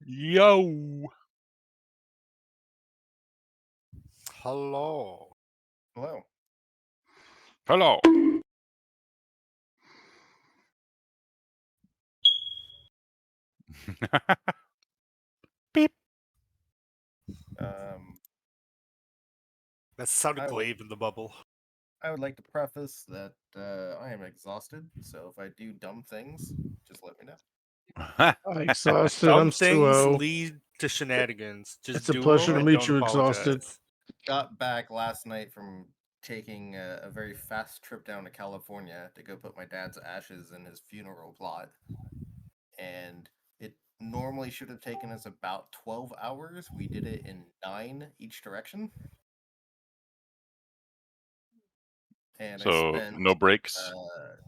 Yo. Hello. Hello. Hello. Beep. That sounded I would- glaive in the bubble. I would like to preface that I am exhausted, so if I do dumb things, just let me know. Exhausted. Some I'm things 2-0. lead to shenanigans. Just It's a do pleasure them to and meet don't you, apologize. exhausted. Got back last night from taking a very fast trip down to California to go put my dad's ashes in his funeral plot. And it normally should have taken us about 12 hours. We did it in 9 each direction. And So I spent no breaks.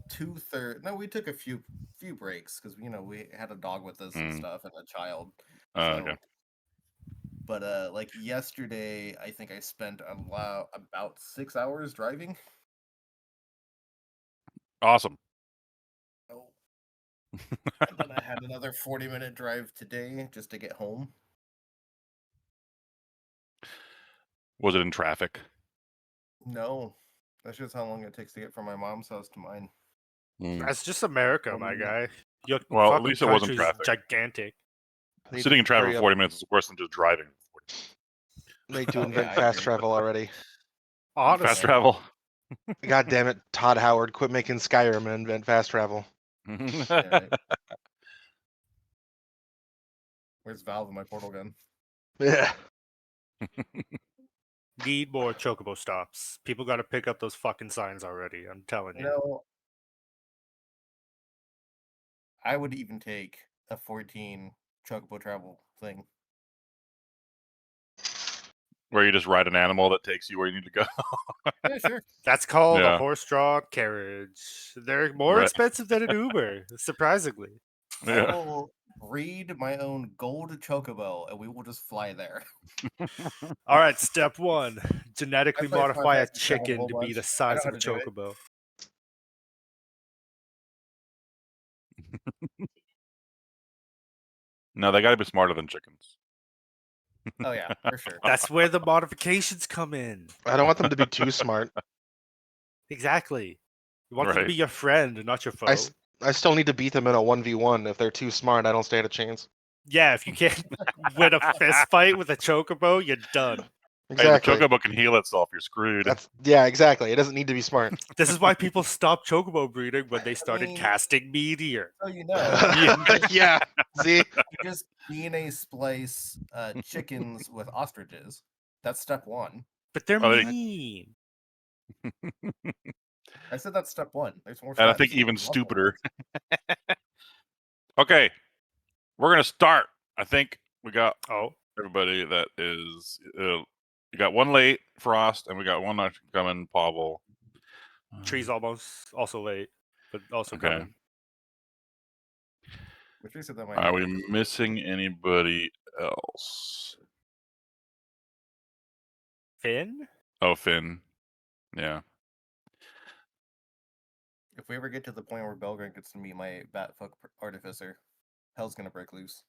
2/3. No, we took a few breaks because we had a dog with us and stuff and a child. Okay. But like yesterday, I think I spent about 6 hours driving. Awesome. Oh. And then I had another 40-minute drive today just to get home. Was it in traffic? No, that's just how long it takes to get from my mom's house to mine. That's just America, my guy. Your Well, at fucking least it wasn't country's traffic. gigantic. Sitting in traffic for 40 minutes is worse than just driving. Need to Oh, invent yeah, I fast agree. travel already. Honestly. Fast travel. God damn it, Todd Howard, quit making Skyrim and invent fast travel. Yeah, right. Where's Valve and my portal gun? Yeah. Need more chocobo stops. People got to pick up those fucking signs already. I'm telling you. No, I would even take a 14 chocobo travel thing. Where you just ride an animal that takes you where you need to go. Yeah, sure. That's called Yeah. a horse-drawn carriage. They're more Right. expensive than an Uber, surprisingly. I Yeah. will breed my own gold chocobo, and we will just fly there. All right, step 1. Genetically I played Final modify a Fantasy VII a chicken whole to be the bunch. I size know of a how to do it. chocobo. No, they got to be smarter than chickens. Oh yeah, for sure. That's where the modifications come in. I don't want them to be too smart. Exactly. You want them to Right. be your friend, not your foe. I still need to beat them in a 1v1. If they're too smart, I don't stand a chance. Yeah, if you can't win a fist fight with a chocobo, you're done. Exactly. Hey, the chocobo can heal itself. You're screwed. Yeah, exactly. It doesn't need to be smart. This is why people stopped chocobo breeding when they started mean- casting meteor. So you know, Yeah. See? you just DNA splice chickens with ostriches. That's step 1. But they're Oh, they- mean. I said that's step 1. There's more. And I steps. think even There's multiple stupider. ones. Okay. We're going to start. I think we got Oh, everybody that is. We got one late, Frost, and we got one not coming, Pavel. tree's almost also late, but also Okay. coming. Which we said that might Are be we missing anybody else? Finn? Oh, Finn. Yeah. If we ever get to the point where Belgrade gets to meet my Batfuck Artificer, hell's gonna break loose.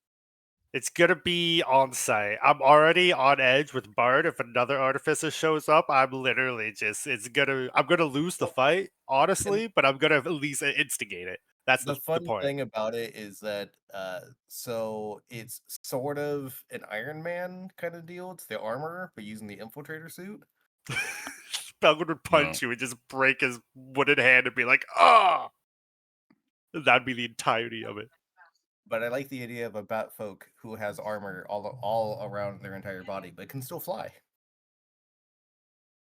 It's gonna be on site. I'm already on edge with Bard. If another artificer shows up, I'm literally just I'm gonna lose the fight, honestly, but I'm gonna at least instigate it. That's The the fun point. thing about it is that so it's sort of an Iron Man kind of deal. It's the armor, but using the infiltrator suit. Belgard would punch you and just break his wooden hand and be like, "Ah!" That'd be the entirety of it. But I like the idea of a Batfolk who has armor all around their entire body, but can still fly.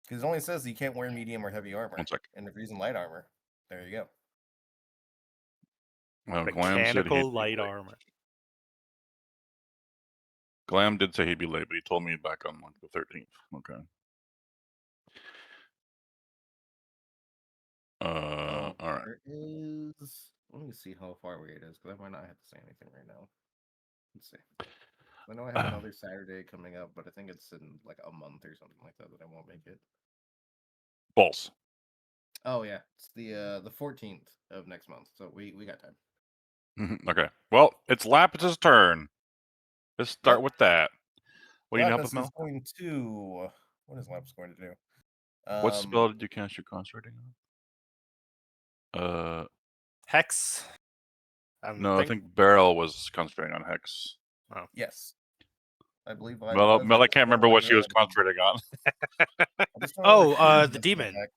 Because it only says you can't wear medium or heavy armor. 1 sec. And if you're using light armor, there you go. Well, Mechanical light armor. Glam did say he'd be late, but he told me back on like the 13th. Okay. All right. There is. Let me see how far away it is, because I might not have to say anything right now. Let's see. I know I have another Saturday coming up, but I think it's in like a month or something like that I won't make it. False. Oh yeah, it's the 14th of next month, so we got time. Okay. Well, it's Lapis' turn. Let's start with that. What do you need help Lapis with, Mel? is going to. What is Lapis going to do? What spell did you cast your concentrating on? Hex. No, I think Beryl was concentrating on Hex. Yes. I believe I Mel, was. I can't remember what she was concentrating on. I just remember Oh, shooting the this demon. attack.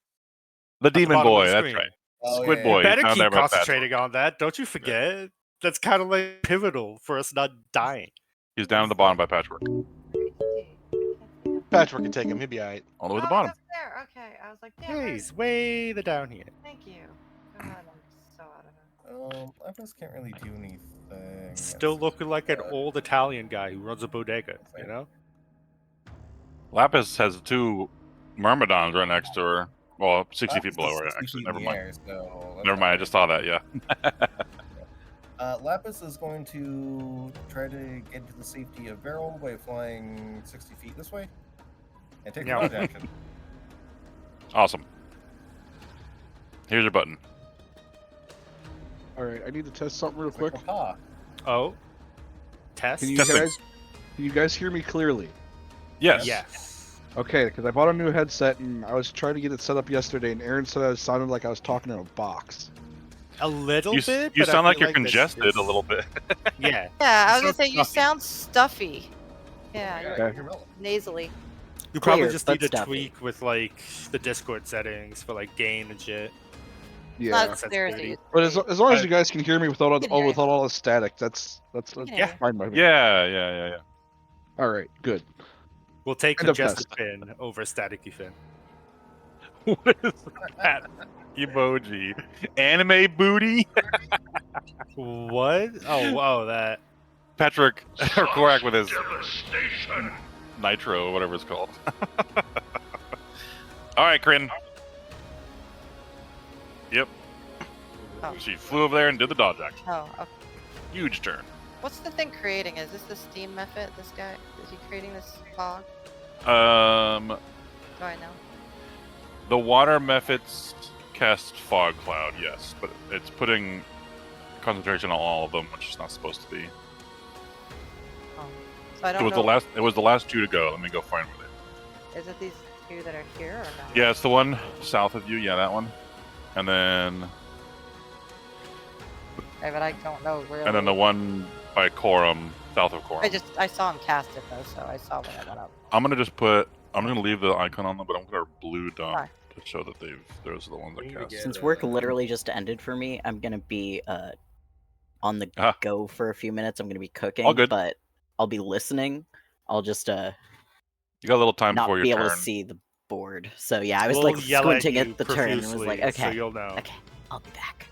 The At the demon bottom of boy, the that's screen. right. Oh, Squid yeah, boy. You better down there keep by Patchwork. concentrating on that. Don't you forget. That's kind of like pivotal for us not dying. He's down at the bottom by Patchwork. Patchwork can take him. He'll be alright. All the way to the Oh, bottom. up there. Okay, I was like, damn. Yeah, where- he's way the down here. Thank you. God, I'm so out of it. Lapis can't really do anything. Still That's looking like an bad. old Italian guy who runs a bodega, you know? Lapis has 2 Myrmidons right next to her. Well, 60 feet Lapis below is her, 60 actually. feet in Never the mind. air, so that's Never mind, I not just saw that, yeah. Lapis is going to try to get to the safety of Beryl by flying 60 feet this way and take a Yeah. dodge action. Awesome. Here's your button. All right, I need to test something real It's like, quick. aha. Oh. Test? Can you Testing. guys hear me clearly? Yes. Yes. Okay, because I bought a new headset and I was trying to get it set up yesterday, and Aaron said I sounded like I was talking in a box. A little You, bit. you but I sound like feel you're this congested is- a little bit. Yeah. Yeah, I was You gonna say you sound sound stuffy. Yeah, Yeah, you're I can hear Melon. nasally. You probably Clear, just but need to stuffy. tweak with like the Discord settings for like gain and shit. Yeah, Not as That's clear as dirty. it used to but as be. long as you guys can hear me without We can hear you. without all the static, that's can hear Yeah. you. fine by me. Yeah. All right, good. We'll take End of congested test. Finn over staticky Finn. What is that emoji? Anime booty? What? Oh, wow, that. Patrick, or Korak with his Nitro, whatever it's called. Alright, Kryn. Yep. Oh. She flew over there and did the dodge action. Oh, okay. Huge turn. What's the thing creating? Is this the steam method? This guy? Is he creating this fog? Um, Do I know? the water methods cast fog cloud, yes, but it's putting concentration on all of them, which is not supposed to be. Oh. So I It don't was know. the last 2 to go. Let me go find where they. Is it these two that are here or no? Yeah, it's the one south of you. Yeah, that one. And then Okay, but I don't know really. and then the one by Corum, south of Corum. I saw him cast it though, so I saw when it went up. I'm gonna leave the icon on them, but I'm gonna blue dot Fine. to show that those are the ones that cast. Since work literally just ended for me, I'm gonna be on the Ah. go for a few minutes. I'm gonna be cooking, All good. but I'll be listening. I'll just You got a little time not before be your able turn. to see the board. So yeah, I was We'll like yell squinting at, you at the turn and was like, profusely, so okay, you'll know. okay, I'll be back.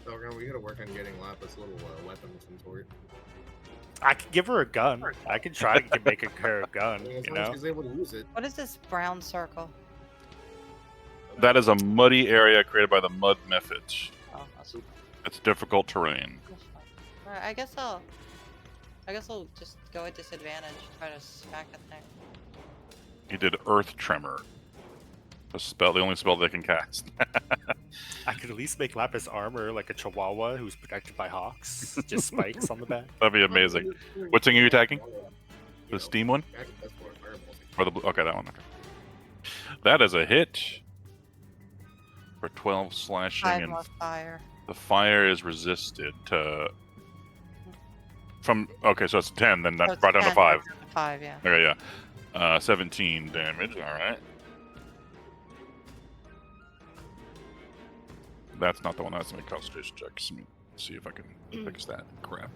Doggone, we gotta work on getting Lapis little weapons of some sort. I could give her a gun. I could try to make her a gun, As you long as know? she's able to use it. What is this brown circle? That is a muddy area created by the mud method. Oh, that's It's difficult terrain. fine. Alright, I guess I'll just go at disadvantage, try to smack it there. He did Earth Tremor. The only spell they can cast. I could at least make Lapis armor like a chihuahua who's protected by hawks. Just spikes on the back. That'd be amazing. What thing are you attacking? The steam one? That's for fireballs. Or the okay, that one. Okay. That is a hit for 12 slashing, 5 and more fire. the fire is resisted to from. Okay, so it's 10. Then So that it's brought down to 10, 5. 5, yeah. Okay, yeah. 17 damage. All right. That's not the one. That's my concentration check. Let me see if I can fix that crap.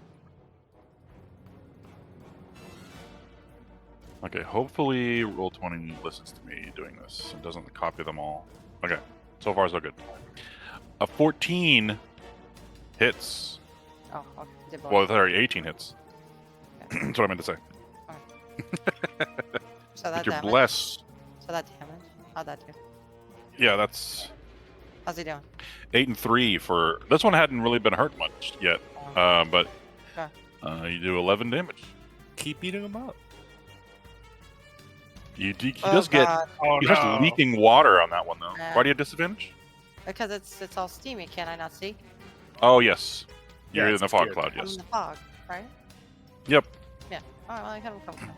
Okay, hopefully Roll20 listens to me doing this and doesn't copy them all. Okay, so far so good. A 14 hits. Oh, okay. Did both. Well, sorry, 18 hits. That's what I meant to say. So With that your damage. bless. So that damage. How'd that do? Yeah, that's How's he doing? 8 and 3 for this one. Hadn't really been hurt much yet, but Okay. you do 11 damage. Keep beating him up. He Oh, does get. God. Oh, He starts leaking water on that one though. Yeah. Why do you have disadvantage? Because it's all steamy. Can I not see? Oh yes, you're Yeah, in it's the fog obscured. cloud. I'm Yes. in the fog. right? Yep. Yeah. All right, well, I have a couple.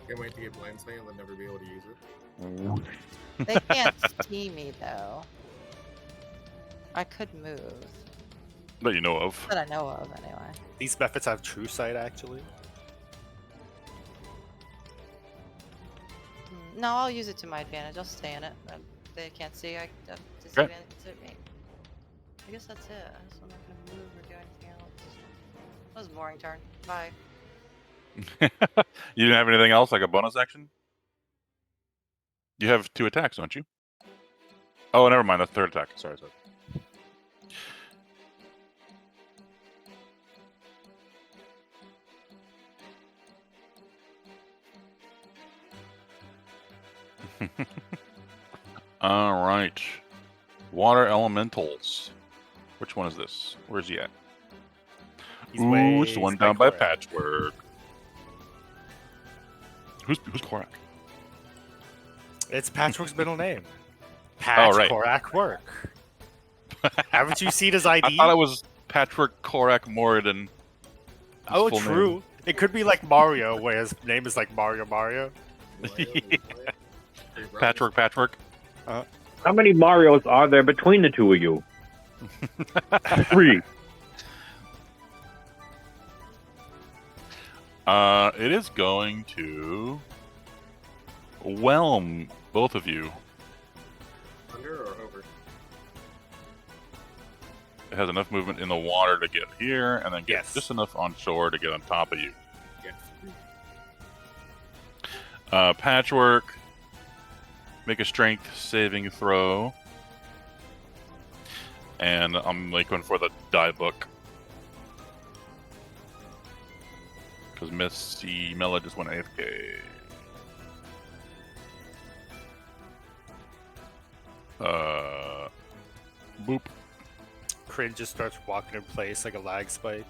Can't wait to get blind stay and then never be able to use it. They can't see me though. I could move, That you know of. that I know of anyway. These methods have true sight, actually. No, I'll use it to my advantage. I'll stay in it. They can't see. I disadvantage me. I guess that's it. So I'm not gonna move or do anything else. That was a boring turn. Bye. You didn't have anything else, like a bonus action? You have 2 attacks, don't you? Oh, never mind. That's 3rd attack. Sorry. All right. Water elementals. Which one is this? Where's he at? He's Ooh, it's the one down by Korak. Patchwork. Who's Korak? It's Patchwork's middle name. Oh, right. Korak Work. Haven't you seen his ID? I thought it was Patchwork Korak Moradin. his Oh, full true. name. It could be like Mario, where his name is like Mario. Patchwork. How many Marios are there between the two of you? 3. It is going to whelm both of you. Under or over? It has enough movement in the water to get here, and then get Yes. just enough on shore to get on top of you. Yes. Patchwork, make a strength saving throw. And I'm like going for the die book. Because Missy Mela just went AFK. Boop. Crin just starts walking in place like a lag spike.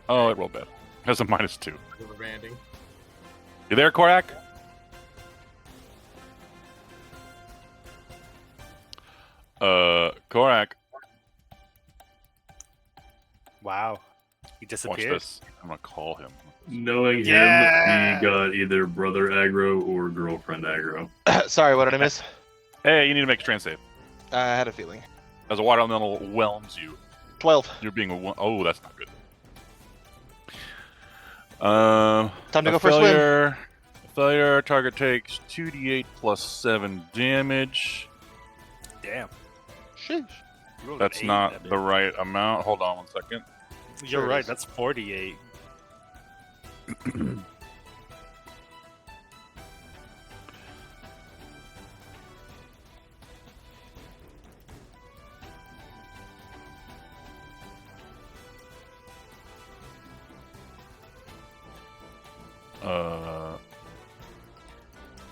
Oh, it rolled bad. Has a -2. Over banding. You there, Korak? Korak. Wow. He Watch disappeared. this. I'm gonna call him. Knowing Yeah. him, he got either brother aggro or girlfriend aggro. Sorry, what did I miss? Hey, you need to make a strength save. I had a feeling. As a water elemental whelms you, 12. you're being oh, that's not good. Time to a go for a swim. failure. Failure. Target takes 2d8 plus 7 damage. Damn. Sheesh. You rolled an That's 8, not that the bit. right amount. Hold on 1 second. You're Sure it right. is. That's 48.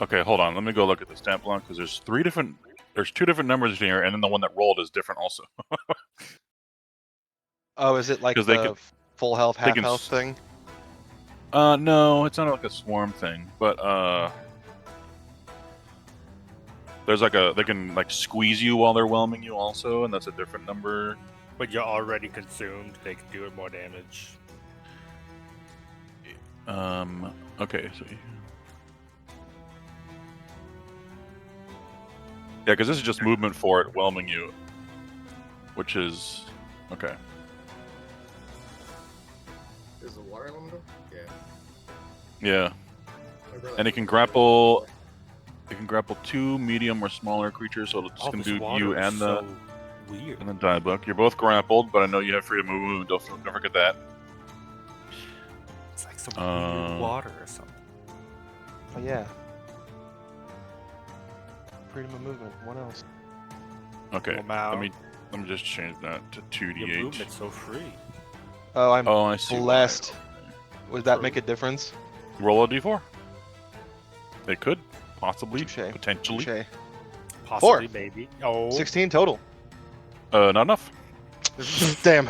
Okay, hold on. Let me go look at the stat block because there's 2 different numbers here, and then the one that rolled is different also. Oh, is it like 'Cause the they can- full health, half can health s- thing? No, it's not like a swarm thing, but there's like they can like squeeze you while they're whelming you also, and that's a different number. But you're already consumed. They can do it more damage. Okay, so yeah, because this is just movement for it whelming you, which is okay. Is the water elemental? Yeah. Yeah, My brother- and it can grapple. It can grapple 2 medium or smaller creatures, so it's Oh, gonna this do water you is and the so weird. and the die book. You're both grappled, but I know you have freedom of movement. Don't forget that. It's like some Uh, weird water or something. Oh, yeah. Freedom of movement. What else? Okay, Well, let me just change that to Your 2d8. movement's so free. Oh, I'm Oh, I see. why. blessed. Would that True. make a difference? Roll a d4. It could possibly, Touche. potentially. Touche. Possibly, maybe. Oh. 16 total. Not enough. Damn.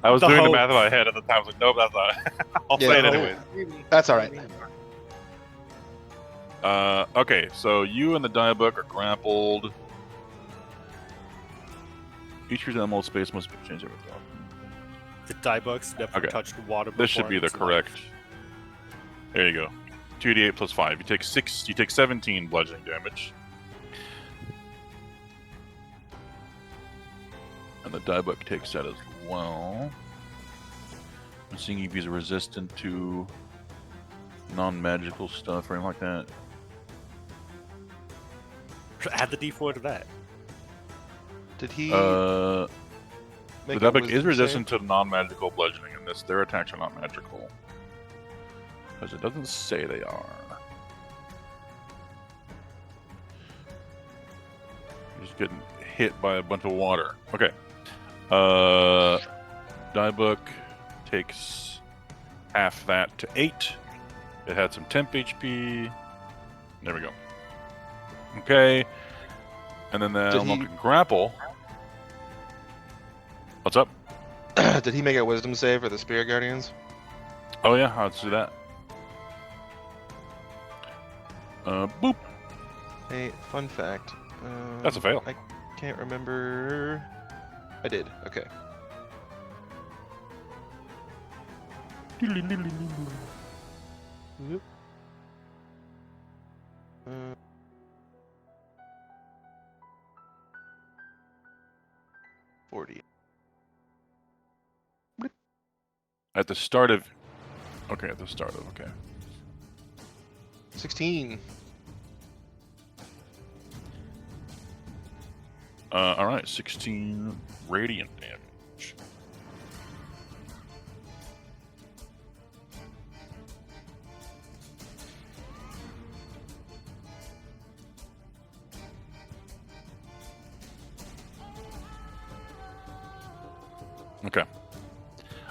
I was The doing the hope. math in my head at the time. I was like, nope, that's not. I'll Yeah, say it the anyways. Maybe. That's all right. Okay, so you and the die book are grappled. Each creature in the mold space must be changed every time. The die book's never Okay. touched water before. This should be in the its correct. life. There you go. 2d8 plus 5. You take 6. You take 17 bludgeoning damage. And the die book takes that as well. I'm seeing if he's resistant to non-magical stuff or anything like that. Add the D4 to that. Did he? The make die a book is wisdom resistant save? to non-magical bludgeoning, and their attacks are not magical. Because it doesn't say they are. You're just getting hit by a bunch of water. Okay. Die book takes half that to 8. It had some temp HP. There we go. Okay. And then the Did he- elemental can grapple. What's up? Did he make a wisdom save for the Spirit Guardians? Oh yeah, let's do that. Boop. Hey, fun fact. That's a fail. I can't remember. I did. Okay. Yep. 40. At the start of. Okay, at the start of. Okay. 16. All right, 16 radiant damage. Okay.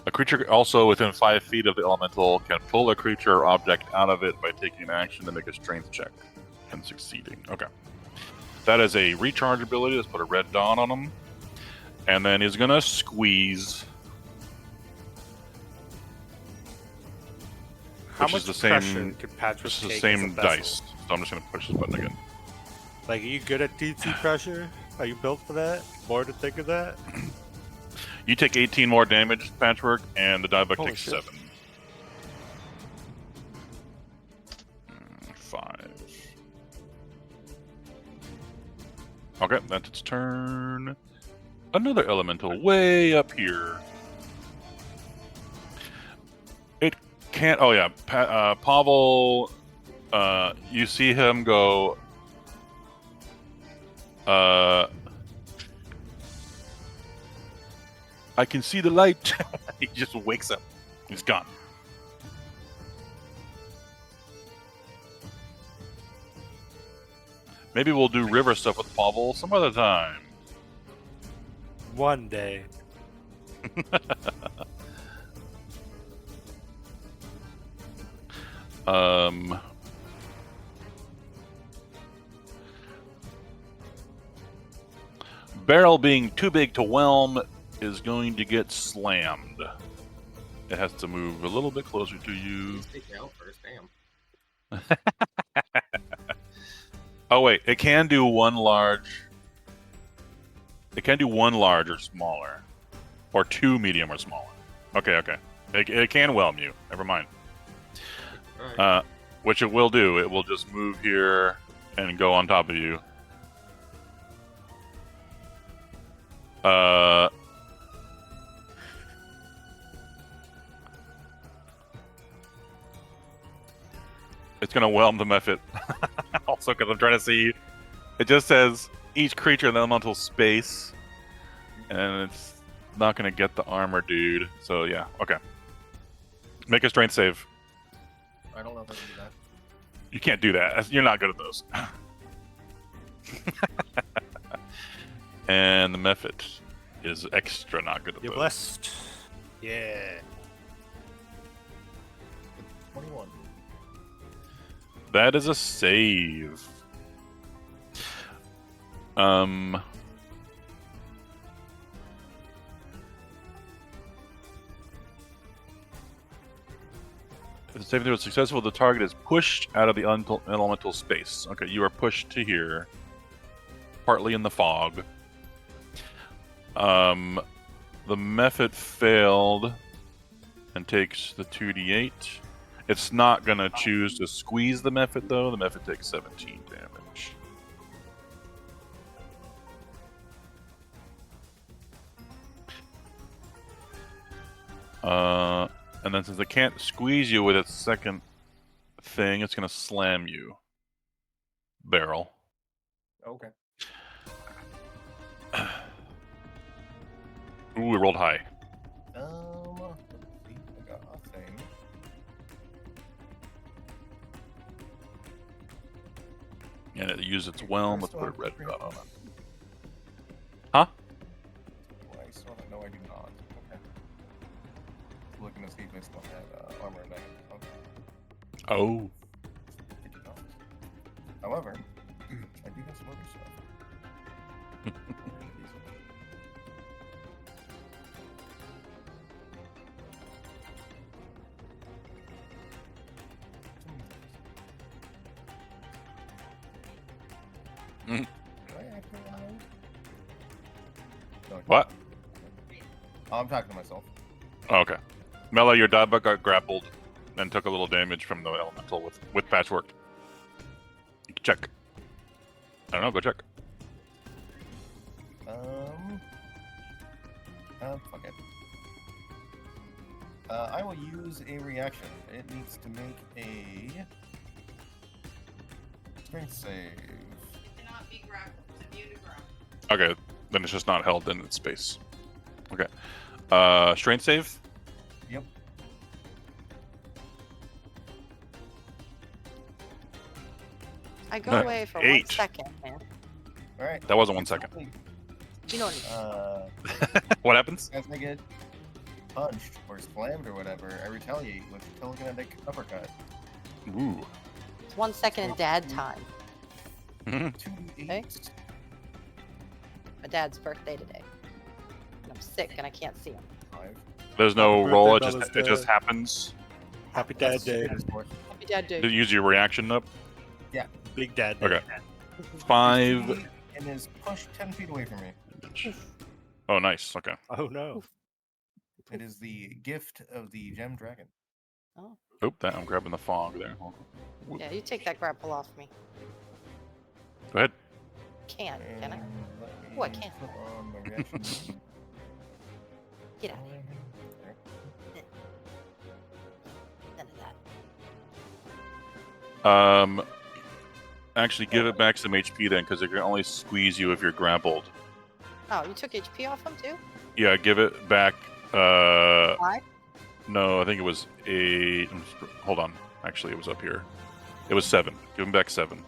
A creature also within 5 feet of the elemental can pull a creature or object out of it by taking an action to make a strength check and succeeding. Okay. That is a recharge ability. Let's put a red dot on him. And then he's going to squeeze. How Which much is the pressure same, could Patrick this is the take as a same vessel? dice. So I'm just going to push this button again. Like, are you good at DC pressure? Are you built for that? More to think of that? You take 18 more damage, Patchwork, and the die book Holy takes shit. 7. 5. Okay, that's its turn. Another elemental way up here. It can't. Oh yeah, Pavel. You see him go. I can see the light. He just wakes up. He's gone. Maybe we'll do river stuff with Pavel some other time. One day. Barrel being too big to whelm is going to get slammed. It has to move a little bit closer to you. Please take me out first. Damn. Oh wait, it can do one large. It can do one large or smaller, or 2 medium or smaller. Okay, okay. It can whelm you. Never mind. All right. Which it will do. It will just move here and go on top of you. It's gonna whelm the Mephit. Also, because I'm trying to see. It just says each creature in the elemental space, and it's not gonna get the armor, dude. So yeah, okay. Make a strength save. I don't know if I can do that. You can't do that. You're not good at those. And the Mephit is extra not good at You're those. blessed. Yeah. 21. That is a save. If the saving throw is successful, the target is pushed out of the elemental space. Okay, you are pushed to here, partly in the fog. The method failed and takes the 2d8. It's not gonna choose to squeeze the method though. The method takes 17 damage. And then since it can't squeeze you with its second thing, it's gonna slam you. Barrel. Okay. Ooh, we rolled high. Let's see, I got a thing. And it used its whelm. Let's put a red dot on it. Twice. Oh, no, I do not. Okay. Looking to see if I still had armor and diamond. Okay. Oh. I do not. However, I do have some other stuff. Mhm. Do I actually want to? No, What? Oh, I'm talking to myself. Oh, okay. Mela, your dog got grappled and took a little damage from the elemental with patchwork. You can check. I don't know. Go check. Fuck it. I will use a reaction. It needs to make a strength save. Cannot be grappled. It's immune to grapple. Okay, then it's just not held in its space. Okay. Strength save. Yep. I go away for 8. 1 second, man. All right. That wasn't 1 second. You know what What happens? As I get punched or slammed or whatever, I retaliate with telekinetic uppercut. Ooh. it's 1 second in dad time. 2d8. Okay. My dad's birthday today. And I'm sick and I can't see him. 5. There's no Happy roll. It birthday, just Bella's dad. happens. Happy Dad That's Day. it is four. Happy dad day. Did you use your reaction up? Big Dad Day. Okay. 5. 2d8 and is pushed 10 feet away from me. Oh, nice. Okay. Oh no. It is the gift of the gem dragon. Oop, that I'm grabbing the fog there. Hold on. Yeah, you take that grapple off me. Go ahead. Can I? And let me Oh, I can't. put on my reaction. Get out of here. None of that. Actually, give it back some HP then, because it can only squeeze you if you're grappled. Oh, you took HP off him too? Yeah, give it back. 5? No, I think it was 8. Hold on. Actually, it was up here. It was 7. Give him back 7.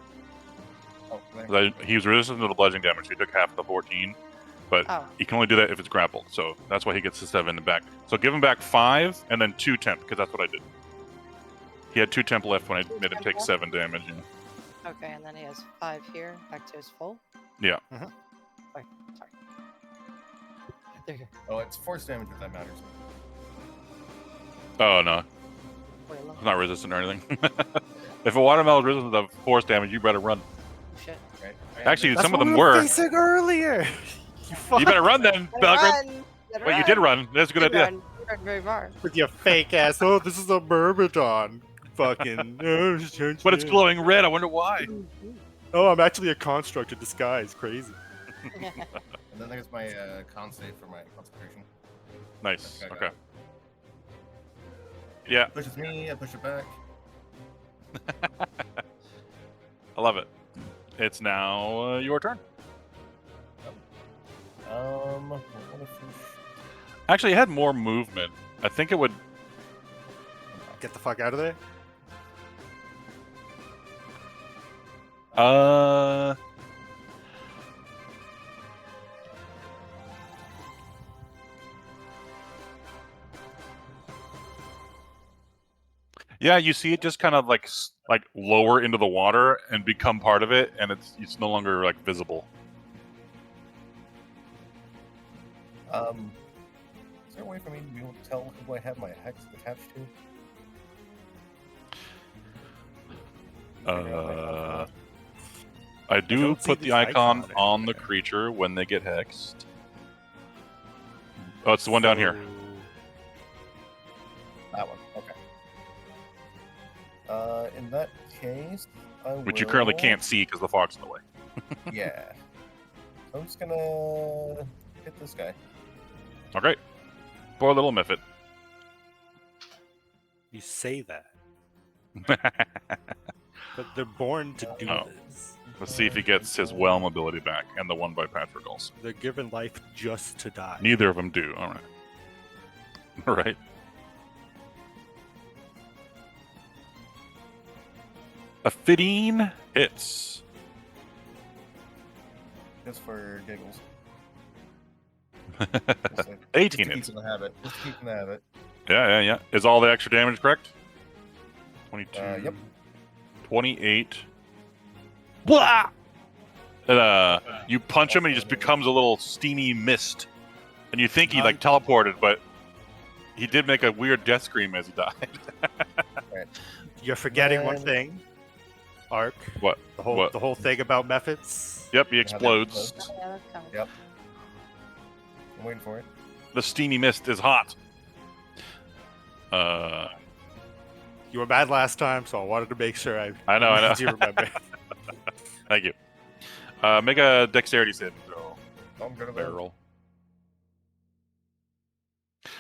Oh, there. He was resistant to the bludgeoning damage, so he took half of the 14. But Oh. he can only do that if it's grappled, so that's why he gets the 7 back. So give him back 5 and then 2 temp, because that's what I did. He had 2 temp left when I 2 made him temp take left? 7 damage. Yeah. Okay, and then he has 5 here, back to his full. Yeah. Sorry. There you go. Oh, it's force damage if that matters. Oh, no. Wait, look. It's not resistant or anything. If a watermelon is resistant to force damage, you better run. Shit. Right? Actually, That's some of what them we were. facing earlier. You better run then, Belgrade. Run! Wait, you did run. That's a good idea. You run very far. With your fake ass. Oh, this is a Myrmidon. Fucking. But it's glowing red. I wonder why. Oh, I'm actually a construct in disguise. Crazy. And then there's my con save for my concentration. Nice. Okay, got Okay. it. Yeah, Pushes me, I push it back. I love it. It's now your turn. What if this- Actually, it had more movement. I think it would. Get the fuck out of there. Yeah, you see it just kind of like lower into the water and become part of it, and it's no longer like visible. Is there a way for me to be able to tell who I have my hex attached to? I do don't see put the the icon icon on the anywhere. creature when they get hexed. Oh, it's the one down here. That one. Okay. In that case, Which you currently can't see because the fog's in the way. Yeah. I'm just gonna hit this guy. Okay. Poor little Miffit. You say that, but they're born to do Oh. this. Let's see if he gets his whelm ability back and the one by Patrick also. They're given life just to die. Neither of them do. All right. All right. A 15 hits. Just for giggles. 18 Just hits. to keep in the habit. Just to keep in the habit. Yeah. Is all the extra damage correct? 22. Yep. 28. Blah! And, you punch him and he just becomes a little steamy mist. And you think he like teleported, but he did make a weird death scream as he died. You're forgetting one Then- thing, Ark. What? The whole What? the whole thing about methods. Yep, he How that explodes. explodes. Yeah, that's coming. Yep. I'm waiting for it. The steamy mist is hot. You were mad last time, so I wanted to make sure I I know. made you remember. Thank you. Make a dexterity saving throw. I'm good at that. Barrel.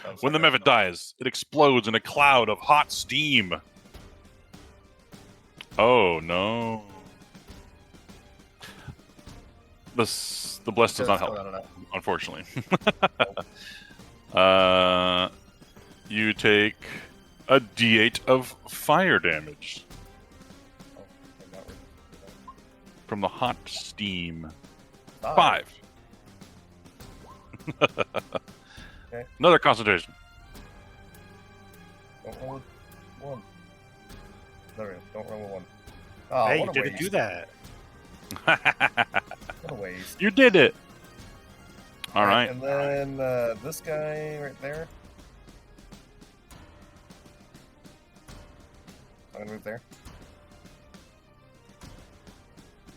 Oh, When the sorry. Mephit dies, it explodes in a cloud of hot steam. Oh no. The blessed does not help, I don't know. unfortunately. You take a D8 of fire damage Oh, I'm not ready. from the hot steam. Ah, 5. Okay. Another concentration. Don't roll with 1. There we go. Don't roll with 1. Oh, Hey, what you a didn't waste. do that. What a waste. You did it. All right. And then this guy right there. I'm gonna move there.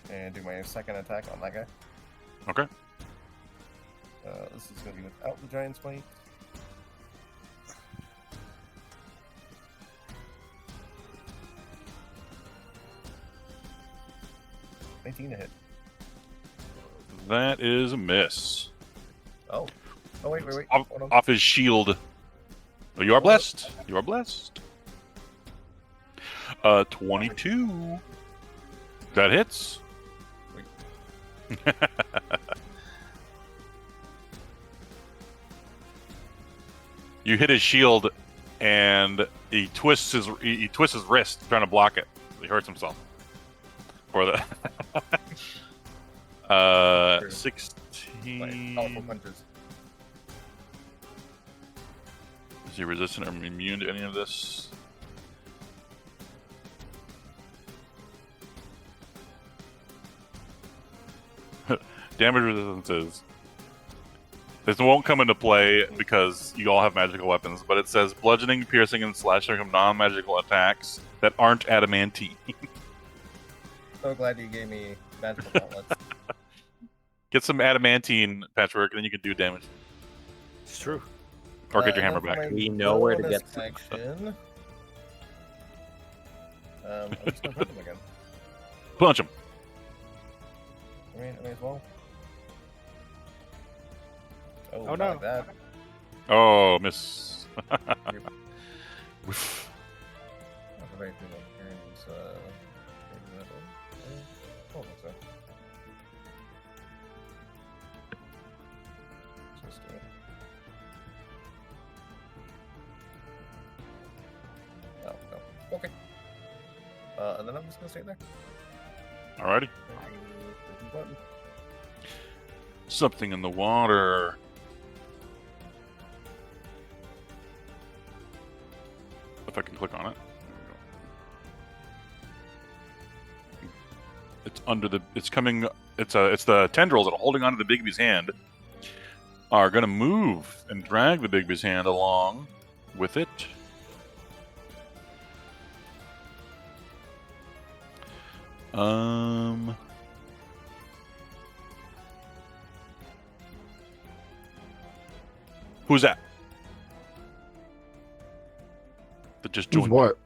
And do my second attack on that guy. Okay. This is gonna be without the giant spike. $19 to hit. That is a miss. Oh. Oh wait. Off, Hold on. off his shield. Oh, you are blessed. You are blessed. 22. That hits. You hit his shield, and he twists his wrist trying to block it. He hurts himself. For the 16. Powerful punches. Is he resistant or immune to any of this? Damage resistances. This won't come into play because you all have magical weapons, but it says bludgeoning, piercing, and slashing from non-magical attacks that aren't adamantine. So glad you gave me magical gauntlets. Get some adamantine, Patchwork, and then you can do damage. It's true. Or get your And hammer then for back. my We know where to bonus get some. action, I'm just gonna punch him again. Punch him. I may as well. Oh, Oh, not no. like that. Oh, miss. Oof. Not the right thing on Aaron's, maybe that one. Oh, that's it. Just do it. Oh, no. Okay. And then I'm just gonna stay there. Alrighty. Button. Something in the water. If I can click on it. There we go. It's under the. It's coming. It's the tendrils that are holding onto the Bigby's hand. Are gonna move and drag the Bigby's hand along with it. Who's that? That just Who's joined. what?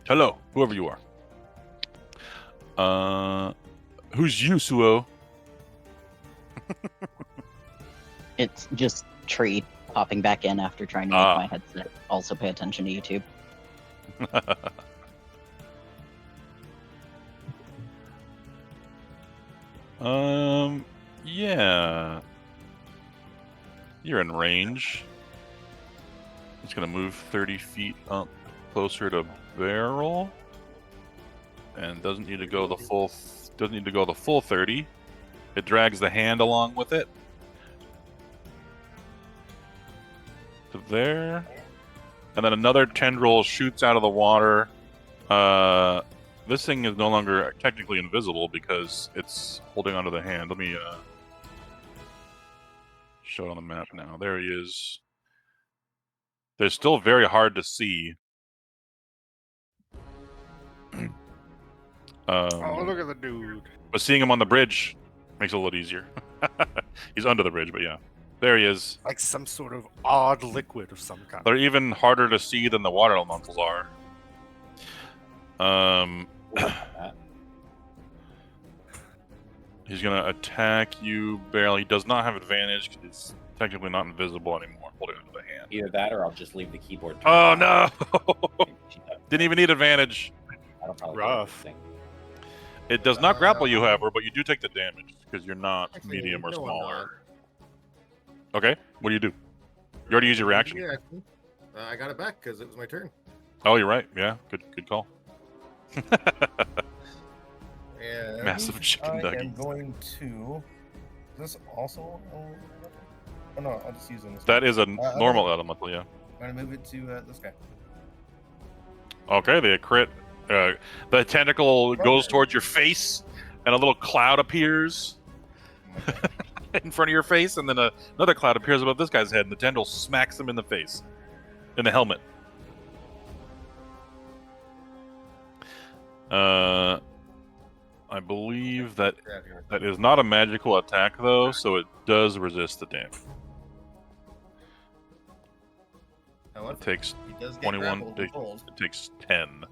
Hello, whoever you are. Who's you, Suo? It's just Tree popping back in after trying to make my headset also pay attention to YouTube. Yeah. You're in range. It's gonna move 30 feet up closer to barrel. And doesn't need to go the full 30. It drags the hand along with it. To there. And then another tendril shoots out of the water. This thing is no longer technically invisible because it's holding onto the hand. Let me show it on the map now. There he is. They're still very hard to see. Oh, look at the dude. But seeing him on the bridge makes it a little easier. He's under the bridge, but yeah. There he is. Like some sort of odd liquid of some kind. They're even harder to see than the water elementals are. He's gonna attack you barely. He does not have advantage because he's technically not invisible anymore. Holding onto the hand. Either that or I'll just leave the keyboard. Oh no! Didn't even need advantage. That'll probably Rough. It does not grapple you, however, but you do take the damage because you're not Actually, medium or no, I'm smaller. Okay, what do you do? You already used your reaction. Yeah, I got it back because it was my turn. Oh, you're right. Yeah, good call. And Massive chicken I nugget. am going to. Is this also? Oh no, I'll just use this. That is a normal elemental, yeah. I'm gonna move it to this guy. Okay, they crit. The tentacle goes towards your face, and a little cloud appears in front of your face, and then another cloud appears above this guy's head, and the tendril smacks him in the face, in the helmet. I believe that is not a magical attack, though, so it does resist the damage. It takes 21. It takes 10.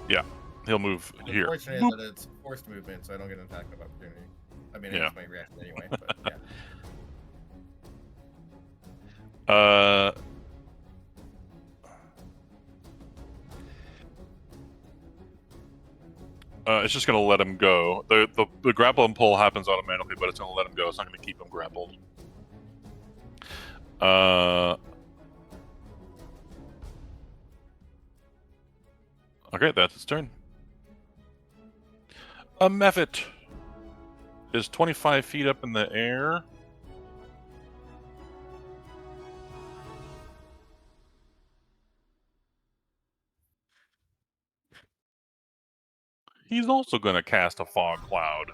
Yeah, he'll move here. Unfortunately, that it's forced movement, so I don't get an attack of opportunity. I mean, Yeah. it's my reaction anyway. But yeah. It's just gonna let him go. The grapple and pull happens automatically, but it's gonna let him go. It's not gonna keep him grappled. Okay, that's its turn. A Mephit is 25 feet up in the air. He's also going to cast a fog cloud.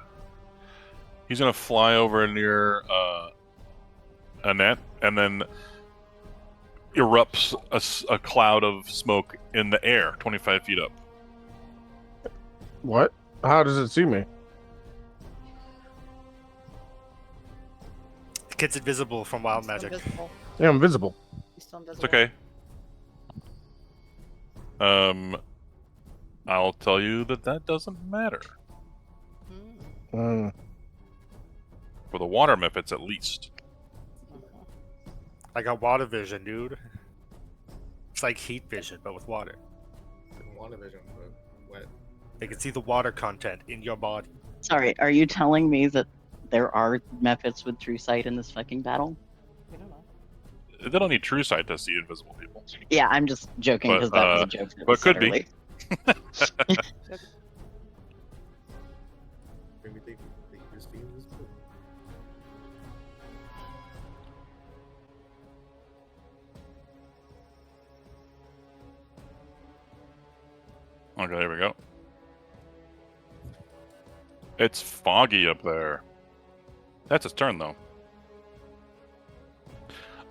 He's going to fly over near Annette and then erupts a cloud of smoke in the air, 25 feet up. What? How does it see me? The kid's invisible from wild Still magic. invisible. Yeah, I'm visible. He's still It's invisible. okay. I'll tell you that doesn't matter. Mm. For the water Mephits, at least. I got water vision, dude. It's like heat vision, but with water. Water vision, but wet. They can see the water content in your body. Sorry, are you telling me that there are Mephits with true sight in this fucking battle? We don't know. They don't need true sight to see invisible people. Yeah, I'm just joking But, because that was a joke. That but was said could be. earlier. Maybe they just be invisible. Okay, there we go. It's foggy up there. That's its turn, though.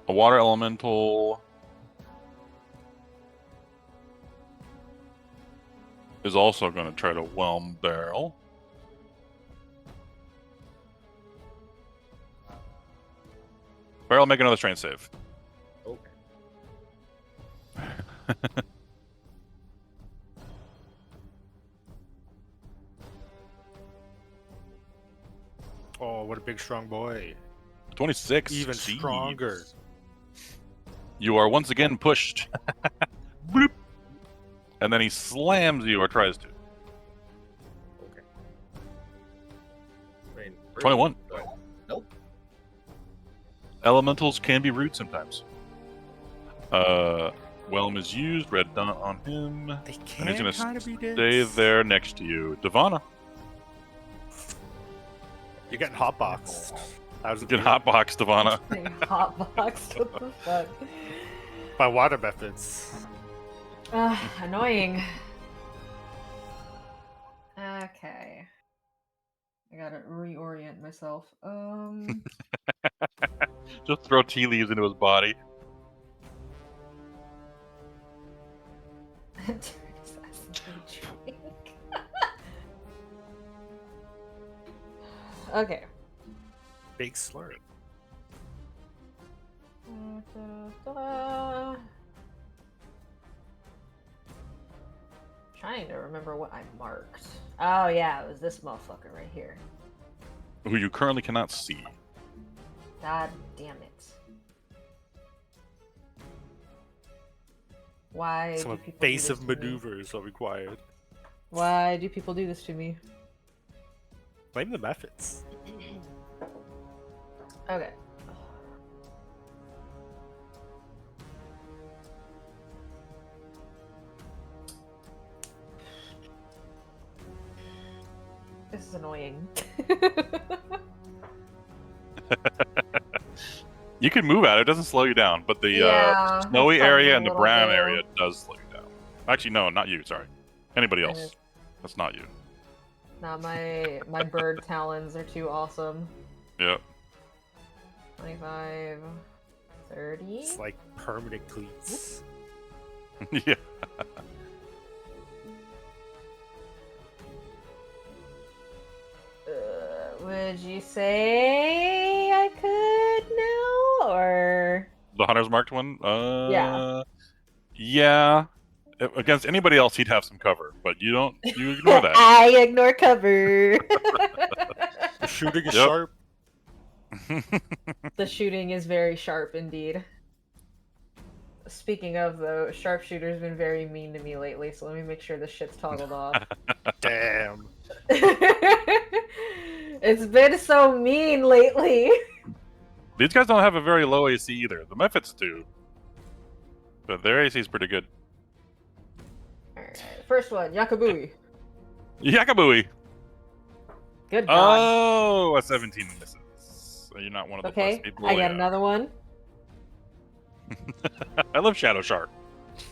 A water elemental is also going to try to whelm Barrel. Barrel, make another strength save. Okay. Oh, what a big strong boy. 26. Even succeeds. stronger. You are once again pushed. Bloop. And then he slams you, or tries to. Okay. I mean, 21. really? Nope. Elementals can be rude sometimes. Whelm is used. Red dot on him. They And he's can gonna kind of be stay dicks. there next to you. Devana. You're getting hotboxed. That was Get hotbox, Devana. Hotboxed. What the fuck? by water methods. Annoying. Okay. I gotta reorient myself. Just throw tea leaves into his body. Okay. Big slurp. Trying to remember what I marked. Oh yeah, it was this motherfucker right here. Who you currently cannot see. God damn it. Why Some do people do evasive this to me? maneuvers are required. Why do people do this to me? Blame the methods. Okay. This is annoying. You can move out. It doesn't slow you down, but the Yeah, snowy that's area causing and a the little brown bit. area does slow you down. Actually, no, not you. Sorry, anybody else. That's not you. Nah, my bird talons are too awesome. Yep. 25, 30. It's like permanent cleats. Yeah. Would you say I could now, or The hunter's marked one. Yeah. Yeah. Against anybody else, he'd have some cover, but you don't. You ignore that. I ignore cover? The shooting is Yep. sharp. The shooting is very sharp indeed. Speaking of, though, sharpshooter's been very mean to me lately, so let me make sure this shit's toggled off. Damn. It's been so mean lately. These guys don't have a very low AC either. The Mephits do, but their AC is pretty good. Alright, first one, Yakabui. Yakabui. Good God. Oh, a 17 misses. So you're not one of the Okay, first people. I got yeah. another one. I love Shadow Shark.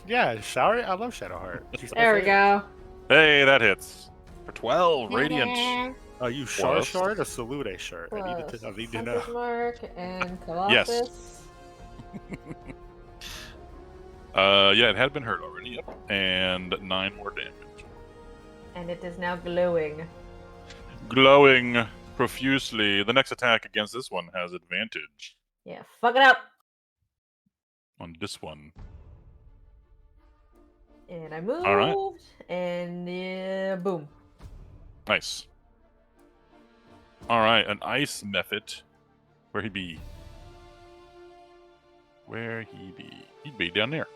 Yeah, shower. I love Shadowheart. She's my There we favorite. go. Hey, that hits for 12 radiant. Are you Shar Plus. Shard or Salute Shard? I need to know. Hunter's Mark and Colossus. Yes. Yeah, it had been hurt already. Yep, and 9 more damage. And it is now glowing. Glowing profusely. The next attack against this one has advantage Yeah, fuck it up. on this one. And I moved. All right. And boom. Nice. All right, an ice method. Where he be? Where he be? He'd be down there.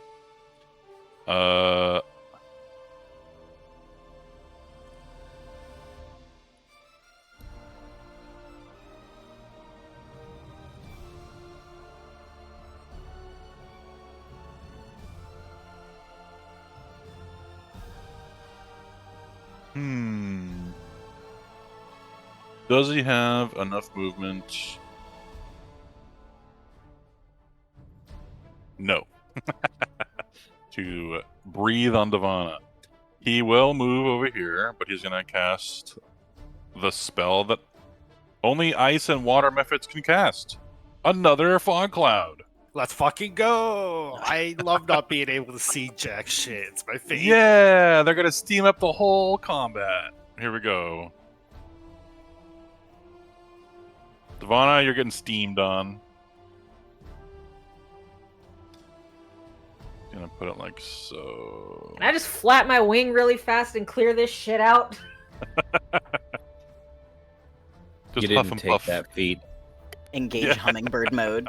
Does he have enough movement? No. To breathe on Devana. He will move over here, but he's going to cast the spell that only ice and water methods can cast. Another fog cloud. Let's fucking go! I love not being able to see jack shit. It's my favorite. Yeah, they're going to steam up the whole combat. Here we go. Devana, you're getting steamed on. Gonna put it like so. Can I just flap my wing really fast and clear this shit out? Just you huff didn't and take puff. that feat. Engage Yeah. hummingbird mode.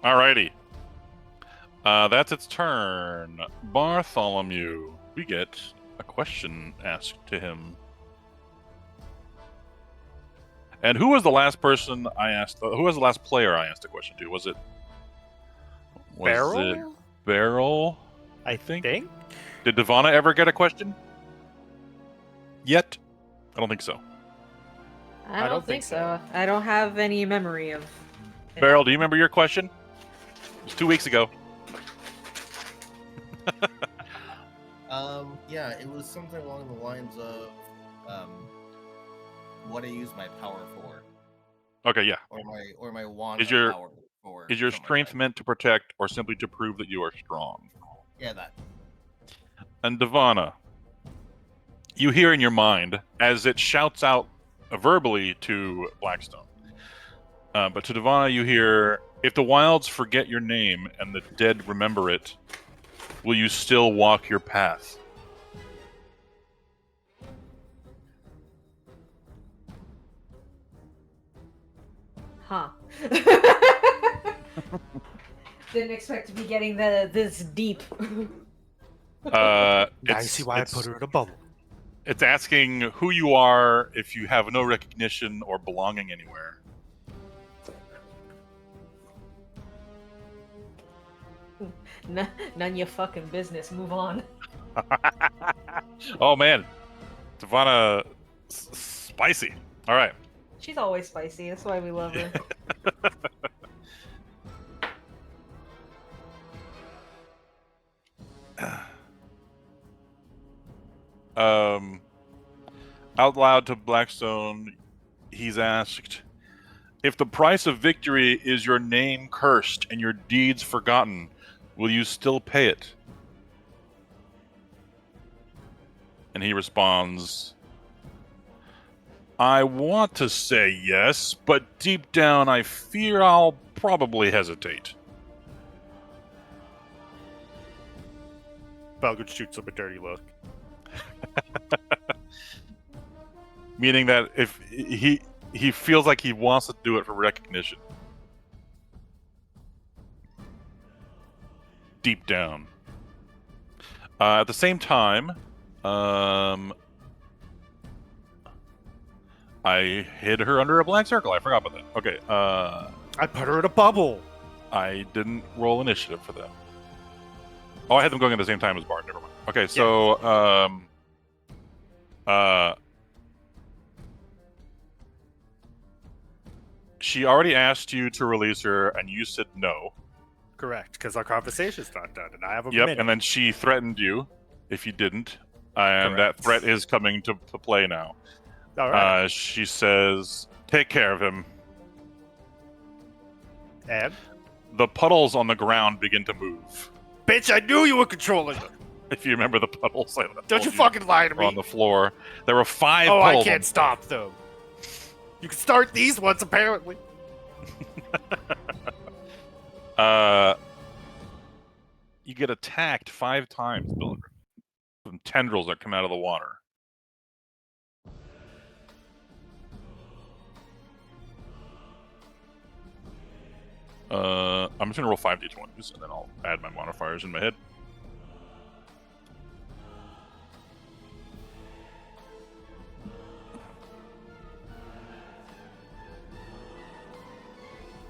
Alrighty. That's its turn. Bartholomew, we get a question asked to him. And who was the last person I asked? Who was the last player I asked a question to? Was it Beryl? Beryl? I think. Did Devana ever get a question? Yet? I don't think so. I don't think so. I don't have any memory of. Beryl, do you remember your question? It was 2 weeks ago. Yeah, it was something along the lines of, what I use my power for, Okay, yeah. or my wand Is of your power for. is your something like strength that. meant to protect or simply to prove that you are strong? Yeah, that. And Devana, you hear in your mind as it shouts out verbally to Blackstone. But to Devana, you hear, if the wilds forget your name and the dead remember it, will you still walk your path? Huh. Didn't expect to be getting this deep. Now you see why I put her in a bubble. It's asking who you are if you have no recognition or belonging anywhere. None your fucking business. Move on. Oh man, Devana, spicy. All right. She's always spicy. That's why we love her. Out loud to Blackstone, he's asked, if the price of victory is your name cursed and your deeds forgotten, will you still pay it? And he responds, I want to say yes, but deep down I fear I'll probably hesitate. Balgud shoots him a dirty look. Meaning that if he feels like he wants to do it for recognition. Deep down. At the same time, I hid her under a black circle. I forgot about that. Okay. I put her in a bubble. I didn't roll initiative for that. Oh, I had them going at the same time as Bart. Never mind. Okay, so she already asked you to release her, and you said no. Correct, because our conversation's not done, and I have a Yep, minute. and then she threatened you if you didn't, and Correct. that threat is coming to play now. All right. She says, "Take care of him." And? The puddles on the ground begin to move. Bitch, I knew you were controlling them. If you remember the puddles, Don't you fucking lie to me. on the floor. There were 5 Oh, puddles. I can't stop them. You can start these ones, apparently. You get attacked 5 times, Bill, from tendrils that come out of the water. I'm just gonna roll 5d20s, and then I'll add my modifiers in my head.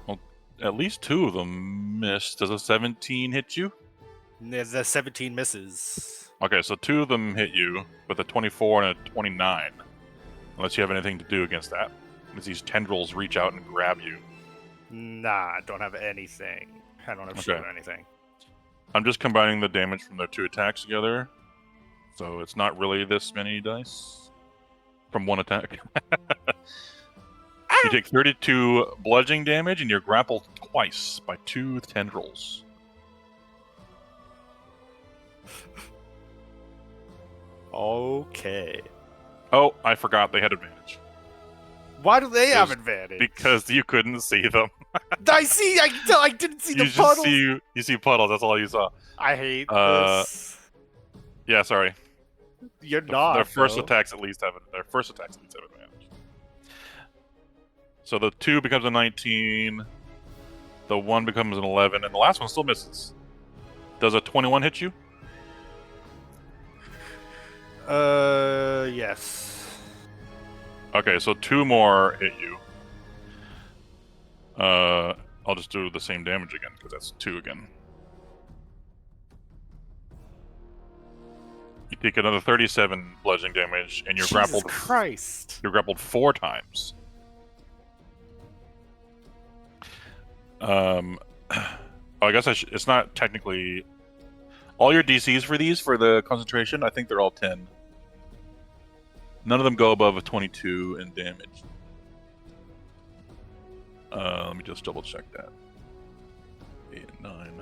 Well, at least 2 of them missed. Does a 17 hit you? The 17 misses. Okay, so 2 of them hit you with a 24 and a 29. Unless you have anything to do against that. As these tendrils reach out and grab you. Nah, I don't have anything. I don't have shit or anything. I'm just combining the damage from their 2 attacks together. So it's not really this many dice from 1 attack. You take 32 bludgeoning damage and you're grappled twice by 2 tendrils. Okay. Oh, I forgot they had advantage. Why do they have Because- advantage? Because you couldn't see them. I didn't see You the just puddles. you see puddles. That's all you saw. I hate Uh, this. Yeah, sorry. You're Their not. first though. attacks at least have advantage. So the 2 becomes a 19. The 1 becomes an 11, and the last one still misses. Does a 21 hit you? Yes. Okay, so 2 more hit you. I'll just do the same damage again because that's 2 again. You take another 37 bludgeoning damage, and you're Jesus grappled. Christ. You're grappled 4 times. I guess it's not technically all your DCs for these for the concentration. I think they're all 10. None of them go above a 22 in damage. Let me just double check that. 8, 9,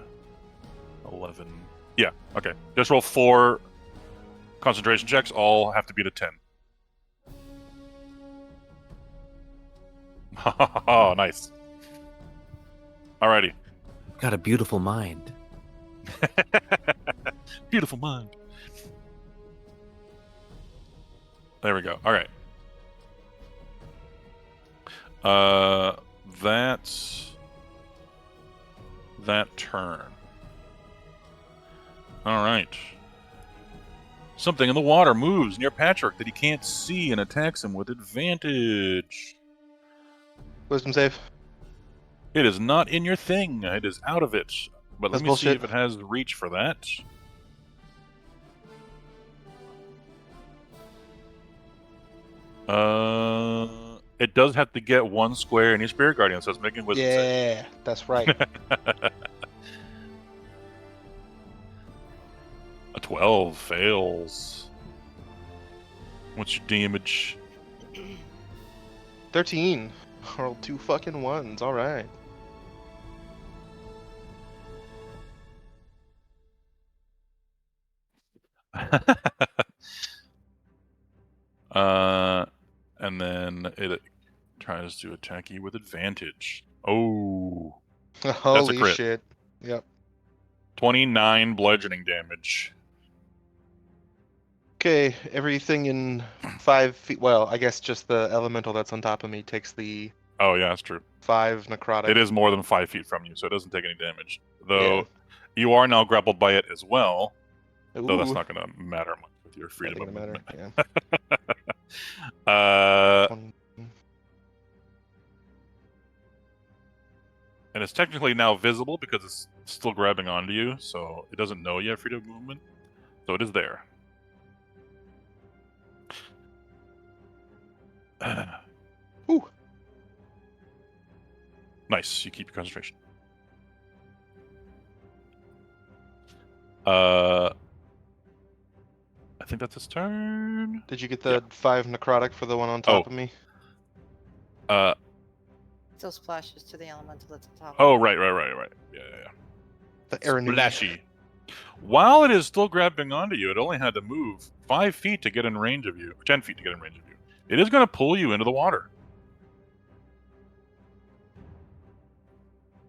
11. Yeah, okay. Just roll 4 concentration checks. All have to be to 10. Oh, nice. Alrighty. Got a beautiful mind. Beautiful mind. There we go. All right. That's that turn. All right. Something in the water moves near Patrick that he can't see and attacks him with advantage. Wisdom save. It is not in your thing. It is out of it. But let That's me see bullshit. if it has reach for that. It does have to get 1 square in your Spirit Guardian, so it's making a wisdom save. Yeah, that's right. A 12 fails. What's your damage? 13. Rolled 2 fucking ones. All right. And then it tries to attack you with advantage. Oh, that's a Holy crit. shit. Yep. 29 bludgeoning damage. Okay, everything in 5 feet. Well, I guess just the elemental that's on top of me takes the Oh yeah, that's true. 5 necrotic. It is more than 5 feet from you, so it doesn't take any damage. Though Yeah. you are now grappled by it as well. Though that's Ooh. not going to matter much with your freedom of Nothing gonna movement. matter. Yeah. And it's technically now visible because it's still grabbing onto you, so it doesn't know you have freedom of movement. So it is there. Ooh. Nice. You keep your concentration. I think that's his turn. Did you get the 5 necrotic for the one on top of me? Still splashes to the elemental that's on top. Oh, right. Yeah. The Aaron Splashy. While it is still grabbing onto you, it only had to move 5 feet to get in range of you, 10 feet to get in range of you. It is going to pull you into the water.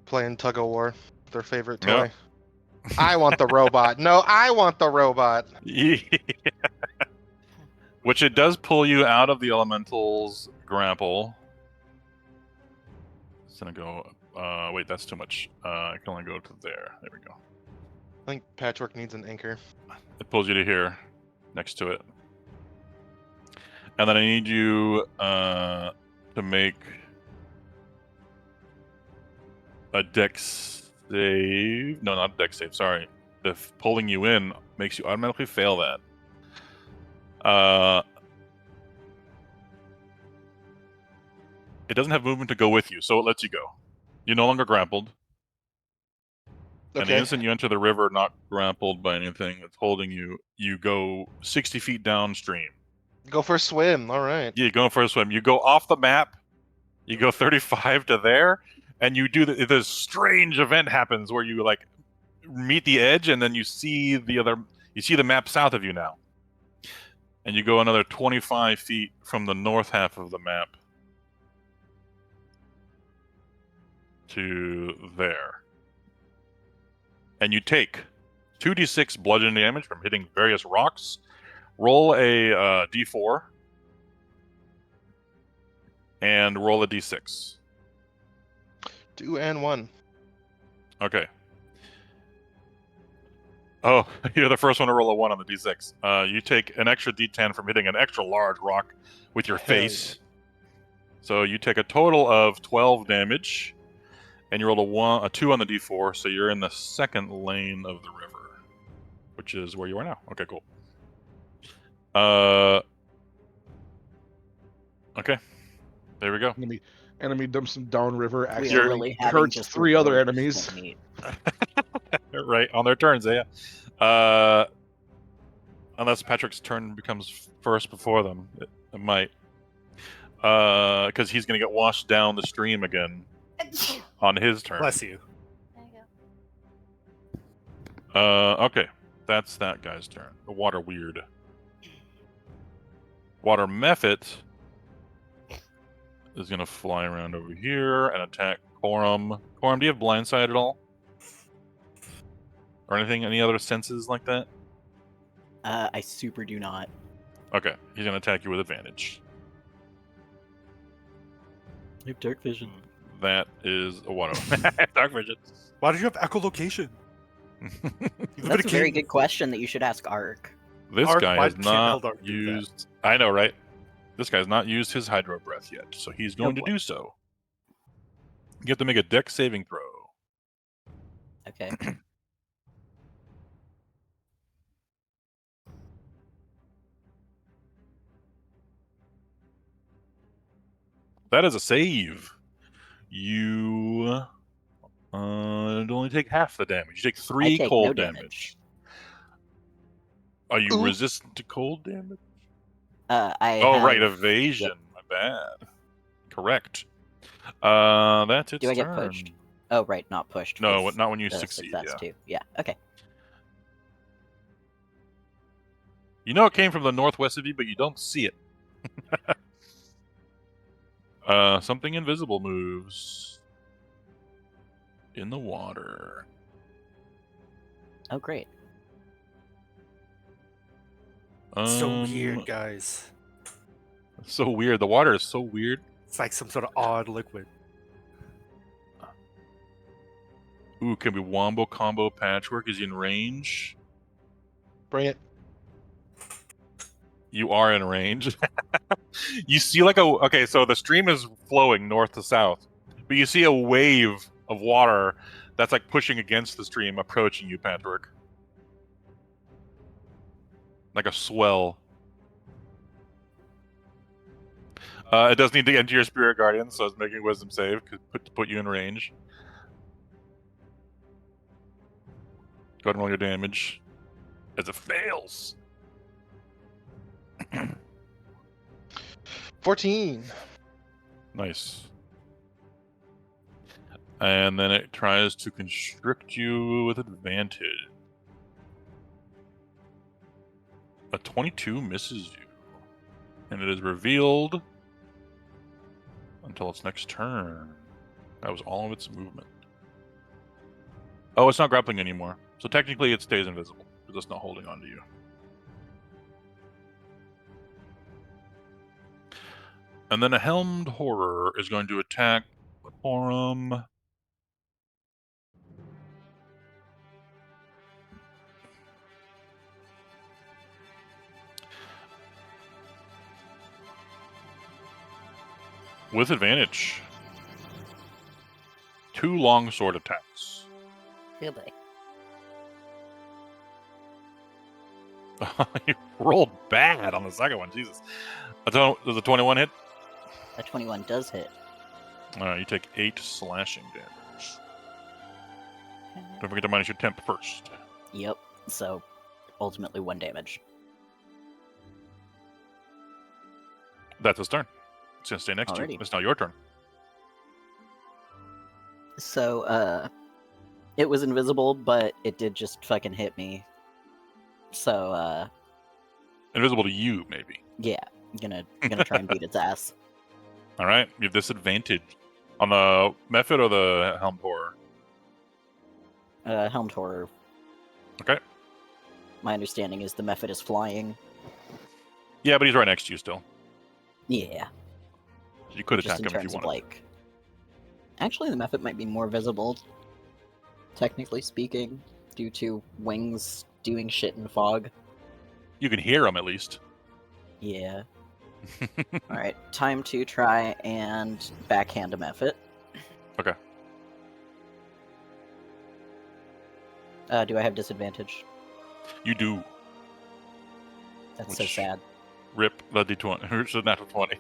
Playing tug of war. Their favorite toy. Yeah. I want the robot. No, I want the robot. Yeah. Which it does pull you out of the elemental's grapple. It's gonna go. Wait, that's too much. I can only go to there. There we go. I think Patchwork needs an anchor. It pulls you to here, next to it. And then I need you to make a dex save. No, not a dex save. Sorry. The pulling you in makes you automatically fail that. It doesn't have movement to go with you, so it lets you go. You're no longer grappled. And the Okay. instant you enter the river, not grappled by anything that's holding you, you go 60 feet downstream. Go for a swim. All right. Yeah, you go for a swim. You go off the map. You go 35 to there, and you do this strange event happens where you like meet the edge, and then you see the map south of you now, and you go another 25 feet from the north half of the map. to there. And you take 2d6 bludgeoning damage from hitting various rocks. Roll a d4 and roll a d6. 2 and 1. Okay. Oh, you're the first one to roll a 1 on the d6. You take an extra d10 from hitting an extra large rock with your Hell face. So you take a total of 12 damage, and you rolled a 2 on the d4, so you're in the second lane of the river, which is where you are now. Okay, cool. Okay, there we go. Enemy dumps them downriver. We Accidentally are really having hurts just 3 other heroics enemies. when we- Right, on their turns, yeah. Unless Patrick's turn becomes first before them. It might. Because he's going to get washed down the stream again on his turn. Bless you. There you go. Okay. That's that guy's turn. The water weird. Water Mephit is going to fly around over here and attack Corum. Corum, do you have blindside at all? Or anything? Any other senses like that? I super do not. Okay. He's going to attack you with advantage. You have dark vision. That is a 1. Dark vision. Why did you have echolocation? That's a very good question that you should ask Ark. This Ark, guy why has can't not Eldar do that? used. I know, right? This guy's not used his Hydro Breath yet, so he's going to boy. do so. You have to make a Dex saving throw. Okay. That is a save. You only take half the damage. You take 3 I take cold no damage. Are you resistant to cold damage? I Oh, have... right, evasion. My bad. Correct. That's its Do I get turn. pushed? Oh, right, not pushed. No, with not when you the succeed. success Yeah. too. Yeah. Okay. You know it came from the northwest of you, but you don't see it. Something invisible moves in the water. Oh, great. So weird, guys. So weird. The water is so weird. It's like some sort of odd liquid. Ooh, can be wombo combo patchwork. Is he in range? Bring it. You are in range. You see like okay, so the stream is flowing north to south, but you see a wave of water that's like pushing against the stream, approaching you, Patchwork. Like a swell. It does need to enter your Spirit Guardian, so it's making a Wisdom save to put you in range. Go ahead and roll your damage. As it fails. 14. Nice. And then it tries to constrict you with advantage. A 22 misses you. And it is revealed until its next turn. That was all of its movement. Oh, it's not grappling anymore. So technically it stays invisible, because it's not holding on to you. And then a helmed horror is going to attack Corum. With advantage. 2 longsword attacks. Good boy. You rolled bad on the second one, Jesus. Does a 21 hit? A 21 does hit. Alright, you take 8 slashing damage. Don't forget to minus your temp first. Yep. So, ultimately 1 damage. That's his turn. It's gonna stay next to you. Alrighty. It's now your turn. So, it was invisible, but it did just fucking hit me. So, Invisible to you, maybe. yeah. I'm gonna try and beat its ass. Alright, you have disadvantage. On the Mephit or the Helmed Horror? Helmed Horror. Okay. My understanding is the Mephit is flying. Yeah, but he's right next to you still. Yeah. You could Just attack in him if you terms of wanted. like. Actually, the Mephit might be more visible, technically speaking, due to wings doing shit in fog. You can hear him at least. Yeah. Alright, time to try and backhand a Mephit. Okay. Do I have disadvantage? You do. That's so Which- sad. Rip the D20. It's a natural 20.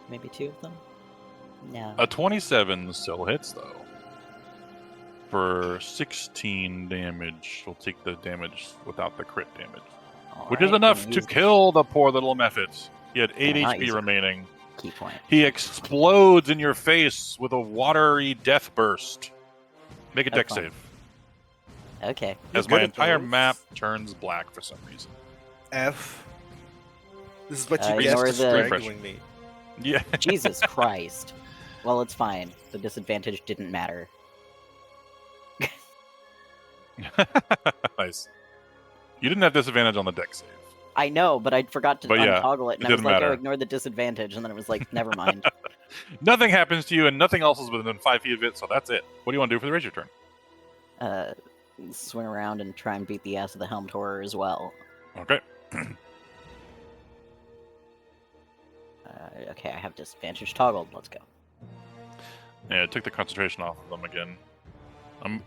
Maybe 2 of them? No. A 27 still hits, though. For 16 damage, we'll take the damage without the crit damage. Which is Alright, enough gonna to use kill the poor little Mephit. He had 8 Not HP use it. remaining. Key point. He explodes in your face with a watery death burst. Make a Oh, deck fun. save. Okay. As good my at entire those. map turns black for some reason. F. This is what you get ignore for the- strangling me. Yeah. Jesus Christ. Well, it's fine. The disadvantage didn't matter. Nice. You didn't have disadvantage on the deck save. I know, but I forgot to But yeah, untoggle it, and it I was didn't like, matter. oh, ignore the disadvantage, and then it was like, never mind. Nothing happens to you, and nothing else is within 5 feet of it, so that's it. What do you want to do for the rest of your turn? Swing around and try and beat the ass of the Helmed Horror as well. Okay. Okay, I have disadvantage toggled. Let's go. Yeah, take the concentration off of them again. I'm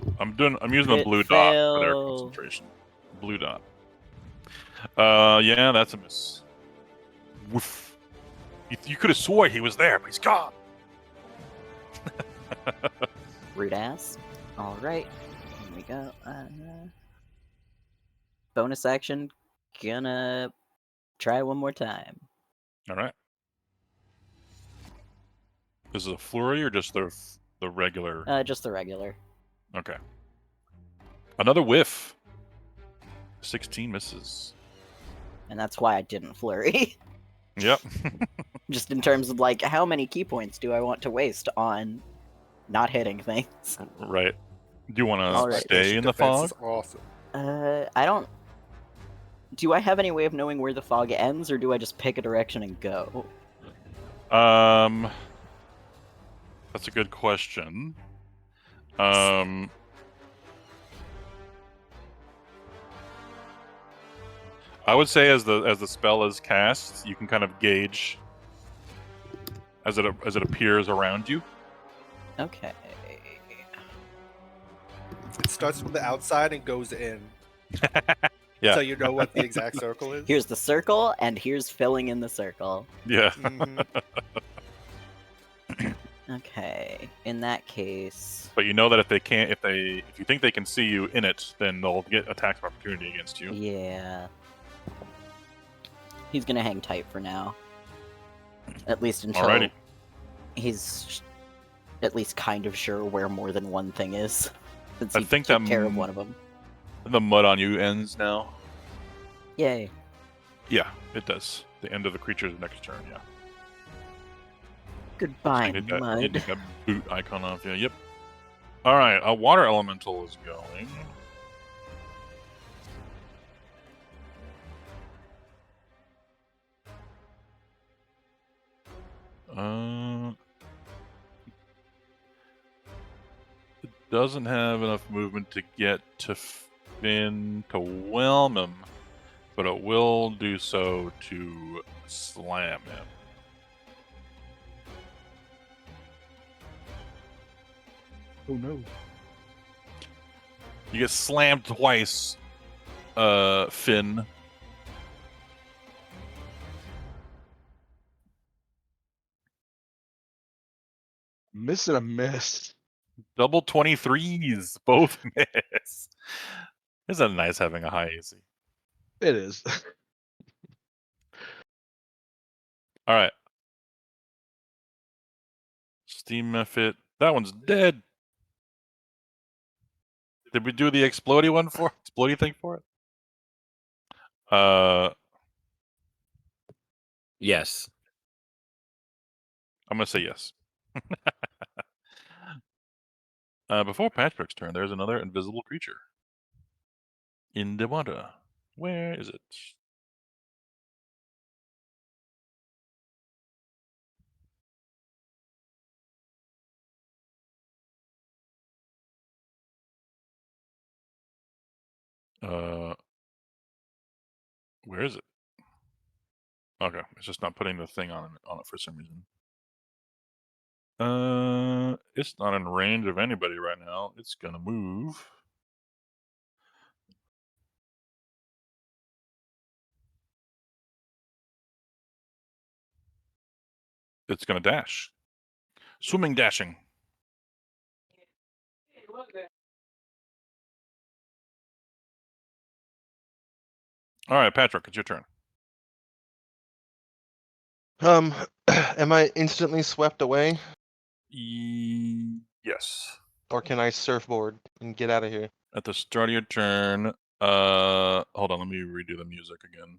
using the Crit blue dot for their fail. concentration. Blue dot. Yeah, that's a miss. Woof. You could have swore he was there, but he's gone. Rude ass. Alright. Here we go. Bonus action. Gonna try one more time. All right. This is a flurry or just the regular? Just the regular. Okay. Another whiff. 16 misses. And that's why I didn't flurry. Yep. Just in terms of, like, how many key points do I want to waste on not hitting things? Right. Do you want to Alright. stay in the Defense fog? is awesome. I don't... Do I have any way of knowing where the fog ends, or do I just pick a direction and go? That's a good question. I would say as the spell is cast, you can kind of gauge as it appears around you. Okay. It starts from the outside and goes in. Yeah. So you know what the exact circle is. Here's the circle, and here's filling in the circle. Yeah. Mhm. Okay. In that case... But you know that if you think they can see you in it, then they'll get attacks of opportunity against you. Yeah. He's gonna hang tight for now. At least until Alrighty. he's at least kind of sure where more than one thing is. Since I he think took that care of one of them. The mud on you ends now. Yay. Yeah, it does. The end of the creature's next turn, yeah. Goodbye, Hit that, mud. hit that boot icon off, yeah, yep. Alright, a water elemental is going. It doesn't have enough movement to get to Finn to whelm him, but it will do so to slam him. Oh no. You get slammed twice, Finn. Miss and a miss. Double 23s, both miss. Isn't it nice having a high AC? It is. All right. Steam Mephit. That one's dead. Did we do the explodey one for explodey thing for it? Yes. I'm gonna say yes. Before Patrick's turn, there's another invisible creature in the water. Where is it? Where is it? Okay, it's just not putting the thing on it for some reason. It's not in range of anybody right now. It's gonna move. It's gonna dash. Swimming, dashing. All right, Patrick, it's your turn. Am I instantly swept away, Yes. or can I surfboard and get out of here? At the start of your turn, hold on, let me redo the music again.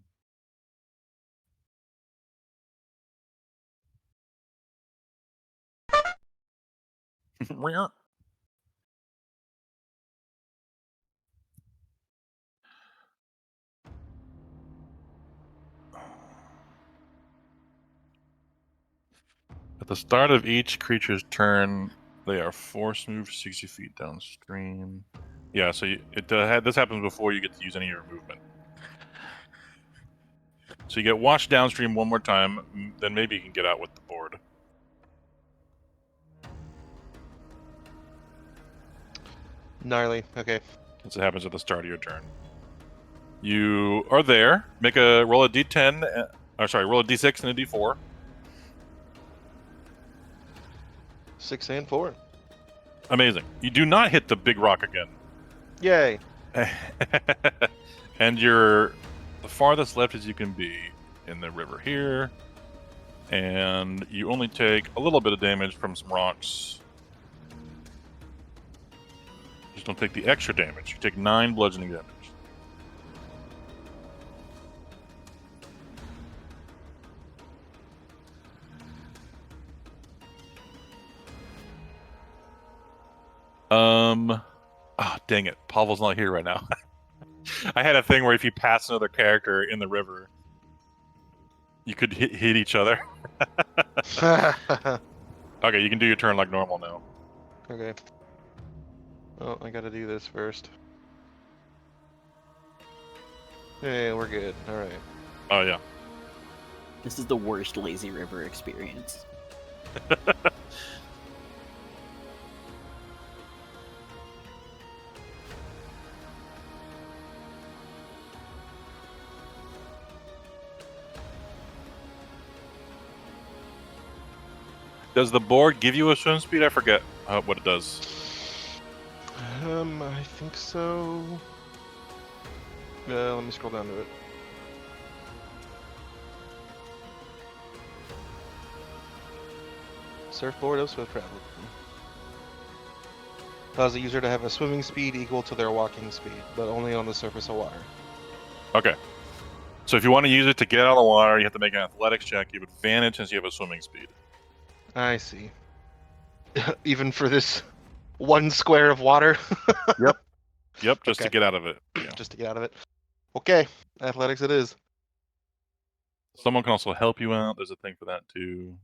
At the start of each creature's turn, they are force moved 60 feet downstream. Yeah, so this happens before you get to use any of your movement. So you get washed downstream one more time, then maybe you can get out with the board. Gnarly. Okay. Since it happens at the start of your turn. You are there. Roll a d10. Roll a d6 and a d4. 6 and 4. Amazing. You do not hit the big rock again. Yay. And you're the farthest left as you can be in the river here. And you only take a little bit of damage from some rocks. Just don't take the extra damage. You take 9 bludgeoning damage. Oh, dang it. Pavel's not here right now. I had a thing where if you pass another character in the river, you could hit each other. Okay, you can do your turn like normal now. Okay. Oh, I gotta do this first. Hey, we're good. Alright. Oh, yeah. This is the worst lazy river experience. Does the board give you a swim speed? I forget what it does. I think so. Let me scroll down to it. Surfboard of swift travel. Allows the user to have a swimming speed equal to their walking speed, but only on the surface of water. Okay. So if you want to use it to get out of the water, you have to make an athletics check. You have advantage since you have a swimming speed. I see. Even for this one square of water? Yep, just to Okay. get out of it. Yeah. Just to get out of it. Okay, athletics it is. Someone can also help you out. There's a thing for that too.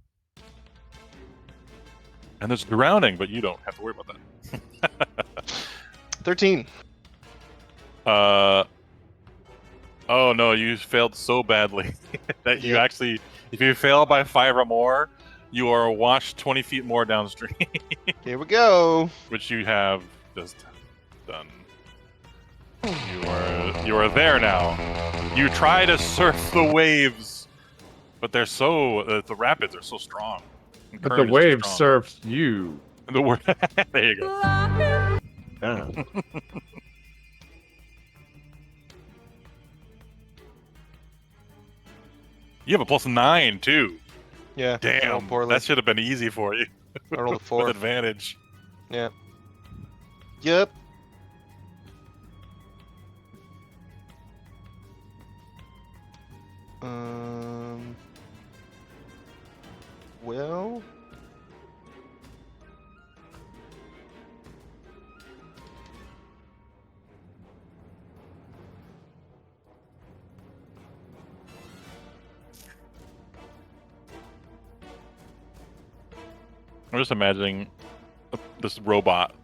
And there's drowning, but you don't have to worry about that. 13. Oh no, you failed so badly that you actually, if you fail by 5 or more, you are washed 20 feet more downstream. Here we go. Which you have just done. You are there now. You try to surf the waves, but they're so the rapids are so strong. And But the current is too wave strong. surfs you. There you go. Damn. You have a +9 too. Yeah. I Damn. rolled poorly. That should have been easy for you. I rolled a 4. With advantage. Yeah. Yep. Well, I'm just imagining this robot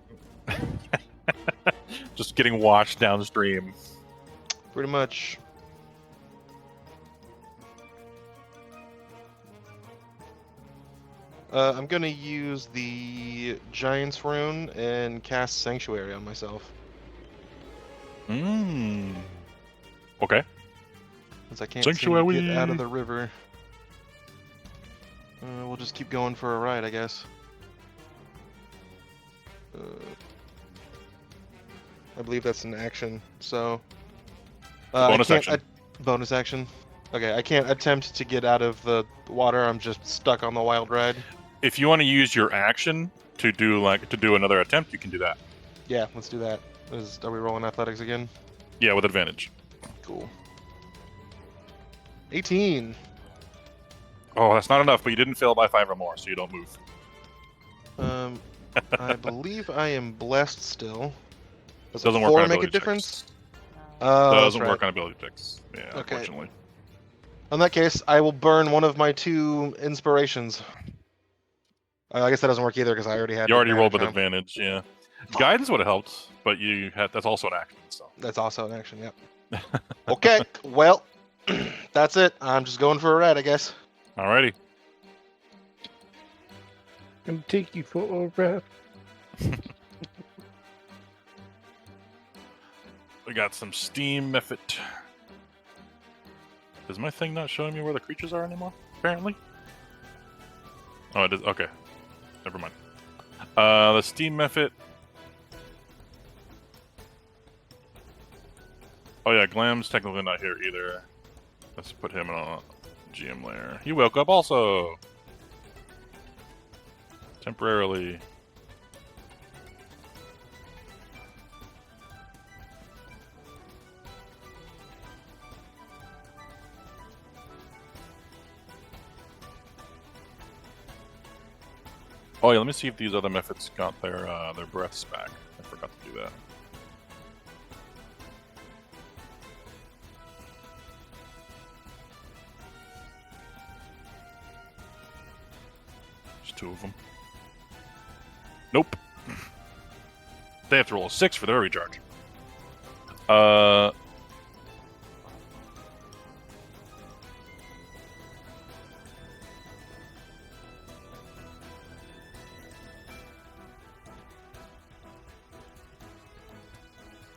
just getting washed downstream. Pretty much. I'm gonna use the Giant's Rune and cast Sanctuary on myself. Okay. Since I can't seem to Sanctuary. get out of the river. We'll just keep going for a ride, I guess. I believe that's an action, so... bonus action. Bonus action. Okay, I can't attempt to get out of the water, I'm just stuck on the wild ride. If you want to use your action to do another attempt, you can do that. Yeah, let's do that. Are we rolling athletics again? Yeah, with advantage. Cool. 18. Oh, that's not enough, but you didn't fail by 5 or more, so you don't move. I believe I am blessed still. Does Doesn't a work 4 on make a ability difference? Doesn't that's work right. on ability checks. Yeah, Okay. unfortunately. In that case, I will burn one of my 2 inspirations. I guess that doesn't work either because I already had. You already rolled with advantage, advantage, yeah. Guidance would have helped, but that's also an action. So that's also an action. Yep. Okay. Well, that's it. I'm just going for a ride, I guess. Alrighty. Gonna take you for a ride. We got some steam method. Is my thing not showing me where the creatures are anymore? Apparently. Oh, it is. Okay. Never mind. The steam method. Oh yeah, Glam's technically not here either. Let's put him in a GM layer. He woke up also. Temporarily. Oh yeah, let me see if these other methods got their breaths back. I forgot to do that. There's 2 of them. Nope. They have to roll a 6 for their recharge.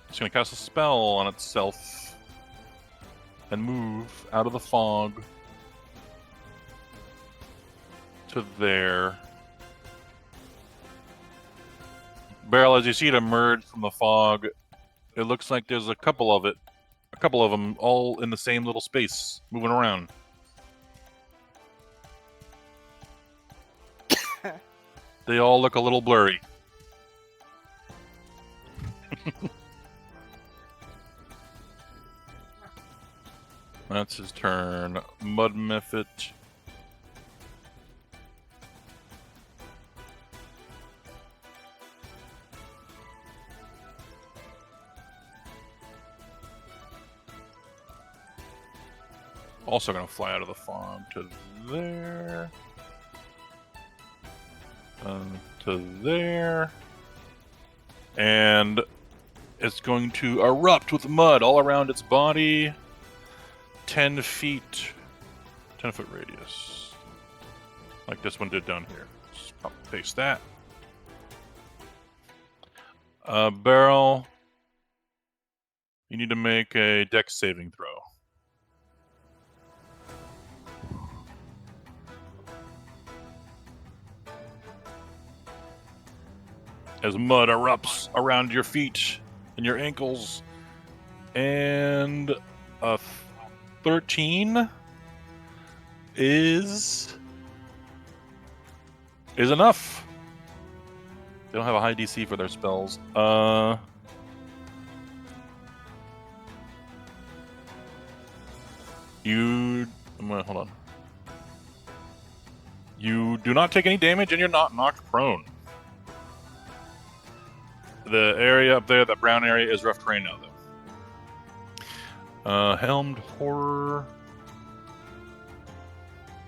It's going to cast a spell on itself and move out of the fog to there. Beryl, as you see it emerge from the fog, it looks like there's a couple of them all in the same little space, moving around. They all look a little blurry. That's his turn. Mud Method. Also going to fly out of the fog to there. To there. And it's going to erupt with mud all around its body. 10 feet. 10-foot radius. Like this one did down here. Just paste that. Beryl. You need to make a dex saving throw. As mud erupts around your feet and your ankles. And a 13 is enough. They don't have a high DC for their spells. Hold on. You do not take any damage and you're not knocked prone. The area up there, that brown area, is rough terrain now, though. Helmed Horror.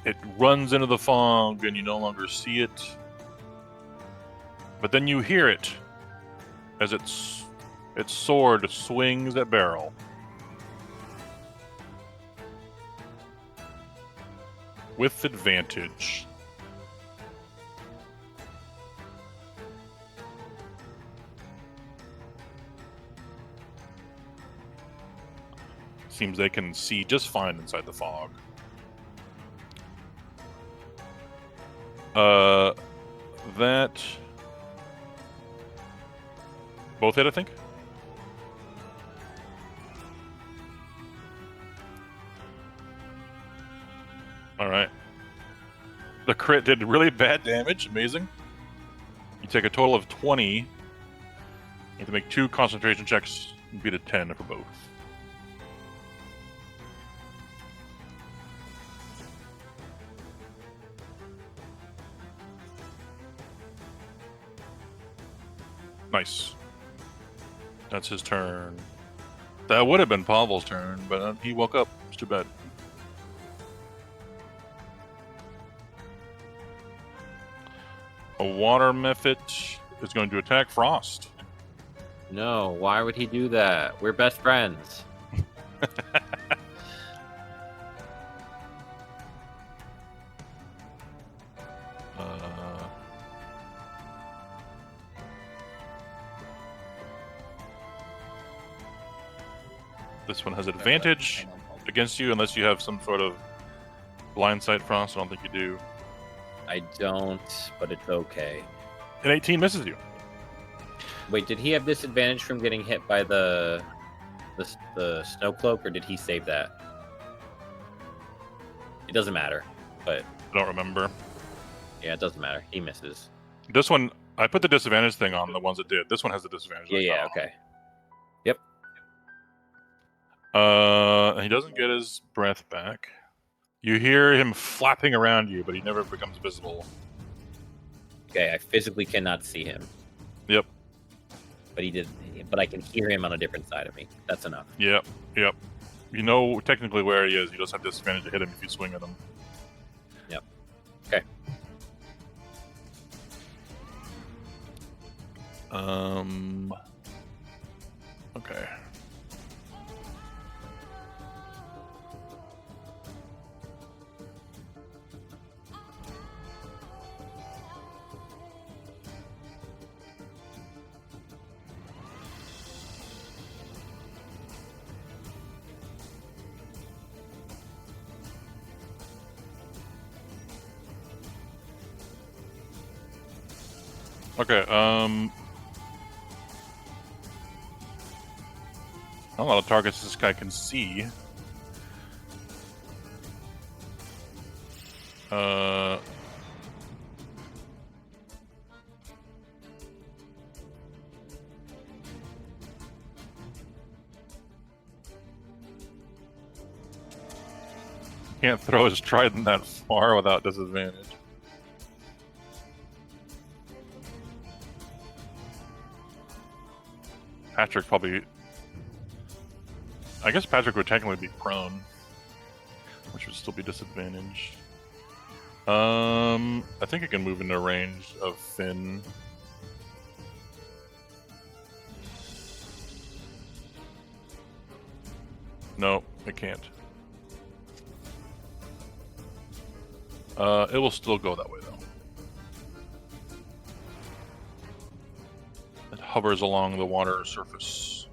It runs into the fog, and you no longer see it. but then you hear it as its sword swings at Barrel. With advantage. Seems they can see just fine inside the fog. That both hit, I think. All right. The crit did really bad damage. Amazing. You take a total of 20. You have to make 2 concentration checks and beat a 10 for both. Nice. That's his turn. That would have been Pavel's turn, but he woke up. It's too bad. A water mephit is going to attack Frost. No, why would he do that? We're best friends. This one has advantage against you unless you have some sort of blind sight, Frost. I don't think you do. I don't, but it's okay. An 18 misses you. Wait, did he have disadvantage from getting hit by the snow cloak, or did he save that? It doesn't matter, but I don't remember. Yeah, it doesn't matter. He misses. This one, I put the disadvantage thing on the ones that did. This one has the disadvantage. Yeah, okay. Yep. He doesn't get his breath back. You hear him flapping around you, but he never becomes visible. Okay, I physically cannot see him. Yep. But I can hear him on a different side of me. That's enough. Yep. You know technically where he is. You just have disadvantage to hit him if you swing at him. Yep. Okay. Okay. Okay, a lot of targets this guy can see. Can't throw his trident that far without disadvantage. Patrick probably... I guess Patrick would technically be prone, which would still be disadvantaged. I think it can move into range of Finn. No, it can't. It will still go that way, though. It hovers along the water surface.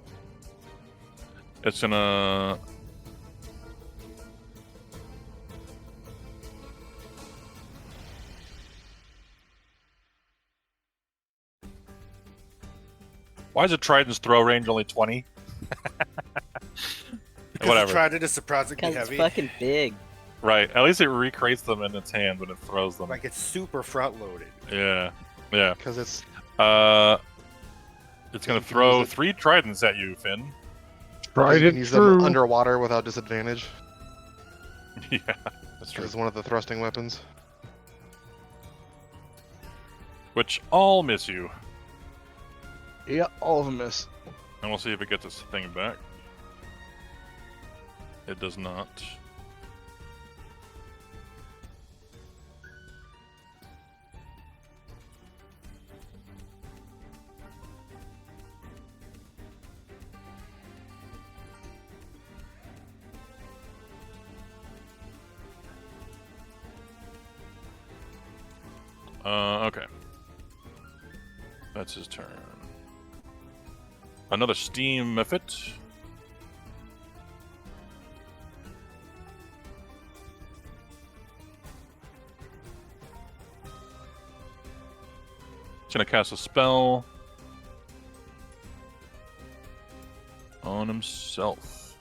It's gonna... Why is a Trident's throw range only 20? Because Whatever. the trident is surprisingly Because heavy. it's fucking big. Right, at least it recreates them in its hand when it throws them. Like it's super front loaded. Yeah, yeah. Because it's... It's gonna throw 3 Tridents at you, Finn. Tried you it can use true. them underwater without disadvantage. Yeah, that's true. It's one of the thrusting weapons. Which all miss you. Yeah, all of them miss. And we'll see if it gets its thing back. It does not. Okay. That's his turn. Another steam effort. He's gonna cast a spell on himself.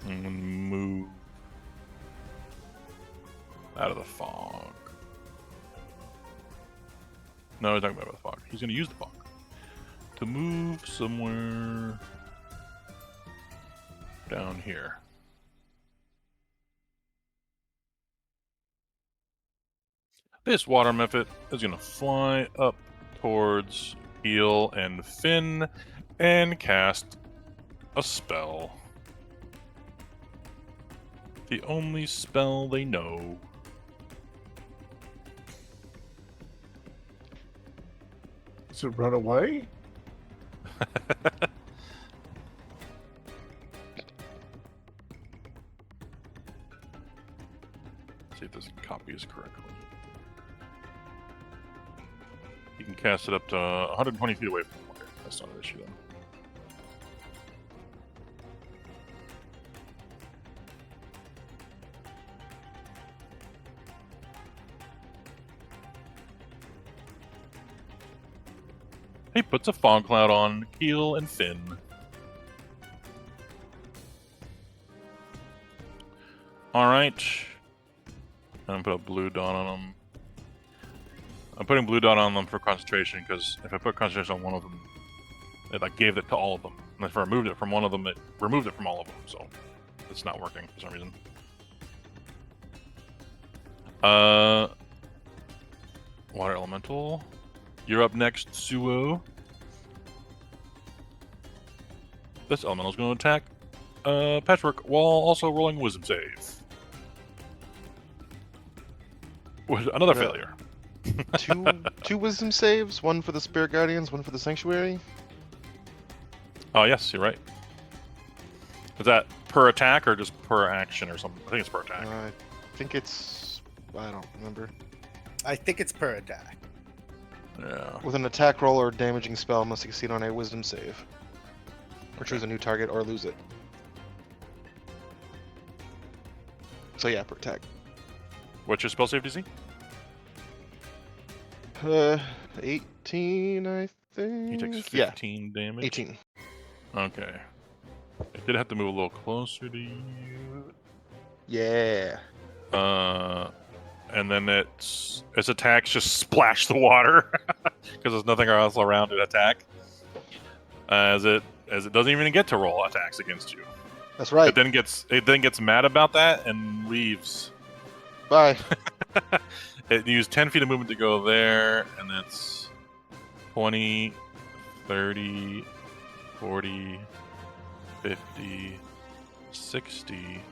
And move out of the fog. No, he's not going to the fog. He's going to use the fog to move somewhere down here. This water mephit is going to fly up towards Heel and Finn and cast a spell. The only spell they know. Does it run away? See if this copies correctly. You can cast it up to 120 feet away from the water. That's not an issue then. He puts a fog cloud on Keel and Finn. Alright. I'm gonna put a blue dot on them. I'm putting blue dot on them for concentration, because if I put concentration on one of them, it like gave it to all of them. And if I removed it from one of them, it removed it from all of them, so it's not working for some reason. Water Elemental. You're up next, Suo. This elemental is going to attack Patchwork while also rolling a Wisdom save. With another failure. two Wisdom saves, one for the Spirit Guardians, one for the Sanctuary. Oh, yes, you're right. Is that per attack or just per action or something? I think it's per attack. I think it's... I don't remember. I think it's per attack. Yeah. With an attack roll or damaging spell, must succeed on a Wisdom save. Or choose a new target or lose it. So yeah, per attack. What's your spell save DC? 18, I think. He takes 15 damage. 18. Okay. I did have to move a little closer to you. Yeah. And then its attacks just splash the water because there's nothing else around to attack. As it doesn't even get to roll attacks against you. That's right. It then gets mad about that and leaves. Bye. It used 10 feet of movement to go there, and that's 20, 30, 40, 50, 60,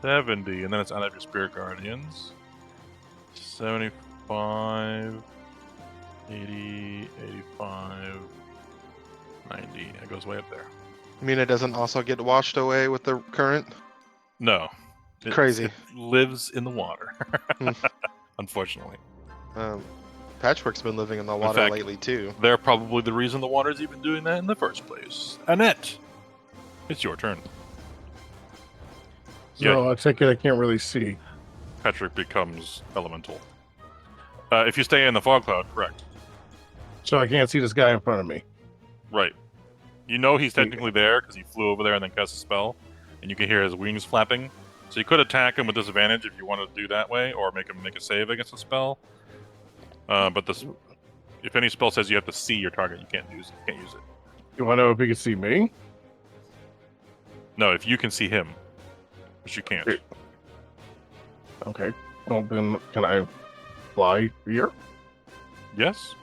70, and then it's out of your Spirit Guardians. 75, 80, 85, 90. It goes way up there. You mean it doesn't also get washed away with the current? No. Crazy. It lives in the water. Unfortunately. Patchwork's been living in the water fact, lately too. They're probably the reason the water's even doing that in the first place. Annette, it's your turn. So I take it I can't really see. Patrick becomes elemental. If you stay in the fog cloud, correct. So I can't see this guy in front of me. Right. You know he's technically there because he flew over there and then cast a spell, and you can hear his wings flapping. So you could attack him with disadvantage if you wanted to do that way, or make him make a save against a spell. But if any spell says you have to see your target, you can't use it. You want to know if he can see me? No, if you can see him, which you can't. Okay. Well, then can I fly here? Yes.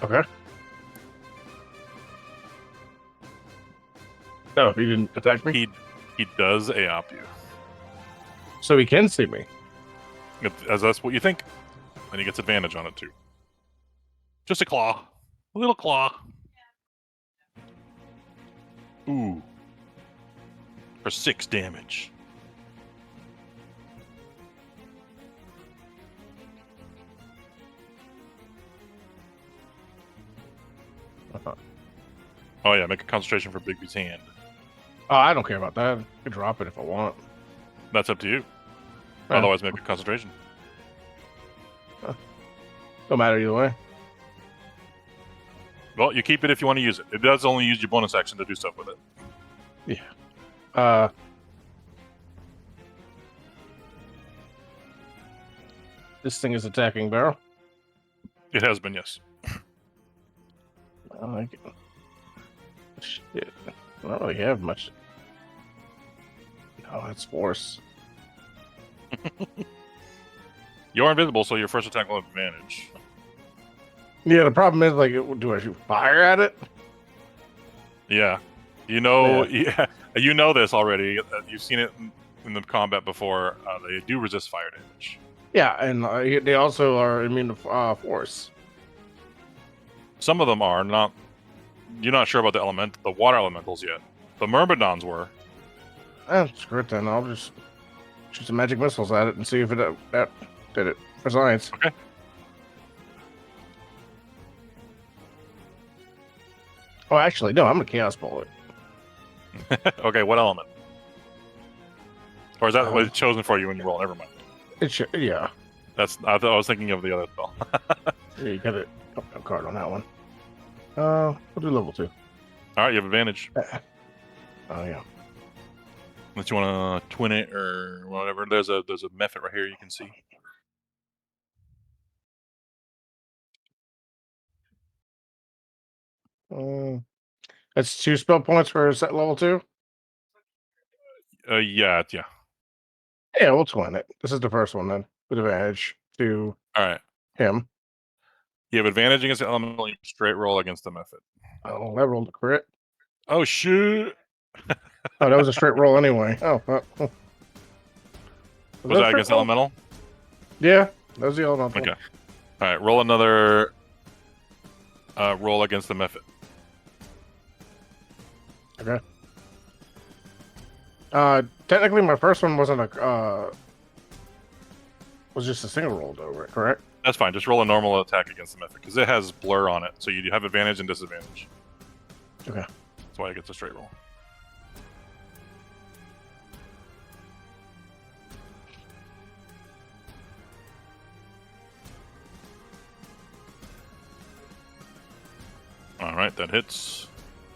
Okay. No, he didn't attack me. He does AOP you. So he can see me. As that's what you think. And he gets advantage on it too. Just a claw. A little claw. Ooh. For 6 damage. Oh yeah, make a concentration for Bigby's hand. Oh, I don't care about that. I can drop it if I want. That's up to you. Yeah. Otherwise, make a concentration. Don't matter either way. Well, you keep it if you want to use it. It does only use your bonus action to do stuff with it. Yeah. This thing is attacking barrel. It has been, yes. I like it. Shit. I don't really have much. No, that's force. You're invisible, so your first attack will have advantage. Yeah, the problem is, like, do I shoot fire at it? Yeah. You know, you know this already. You've seen it in the combat before. They do resist fire damage. Yeah, and they also are immune to force. Some of them are not. You're not sure about the water elementals yet. The Myrmidons were. Screw it then. I'll just shoot some magic missiles at it and see if it did it for science. Okay. Oh, actually, no. I'm gonna chaos ball it. Okay, what element? Or is that what it's chosen for you when you roll? Never mind. It should, yeah. I was thinking of the other spell. Yeah, you got a card on that one. We'll do level 2. All right, you have advantage. Oh yeah. Unless you want to twin it or whatever. There's a method right here you can see. That's 2 spell points for set level 2. Yeah. Yeah, we'll twin it. This is the first one then, with advantage to All right. him. You have advantage against the elemental. You straight roll against the method. Oh, I rolled a crit. Oh shoot! Oh, that was a straight roll anyway. Oh, Was that against elemental? Yeah, that was the elemental. Okay. All right. Roll another. Roll against the method. Okay. Technically, my first one wasn't was just a single rolled over it, correct? That's fine. Just roll a normal attack against the method because it has blur on it, so you have advantage and disadvantage. Okay. That's why it gets a straight roll. All right, that hits.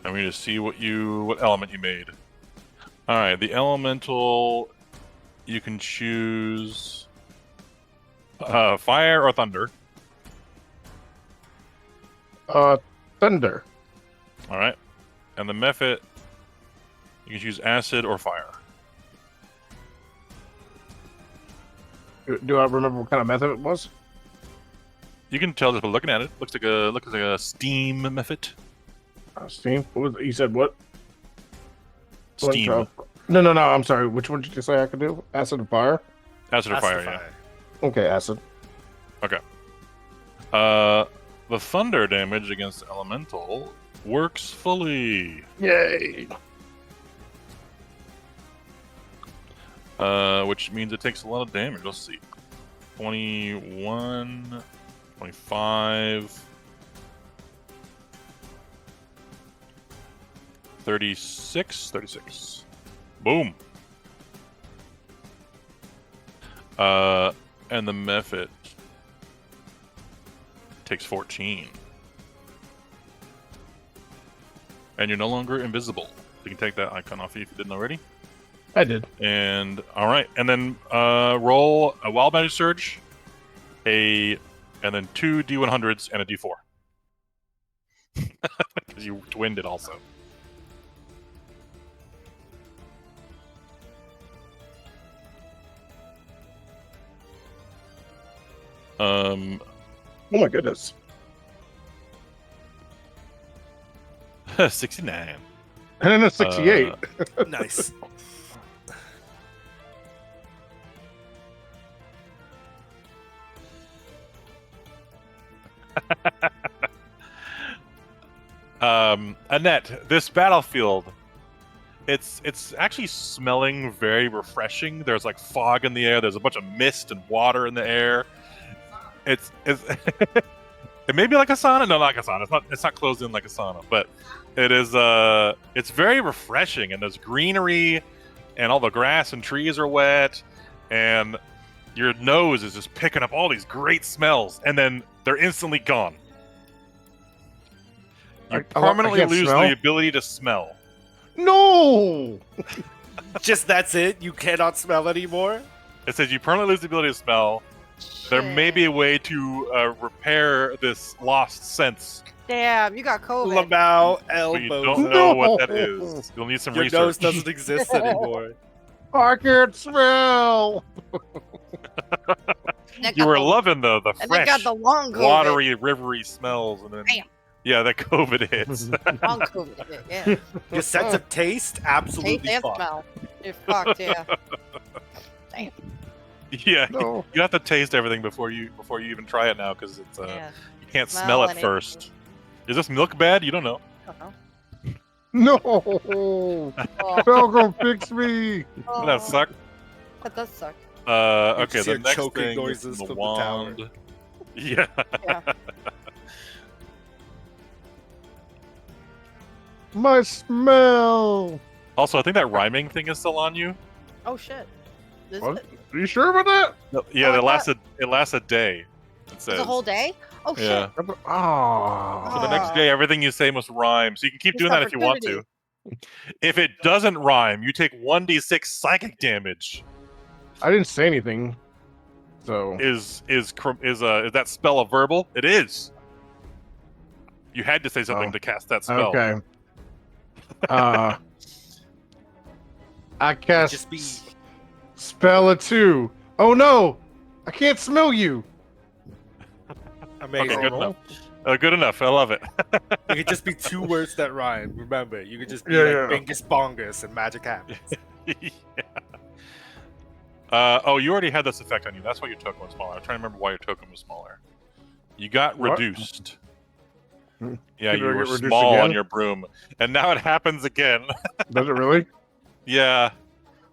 I'm going to see what element you made. All right, the elemental. You can choose fire or thunder. Thunder. All right, and the method. You can choose acid or fire. Do I remember what kind of method it was? You can tell just by looking at it. Looks like a steam method. Steam. What was it? You said what? Steam. No. I'm sorry. Which one did you say I could do? Acid or fire? Acid or fire, yeah. Okay, acid. Okay. The thunder damage against elemental works fully. Yay! Which means it takes a lot of damage. Let's see. 21, 25, 36. Boom. And the method takes 14. And you're no longer invisible. You can take that icon off you if you didn't already. I did. And all right, and then roll a wild magic surge, and then 2 D100s and a D4. Because you twinned it also. Oh my goodness. 69. And then a 68. Nice. Annette, this battlefield it's actually smelling very refreshing. There's like fog in the air. There's a bunch of mist and water in the air. It's it may be like a sauna. No, not like a sauna. It's not closed in like a sauna, but it is. It's very refreshing, and there's greenery, and all the grass and trees are wet, and your nose is just picking up all these great smells, and then they're instantly gone. You permanently can't lose smell? the ability to smell. No. Just that's it. You cannot smell anymore. It says you permanently lose the ability to smell. There may be a way to repair this lost sense, Damn, you got COVID. Lamau but you elbows. don't know what that is. You'll need some Your research. nose doesn't exist anymore. I can't smell. You were loving the And they got fresh, the long COVID. watery, rivery smells, and then Bam. yeah, that COVID hits. Long COVID hit, yeah. Your sense of taste, absolutely Taste and fucked. smell. You're fucked, yeah. Damn. Yeah, No. you have to taste everything before you even try it now because it's Yeah. you can't Smell smell it anything. first. Is this milk bad? You don't know. I don't know. No. Oh, Spell gonna fix me. oh, That suck. that does suck. Okay, just the hear next choking thing noises is the from the tower. wand. Yeah. Yeah. My smell. Also, I think that rhyming thing is still on you. Oh shit. This What? is Are you sure about that? Yeah, I it thought- lasts a day. It says. a whole day? Oh shit. Yeah. Oh. So the next day, everything you say must rhyme. So you can keep Missed doing that if you want to. opportunity. If it doesn't rhyme, you take 1d6 psychic damage. I didn't say anything. So Is that spell a verbal? It is. You had to say something Oh. to cast that spell. okay. I cast Just be spell a 2. Oh no! I can't smell you. amazing. Okay, good enough. Good enough. I love it. It could just be two words that rhyme. Remember, you could just be Yeah, like yeah. Bingus Bongus and magic happens. Yeah. Oh, you already had this effect on you. That's why your token was smaller. I'm trying to remember why your token was smaller. You got What? reduced. Hmm. Yeah, Did I you get were reduced small on again? your broom, and now it happens again. Does it really? Yeah.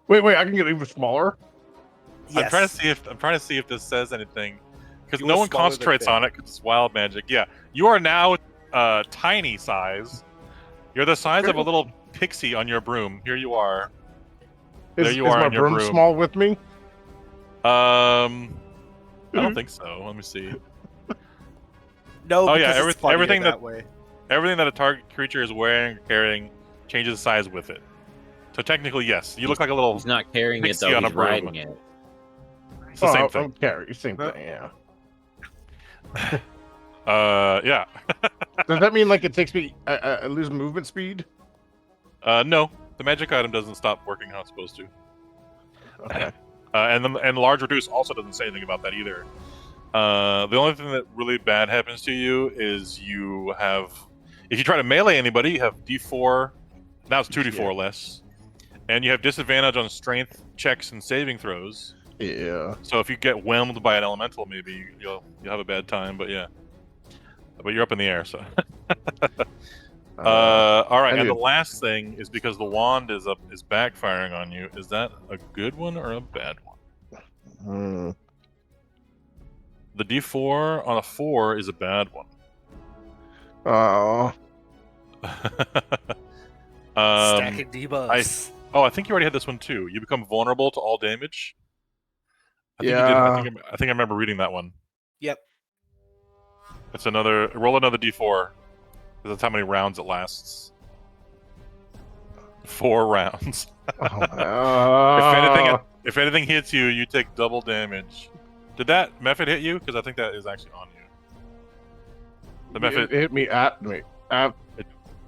Wait, I can get even smaller. I'm trying to see if this says anything, because You no were one smaller than concentrates Finn. on it because it's wild magic. Yeah, you are now tiny size. You're the size of a little pixie on your broom. Here you are. Is, There you is are my on your broom broom. small with me? I don't think so. Let me see. No, Oh, yeah, because it's funnier everything that way. Everything that a target creature is wearing or carrying changes size with it. So technically, yes, you look like a little. He's not carrying it pixie though. on a He's broom. riding it. It's the same I'll thing. carry. Same thing. Yeah. Yeah. Does that mean like it takes me? I lose movement speed? No, the magic item doesn't stop working how it's supposed to. Okay. And large reduce also doesn't say anything about that either. The only thing that really bad happens to you is you have, if you try to melee anybody, you have D4. Now it's 2d4 less, and you have disadvantage on strength checks and saving throws. Yeah. So if you get whelmed by an elemental, maybe you'll have a bad time. But yeah, but you're up in the air, so. All right, and the last thing is because the wand is backfiring on you. Is that a good one or a bad one? The D4 on a 4 is a bad one. Oh. Stacking debuffs. I think you already had this one too. You become vulnerable to all damage. I think you did. I think I remember reading that one. Yep. It's another. Roll another D4. Because that's how many rounds it lasts. 4 rounds. If anything hits you, you take double damage. Did that method hit you? Because I think that is actually on you. The method It hit me at me.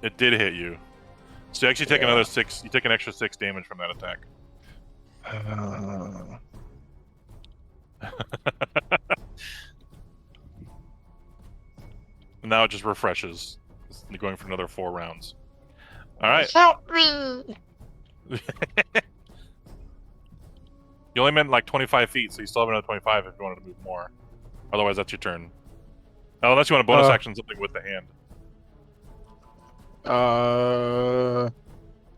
It did hit you. So you actually take another 6. You take an extra 6 damage from that attack. Now it just refreshes. You're going for another 4 rounds. All right. Help me! You only meant like 25 feet, so you still have another 25 if you wanted to move more. Otherwise, that's your turn. Oh, unless you want to bonus action something with the hand.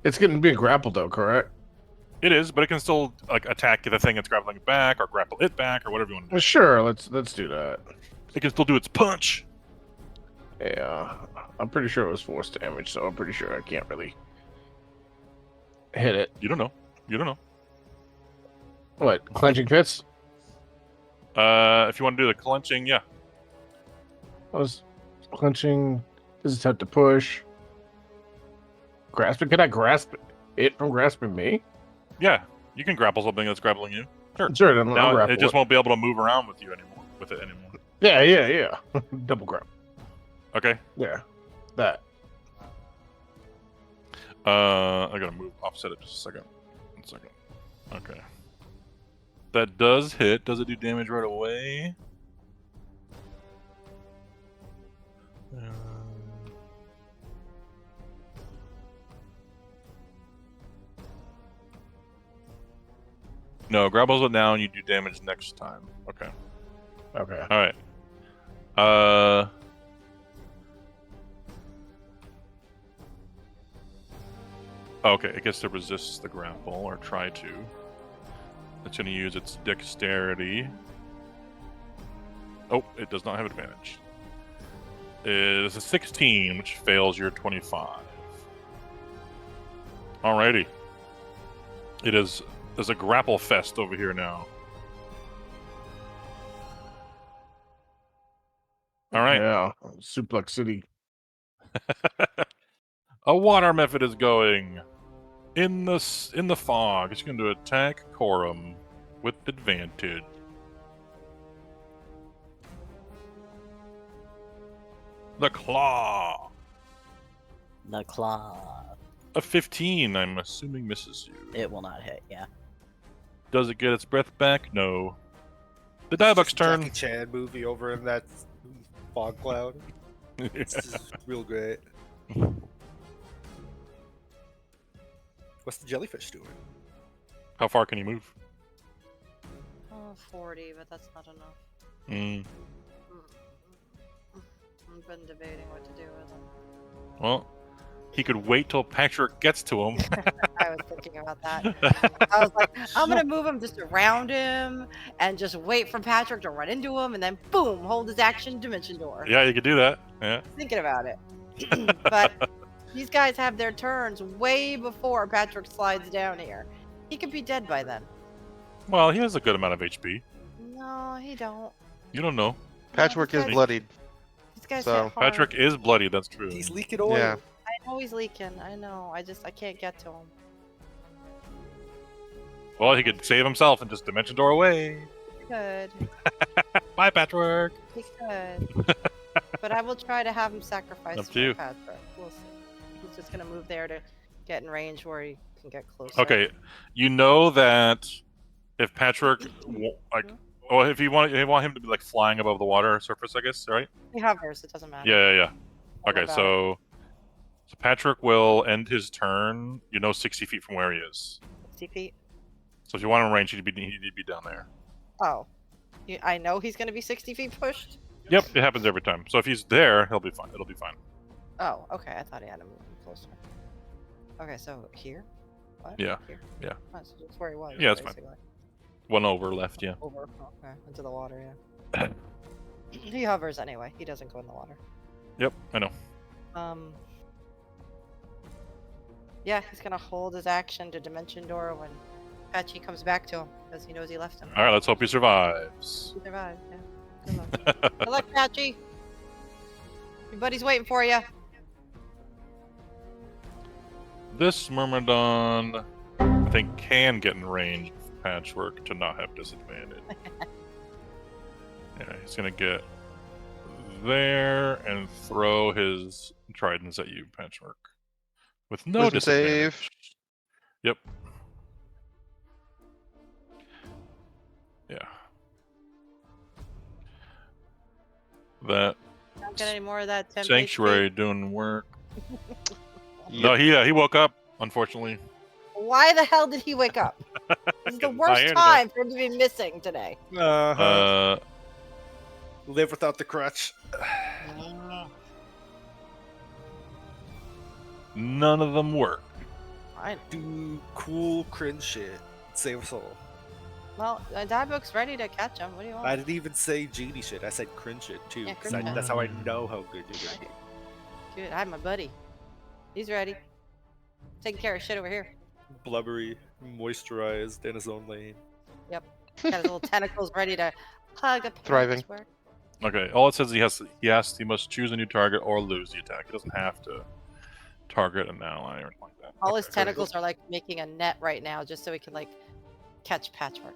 It's going to be grappled though, correct? It is, but it can still like attack the thing that's grappling back, or grapple it back, or whatever you want to do. Well, sure, let's do that. It can still do its punch. Yeah, I'm pretty sure it was force damage, so I'm pretty sure I can't really hit it. You don't know. You don't know. What, clenching fists? If you want to do the clenching, yeah. I was clenching. This is attempt to push. Grasping? Can I grasp it from grasping me? Yeah, you can grapple something that's grappling you. Sure. Sure, then I'll Now grapple it just won't be able to move around with you anymore. With it anymore. Yeah. Double grab. Okay. Yeah, that. I gotta move offset it just a second. 1 second. Okay. That does hit. Does it do damage right away? No, grapples it now and you do damage next time. Okay. Okay. All right. Okay, it gets to resist the grapple, or try to. It's going to use its dexterity. Oh, it does not have advantage. It is a 16, which fails your 25. Alrighty. There's a grapple fest over here now. Alright. Yeah, Suplex City. A water method is going in the fog. It's going to attack Corum with advantage. The claw. The claw. A 15, I'm assuming misses you. It will not hit, yeah. Does it get its breath back? No. The Diebuk's turn. Jackie Chan movie over in that fog cloud. It's just real great. What's the jellyfish doing? How far can he move? 40, but that's not enough. Mm. I've been debating what to do with him. Well, he could wait till Patrick gets to him. I was thinking about that. I was like, I'm gonna move him just around him and just wait for Patrick to run into him and then boom, hold his action dimension door. Yeah, you could do that. Yeah. Thinking about it. But these guys have their turns way before Patrick slides down here. He could be dead by then. Well, he has a good amount of HP. No, he don't. You don't know. Patchwork is bloodied. These guys So hit hard. Patrick is bloody, that's true. He's leaking oil. Yeah. I know he's leaking. I know. I can't get to him. Well, he could save himself and just dimension door away. He could. Bye, Patrick. He could. But I will try to have him sacrifice Up to for you. Patrick. We'll see. He's just gonna move there to get in range where he can get closer. Okay, you know that if Patrick, if you want him to be like flying above the water surface, I guess, right? He hovers. It doesn't matter. Yeah. Okay, about so Patrick will end his turn, 60 feet from where he is. 60 feet. So if you want him in range, he'd be down there. Oh, I know he's gonna be 60 feet pushed. Yep, it happens every time. So if he's there, he'll be fine. It'll be fine. Oh, okay. I thought he had to move closer. Okay, so here. What? Yeah. Here? Yeah. Oh, so that's where he was. Yeah, that's fine. basically. One over left, yeah. Over. Okay, into the water. Yeah. He hovers anyway. He doesn't go in the water. Yep, I know. Yeah, he's gonna hold his action to dimension door when Patchy comes back to him because he knows he left him. All right, let's hope he survives. He survived. Yeah. Good luck. Good luck, Patchy. Your buddy's waiting for you. This Myrmidon, I think, can get in range of Patchwork to not have disadvantage. Yeah, he's gonna get there and throw his tridents at you, Patchwork, with no Wisdom disadvantage. save. Yep. Yeah. That Don't get any more of that temp sanctuary doing work. No, he woke up, unfortunately. Why the hell did he wake up? This is the worst iron time for him to be missing today. Live without the crutch. None of them work. Fine. Do cool cringe shit. Save us all. Well, Diebook's ready to catch him. What do you want? I didn't even say genie shit. I said cringe shit too. Yeah, 'cause cringe shit. that's how I know how good you're gonna be. Good. I have my buddy. He's ready. Taking care of shit over here. Blubbery, moisturized, in his own lane. Yep. Got his little tentacles ready to hug a Thriving. patchwork. Okay, all it says he must choose a new target or lose the attack. He doesn't have to target an ally or anything like that. All his tentacles are like making a net right now, just so he can like catch patchwork.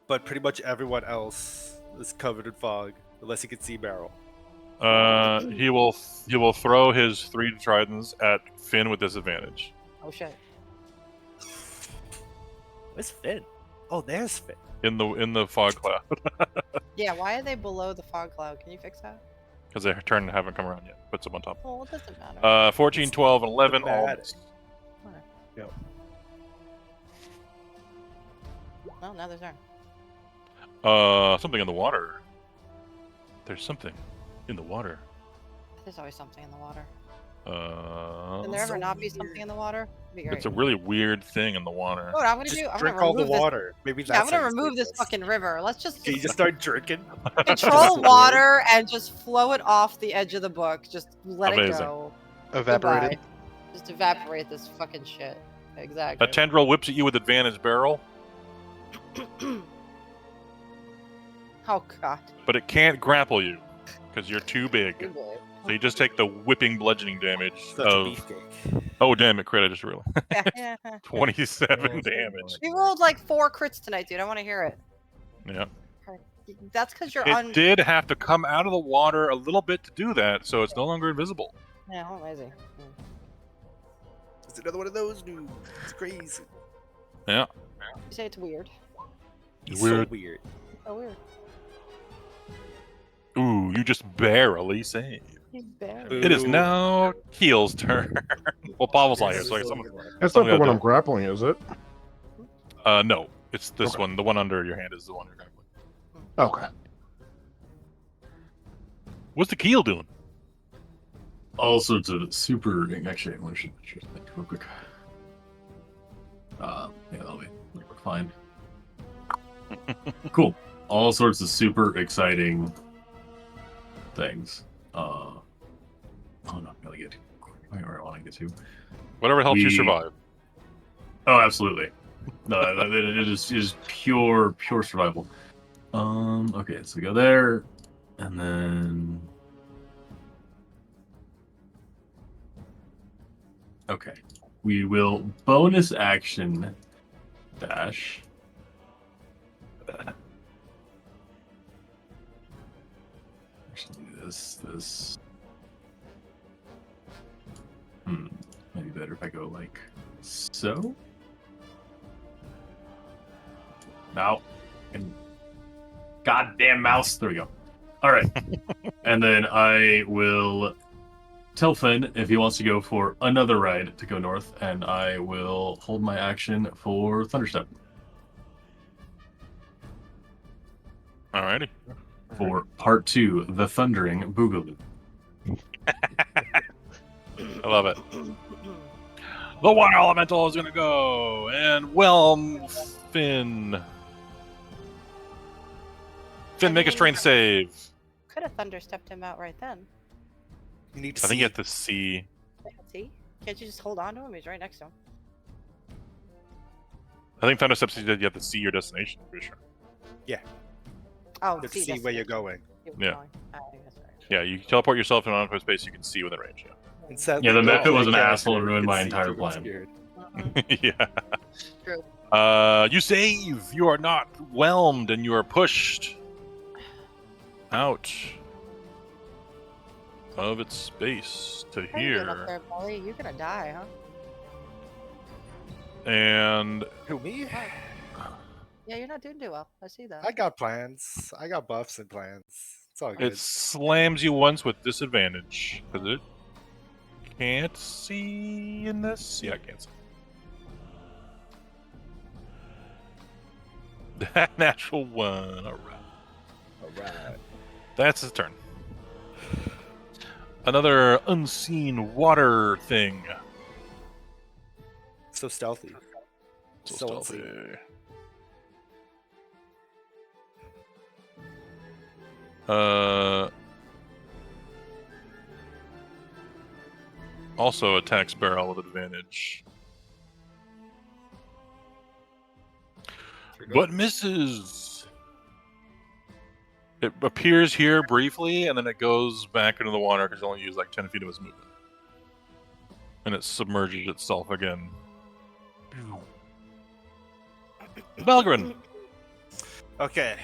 But pretty much everyone else is covered in fog, unless he can see Barrel. He will throw his 3 tridents at Finn with disadvantage. Oh shit. Where's Finn? Oh, there's Finn. In the fog cloud. Yeah, why are they below the fog cloud? Can you fix that? Because their turn haven't come around yet. Puts them on top. Well, it doesn't matter. 14, 12, and 11 all Bad. miss. Yep. Well, now there's turn. Something in the water. There's something in the water. There's always something in the water. Uh, Can there ever not be something in the water? Be great. it's a really weird thing in the water. What I'm gonna Just do? I'm drink gonna all the remove this. water. Maybe Yeah, that's I'm gonna how you remove save this this. fucking river. Let's just Can you just start drinking? control water and just flow it off the edge of the book. Just let it Amazing. go. Evaporated. Goodbye. Just evaporate this fucking shit. Exactly. A tendril whips at you with advantage barrel, Oh god. but it can't grapple you because you're too big. So you just take the whipping bludgeoning damage Such a of. beefcake. Oh damn it! Crit! I just realized. Yeah. 27 damage. You rolled like 4 crits tonight, dude. I want to hear it. Yeah. That's because you're It did have to come out of the water a little bit to do that, so it's no longer invisible. Yeah, how amazing. It's another one of those dudes. It's crazy. Yeah. You say it's weird. He's Weird. so weird. So weird. Ooh, you just barely saved. He's barely. It is now Keel's turn. Well, Pavel's not here, so I guess someone. That's someone not the one gotta I'm grappling, is it? No, it's this Okay. one. The one under your hand is the one you're grappling. Okay. What's the Keel doing? All sorts of super. Actually, I want to think real quick. Yeah, that'll be like, we're fine. Cool. All sorts of super exciting things. Oh no, I'm gonna get where I want to get to. Whatever helps you We- survive. Oh, absolutely. No, it is pure survival. Okay, so we go there, and then. Okay, we will bonus action dash. Actually, this. Maybe better if I go like so. Now, and goddamn mouse. There we go. All right, and then I will tell Finn if he wants to go for another ride to go north, and I will hold my action for Thunderstep Alrighty. for part 2, the Thundering Boogaloo. I love it. The water elemental is gonna go and whelm Finn. Finn, make a strength save. Could have thunderstepped him out right then. You need to I think you have to see. See? Can't you just hold on to him? He's right next to him. I think Thunder Steps you have to see your destination. I'm pretty sure. Yeah. Oh, You have to see, see where you're going. Yeah. Yeah, you teleport yourself in an unknown space. You can see within range. And sadly, Yeah, the no, method was an I can't. asshole and ruined It's my entire super plan. scared. Yeah. yeah. True. You save. You are not whelmed, and you are pushed out of its space to How you doing up here. there, Molly? You're gonna die, huh? And Who, me? Yeah, you're not doing too well. I see that. I got plans. I got buffs and plans. It's all good. it slams you once with disadvantage because it can't see in this. Yeah, I can't see. That natural one. All right. That's his turn. Another unseen water thing. so stealthy. So unseen. stealthy. Also attacks barrel with advantage. But misses. It appears here briefly, and then it goes back into the water because it only used like 10 feet of its movement. And it submerges itself again. Belgrin, Okay.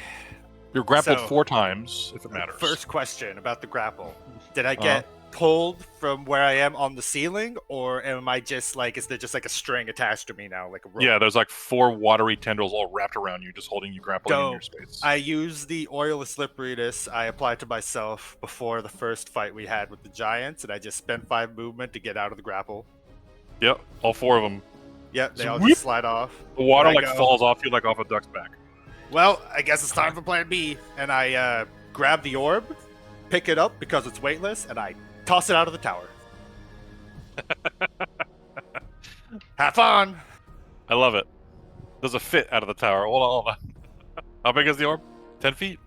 you're grappled So, 4 times, if it matters. First question about the grapple. Did I get pulled from where I am on the ceiling, or am I just like, is there just like a string attached to me now, like a rope? Yeah, there's like 4 watery tendrils all wrapped around you, just holding you grappling in your space. I used the oil of slipperiness I applied to myself before the first fight we had with the giants, and I just spent 5 movement to get out of the grapple. Yep, all 4 of them. Yep, they all Whoop. just slide off. The water And I like go, falls off you like off a duck's back. Well, I guess it's time for plan B. And I grab the orb, pick it up because it's weightless, and I toss it out of the tower. Have fun! I love it. There's a fit out of the tower. Hold on. How big is the orb? 10 feet?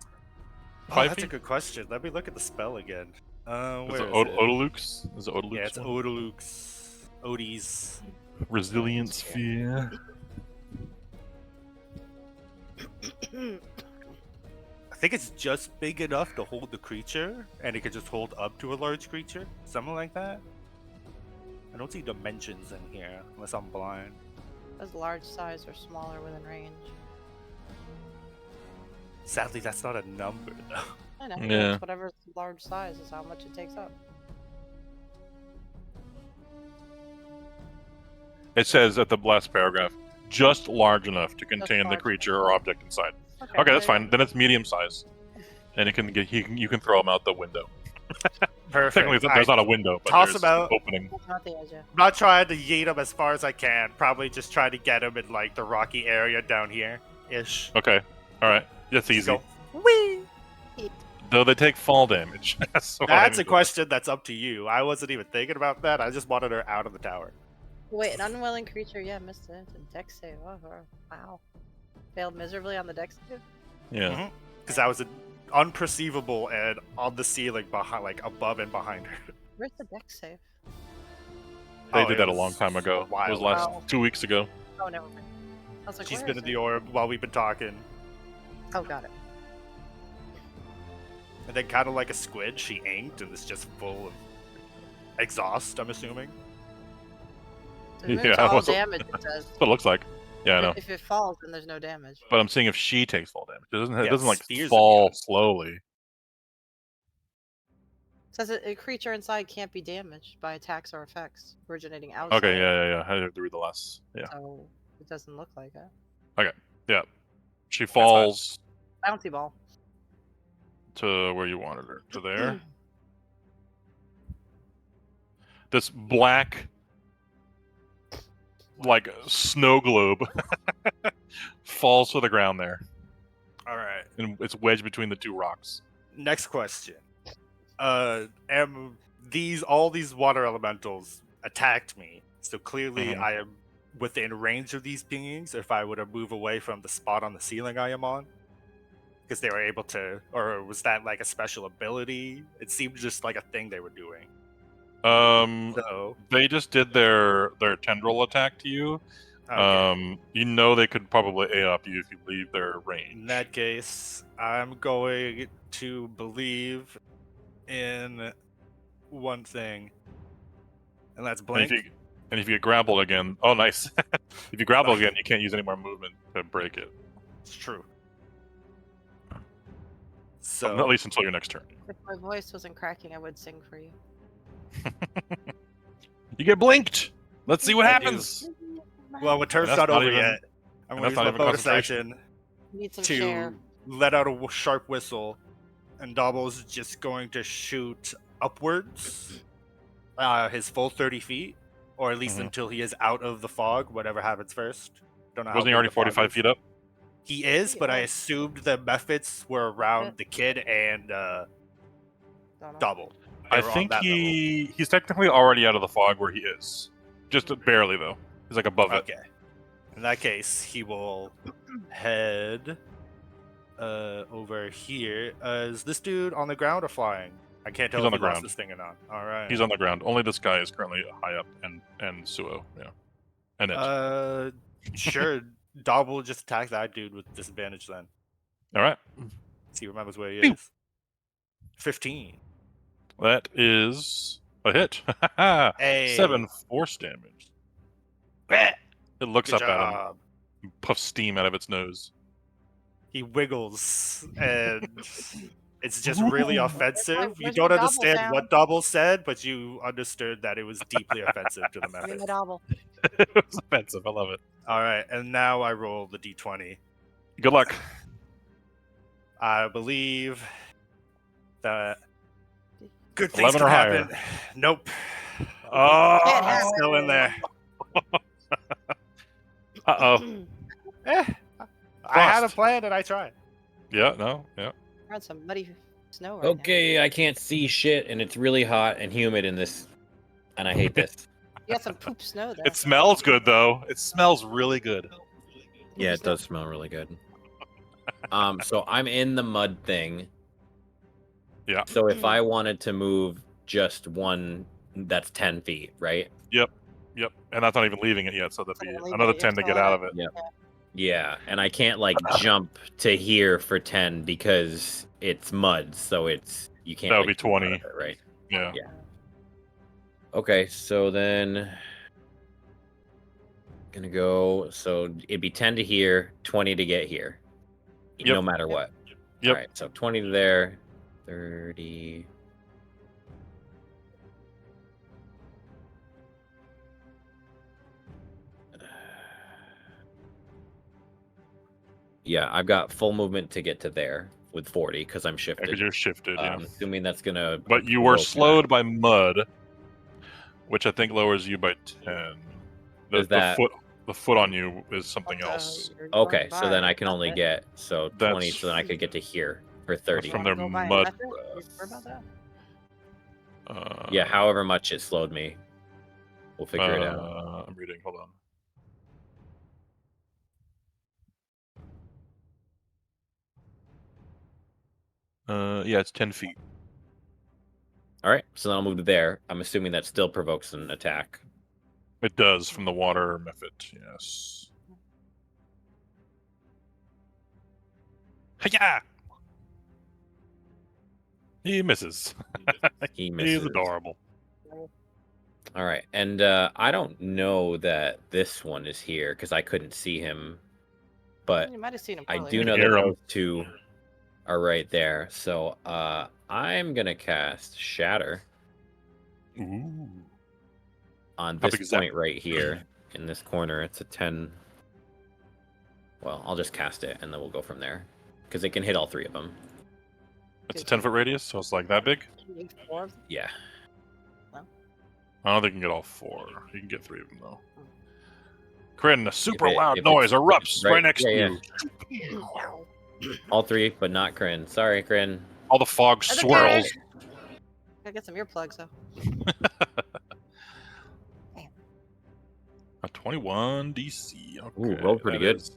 5 That's feet? a good question. Let me look at the spell again. Is Where it is it? Odalux? Is it Odalux? Yeah, it's Odalux. Odie's. Resilience sphere. I think it's just big enough to hold the creature, and it could just hold up to a large creature. Something like that. I don't see dimensions in here, unless I'm blind. Does large size or smaller within range? Sadly, that's not a number, though. I know. Yeah. It's whatever large size is how much it takes up. It says at the last paragraph, just large enough to contain the large creature or object inside. Okay, Okay, that's there you fine. Then it's medium size, and it can get you can throw them out the window. Perfect. Technically, there's not a window, but Toss there's them out. an opening. Not the edge. Yeah. I'm not trying to yeet him as far as I can. Probably just try to get him in like the rocky area down here, ish. Okay, all right, that's easy. Go. Whee! Though they take fall damage. So That's a question that's up to you. I wasn't even thinking about that. I just wanted her out of the tower. Wait, an unwilling creature? Yeah, missed it. A dex save. Oh, wow. Failed miserably on the dex save. Yeah. Because I was unperceivable and on the ceiling behind, like above and behind her. Where's the dex save? They Oh, did it that a was long time ago. a while It was last ago. 2 weeks ago. Oh, never mind. I was like, She's where been is in the it? orb while we've been talking. Oh, got it. And then, kind of like a squid, she inked and is just full of exhaust, I'm assuming. There's Yeah, no all that's what- damage, it says. That's what it looks like. Yeah, I know. If it falls, then there's no damage. But I'm seeing if she takes fall damage. It doesn't. It Yeah, doesn't like spheres fall immune. slowly. It says a creature inside can't be damaged by attacks or effects originating outside. Okay, yeah. I have to read the last. Yeah. So it doesn't look like it. Okay. Yeah. She falls Bouncy ball. to where you wanted her. To there. This black, like snow globe, falls to the ground there, All right. and it's wedged between the 2 rocks. Next question. Am all these water elementals attacked me? So clearly I am within range of these beings if I were to move away from the spot on the ceiling I am on? Because they were able to, or was that like a special ability? It seemed just like a thing they were doing. So, They just did their tendril attack to you. okay. You know they could probably A-up you if you leave their range. In that case, I'm going to believe in one thing, and that's And blink. if you get grappled again, oh nice. If you grapple again, you can't use any more movement to break it. It's true. So At least until your next turn. If my voice wasn't cracking, I would sing for you. You get blinked. Let's see what I do. happens. Well, turn's that's not not over even- yet. I'm and going to use that's not my even bonus concentration. action Need some to share. let out a sharp whistle, and Dobble's just going to shoot upwards, his full 30 feet, or at least Mhm. until he is out of the fog, whatever happens first. Don't know how Wasn't he big already the fog 45 is. feet up? He is, but I Yeah. assumed the methods were around the kid and Don't know. Double. They I were on think that level. he's technically already out of the fog where he is. Just barely though. He's like above it. Okay. In that case, he will head over here. Is this dude on the ground or flying? I can't tell He's if on he the lost ground. this thing or not. All right. He's on the ground. Only this guy is currently high up, and Suo, yeah, and it. Sure. Dob will just attack that dude with disadvantage then. All right. See, he remembers where he Pew. is. 15. That is a hit. Hey. 7 force damage. It looks Good up at job. him, puffs steam out of its nose. He wiggles, and it's just really offensive. You where's don't my double understand sound? what double said, but you understood that it was deeply offensive to the Give me method. my double. It was offensive. I love it. All right, and now I roll the d20. Good luck. I believe that good things 11 can or higher. happen. Nope. Oh, Can't I'm have still in there. Uh-oh. I had a Frost. plan and I tried. Yeah, no, yeah. We're on some muddy snow right Okay, I can't see shit, and it's really hot and humid in this, and I hate this. now. You got some poop snow there. It smells good, though. It smells really good. Yeah, it does smell really good. So I'm in the mud thing. Yeah. So if I wanted to move just one, that's 10 feet, right? Yep. And that's not even leaving it yet, so that'd be Totally, another but you're 10 to still get in out it. of it. Yep. Yeah, and I can't like jump to here for 10 because it's mud, so you can't. That would like, be jump out 20. of it, right? Yeah. Yeah. Okay, so then gonna go. So it'd be 10 to here, 20 to get here, Yep. no matter what. Yep. All right, so 20 to there, 30. Yeah, I've got full movement to get to there with 40 because I'm shifted. Because you're shifted, yeah. Assuming that's gonna. But you were provoke slowed by mud, which I think lowers you by 10. Is that- The foot on you is something else. Okay, so then I can only get 20, That's- so then I could get to here for 30. from their Go buy a mud method? You sure about that? Yeah, however much it slowed me, we'll figure it out. I'm reading. Hold on. Yeah, it's 10 feet. All right, so then I'll move to there. I'm assuming that still provokes an attack. It does from the water method. Yes. Hiya! He misses. He misses. He's adorable. All right, and I don't know that this one is here because I couldn't see him, but You might have seen him. I earlier. do know Hear that 'em. those two are right there. So I'm gonna cast Shatter Ooh. on How this big is that? point right here in this corner. It's a 10. Well, I'll just cast it and then we'll go from there because it can hit all three of them. It's a 10-foot radius, so it's like that big. You need 4 of them? Yeah. I don't think you can get all 4. You can get 3 of them though. Kryn, a super If loud it's noise erupts right next to yeah, you. All 3, but not Kryn. Sorry, Kryn. All the fog That's okay. swirls. Gotta get some earplugs though. A 21 DC. Okay, Ooh, rolled pretty that good. is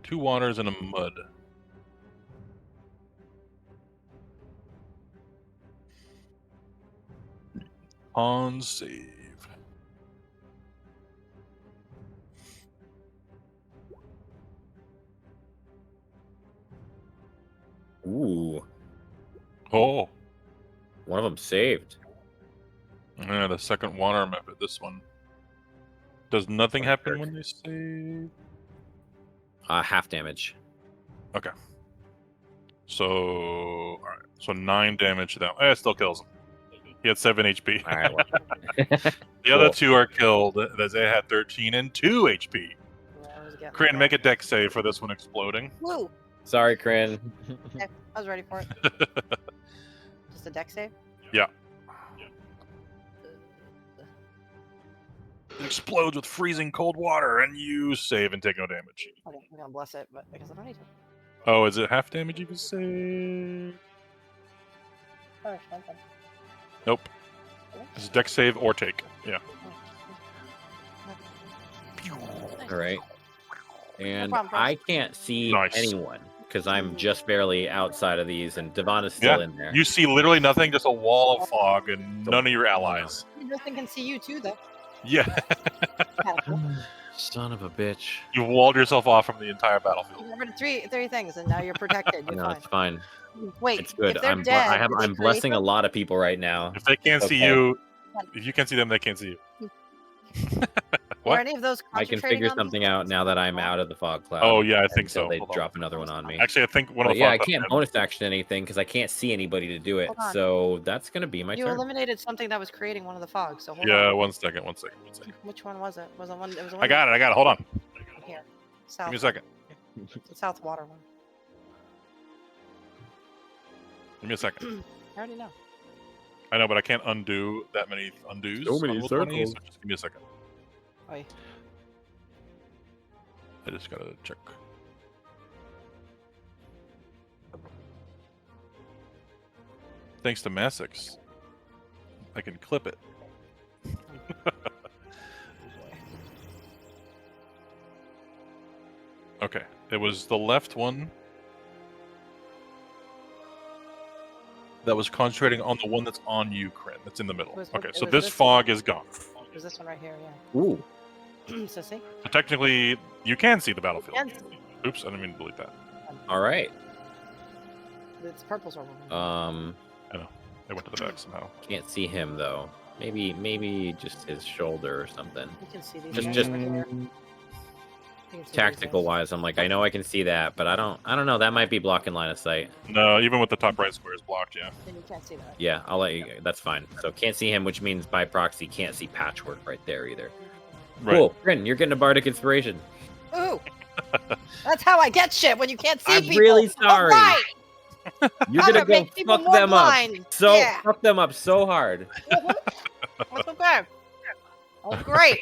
2 waters and a mud. On save. Ooh, Oh, one of them saved. yeah, the second water method. This one. Does nothing happen when they save? Half damage. Okay. So, all right. So 9 damage to that. It still kills him. He had 7 HP. All right. Well. The other Cool. 2 are killed. As they had 13 and 2 HP. I was getting Kryn, there. make a deck save for this one exploding. Woo! Sorry, Kryn. Okay, I was ready for it. Just a deck save? Yeah. It explodes with freezing cold water, and you save and take no damage. Okay, I'm gonna bless it, but because I don't need to. Oh, is it half damage you can save? Oh, something. Nope. It's a deck save or take. Yeah. All right. And problem, I can't see Nice. anyone because I'm just barely outside of these, and Devon is still in there. You see literally nothing, just a wall of fog and none of your allies. Nothing can see you too, though. Yeah. Son of a bitch. You walled yourself off from the entire battlefield. You got rid of three things, and now you're protected. You're No, fine. it's fine. Wait, It's good. if they're dead, do they I'm create blessing a them? lot of people right now. If they can't see Okay. you, if you can't see them, they can't see you. Were What? any of those I can concentrating figure on these something out now that I'm out of the fog cloud. Oh, yeah, I think until so. They Hold on. drop another one on me. Actually, I think one of But the yeah, I fog can't clouds- bonus action anything because I can't see anybody to do it. Hold on. So that's gonna be my You turn. eliminated something that was creating one of the fogs. So hold Yeah, on. one second. Which one was it? Was it one? It was one I got it. Hold on. here. South. Give me a second. The south water one. Give me a second. I already know. I know, but I can't undo that many undos. So many on Roll 20, circles. so just give me a second. Oi. I just gotta check. Thanks to Massix, I can clip it. Okay, it was the left one that was concentrating on the one that's on you, Kryn. That's in the middle. Was- Okay, it so was this this fog is gone. It was this one right here. Yeah. Ooh. So see. So technically, you can see the battlefield. Can Oops, I didn't mean to delete that. All right. It's purples are one. I know. They went to the back somehow. Can't see him though. Maybe just his shoulder or something. You can see these. Just guys just over here. You can see these tactical guys. wise, I'm like, I know I can see that, but I don't know. That might be blocking line of sight. No, even with the top right square is blocked, yeah. Then you can't see that. Yeah, I'll let you. That's fine. So can't see him, which means by proxy can't see Patchwork right there either. Right. Cool, Bryn, you're getting a bardic inspiration. Ooh. That's how I get shit when you can't see I'm people. really sorry. All right. You're I'm gonna go make people fuck more them blind. up. So Yeah. fuck them up so hard. That's okay. Oh, great.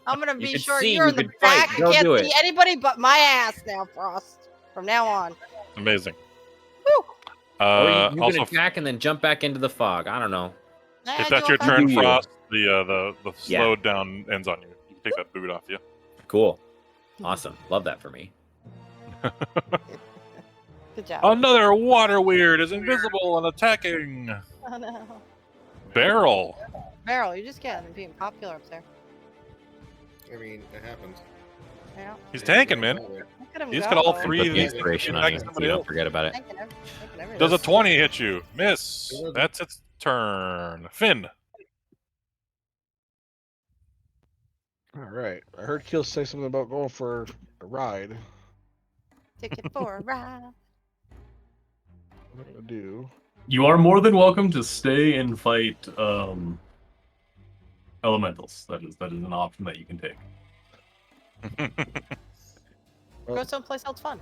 I'm gonna You be could sure see, you're you in the could fight. back. Go I can't do see it. anybody but my ass now, Frost. From now on. Amazing. Woo. Or you also, can attack and then jump back into the fog. I don't know. if that's your okay. turn, Do you? Frost, the Yeah. slowed down ends on you. You can take that boot off you. Cool. Awesome. Love that for me. Good job. Another water weird is invisible and attacking. Oh, no. Barrel. Barrel, you just getting being popular up there. I mean, it happens. Yeah. He's tanking, man. Look at him He's go. got all Put three of the these. inspiration on back you, to so somebody you don't else. forget about it. Taking everything. Does a 20 hit you? Miss. That's its turn. Finn. All right. I heard Keel say something about going for a ride. Ticket for a ride. What I'm gonna do? You are more than welcome to stay and fight elementals. That is an option that you can take. Go someplace else fun.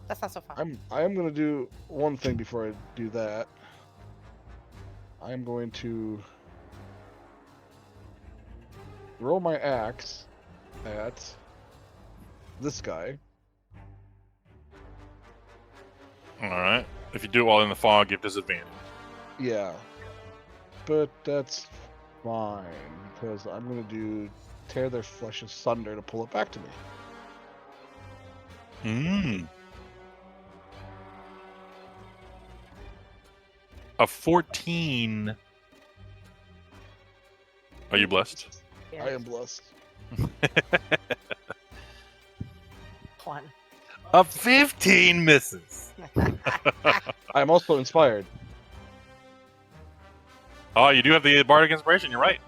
That's not so fun. I am gonna do one thing before I do that. I am going to throw my axe at this guy. All right. If you do it while in the fog, you have disadvantage. Yeah, but that's fine because I'm gonna do tear their flesh asunder to pull it back to me. Hmm. A 14. Are you blessed? I am blessed. One. A 15 misses. I'm also inspired. Oh, you do have the bardic inspiration. You're right.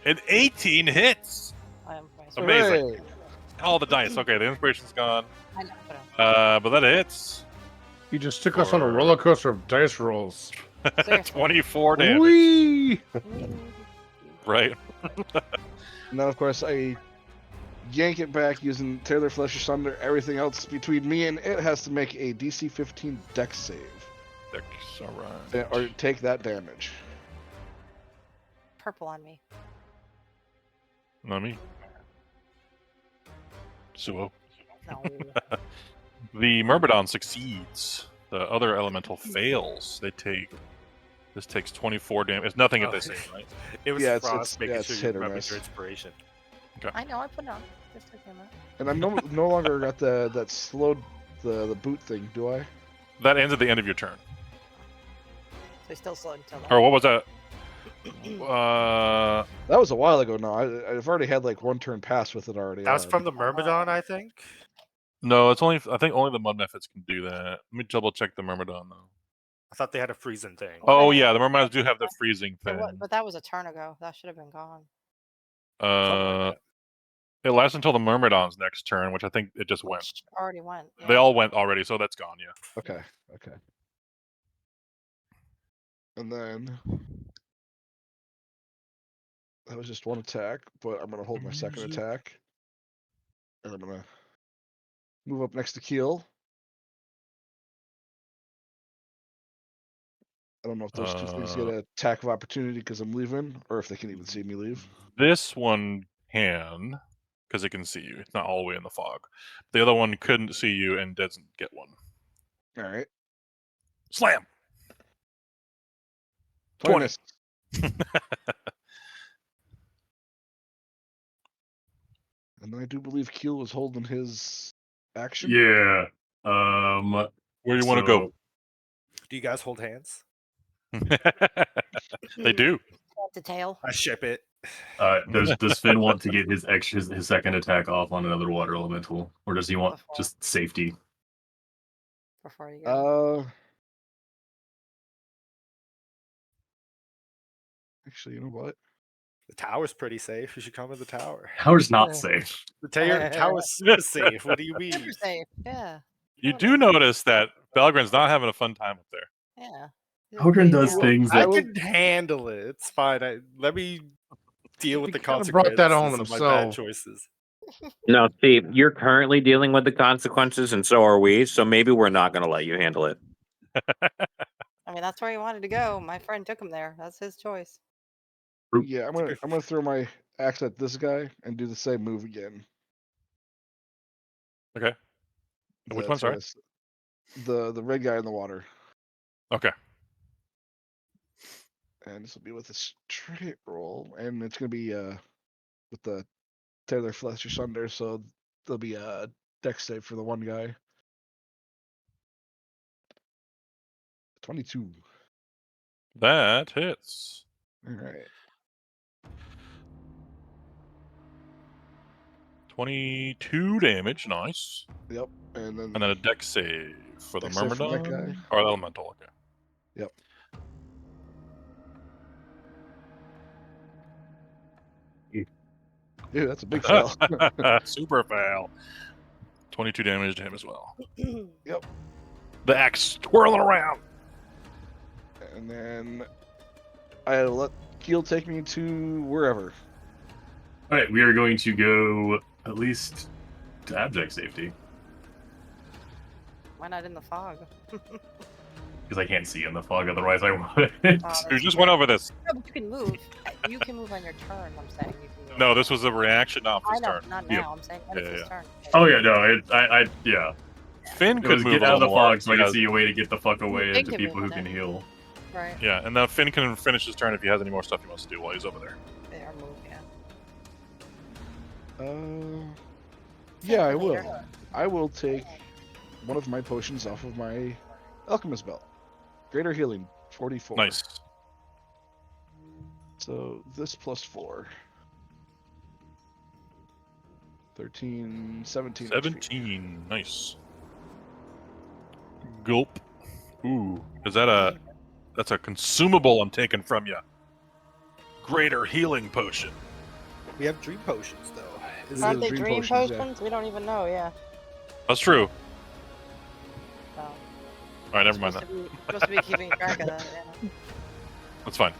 An 18 hits. I am Amazing. Hooray. All the dice. Okay, the inspiration's gone. I know, But that hits. You just took us on a roller coaster of dice rolls. 24 damage. Whee! Right. And then, of course, I yank it back using tear their flesh asunder. Everything else between me and it has to make a DC 15 Dex save. Dex, all right. Or take that damage. Purple on me. Not me. Suo. No. The Myrmidon succeeds. The other elemental fails. This takes 24 damage. It's nothing if they save, right? It was Yeah, Frost making it's sure you hit or remembered miss. your inspiration. I know, I put it on. Just took him out. And I'm no longer got that slowed the boot thing, do I? That ends at the end of your turn. So he's still slowed until then. Or what was that? That was a while ago now. I've already had like one turn pass with it already. That was from the Myrmidon, I think. No, it's only. I think only the mud methods can do that. Let me double check the Myrmidon though. I thought they had a freezing thing. Oh yeah, the Myrmidons do have the freezing thing. But that was a turn ago. That should have been gone. It lasts until the Myrmidon's next turn, which I think it just went. Which already went. Yeah. They all went already, so that's gone. Yeah. Okay. And then that was just one attack, but I'm gonna hold my second attack, and I'm gonna move up next to Keel. I don't know if those two things get an attack of opportunity because I'm leaving, or if they can even see me leave. This one can, because it can see you. It's not all the way in the fog. The other one couldn't see you and doesn't get one. All right. Slam. 20. And I do believe Keel was holding his action. Yeah. Where do you want to go? Do you guys hold hands? They do. The tail. I ship it. Does Finn want to get his second attack off on another water elemental, or does he want just safety? Before you go. Actually, you know what? The tower's pretty safe. You should come to the tower. Tower's not safe. The tower's super safe. What do you mean? Super safe. Yeah. You do notice that Belgren's not having a fun time up there. Yeah. Belgren does things I that can handle it. It's fine. Let me deal with the kinda consequences brought that on of my himself. bad choices. No, Steve, you're currently dealing with the consequences, and so are we. So maybe we're not going to let you handle it. I mean, that's where he wanted to go. My friend took him there. That's his choice. Yeah, I'm gonna throw my axe at this guy and do the same move again. Okay. Which one? Sorry. The red guy in the water. Okay. And this will be with a straight roll, and it's gonna be with the Taylor Fletcher Sunder, so there'll be a dex save for the one guy. 22. That hits. All right. 22 damage. Nice. Yep. And then a dex save for the dex save for that Myrmidon guy. or elemental. Okay. Yep. Dude, that's a big fail. Super fail. 22 damage to him as well. Yep. The axe twirling around. And then I let Keel take me to wherever. All right, we are going to go at least to abject safety Why not in the fog? because I can't see in the fog. Otherwise, I would. We just went over this. No, but you can move. You can move on your turn. I'm saying you can move. No, this was a reaction off I his know, turn. not Yeah. now. I'm saying when it's his turn. Oh yeah, no, yeah. Finn It could was move get a out of the little more, fog so I can because- see a way to get the fuck away Finn to can people move who on can it. heal. Right. Yeah, and now Finn can finish his turn if he has any more stuff he wants to do while he's over there. They are moved, yeah. Yeah, I for will. later. I will take one of my potions off of my alchemist belt. Greater healing, 44. Nice. So this plus 4. 13, 17. 17. Nice. Gulp. Ooh, is that a? That's a consumable I'm taking from you. Greater healing potion. We have dream potions though. Aren't they dream potions? We don't even know. Yeah. That's true. Oh. All right, never mind that. Supposed to be keeping track of that. Yeah. That's fine.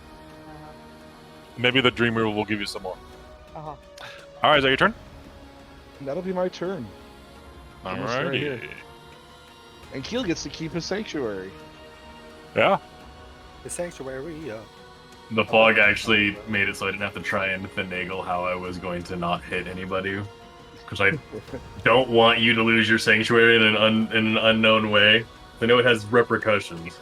Maybe the dream rule will give you some more. Uh-huh. All right, is that your turn? That'll be my turn. All Almost right right. here. And Keel gets to keep his sanctuary. Yeah. The sanctuary. The fog actually made it so I didn't have to try and finagle how I was going to not hit anybody. Because I don't want you to lose your sanctuary in an unknown way. I know it has repercussions.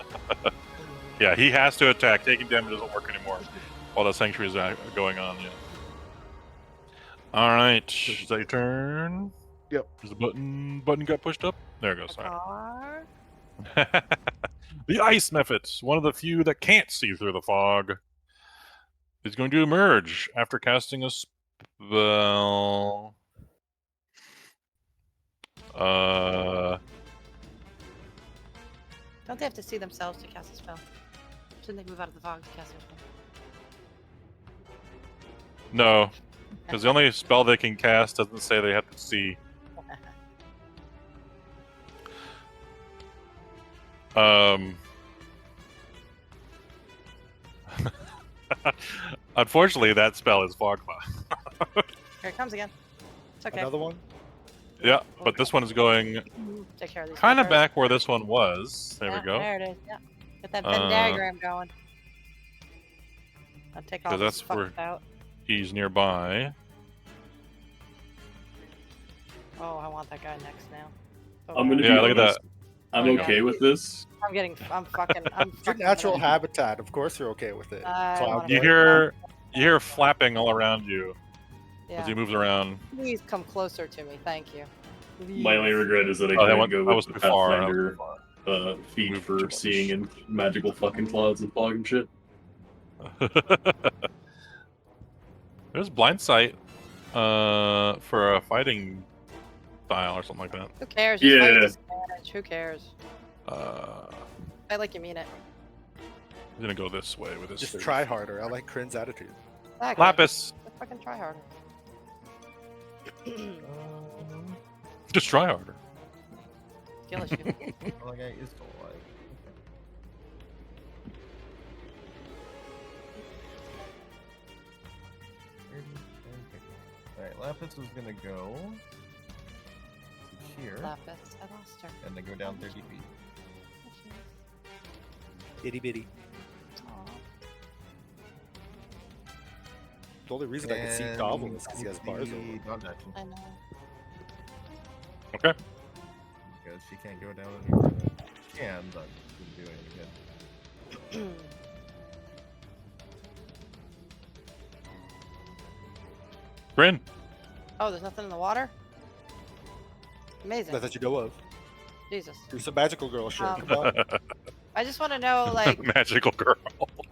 Yeah, he has to attack. Taking damage doesn't work anymore while the sanctuary is going on. Yeah. All right, is that your turn? Yep. Is the button got pushed up? There it goes. All Car. right. The ice method, one of the few that can't see through the fog, is going to emerge after casting a spell. Don't they have to see themselves to cast a spell? Shouldn't they move out of the fog to cast a spell? No, because the only spell they can cast doesn't say they have to see. Unfortunately, that spell is fog cloud. Here it comes again. It's okay. Another one? Yeah, but this one is going Take care of these kind of fuckers. back where this one was. There Yeah, we go. There it is. Yeah. Get that Venn diagram going. I'll take all Because this that's where fucked out. he's nearby. Oh, I want that guy next now. I'm gonna Yeah, be look at honest. that. I'm Oh, yeah. okay with this. I'm fucking. It's your natural habitat. Of course you're okay with it. I Cloud wanna You Bear. hear flapping all around you Yeah. as he moves around. Please come closer to me. Thank you. My only regret is that I Oh, that couldn't one- go that with was the too far, that was Pathfinder feat for seeing in magical fucking clouds and fog and shit. There's blind sight for a fighting style or something like that. Who cares? Just fight Yeah. with disadvantage. Who cares? Fight like you mean it. I'm gonna go this way with this. Just thing. try harder. I like Crin's attitude. Exactly. Lapis. Just fucking try harder. Just try harder. Skill issue. Well, the guy is still alive. Alright, Lapis was gonna go here. Lapis. I lost her. And then go down 30 feet. Itty bitty. Aw. The only reason I can see Goblin is because he has bars over. Dodge action. I know. Okay. Because she can't go down any further. She can, but didn't do any good. Bryn. Oh, there's nothing in the water? Amazing. Not that you know of. Jesus. Do some magical girl shit. Um, Come on. I just want to know, like, Magical girl.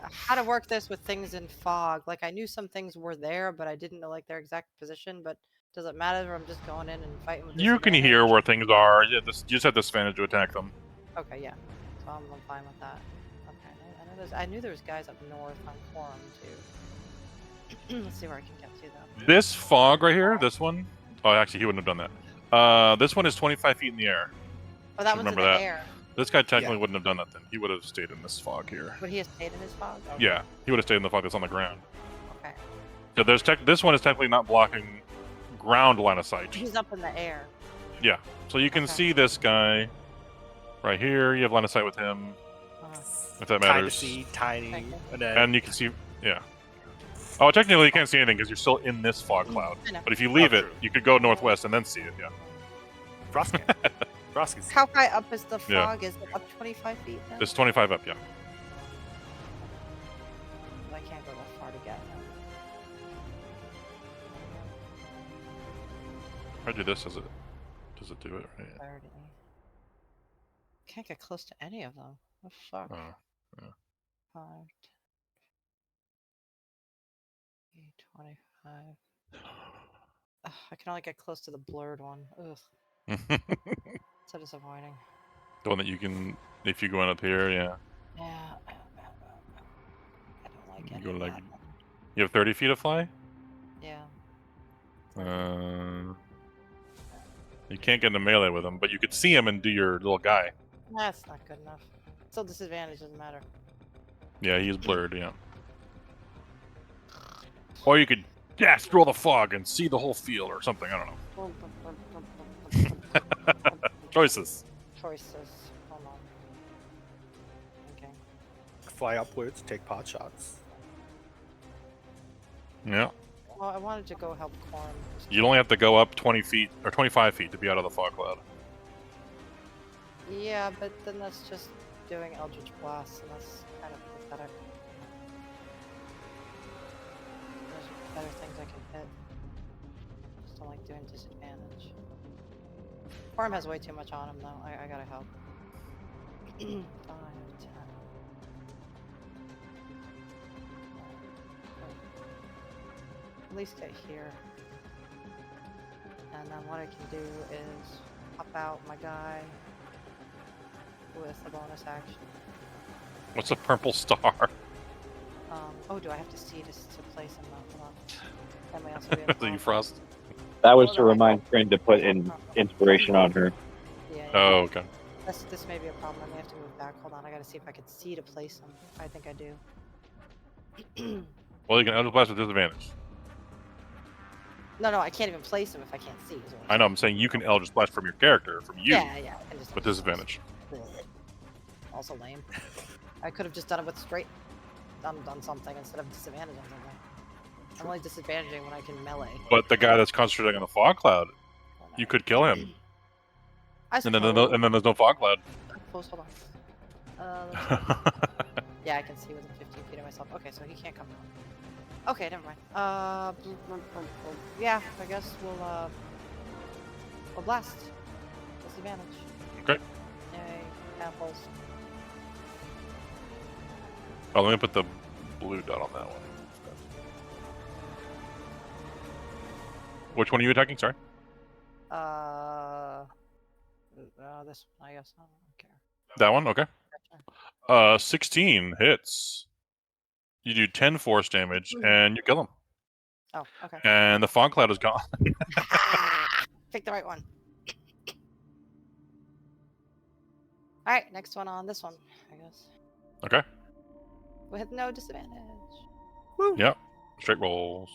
how to work this with things in fog. Like, I knew some things were there, but I didn't know, like, their exact position. But does it matter if I'm just going in and fighting with You can disadvantage? hear where things are. You just have disadvantage to attack them. Okay, yeah. So I'm fine with that. Okay, I knew there was guys up north on Quorum, too. Let's see where I can get to them. This fog right here, this one. Oh, actually, he wouldn't have done that. This one is 25 feet in the air. Oh, that one's in Remember the that. air. This guy technically wouldn't have done that then. He would have stayed in this fog here. Would he have stayed in his fog? Okay. Yeah, he would have stayed in the fog that's on the ground. Okay. So this one is technically not blocking ground line of sight. He's up in the air. Yeah, so you can see this guy right here. You have line of sight with him, if that Kind of matters. see, tiny, and then And you can see, yeah. Oh, technically you can't see anything because you're still in this fog cloud. I know. But if you leave Oh, it, true. you could go northwest and then see it. Yeah. Frost can. Frost can see. How high up is the Yeah. fog? Is it up 25 feet then? It's 25 up. Yeah. I can't go that far to get him. If I do this, does it do it? Right? 30. Can't get close to any of them. What the fuck? Oh, yeah. 5, 25. Ugh, I can only get close to the blurred one. Ugh, so disappointing. The one that you can, if you go in up here, yeah. Yeah. I don't like You any go of like, that. you have 30 feet to fly. Yeah. You can't get into melee with him, but you could see him and do your little guy. That's not good enough. Still disadvantage doesn't matter. Yeah, he's blurred. Yeah. Or you could scroll the fog and see the whole field or something. I don't know. Choices. Choices. Hold on. Okay. Fly upwards, take pot shots. Yeah. Well, I wanted to go help Quorum. You'd only have to go up 20 feet or 25 feet to be out of the fog cloud. Yeah, but then that's just doing Eldritch Blast, and that's kind of pathetic. There's better things I can hit. don't like doing disadvantage. Form has way too much on him, though. I gotta help. 5, 10. At least get here. And then what I can do is pop out my guy with a bonus action. What's a purple star? Oh, do I have to see to place him? Hold on. That may also be a The frost. That was to remind Frin to put in inspiration on her. Yeah. Oh, okay. This may be a problem. I may have to move back. Hold on. I gotta see if I can see to place him. I think I do. Well, you can Eldritch Blast with disadvantage. No, I can't even place him if I can't see. Is what I know. I'm saying you can Eldritch Blast from your character, from you. Yeah. I can just With disadvantage. Also lame. I could have just done it with straight. Done something instead of disadvantage on something. I'm only disadvantaging when I can melee. But the guy that's concentrating on the fog cloud, you could kill him. I And then there's no fog cloud. Close, hold on. Yeah, I can see within 15 feet of myself. Okay, so he can't come down. Okay, never mind. Yeah, I guess we'll blast. Disadvantage. Okay. Yay, apples. Oh, let me put the blue dot on that one. Which one are you attacking? Sorry. This one, I guess. I don't care. That one? Okay. 16 hits. You do 10 force damage, and you kill him. Oh, okay. And the fog cloud is gone. Pick the right one. Alright, next one on this one, I guess. Okay. With no disadvantage. Yep. Straight rolls.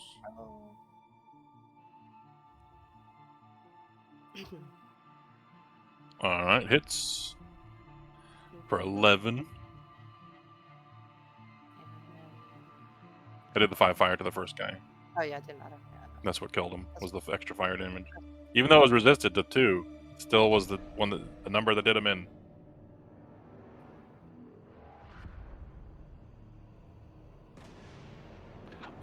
Alright, hits. For 11. I did the 5 fire to the first guy. Oh yeah, it didn't matter. Yeah, That's what killed him, was the extra fire damage. Even though it was resisted to 2, it still was the number that did him in.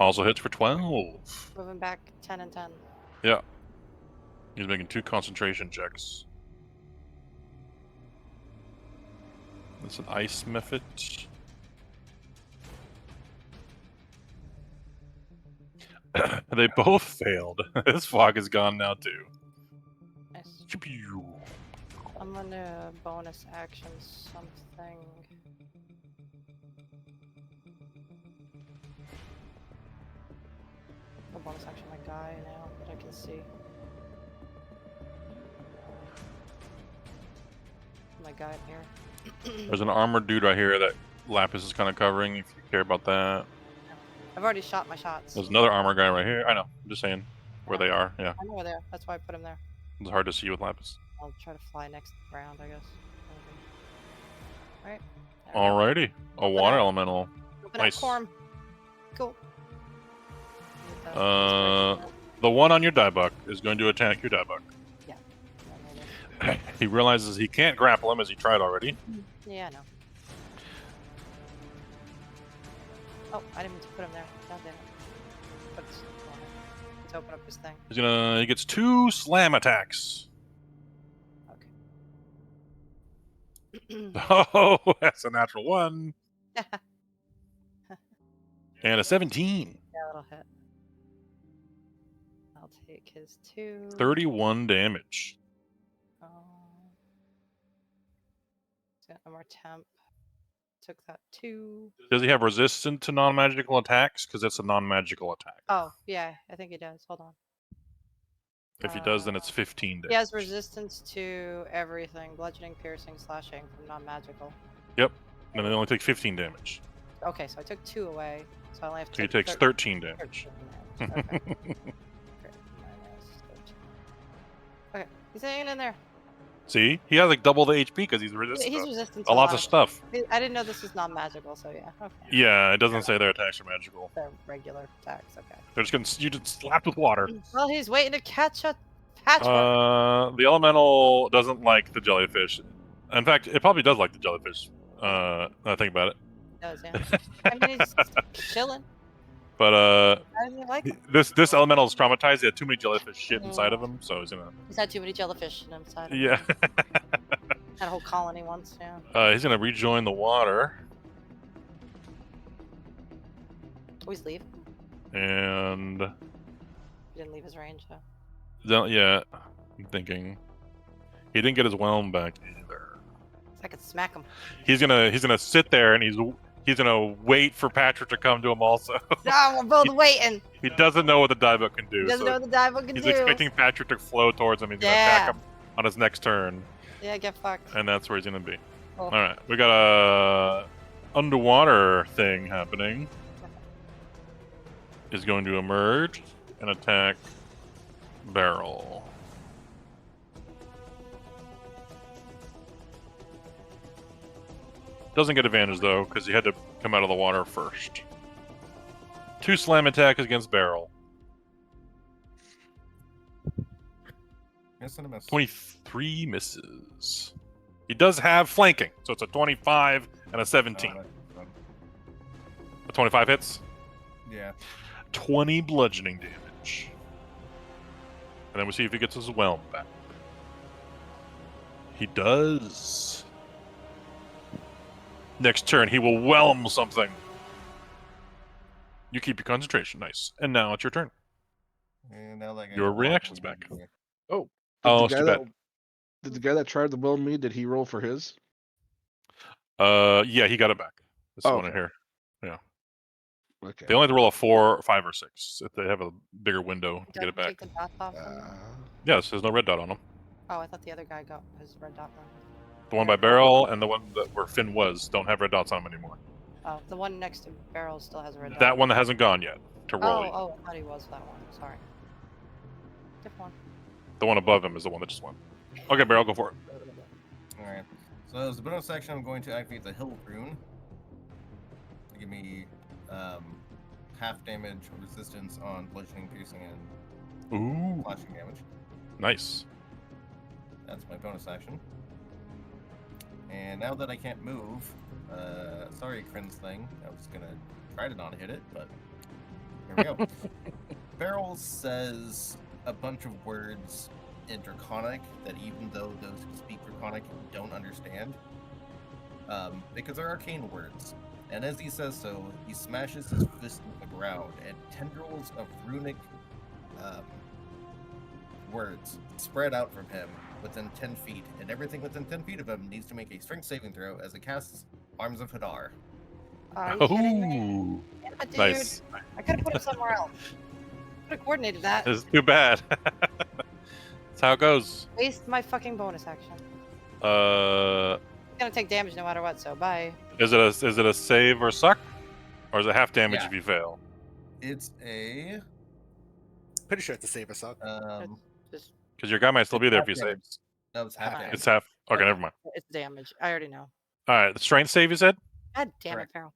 Also hits for 12. Moving back 10 and 10. Yeah. He's making 2 concentration checks. That's an ice method. They both failed. This fog is gone now too. Nice. Choo-pew. I'm gonna bonus action something. A bonus action my guy now that I can see. My guy in here. There's an armored dude right here that Lapis is kind of covering, if you care about that. I've already shot my shots. There's another armor guy right here. I know. I'm just saying where they are. Yeah. I know where they are. That's why I put him there. It's hard to see with Lapis. I'll try to fly next round, I guess. Alright. Alrighty. A water elemental. Open Nice. up Corm. Cool. The one on your die buck is going to attack your die buck. Yeah. He realizes he can't grapple him as he tried already. Yeah, I know. Oh, I didn't mean to put him there. God damn it. But let's open up his thing. He gets 2 slam attacks. Oh, that's a natural 1. And a 17. Yeah, that'll hit. I'll take his 2. 31 damage. Got no more temp. Took that 2. Does he have resistance to non-magical attacks? Because it's a non-magical attack. Oh, yeah, I think he does. Hold on. If he does, then it's 15 damage. He has resistance to everything. Bludgeoning, piercing, slashing from non-magical. Yep. And they only take 15 damage. Okay, so I took 2 away. So I only have to So he take takes 13 damage. 13 damage. Okay. Great. Minus 13. Okay, he's hanging in there. See? He has like double the HP because he's resistant. He's resistant to a lot of stuff. I didn't know this was non-magical, so yeah. Okay. Yeah, it doesn't say their attacks are magical. They're regular attacks, okay. They're just getting you just slapped with water. Well, he's waiting to catch a patchwork. The elemental doesn't like the jellyfish. In fact, it probably does like the jellyfish. Now I think about it. He does, yeah. I mean, he's chilling. But I didn't like him. this elemental is traumatized. He had too many jellyfish shit inside of him, so he's gonna. He's had too many jellyfish inside. Yeah. Had a whole colony once. Yeah. He's gonna rejoin the water. Always leave. And He didn't leave his range though. yeah, I'm thinking he didn't get his whelm back either. I could smack him. He's gonna sit there and he's gonna wait for Patrick to come to him also. No, we're both waiting. He doesn't know what the dive can do. He doesn't know what the dive can he's do. expecting Patrick to flow towards him. He's gonna Yeah. attack him on his next turn. Yeah, get fucked. And that's where he's gonna be. Cool. All right, we got a underwater thing happening. Is going to emerge and attack Barrel. Doesn't get advantage though, because he had to come out of the water first. 2 slam attacks against Barrel. Miss and a miss. 23 misses. He does have flanking, so it's a 25 and a 17. A 25 hits? Yeah. 20 bludgeoning damage. And then we see if he gets his whelm back. He does. Next turn, he will whelm something. You keep your concentration. Nice. And now it's your turn. And now that Your reaction's back. Oh. Oh, Did it's too bad. the guy that tried to will me, did he roll for his? Yeah, he got it back. This one in Okay. here. Yeah. Okay. They only have to roll a 4, 5, or 6 if they have a bigger window to get it back. Take the dots off from him? Yes, there's no red dot on them. Oh, I thought the other guy got his red dot on. The one by Barrel and the one that where Finn was don't have red dots on them anymore. Oh, the one next to Barrel still has a red dot. That one that hasn't gone yet to roll. Oh, I thought he was that one. Sorry. Different one. The one above him is the one that just won. Okay, Barrel, go for it. Alright. So as a bonus action, I'm going to activate the Hill Rune to give me half damage resistance on bludgeoning, piercing, and Ooh. slashing damage. Nice. That's my bonus action. And now that I can't move, sorry, Crin's thing. I was gonna try to not hit it, but here we go. Barrel says a bunch of words in Draconic that even though those who speak Draconic don't understand, because they're arcane words. And as he says so, he smashes his fist into the ground, and tendrils of runic words spread out from him within 10 feet, and everything within 10 feet of him needs to make a strength saving throw as it casts Arms of Hadar. Are you kidding me? Ooh. Yeah, dude. Nice. I could have put him somewhere else. Could have coordinated that. This is too bad. That's how it goes. Waste my fucking bonus action. Is It's gonna take damage no matter what, so bye. it a save or suck? Or is it half damage Yeah. if you fail? It's a Pretty sure it's a save or suck. Just Because your guy might still be there if he half damage. saves. No, it's half Alright. damage. It's half. Okay, never mind. it's damage. I already know. Alright, the strength save you said? God damn Correct. it, Farrell.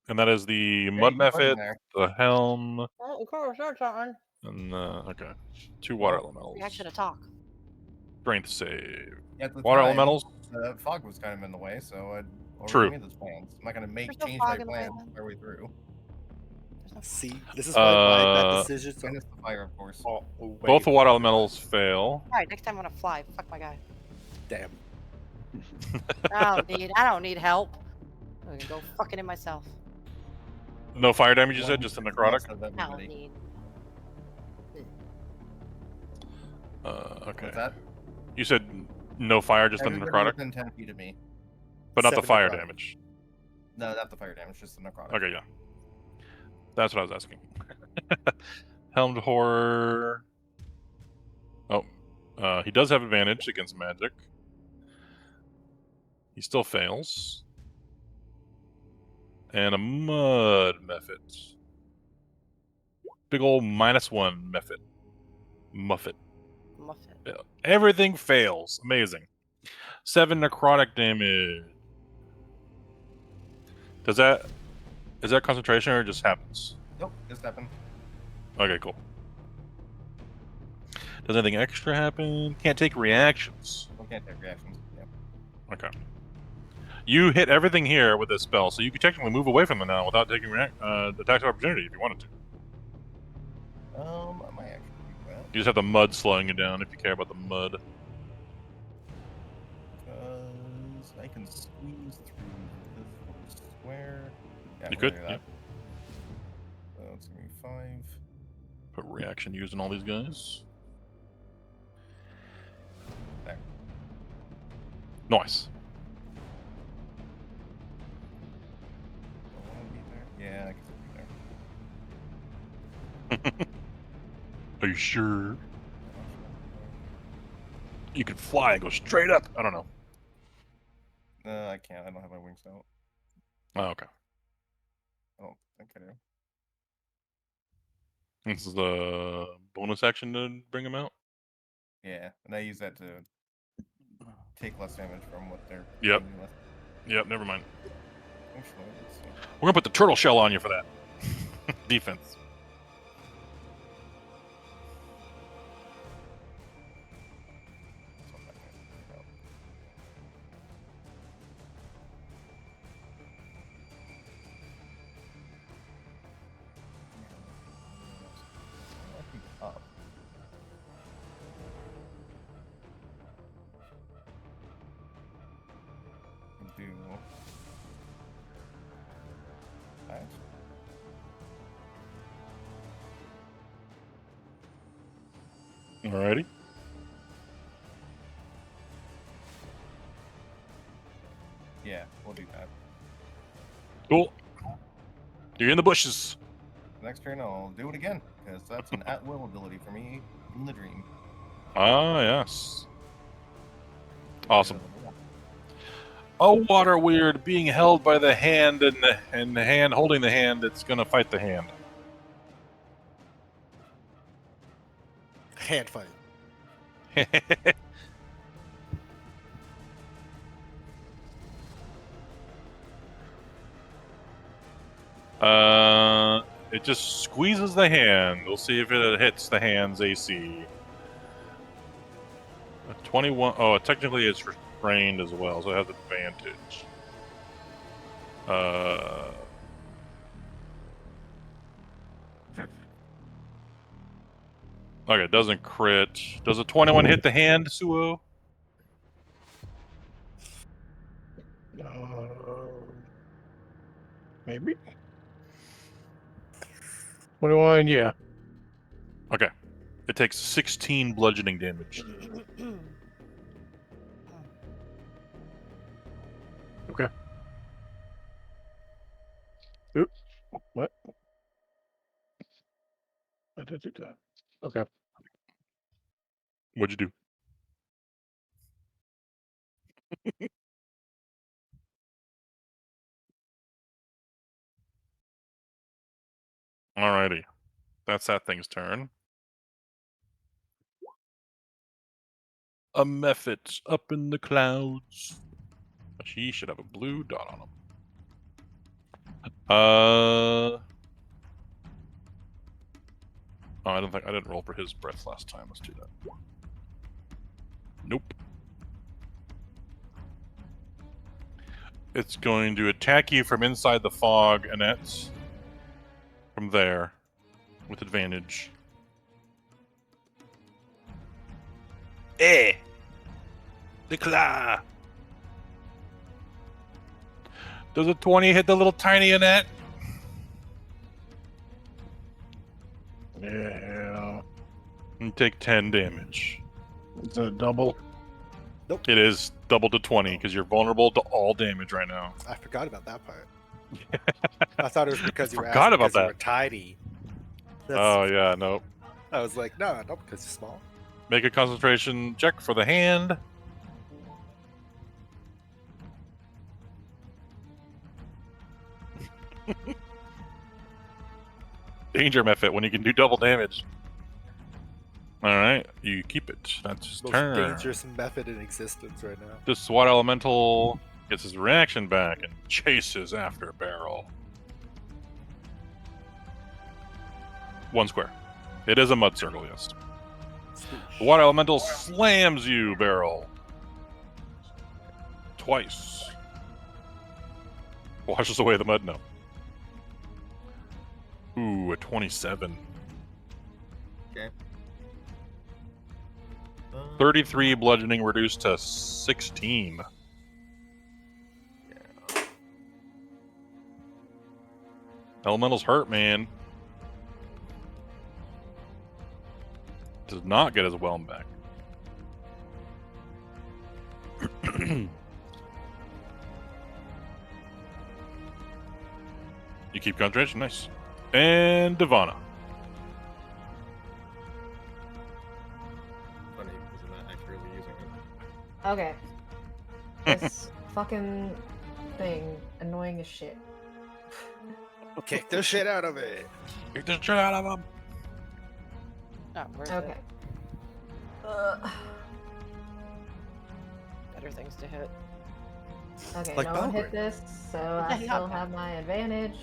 And that is the Yeah, mud you can put it in method, there. the helm, Oh, of course, that's on. and okay. 2 water elementals. Reaction to talk. Strength save. At the Water time, elementals? The fog was kind of in the way, so I True. made those plans. I'm not going to There's no change fog my in the way, plans man. our way through. See, this is why my bad Uh, decisions are. And it's the fire, of course. Both the water elementals fail. Alright, next time I'm gonna fly. Fuck my guy. Damn. I don't need help. I'm gonna go fucking in myself. No fire damage, you said? Just a necrotic? Lots of I don't everybody. need. Okay. What's that? You said no fire, just a Everybody necrotic? within 10 feet of me. But not the 7 fire necrotic. damage. No, not the fire damage, just the necrotic. Okay, yeah. That's what I was asking. Helmed Horror. Oh. He does have advantage against magic. He still fails. And a mud method. Big old -1 method. Muffet. Muffin. Yeah. Everything fails. Amazing. 7 necrotic damage. Is that concentration or it just happens? Nope, just happened. Okay, cool. Does anything extra happen? Can't take reactions. We can't take reactions. Yeah. Okay. You hit everything here with this spell, so you can technically move away from it now without taking attacks of opportunity if you wanted to. I might actually do that. You just have the mud slowing you down if you care about the mud. Because I can squeeze through this little square. Yeah, You we're could, gonna do yeah. that. So it's gonna be 5. Put reaction using all these guys. There. Nice. I wanna be there. Yeah, I can be there. Are you sure? You could fly and go straight up. I don't know. I can't. I don't have my wings out. Oh, okay. I don't think I do. This is the bonus action to bring them out? Yeah, and I use that to take less damage from what they're Yep. hitting me with. Yep, never mind. Actually, let's see. We're gonna put the turtle shell on you for that. Defense. Up. Do that. Alrighty. Yeah, we'll do that. Cool. You're in the bushes. Next turn, I'll do it again because that's an at-will ability for me in the dream. Ah, yes. Awesome. A water weird being held by the hand and the hand holding the hand that's gonna fight the hand. Hand fight. It just squeezes the hand. We'll see if it hits the hand's AC. A 21. Oh, technically it's restrained as well, so it has advantage. Okay, doesn't crit. Does a 21 hit the hand, Suo? Maybe. 21, yeah. Okay. It takes 16 bludgeoning damage. Okay. Oop. What? I did do that. Okay. What'd you do? Alrighty. That's that thing's turn. A Mephit up in the clouds. He should have a blue dot on him. Oh, I didn't roll for his breath last time. Let's do that. Nope. It's going to attack you from inside the fog, Annette. From there. With advantage. Eh! The claw! Does a 20 hit the little tiny Annette? Yeah. And take 10 damage. It's a double. Nope. It is double to 20 because you're vulnerable to all damage right now. I forgot about that part. I thought it was because you were Forgot asking about because you that. were tiny. Oh, yeah, nope. I was like, no, not because you're small. Make a concentration check for the hand. Danger method when you can do double damage. Alright, you keep it. That's his Most turn. dangerous method in existence right now. This water elemental gets his reaction back and chases after Barrel. 1 square. It is a mud circle, yes. The water elemental slams you, Barrel. Twice. Washes away the mud? No. Ooh, a 27. Okay. 33 bludgeoning reduced to 16. Yeah. Elementals hurt, man. Does not get his whelm back. You keep concentration, nice. And Divana. Funny because I'm not actually using it. Okay. This fucking thing annoying as shit. Kick the shit out of it. Kick the shit out of him. Not worth Okay. it. Better things to hit. Okay, Like no one Belgrade. hit this, so I Yeah, still okay. have my advantage.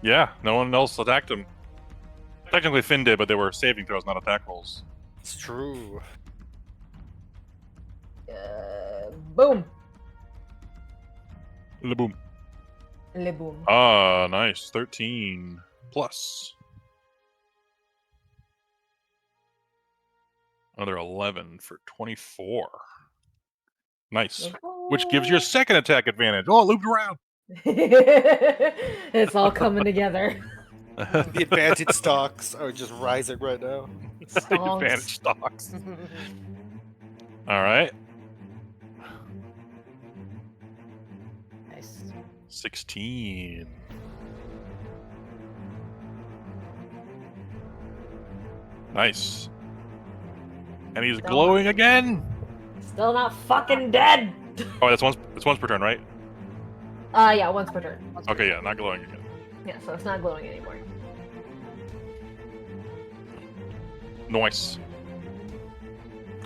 Yeah, no one else attacked him. Technically Finn did, but they were saving throws, not attack rolls. It's true. Boom. Boom. Le boom. Ah, nice. 13 plus. Another 11 for 24. Nice. Which gives your second attack advantage. Oh, it looped around. It's all coming together. The advantage stocks are just rising right now. The advantage stocks. All right. Nice. 16. Nice. And he's glowing again. Still not fucking dead. Oh, it's once per turn, right? Yeah, once per turn. Okay, yeah, not glowing again. Yeah, so it's not glowing anymore. Nice.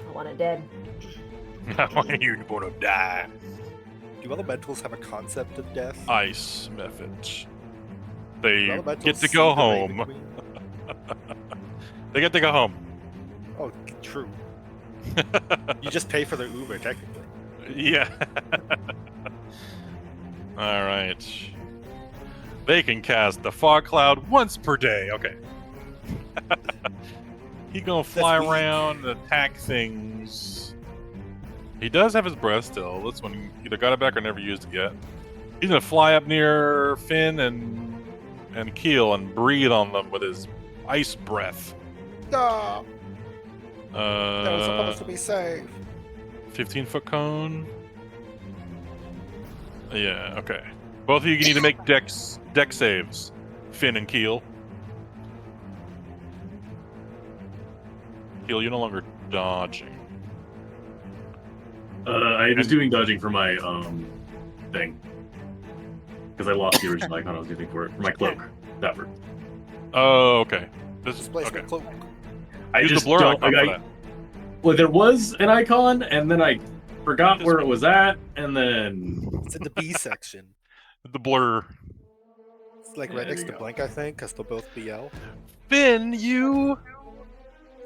I want it dead. You're gonna die. Do elementals have a concept of death? Ice methods. They Elementals get to see go the way home. between- They get to go home. Oh, true. You just pay for their Uber, technically. Yeah. All right. They can cast the fog cloud once per day. Okay. He gonna fly weak. around and attack things. He does have his breath still. This one either got it back or never used it yet. He's gonna fly up near Finn and Keel and breathe on them with his ice breath. No, that was Uh, supposed to be safe. 15-foot cone. Yeah, okay. Both of you need to make deck saves. Finn and Keel. Keel, you're no longer dodging. I was doing dodging for my thing because I lost the original icon I was using for it for my cloak. That worked. Oh, okay. This Displacement okay. cloak. I Use just the blur don't. icon Like, for I, that. well, there was an icon, and then I forgot where it was at, and then It's in the B section. The blur. It's like Yeah, right there next you to go. Blink, I think, because they'll both BL. Finn, you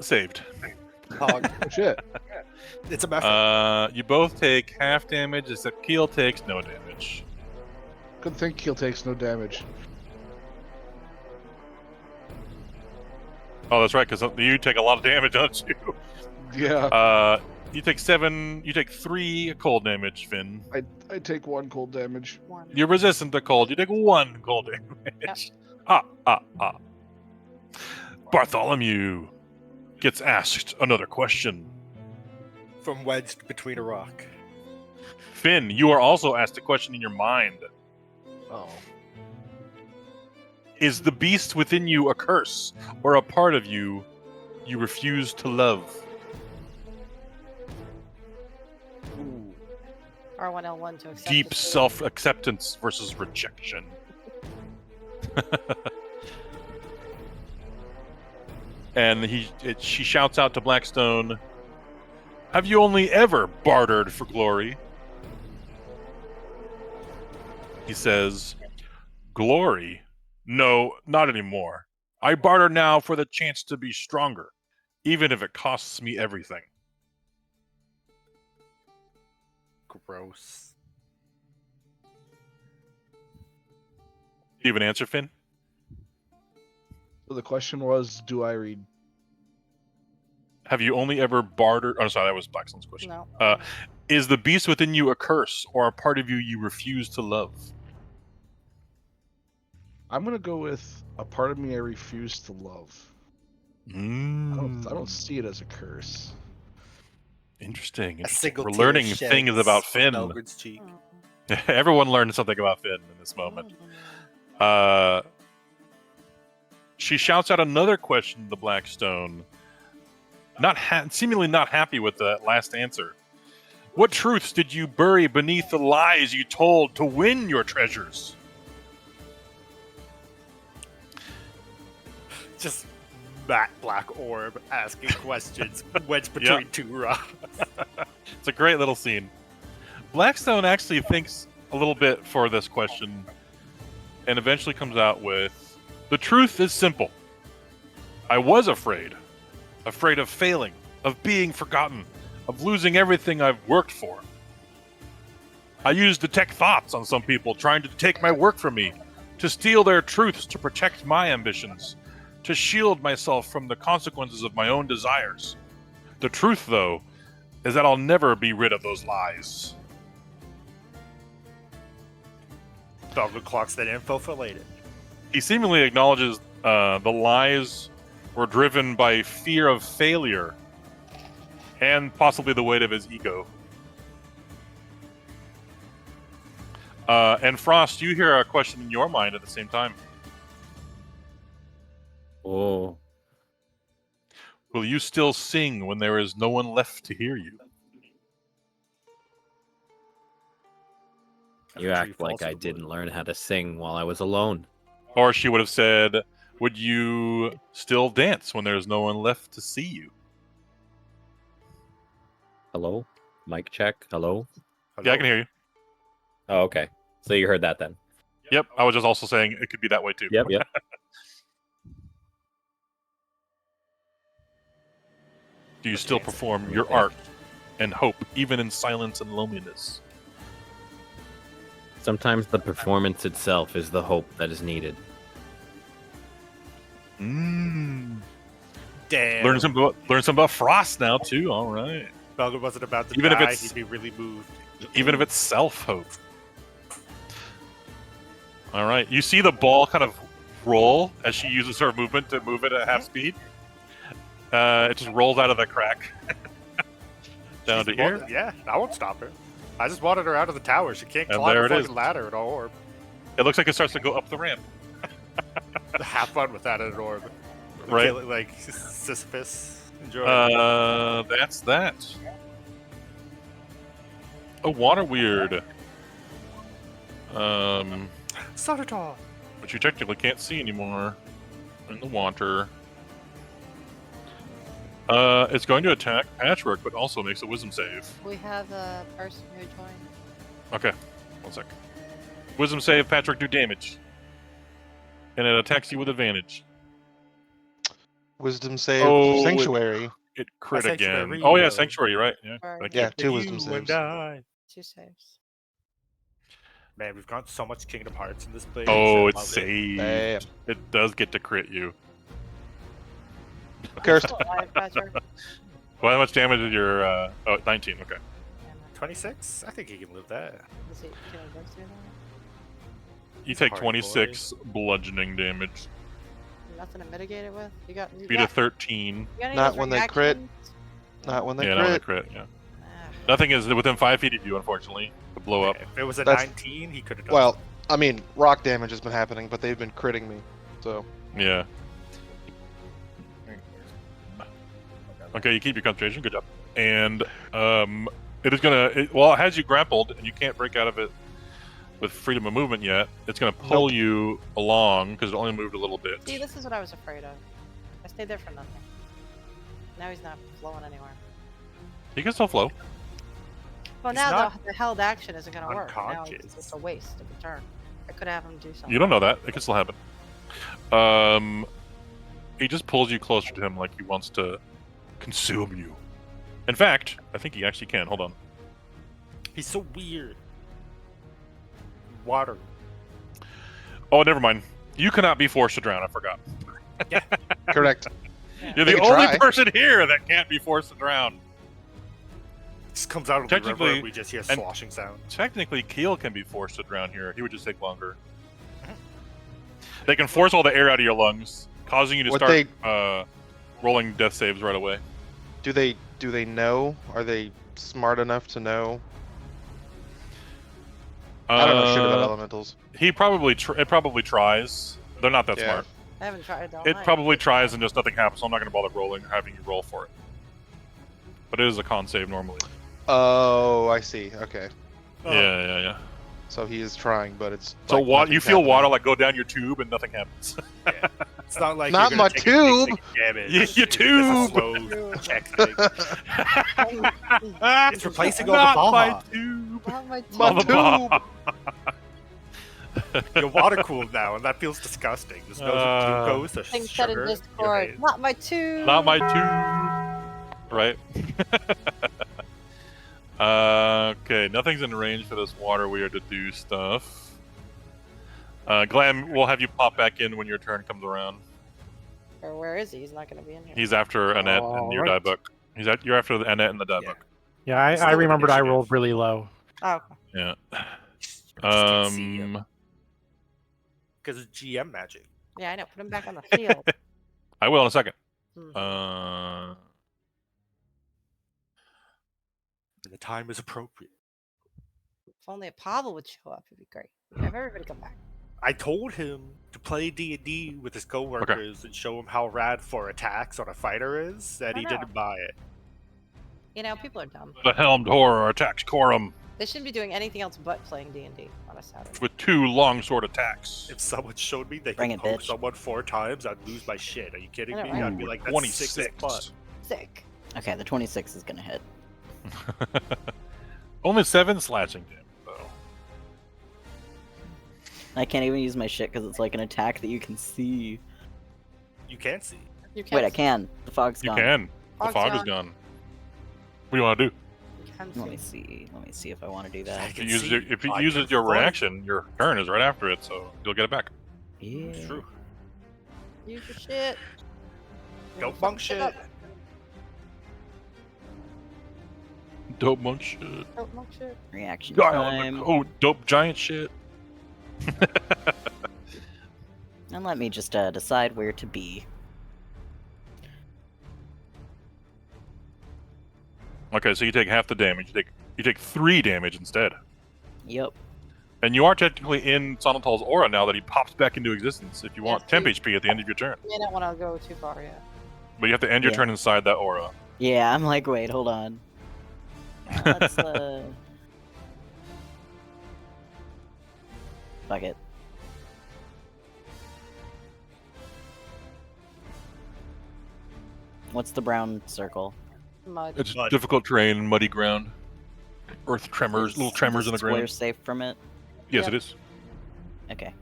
saved. Hog. Oh, shit. It's a method. You both take half damage, except Keel takes no damage. Good thing Keel takes no damage. Oh, that's right, because you take a lot of damage, don't you? Yeah. You take 7. You take 3 cold damage, Finn. I take 1 cold damage. You're resistant to cold. You take 1 cold damage. Ah. Bartholomew gets asked another question. From wedged between a rock. Finn, you are also asked a question in your mind. Oh. Is the beast within you a curse, or a part of you refuse to love? Ooh. R1L1 to accept Deep the truth. self-acceptance versus rejection. And she shouts out to Blackstone, "Have you only ever bartered for glory?" He says, "Glory? No, not anymore. I barter now for the chance to be stronger, even if it costs me everything." Gross. you have an answer, Finn? So the question was, do I read? Have you only ever bartered? Oh, sorry, that was Blackstone's question. No. Is the beast within you a curse or a part of you refuse to love? I'm gonna go with a part of me I refuse to love. I don't see it as a curse. Interesting. A single We're tear learning sheds things about on Finn. Belgrad's cheek. Everyone learned something about Finn in this moment. She shouts out another question to Blackstone, seemingly not happy with that last answer. What truths did you bury beneath the lies you told to win your treasures? Just matte black orb asking questions wedged between two rocks. It's a great little scene. Blackstone actually thinks a little bit for this question and eventually comes out with, the truth is simple. I was afraid of failing, of being forgotten, of losing everything I've worked for. I used detect thoughts on some people trying to take my work from me, to steal their truths to protect my ambitions, to shield myself from the consequences of my own desires. The truth, though, is that I'll never be rid of those lies. Belgrade clocks that info for later. He seemingly acknowledges the lies were driven by fear of failure and possibly the weight of his ego. And Frost, you hear a question in your mind at the same time. Oh. Will you still sing when there is no one left to hear you? You act like I didn't learn how to sing while I was alone. Or she would have said, would you still dance when there's no one left to see you? Hello? Mic check. Hello? Yeah, I can hear you. Oh, okay. So you heard that then. Yep, I was just also saying it could be that way too. Yep. Do you still perform your art and hope, even in silence and loneliness? Sometimes the performance itself is the hope that is needed. Damn. Learn some about Frost now too. All right. Belgrade wasn't about to Even if die, it's- he'd be really moved. Even if it's self-hope. All right. You see the ball kind of roll as she uses her movement to move it at half speed. It just rolls out of the crack. Down to here. Yeah, I won't stop her. I just wanted her out of the tower. She can't And climb there a it is. fucking ladder at all. Orb. It looks like it starts to go up the ramp. Have fun with that at an orb. Right. Kill it like Sisyphus. Enjoy. That's that. A water weird. Sonatar. Which you technically can't see anymore in the water. It's going to attack Patchwork, but also makes a wisdom save. We have a person who joined. Okay, 1 sec. Wisdom save, Patchwork, do damage. And it attacks you with advantage. Wisdom save, Oh, Sanctuary. It crit Sanctuary, again. Oh yeah, though. Sanctuary, right? Yeah. Right. Thank Yeah, you. 2 wisdom You saves. and I. 2 saves. Man, we've got so much Kingdom Hearts in this place. Oh, I it's love it. saved. Damn. It does get to crit you. Cursed. Still alive, Patrick. Well, how much damage is your? 19. Okay. 26? I think he can live that. Can he live through that? You take Party 26 bludgeoning damage. Nothing to mitigate it with? You got. You Beat a got, 13. you got any Not of those when they crit. reactions? Not when they Yeah, crit. not with a crit. Yeah. Nothing is within 5 feet of you, unfortunately, to blow up. If it was a That's- 19, he could have done Well, I mean, rock damage has been happening, but they've been critting me. So Yeah. Okay, you keep your concentration. Good job. And it is gonna. Well, it has you grappled, and you can't break out of it with freedom of movement yet. It's gonna pull you along because it only moved a little bit. See, this is what I was afraid of. I stayed there for nothing. Now he's not flowing anywhere. You can still flow. Well, He's now not the held action isn't going to work. Now unconscious. it's just a waste of a turn. I could have him do something. You don't know that. It can still happen. He just pulls you closer to him like he wants to consume you. In fact, I think he actually can. Hold on. He's so weird. Water. Oh, never mind. You cannot be forced to drown. I forgot. Correct. You're They the could only try. person here that can't be forced to drown. Just comes out of the river Technically- and we just hear and- sloshing sound. Technically, Keel can be forced to drown here. He would just take longer. They can force all the air out of your lungs, causing you to What start rolling death saves right away. Do they know? Are they smart enough to know? I don't know shit about elementals. He probably it probably tries. They're not that Yeah. smart. I haven't tried all It night. probably tries and just nothing happens. So I'm not going to bother rolling or having you roll for it. But it is a con save normally. Oh, I see. Okay. Yeah. So he is trying, but it's So like what? You nothing's feel happening. water like go down your tube and nothing happens. It's not like Not you're gonna my take tube. A big damage. Your It's just a tube. slow check thing. It's replacing all Not the my Baja. tube. Not my My All the tube. You're water cooled now, and that feels disgusting. There's no glucose or Things said in sugar. Discord. Not my tube. Not my tube. Right. Okay, nothing's in range for this water weird to do stuff. Glam, we'll have you pop back in when your turn comes around. Or where is he? He's not going to be in here. He's after Annette and your die Alright. book. You're after the Annette and the die book. Yeah, I Still remembered I initiative. rolled really low. Oh, okay. Yeah. Just can't see him. Um, Because it's GM magic. Yeah, I know. Put him back on the field. I will in a second. Mhm. The time is appropriate. If only a Pavel would show up, it'd be great. Have everybody come back. I told him to play D&D with his coworkers and show him how rad 4 attacks on a fighter is, and I he know. didn't buy it. You know, people are dumb. The helmed horror attacks Corum They shouldn't be doing anything else but playing D&D on a Saturday. with 2 longsword attacks. If someone showed me they Bring could it, poke bitch. someone 4 times, I'd lose my shit. Are you kidding I know, me? right? I'd be like, that's 26. 6 butt. Sick. Okay, the 26 is gonna hit. Only 7 slashing damage, though. I can't even use my shit because it's like an attack that you can see. You can't see. You can't Wait, I can. The fog's You gone. can. The Fog's fog is gone. gone. What do you want to do? You can Let me see. see. Let me see if I want to do I that. If can it uses your, see. if it I uses can your fly. reaction, your turn is right after it, so you'll get it back. Yeah. It's true. Use your shit. Go Fuck monk it shit. up. Dope monk shit. Oh, monk shit. Reaction Dial in time. the- Oh, dope giant shit. And let me just decide where to be. Okay, so you take half the damage. You take 3 damage instead. Yep. And you are technically in Sonatol's aura now that he pops back into existence if you want Yes, temp please. HP at the end of your turn. You may not want to go too far yet. But you have to end your Yeah. turn inside that aura. Yeah, I'm like, wait, hold on. Let's fuck it. What's the brown circle? Mud. It's Mud. difficult terrain, muddy ground. Earth tremors, little tremors in the Square ground. safe from it. Yes, Yep. it is. Okay.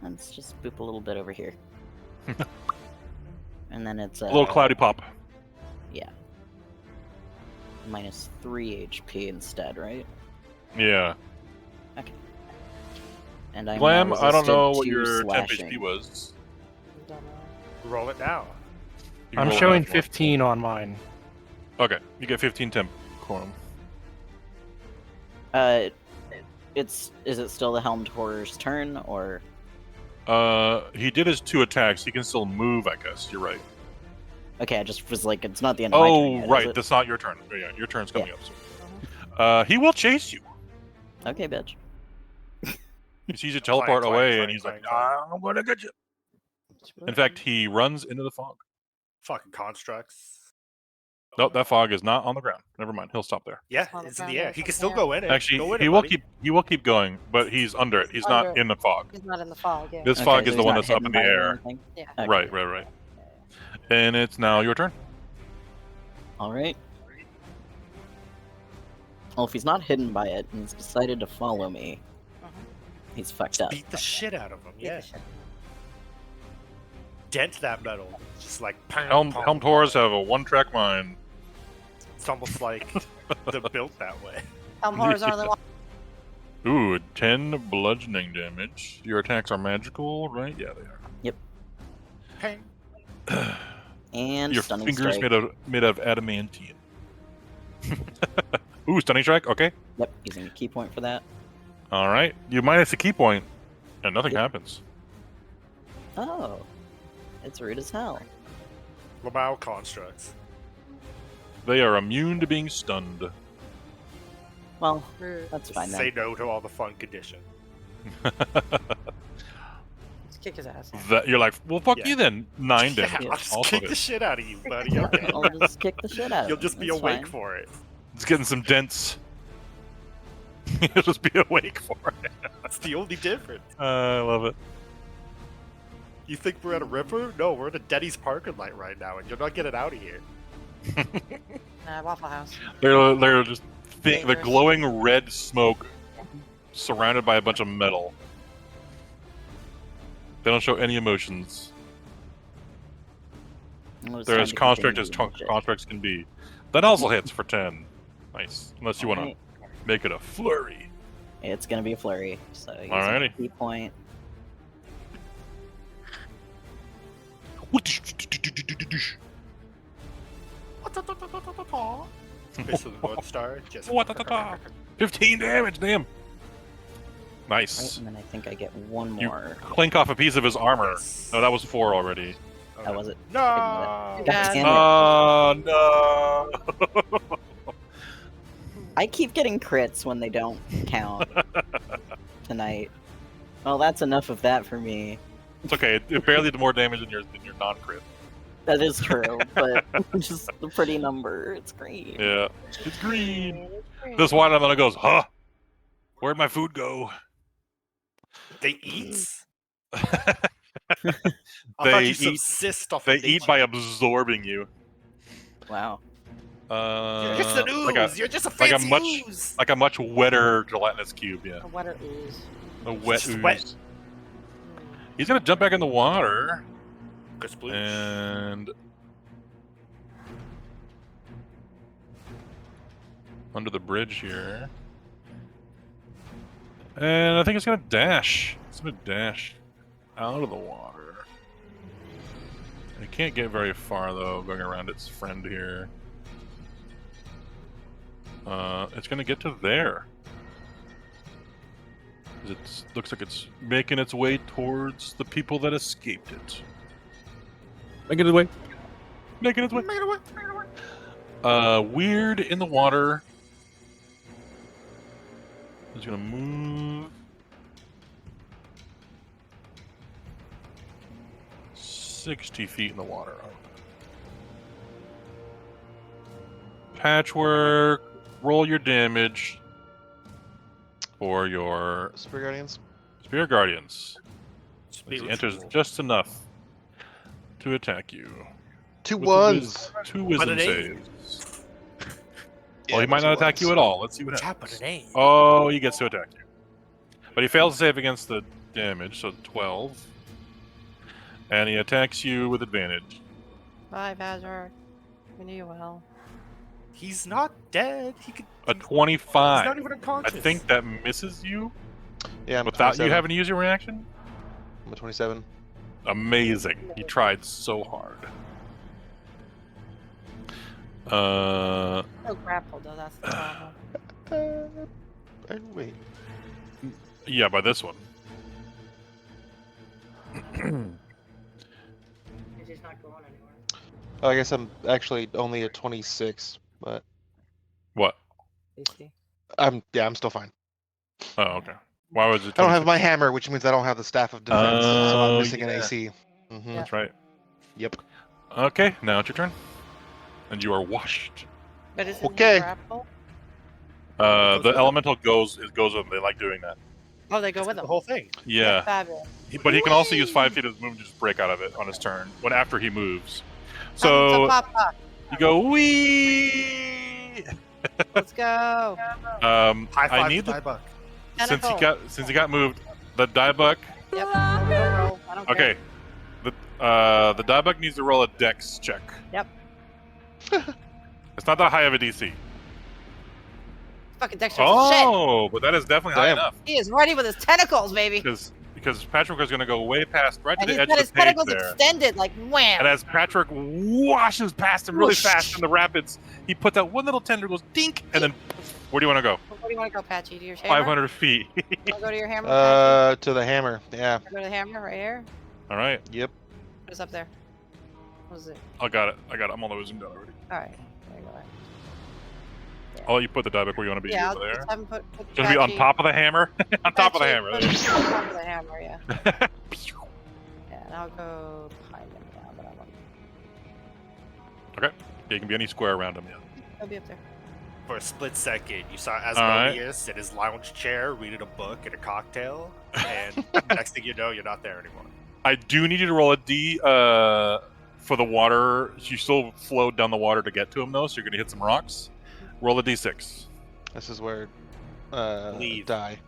Let's just boop a little bit over here. And then it's A little cloudy pop. Yeah. Minus 3 HP instead, right? Yeah. And I'm Glam, I don't know what resisted to your temp slashing. HP was. Don't know. Roll it now. You can I'm roll it showing now if you want. 15 on mine. Okay, you get 15 temp quorum. Is it still the Helmed Horror's turn, or He did his 2 attacks. He can still move, I guess. You're right. okay? I just was like, it's not the end of my turn Oh, yet, is right. it? That's not your turn. Yeah, your turn's coming up soon. He will chase you. Okay, bitch. He sees you teleport Clang, away, clang, and he's clang, like, clang. I'm gonna get you. In fact, he runs into the fog. Fucking constructs. Nope, that fog is not on the ground. Never mind. He'll stop there. Yeah, On the it's in ground, the air. it's He on can the still air. go in it. Actually, go in he it, will buddy. keep going, but he's under it. He's Under not it. in the fog. He's not in the fog, yeah. This Okay, fog so is he's the one not that's up hidden in the by air. anything? Yeah. Okay. Right. And it's now your turn. All right. Well, if he's not hidden by it and he's decided to follow me, he's fucked up. Beat the shit out of him. Beat the Yeah. shit. Dent that metal. Just like pong, Helm pong. Taurus have a one-track mind. It's almost like they're built that way. Horrors are the one. Ooh, 10 bludgeoning damage. Your attacks are magical, right? Yeah, they are. Yep. Ping. And Your stunning fingers strike. made of adamantium. Ooh, stunning strike. Okay. Yep, using a key point for that. All right. You minus a key point, and nothing happens. Oh, it's rude as hell. Lamau constructs. They are immune to being stunned. Well, that's fine Say then. no to all the fun condition. Just kick his ass. That you're like, well, fuck Yeah. you then. 9 Yeah, damage. I'll just Also kick hit. the shit out of you, buddy. Okay. I'll just kick the shit out of You'll him. just be That's awake fine. for it. It's getting some dents. You'll just be awake for it. That's the only difference. I love it. You think we're at a river? No, we're at a Denny's parking lot right now, and you're not getting out of here. Waffle House. They're just they're Dangerous. glowing red smoke surrounded by a bunch of metal. They don't show any emotions. They're as construct as constructs can be. That also hits for 10. Nice. Unless you want to make it a flurry. It's gonna be a flurry. So using a Alrighty. key point. Fist of the North Star. Just 15 damage, damn. Right, Nice. and then I think I get one You more. clink off a piece of his armor. No, that was 4 already. That was it. No. God damn it. Oh, no. I keep getting crits when they don't count tonight. Well, that's enough of that for me. It's okay. It barely did more damage than your non-crit. That is true, but just the pretty number. It's green. Yeah. It's green. This white element goes, huh? Where'd my food go? They eat. They I thought you eat. subsist off They of eat nature. by absorbing you. Wow. You're just an ooze. Like You're just a like fancy ooze. like a much wetter gelatinous cube. Yeah. A wetter ooze. A wet Just ooze. wet. He's gonna jump back in the water Sploosh. and under the bridge here. And I think it's gonna dash. It's gonna dash out of the water. It can't get very far though, going around its friend here. It's gonna get to there. It looks like it's making its way towards the people that escaped it. Making its way. Making its way. Weird in the water. It's gonna move 60 feet in the water. Patchwork. Roll your damage for your Spirit Guardians. Spirit Guardians. He Spiritual. enters just enough to attack you. Two With ones. Two wisdom But an eight. saves. Yeah, Well, he might two not attack ones. you at all. Let's see what Tap happens. an eight. Oh, he gets to attack you. But he fails to save against the damage, so 12. And he attacks you with advantage. Bye, Hazard. We knew you well. He's not dead. He could. A He's 25. not even I unconscious. think that misses you Yeah, I'm without you 27. having to use your reaction. I'm a 27. Amazing. He tried so hard. Oh, grappled though. That's the problem. And wait. Yeah, by this one. He's not going anywhere. Oh, I guess I'm actually only a 26, but What? DC. I'm still fine. Oh, okay. Why was it? I don't have 26? my hammer, which means I don't have the staff of defense, so Oh, I'm missing an yeah. AC. Mm-hmm. That's right. Yep. Okay, now it's your turn. And you are washed. But isn't Okay. he grapple? The elemental goes with them. They like doing that. Oh, they go with the him. whole thing. Yeah. Fabulous. But he can also use 5 feet of his movement to just break out of it on his turn when after he moves. So, So Papa, you go wee. let's go. High five I need to the Diebuck. since he got moved. The diebuck. Yep. Roll. I don't care. Okay. The diebuck needs to roll a dex check. Yep. It's not that high of a DC. Fucking Dexter's shit. Oh, but that is definitely high Damn. enough. He is ready with his tentacles, baby. Because Patrick is going to go way past, right to And the he's edge got of his the page tentacles there. extended, like wham. And as Patrick washes past him really Whoosh. fast in the rapids, he puts out one little tentacle, goes dink, and then where do you want to go? Where do you want to go, Patchy? To your hammer? 500 feet. Wanna go to your hammer, Patchy? To the hammer. Yeah. Go to the hammer right here. All right. Yep. What's up there? What is it? I got it. I'm all the way zoomed out already. All right. There you go. I'll let you put the die back where you want to be Yeah, over I'll there. just have him put Just be on Patchy- top of the hammer. On top of the Patchy, hammer. put it on top of the hammer, yeah. Yeah, and I'll go behind him now, but I want Okay. Yeah, you can be any square around him. Yeah. He'll be up there. For a split second, you saw right. Asmodeus in his lounge chair reading a book and a cocktail, and next thing you know, you're not there anymore. I do need you to roll a D for the water. You still flowed down the water to get to him, though, so you're going to hit some rocks. Roll a D6. This is where Leave. die.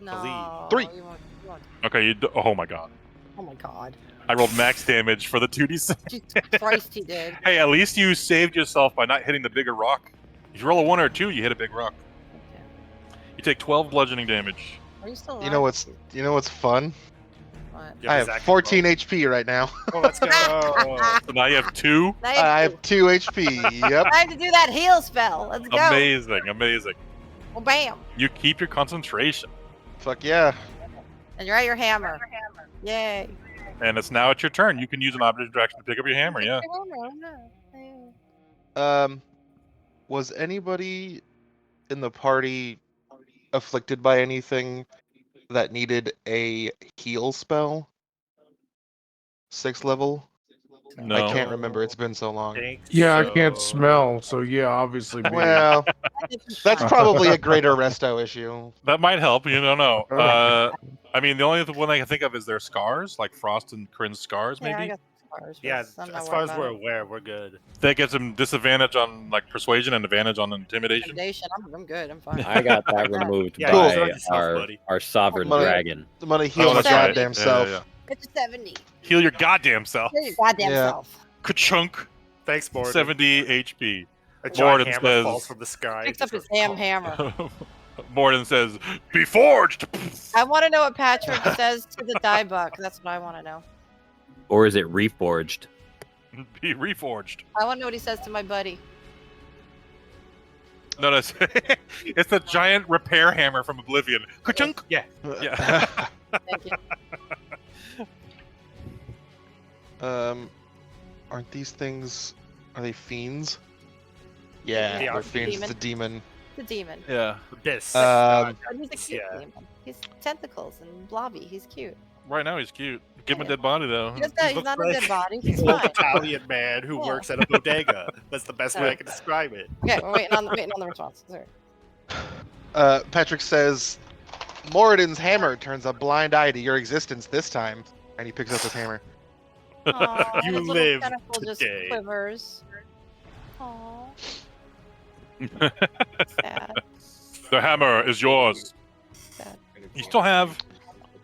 No. 3. You won't. Okay, oh my god. Oh my god. I rolled max damage for the 2D6. Jesus Christ, he did. Hey, at least you saved yourself by not hitting the bigger rock. If you roll a 1 or a 2, you hit a big rock. You take 12 bludgeoning damage. Are you still alive? You know what's fun? What? Yeah, I Zac have can 14 HP right now. Oh, let's go. So now you have 2. Now you I have 2 HP. Yep. Time to do that heal spell. Let's go. Amazing, amazing. Well, bam. You keep your concentration. Fuck yeah. And you're at your hammer. Yay. And it's now it's your turn. You can use an object action to pick up your hammer, yeah. Was anybody in the party afflicted by anything that needed a heal spell? 6th level? No. I can't remember. It's been so long. Yeah, I can't smell, so yeah, obviously. me. Well, that's probably a greater resto issue. That might help. You don't know. I mean, the only one I can think of is their scars, like Frost and Corinne's scars, Yeah, I maybe. got scars, but Yeah, I'm not as far worried as we're about it. aware, we're good. That gives them disadvantage on like persuasion and advantage on intimidation. Intimidation, I'm good. I'm fine. I got that removed Yeah, Cool. by sort yourself, our, buddy. our sovereign Money. dragon. I'm gonna heal my that's right. goddamn Yeah, self. yeah. It's a 70. Heal your goddamn self. Kill your goddamn Yeah. self. Ka-chunk. Thanks, Morgan. 70 HP. A giant Morden hammer says- falls from the sky. Picks just up his goes, damn "Oh." hammer. Morden says, "Be forged." I want to know what Patrick says to the die buck. That's what I want to know. Or is it reforged? Be reforged. I want to know what he says to my buddy. No, it's it's a giant repair hammer from Oblivion. Ka-chunk. Yeah. Yeah. Thank you. Aren't these things? Are they fiends? Yeah, They they're are fiends. demon. It's a demon. The demon. Yeah. This. Um, But he's a cute Yeah. demon. He's tentacles and blobby. He's cute. Right now he's cute. Give him a dead body though. He does that. He's looks not a like- dead body. He's He's an old fine. Italian man who Yeah. works at a bodega. That's the best way I can describe it. Okay, we're waiting on the response. Sorry. Patrick says, Moradin's hammer turns a blind eye to your existence this time, and he picks up his hammer. Aw, You his little live tentacle just today. quivers. Aww. Sad. The hammer is yours. Sad. You still have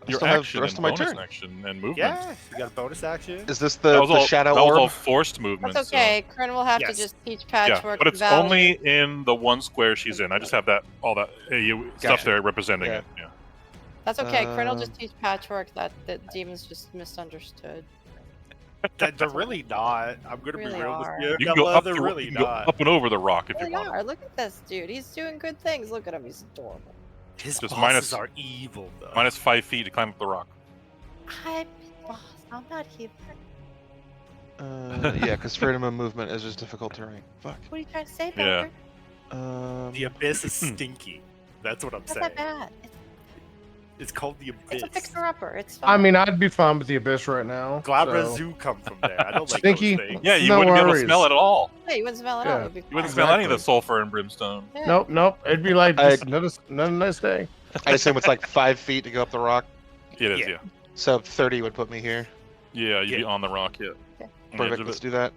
I your still have action the rest and of my bonus turn. action and movement. Yeah, you got a bonus action. Is this That the, was all, shadow that was all orb? forced movement. That's okay. Kryn will have Yes. to just teach Yeah, Patchwork. but it's value. only in the one square she's in. I just have that all that stuff Gotcha. there representing Yeah. it. Yeah. That's okay. Kryn will Um, just teach Patchwork that demons just misunderstood. They're really not. I'm gonna Really be real are. with you. You can go up, They're to, really you can go not. up and over the rock if They you want. are. Look at this dude. He's doing good things. Look at him. He's adorable. His Just bosses minus- are evil though. Minus 5 feet to climb up the rock. I'm boss. I'm not here. Yeah, because freedom of movement is just difficult terrain. Fuck. What are you trying to say, Yeah. Patrick? The abyss is stinky. That's what I'm Not saying. that bad. It's called the It's a abyss. fixer-upper. It's fine. I mean, I'd be fine with the abyss right now. Glabra so- Zoo come from there. I don't like Stinky. those things. Yeah, you No wouldn't be able to worries. smell it at all. Yeah, you wouldn't smell it Yeah. out. You'd be You wouldn't fine. smell any of the Exactly. sulfur and brimstone. Yeah. Nope. It'd be like I- just another nice day. I assume it's like 5 feet to go up the rock. It is, Yeah. yeah. So 30 would put me here. Yeah, you'd be Yeah. on the rock, yeah. Okay. On the edge Perfect. of Let's it. do that.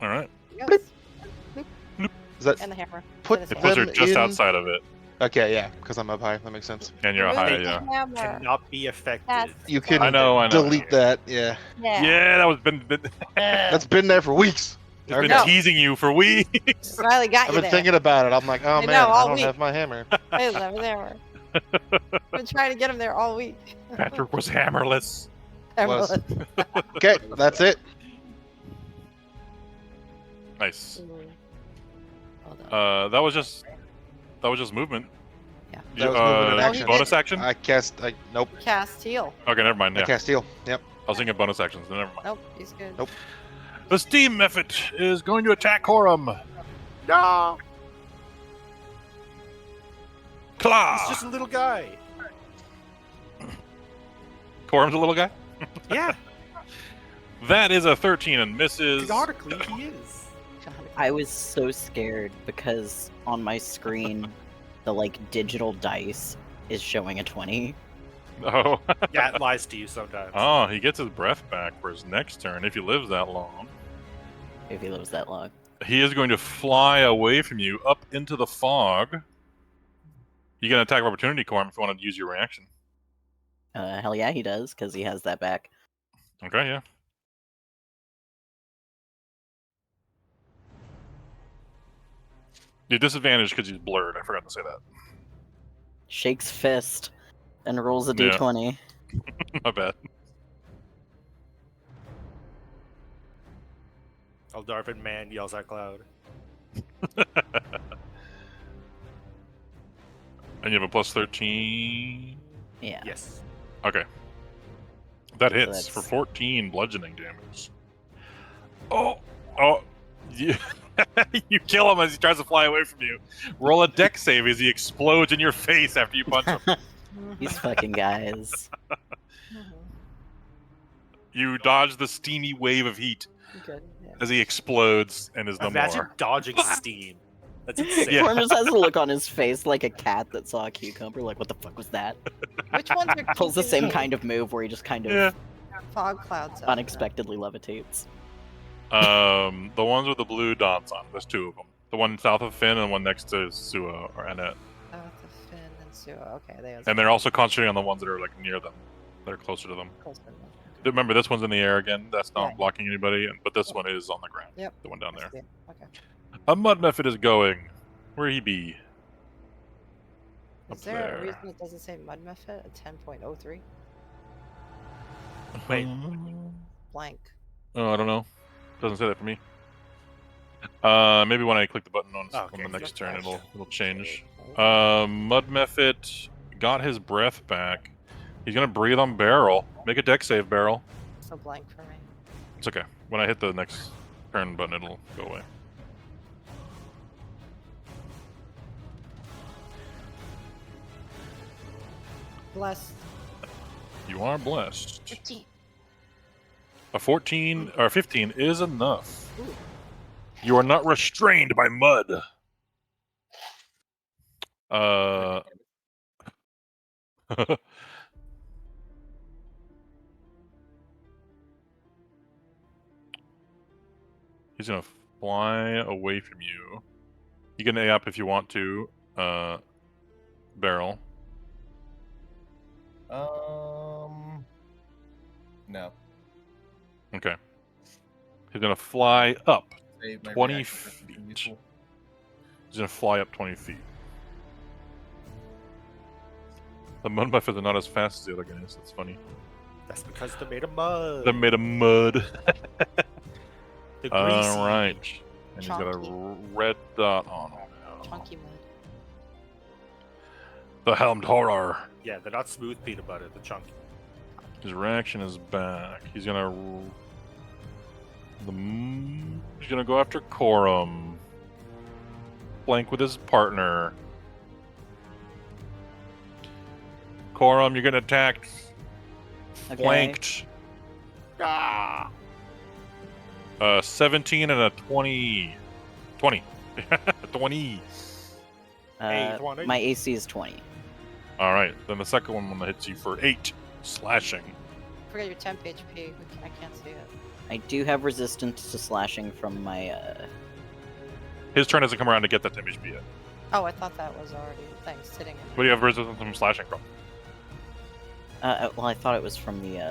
All right. Yes. Is that And the hammer. put With The his puts hammer. are just in- outside of it, Okay, yeah, because I'm up high. That makes sense. and you're Remove high, the yeah. hammer. Cannot be affected. That's You can I know. delete that. Yeah, Yeah. Yeah, that was been that's been there for weeks. He's been Okay. teasing you for weeks. Finally got I've you been there. thinking about it. I'm like, oh I man, know, I all don't week. have my hammer. I was never there. I've been trying to get him there all week. Patrick was hammerless. Was. Okay, that's it. Nice. Well done. That was just movement. Yeah. That was movement and Oh, he action. Bonus action? I cast. Nope. Cast heal. Okay, never mind. I Yeah. cast heal. Yep. I was thinking bonus actions. Then never mind. Nope, he's good. Nope. The steam method is going to attack Corum. No. Claw. He's just a little guy. Corum's a little guy. Yeah, That is a 13 and misses. canonically he is. I was so scared because on my screen, the like digital dice is showing a 20. Oh. Yeah, it lies to you sometimes. Oh, he gets his breath back for his next turn if he lives that long. If he lives that long. He is going to fly away from you up into the fog. You get an attack of opportunity, Corum, if you want to use your reaction. Hell yeah, he does, because he has that back. Okay, yeah. You're disadvantaged because he's blurred. I forgot to say that. Shakes fist and rolls a Yeah. d20. My bad. Eldarvin man yells at Cloud. And you have a plus 13. Yeah. Yes. Okay. That So hits that's- for 14 bludgeoning damage. Oh, you, you kill him as he tries to fly away from you. Roll a dex save as he explodes in your face after you punch him. These fucking guys. You dodge the steamy wave of heat Good. Yeah. as he explodes and is no Imagine more. dodging steam. That's insane. Yeah. Corm just has a look on his face like a cat that saw a cucumber, like, what the fuck was that? Which ones are Pulls the keeping same the kind of move where he just kind of Yeah. fog clouds up? unexpectedly levitates. The ones with the blue dots on. There's two of them. The one south of Finn and one next to Sua or Annette. Oh, the Finn and Sua. Okay, they And they're also concentrating on the ones that are like near them. That are closer to them. Remember, this one's in the air again. That's not Yeah. blocking anybody, but this one is on the ground. Yep. The one down there. Okay. A mud method is going. Where he be? Up Is there there. a reason it doesn't say mud method at 10.03? Wait. Blank. Oh, I don't know. Doesn't say that for me. Maybe when I click the button on Okay. the next turn, Gotcha. it'll change. Mud method got his breath back. He's gonna breathe on Barrel. Make a dex save, Barrel. So blank for me. It's okay. When I hit the next turn button, it'll go away. Blessed. You are blessed. 15. A 14 or 15 is enough. You are not restrained by mud. He's gonna fly away from you. You can A up if you want to, Barrel. No. Okay. He's gonna fly up Save my 20 reaction for something feet. useful. He's gonna fly up 20 feet. The mud buffers are not as fast as the other guys. That's funny. That's because they're made of mud. They're made of mud. The greasy. All right. And he's got a Chunky. red dot on him now. Chunky mud. The helmed horror. Yeah, they're not smooth peanut butter. They're chunky. His reaction is back. He's gonna. He's gonna go after Corum. Flank with his partner. Corum, you're gonna attack. Okay. Flanked. Ah. 17 and a 20. 20. 20. My AC is 20. All right. Then the second one hits you for 8 slashing. Forget your temp HP. I can't see it. I do have resistance to slashing from my, His turn hasn't come around to get that 10 HP yet. Oh, I thought that was already the thing sitting in What do you have resistance from slashing from? well, I thought it was from the,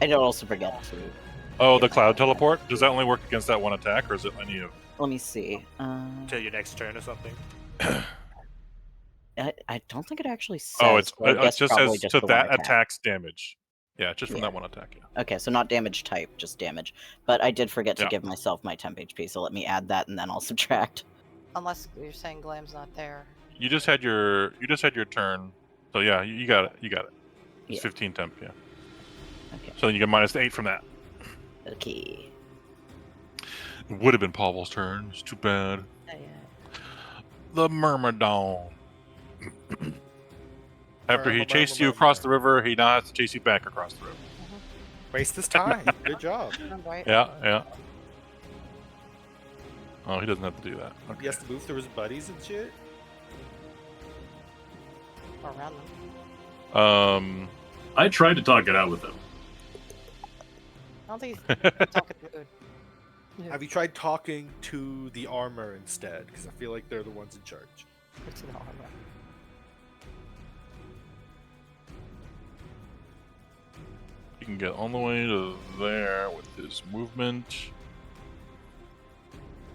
I don't also forget to. Oh, the cloud teleport? Does that only work against that one attack, or is it any of... Let me see. Till your next turn or something. I don't think it actually says. Oh, it's, so I it guess just probably says just to the one that attack. attack's damage. Yeah, just from Yeah. that one attack, yeah. Okay, so not damage type, just damage. But I did forget to Yeah. give myself my temp HP, so let me add that and then I'll subtract. Unless you're saying Glam's not there. You just had your turn. So yeah, you got it. You got it. It's Yeah. 15 temp, yeah. Okay. So then you get -8 from that. Okay. It would have been Pavel's turn. It's too bad. Yeah. The Myrmidon. After he chased you across the river, he now has to chase you back across the river. Waste his time. Good job. Right. Yeah, yeah. Oh, he doesn't have to do that. Okay. He has to move through his buddies and shit. Or around them. I tried to talk it out with him. I don't think he's talking rude. Have you tried talking to the armor instead? Because I feel like they're the ones in charge. To the armor. He can get all the way to there with his movement.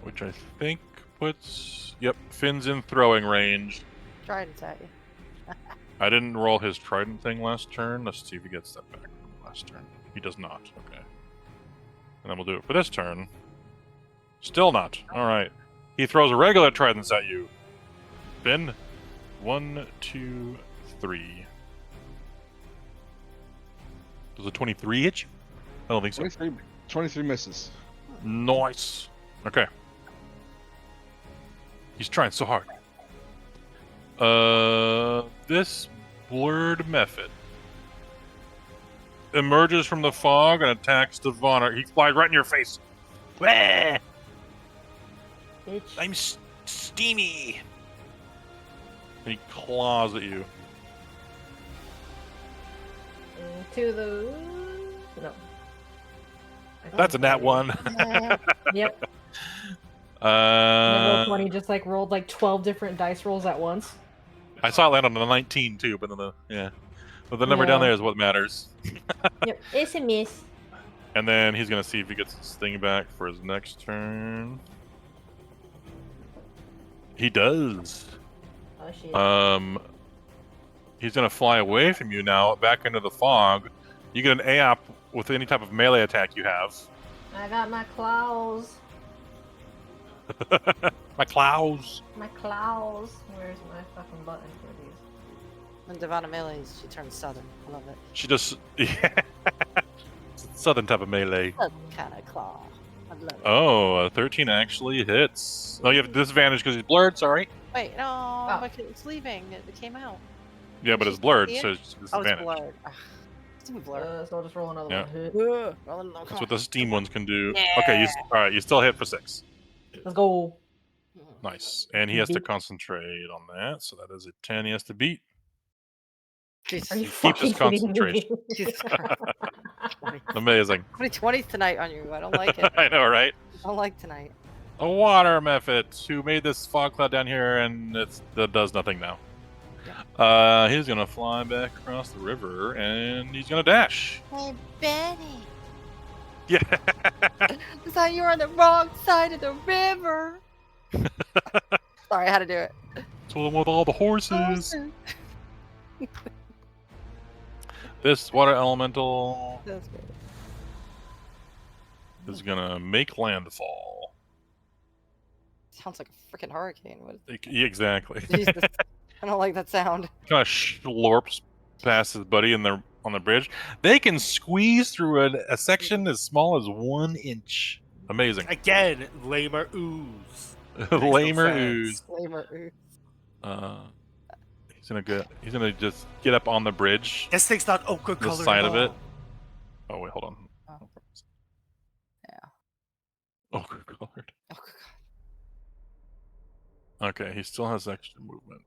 Which I think puts... Yep, Finn's in throwing range. Trident's at you. I didn't roll his trident thing last turn. Let's see if he gets that back from last turn. He does not. Okay. And then we'll do it for this turn. Still not. Alright. He throws a regular trident at you. Finn. 1, 2, 3. Does a 23 hit you? I don't think so. 23 misses. Nice. Okay. He's trying so hard. This blurred method emerges from the fog and attacks Devon. He flies right in your face. Wah! I'm steamy. And he claws at you. To the no. That's a nat 1. Yep. Uh, Roll 20 just like rolled like 12 different dice rolls at once. I saw it land on a 19 too, but the number down Yeah. there is what matters. Yep, it's a miss. And then he's gonna see if he gets his thing back for his next turn. He does. Oh shit. He's gonna fly away from you now, back into the fog. You get an AOP with any type of melee attack you have. I got my claws. My claws. My claws. Where's my fucking button for these? When Devon melees, she turns southern. I love it. She just southern type of melee. Southern kind of claw. I love it. Oh, 13 actually hits. Oh, you have disadvantage because he's blurred. Sorry. Wait, no, but it's leaving. It came out. Yeah, but Did it's you blurred, see it? so it's Oh, it's disadvantage. blurred. Ugh. It's even blurred. So I'll just roll another Yeah. one. That's what the steam ones can do. Yeah. Okay, all right. You still hit for 6. Let's go. Nice, and he has to concentrate on that, so that is a 10 he has to beat. Jesus. Are you Keep his fucking kidding me? concentration. Jesus Christ. Amazing. How many 20s tonight on you? I don't like it. I know, right? I don't like tonight. A water method who made this fog cloud down here, and that does nothing now. He's gonna fly back across the river, and he's gonna dash. Hey, Benny. Yeah. I thought you were on the wrong side of the river. Sorry, I had to do it. It's one with all the horses. This water elemental That's good. is gonna make landfall. Sounds like a freaking hurricane. What? Exactly. Jesus. I don't like that sound. Kind of slurps past his buddy on the bridge. They can squeeze through a section as small as 1 inch. Amazing. Again, lamer ooze. Lamer sense. ooze. Lamer ooze. He's gonna just get up on the bridge. This thing's not ochre The colored. side at of it. all. Oh wait, hold on. Oh. Yeah. Ochre colored. Oh, Okay, he still has extra movement.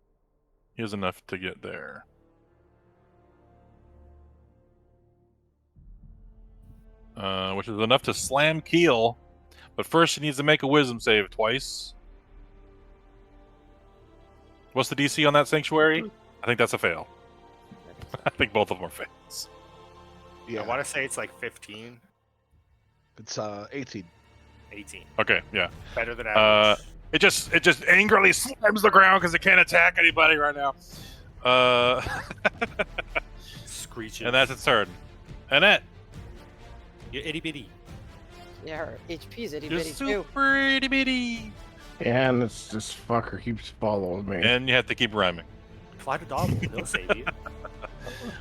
He has enough to get there. Which is enough to slam Keel. But first he needs to make a wisdom save twice. What's the DC on that sanctuary? I think that's a fail. I think both of them are fails. I want to say it's like 15. It's 18. 18. Okay, yeah. Better than average. It just angrily slams the ground because it can't attack anybody right now. Screeches. And that's its turn. Annette. You're itty bitty. Yeah, her HP's itty You're bitty too. super itty bitty. Yeah, and this fucker keeps following me. And you have to keep rhyming. Fly to Dobble. He'll save you.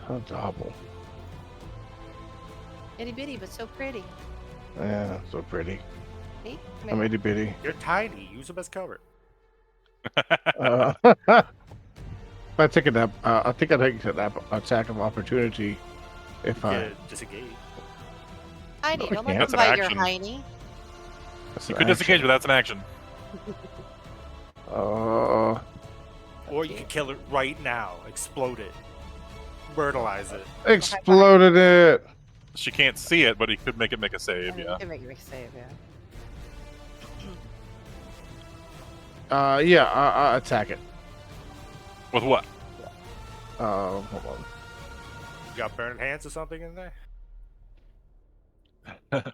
Oh, double. Itty bitty, but so pretty. Yeah, so pretty. Hey, I'm itty bitty. You're tiny. Use them as cover. If I take a I think I take an attack of opportunity. If I disengage. Heiny, No, I don't let can't. them That's an bite your action. Heiny. that's You an could disengage, but action. that's an action. Or you can kill it right now. Explode it. Myrtleize it. Exploded it. She can't see it, but he could make it make a save, yeah. It make you save, yeah. Yeah, I attack it. With what? Hold on. You got burning hands or something in there?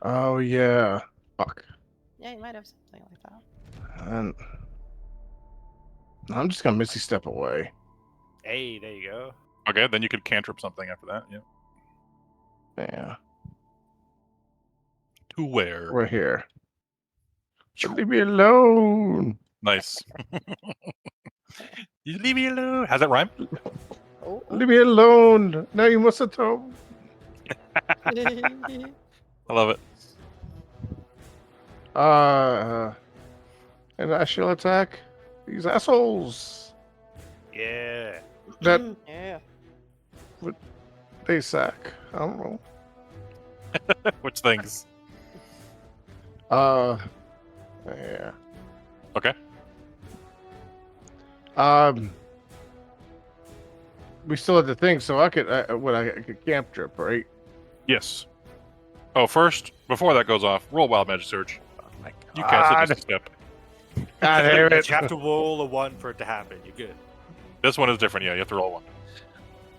Oh yeah. Fuck. Yeah, you might have something like that. And I'm just gonna misty step away. Hey, there you go. Okay, then you could cantrip something after that, yeah. Yeah. To where? We're here. Leave me alone. Nice. You leave me alone. How's that rhyme? Leave me alone. Now you must atone. I love it. And I shall attack these assholes. Yeah. That Yeah. they sack. I don't know. Which things? Yeah. Okay. We still had the thing, so I could I could camp trip, right? Yes. Oh, first, before that goes off, roll Wild Magic Search. You cast God. it just a step. God damn it. You have to roll a 1 for it to happen. You're good. This one is different, yeah, you have to roll one.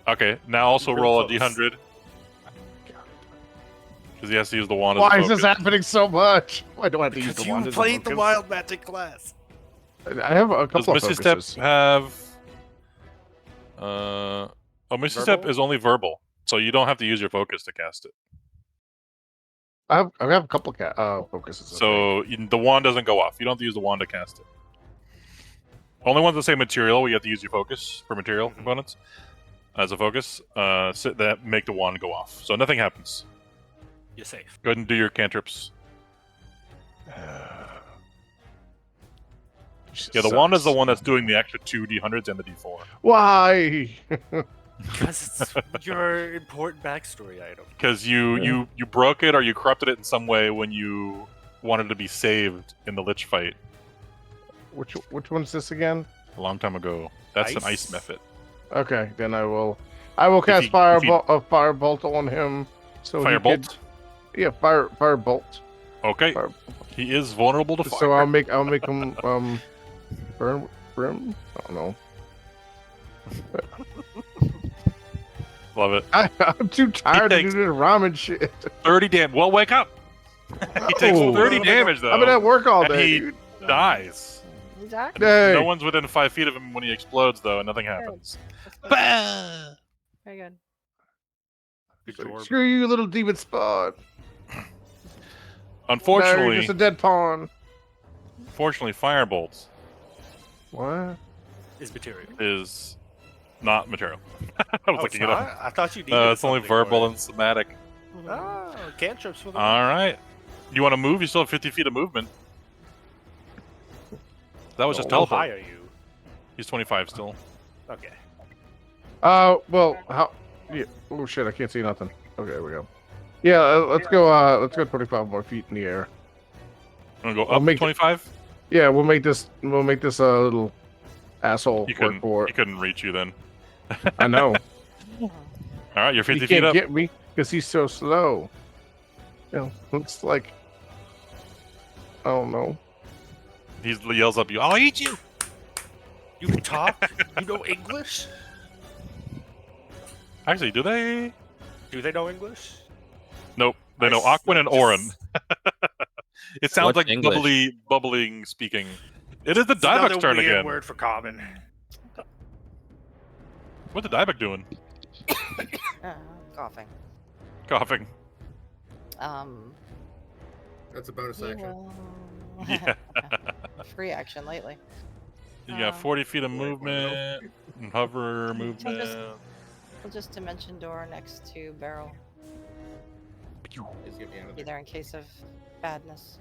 Okay, now also Real roll close. a d100. Because he has to use the wand as Why a is this focus. happening so much? Why do I have to use Because the you wand as a played the focus? wild magic class. I have a Does couple of Misty Step focuses. have... Oh, Misty Step Verbal? is only verbal, so you don't have to use your focus to cast it. I have a couple focuses. I think. So the wand doesn't go off. You don't have to use the wand to cast it. Only ones that say material, where you have to use your focus for material components as a focus, that make the wand go off. So nothing happens. You're safe. Go ahead and do your cantrips. Yeah, the wand is the one that's doing the extra 2 d100s and the d4. Why? Because it's your important backstory item. Because you broke it or you corrupted it in some way when you wanted to be saved in the Lich fight Which one's this again? a long time ago. That's an Ice? ice method. Okay, then I will cast firebolt on him. So he Firebolt? could- yeah, firebolt. Okay. He is vulnerable to fire. So I'll make him burn. I don't know. Love it. I'm too tired to do takes- this ramen shit. 30 damage. Well, wake up. He takes Oh. 30 damage, though. I've been at work all and day, he dude. dies. Exactly. Hey. No one's within 5 feet of him when he explodes, though, and nothing happens. Very good. Good job. Screw you, little demon spawn. No, Unfortunately, you're just a dead pawn. fortunately, Firebolt What? Is material. is not material. I was Oh, looking it's it up. not? I thought you needed No, it's only something for verbal it. and somatic. Oh, cantrips for the All right. You want to move? You still have 50 feet of movement. That was just How teleport. high are you? He's 25 still. Okay. Well, how? Yeah. Oh shit, I can't see nothing. Okay, there we go. Yeah, let's go. Let's go 25 more feet in the air. Want to go I'll up make 25? Yeah, we'll make this. We'll make this little asshole He work couldn't. for He it. couldn't reach you then. I know. All right, you're 50 He feet can't up. get me because he's so slow. You know, looks like. I don't know. He yells up, "You! I'll eat you!" You can talk? You know English? Actually, do they? Do they know English? Nope. They know I Aquan and just- Orin. It sounds What's like English? bubbling speaking. It is the It's another Diebuck's turn weird again. word for common. What's the Diebuck doing? Coughing. Coughing. That's a bonus he action. will- Yeah. Free action lately. You got 40 feet of movement, hover movement. We'll just dimension door next to barrel. Just get me out of Be there. there in case of badness.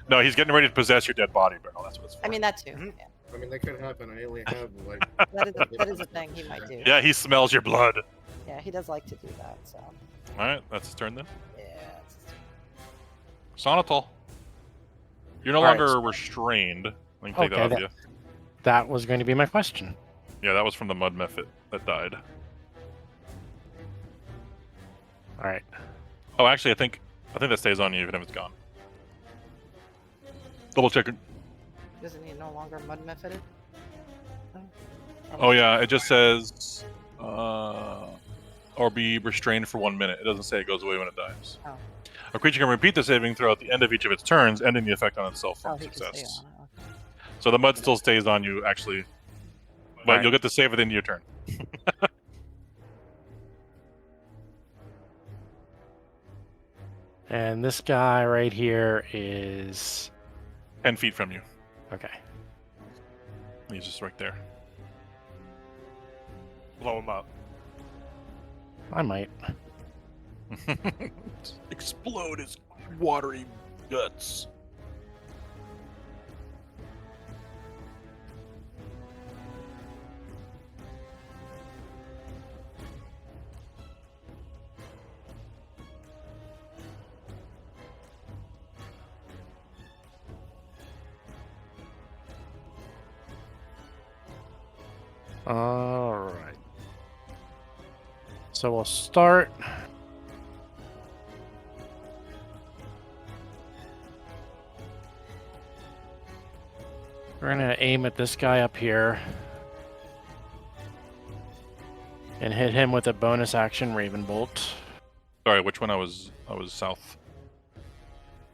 No, he's getting ready to possess your dead body, Barrel. That's what it's for. I mean that too. Mhm. Yeah. I mean, that could happen. I only have like. That is a thing he might do. Yeah, he smells your blood. Yeah, he does like to do that. So. All right, that's his turn then. Yeah. It's Sonatol. You're no All right, longer so- restrained. I can take Okay, that off you. That was going to be my question. Yeah, that was from the mud mephit that died. All right. Oh, actually, I think that stays on you even if it's gone. Double checking. Isn't he no longer mud methoded? Oh yeah, it just says or be restrained for 1 minute. It doesn't say it goes away when it dies. Oh. A creature can repeat the saving throw at the end of each of its turns, ending the effect on itself Oh, from he can stay success. on it. Okay. So the mud still stays on you, actually, but Alright. you'll get to save at the end of your turn. And this guy right here is 10 feet from you. okay. He's just right there. Blow him up. I might. Explode his watery guts. All right. So we'll start. We're gonna aim at this guy up here and hit him with a bonus action Raven Bolt. Sorry, which one? I was south.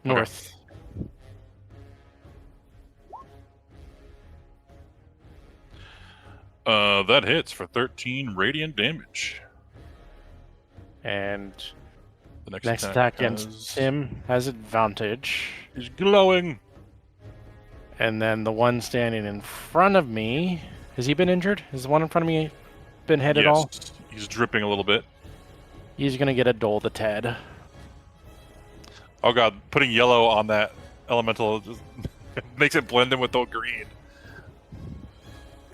North. That hits for 13 radiant damage. And The next attack against him has advantage. He's glowing. And then the one standing in front of me, has he been injured? Has the one in front of me been hit at all? He's dripping a little bit. He's gonna get a dole to Ted. Oh god, putting yellow on that elemental just makes it blend in with the green.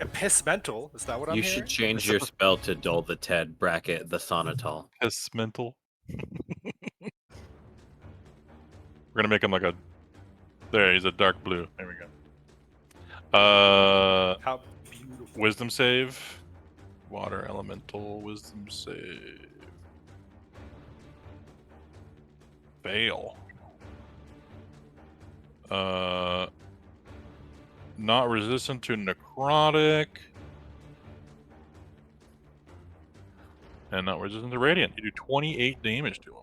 And piss mental. Is that what I'm You hearing? should change your spell to Dull the Ted bracket the Sonatol. Piss mental. We're gonna make him like a. There, he's a dark blue. There we go. How beautiful. Wisdom save. Water elemental wisdom save. Fail. Not resistant to necrotic. And not resistant to radiant. You do 28 damage to him.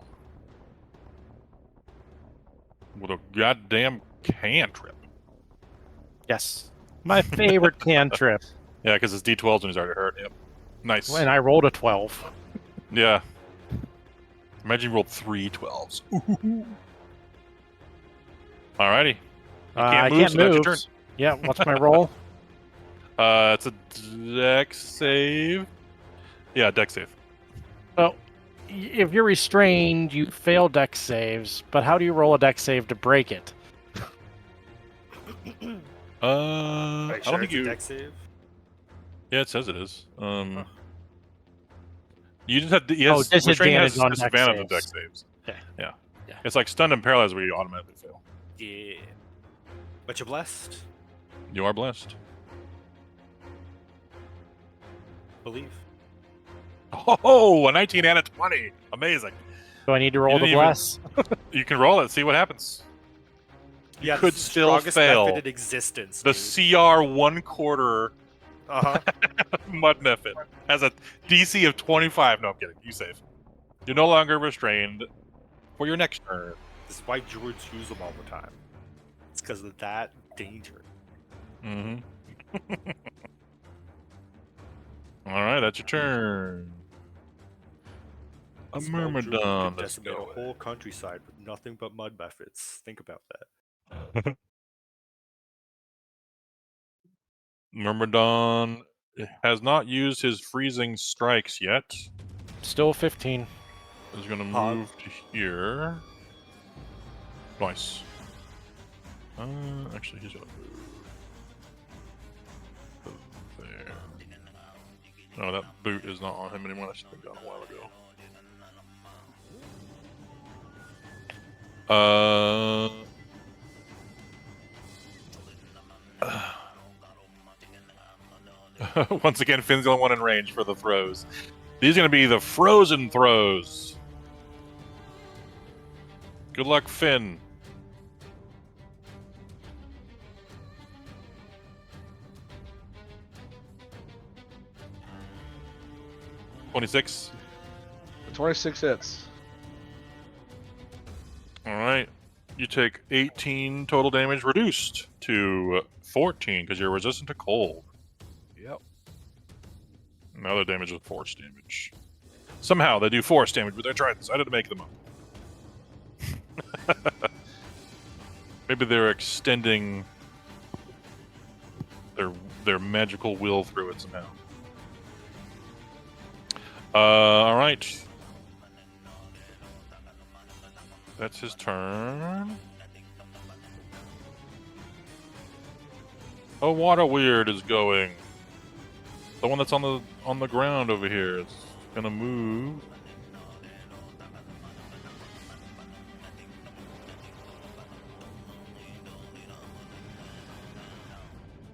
With a goddamn cantrip. Yes. My favorite cantrip. Yeah, because it's D12s when he's already hurt. Yep. Nice. And I rolled a 12. Yeah. Imagine you rolled 3 12s. Alrighty. I move, can't so that's your move. turn. Yeah, what's my roll? It's a dex save. Yeah, dex save. Well, if you're restrained, you fail dex saves, but how do you roll a dex save to break it? I don't think you. Dex save. Yeah, it says it is. You just have. Yes, disadvantage on dex disadvantage on saves. dex saves. Okay. Yeah. Yeah. It's like stunned and paralyzed where you automatically fail. Yeah. But you're blessed. You are blessed. Believe. Oh, a 19 and a 20. Amazing. Do I need to roll the didn't even- bless? You can roll it, see what happens. Yeah, could this is the still strongest fail. method in existence. The dude. CR 1/4 Uh-huh. mud method has a DC of 25. No, I'm kidding. You save. You're no longer restrained for your next turn. This is why druids use them all the time. It's because of that danger. Mm-hmm. All right, that's your turn. A small druid can Myrmidon. Let's decimate go. a whole countryside with nothing but mud methods. Think about that. Myrmidon has not used his freezing strikes yet. Still 15. He's going to move to here. Nice. Actually, he's going to move there. No, that boot is not on him anymore. That should have been done a while ago. Once again, Finn's the only one in range for the throws. These are going to be the frozen throws. Good luck, Finn. $26. 26 hits. All right. You take 18 total damage reduced to 14 because you're resistant to cold. Yep. Now their damage is force damage. Somehow they do force damage, but they decided to make them up. Maybe they're extending their magical will through it somehow. All right. That's his turn. Oh, Water Weird is going. The one that's on the ground over here is gonna move.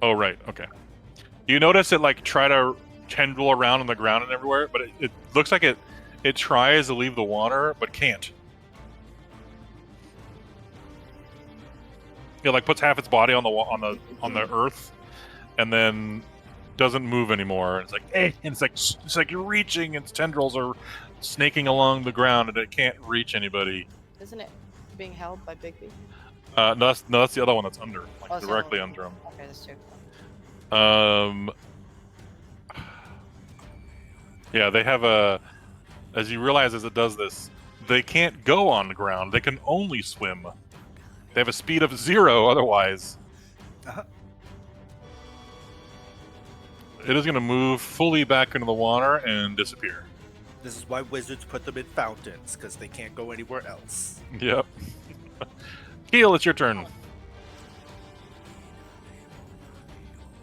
Oh, right. Okay. You notice it like try to tendril around on the ground and everywhere, but it looks like it tries to leave the water but can't. It like puts half its body on the earth, and then doesn't move anymore. It's like and it's like you're reaching. Its tendrils are snaking along the ground, and it can't reach anybody. Isn't it being held by Bigby? No, that's the other one that's under, like Oh, it's directly the under him. Okay, that's two. Yeah, they have a. As you realize as it does this, they can't go on the ground. They can only swim. They have a speed of 0 otherwise. It is going to move fully back into the water and disappear. This is why wizards put them in fountains, because they can't go anywhere else. Yep. Keel, it's your turn.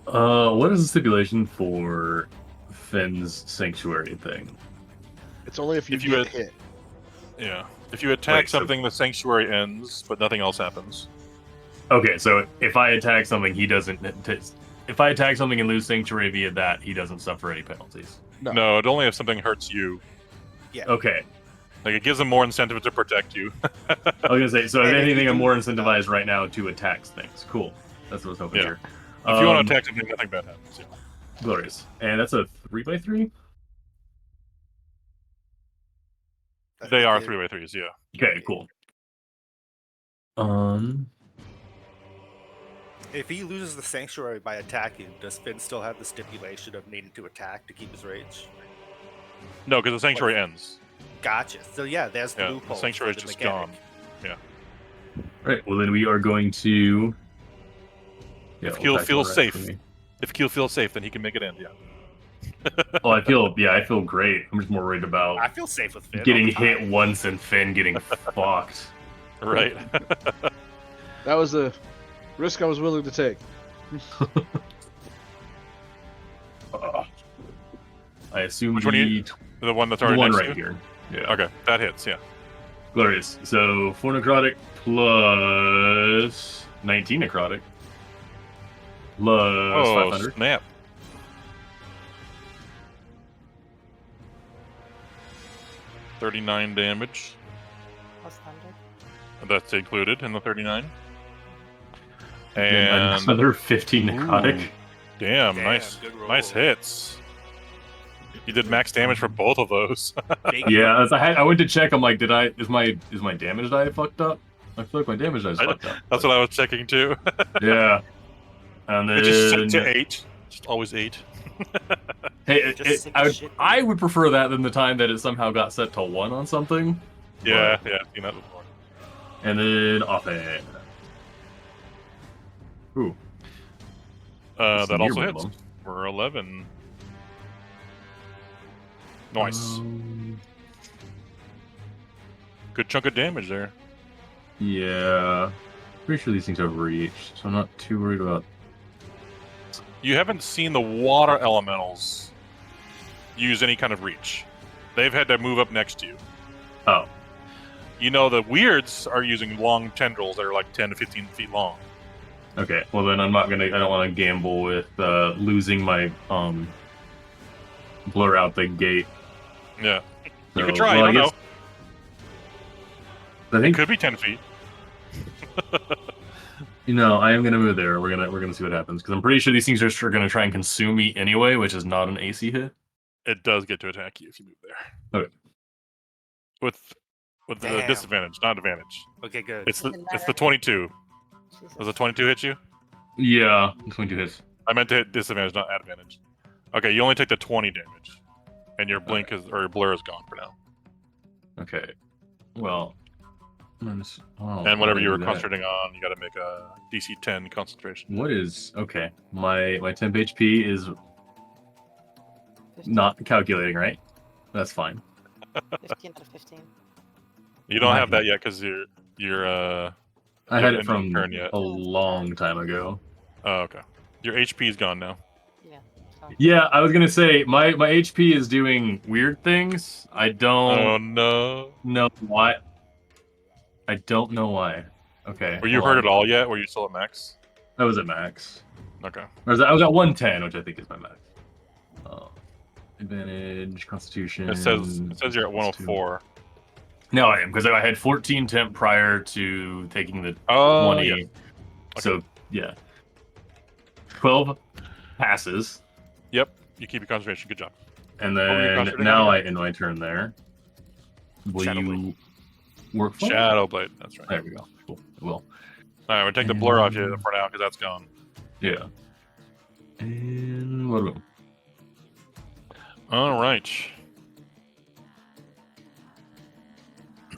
What is the stipulation for Finn's sanctuary thing? It's only if you you get hit. hit. Yeah. If you attack Wait, so- something, the sanctuary ends, but nothing else happens. Okay, so if I attack something, he doesn't. If I attack something and lose sanctuary via that, he doesn't suffer any penalties. No, it only if something hurts you. Yeah. Okay. Like it gives them more incentive to protect you. I was gonna say, so if And if anything, you I'm do- more incentivized right now to attack things. Cool. That's what I was hoping Yeah. to hear. If you want to attack something, nothing bad happens. Yeah. Glorious. And that's a 3x3? They are 3x3s, yeah. Okay, cool. If he loses the sanctuary by attacking, does Finn still have the stipulation of needing to attack to keep his rage? No, because the sanctuary ends. Gotcha. So yeah, there's the Yeah, loophole. the sanctuary is for the just mechanic. gone. Yeah. Right, well then we are going to... Yeah, If Keel attack feels one right safe. for me. If Keel feels safe, then he can make it end, yeah. Oh, I feel great. I'm just more worried about I feel safe with Finn. getting all the time. hit once and Finn getting fucked. Right. That was a risk I was willing to take. I assume Which one the one that's already one next right to you? here. Yeah. Okay, that hits, yeah. Glorious. So 4 necrotic plus 19 necrotic plus Oh, 500. snap. $39 damage. Plus thunder. That's included in the 39. And And another 15 necrotic. Ooh, damn, Damn, nice good roll. nice hits. You did max damage for both of those. Yeah, as I went to check. I'm like, is my damage die fucked up? I feel like my damage dice fucked up. That's what I was checking too. Yeah. And then It just set to 8. Just always 8. Hey, Just sick I of would shit, I would prefer that than the time that it somehow got set to 1 on something. Yeah, yeah, I've seen that before. And then offhand. Ooh. That's That near also hits minimum. for 11. Nice. Good chunk of damage there. Yeah. Pretty sure these things have reached, so I'm not too worried about. You haven't seen the water elementals use any kind of reach. They've had to move up next to you. Oh. You know, the weirds are using long tendrils that are like 10 to 15 feet long. Okay, well then I don't want to gamble with losing my blur out the gate. Yeah. So, You could try, well, I don't know. I think It could be 10 feet. I am gonna move there. We're gonna see what happens because I'm pretty sure these things are gonna try and consume me anyway, which is not an AC hit. It does get to attack you if you move there. Okay. With the Damn. disadvantage, not advantage. Okay, good. It's the Doesn't it's the matter. 22. Jesus. Does the 22 hit you? Yeah, 22 hits. I meant to hit disadvantage, not advantage. Okay, you only take the 20 damage, and your blink is or your blur is gone for now. Okay. Well. And whatever you were concentrating on, you got to make a DC 10 concentration. What is okay? My temp HP is not calculating right. That's fine. 15 out of 15. You don't Why? have that yet because you're I you had haven't it from turn yet. a long time ago. Oh, okay. Your HP is gone now. Yeah. So. Yeah, I was gonna say my HP is doing weird things. I Oh don't no! know why. I don't know why. Okay. Were you hold hurt on. at all yet? Were you still at max? I was at max. Okay. I was at 110, which I think is my max. Advantage, Constitution. It says you're at 104. No, I am because I had 14 temp prior to taking the 20. Yeah. Okay. So yeah, 12 passes, Yep. You keep your concentration. Good job. and What were you then concentrating now on? I end my turn there. Will Shadow you Blade. work? For it? Shadow Blade. That's right. There we go. Cool. I will. All right, we'll take the blur off you for now because that's gone. Yeah. And what about? All right.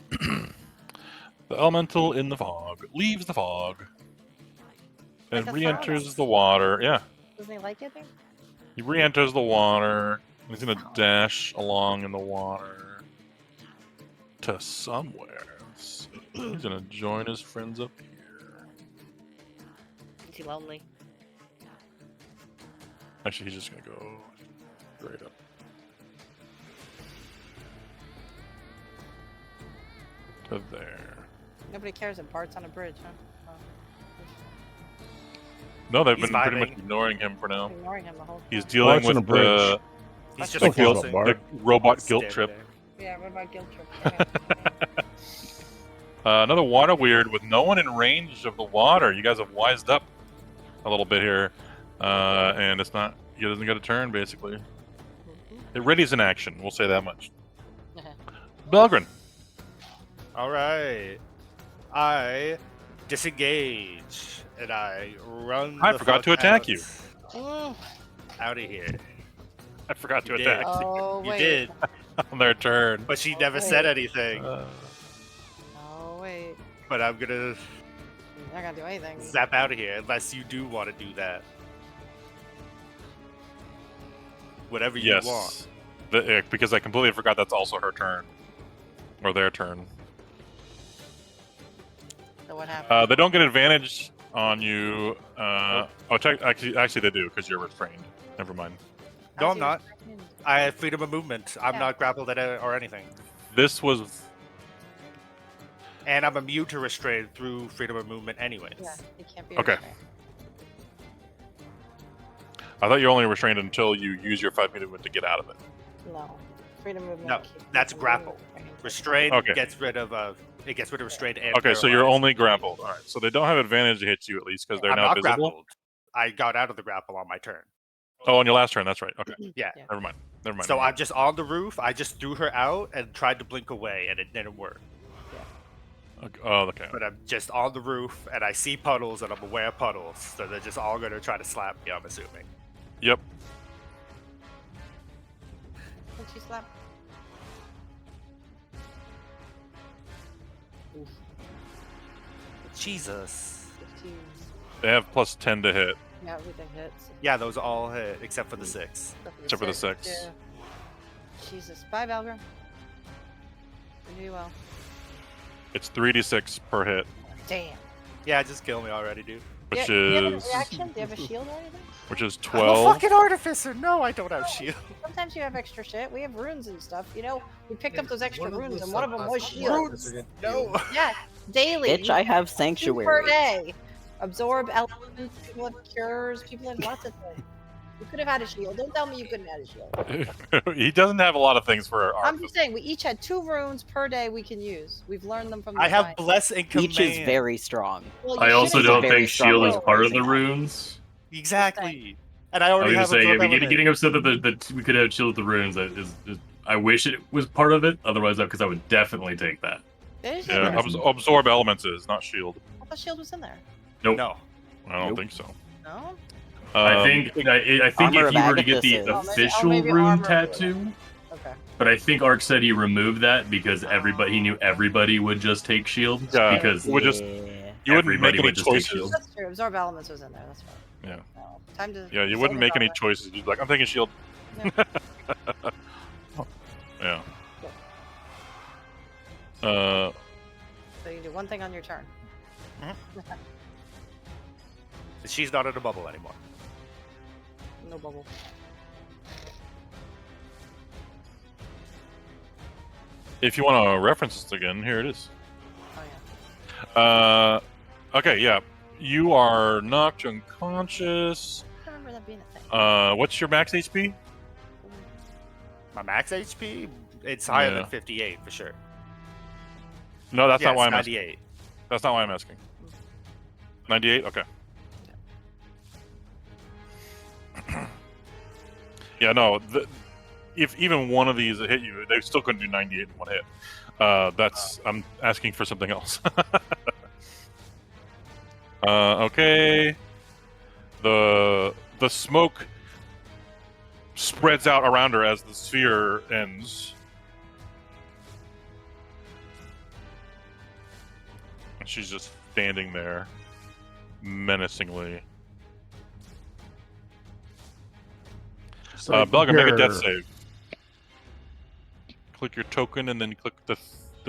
The elemental in the fog leaves the fog and Like a re-enters furnace. the water. Yeah, Doesn't he like it there? he re-enters the water. He's gonna dash along in the water to somewhere. He's gonna join his friends up here. Is he lonely? Actually, he's just gonna go straight up. To there. Nobody cares in parts on a bridge, huh? Oh. No, they've He's been pretty much vibing. ignoring him for now. Ignoring him the whole time. He's dealing Watching a with bridge. the He's Still just feels pulsing. about the robot guilt Standing trip. there. Yeah, what about guilt trip? Okay. Another water weird with no one in range of the water. You guys have wised up a little bit here, and it's not. He doesn't get a turn basically. It readies in action. We'll say that much. Belgrin. All right. I disengage and I run. I the forgot fuck to attack out, you. Out of here. I forgot to You did. attack Oh, You wait. did, on their turn. but she never said anything. Oh, wait. But I'm gonna You're not gonna do anything. zap out of here unless you do want to do that. Whatever you want. Yes. Because I completely forgot that's also her turn. Or their turn. So what happened? They don't get advantage on you. Actually, they do because you're restrained. Never mind. No, How's I'm he not. restrained? I have freedom of movement. I'm Yeah. not grappled at or anything. This was. And I'm immune to restraint through freedom of movement anyways. Yeah, he can't be Okay. restrained. I thought you were only restrained until you use your 5 movement to get out of it. No. Freedom of movement. No, keeps that's him grapple. restrained. Restraint Okay. gets rid of it gets rid of restraint and Okay, so you're paralyzed. only grappled. All right, so they don't have advantage to hit you at least because they're I'm now not visible. grappled. I got out of the grapple on my turn. Oh, on your last turn, that's right. Okay, Yeah. Yeah. never mind. Never mind. So never mind. I'm just on the roof. I just threw her out and tried to blink away, and it didn't work. Okay. But I'm just on the roof, and I see puddles, and I'm aware of puddles, so they're just all gonna try to slap me. I'm assuming. Yep. Would you slap? Oof. Jesus. 15. They have plus 10 to hit. Yeah, everything hits. Yeah, those all hit except for the 6. Except for the 6. Yeah. Jesus. Bye, Valgrim. You do well. It's 3d6 per hit, Damn. Yeah, just kill me already, dude. which Do you have a is reaction? Do you have a shield or anything? which is I'm a 12. fucking artificer. No, I don't have shield. Sometimes you have extra shit. We have runes and stuff. You know, we picked up those extra One of runes, the and one of them was subclasses shield. runes. No. Yeah, daily. Bitch, I have Two per sanctuary. day. Absorb elements. People have cures. People have lots of things. You could have had a shield. Don't tell me you couldn't have had a shield. He doesn't have a lot of things for our. I'm just saying, we each had 2 runes per day we can use. We've learned them from the I have giant. bless and command. Each is very strong. Well, you I also should've don't had very think strong shield is will. part of the runes. Exactly. And I I was already gonna have say, absorb element. getting upset that we could have shield with the runes. Is I wish it was part of it. Otherwise, because I would definitely take that. It is Yeah, in there. absorb elements is not shield. I thought shield was in there. Nope. No. I don't think so. No? I think Armor if of you were to get the Agathis is- official maybe rune armor. tattoo, Okay. but I think Ark said he removed that because he knew everybody would just take shield Yeah, because it would just- Yeah. You wouldn't make everybody any would just take choices. shield. That's true. Absorb elements was in there. That's right. Yeah. No. Time to. Yeah, you save wouldn't it make any all. choices. You'd be like, I'm taking shield. Yeah. Yeah. So you do one thing on your turn. She's not in a bubble anymore. No bubble. If you want to reference this again, here it is. Oh yeah. Okay, yeah. You are knocked unconscious. I remember that being a thing. What's your max HP? My max HP? It's higher Yeah. than 58 for sure. No, that's Yeah, not why it's I'm asking. 98. That's not why I'm asking. 98? Okay. Yeah, no. If even one of these hit you, they still couldn't do 98 in one hit. I'm asking for something else. Okay. The smoke spreads out around her as the sphere ends. And she's just standing there menacingly. Belga, make a death save. Click your token and then click the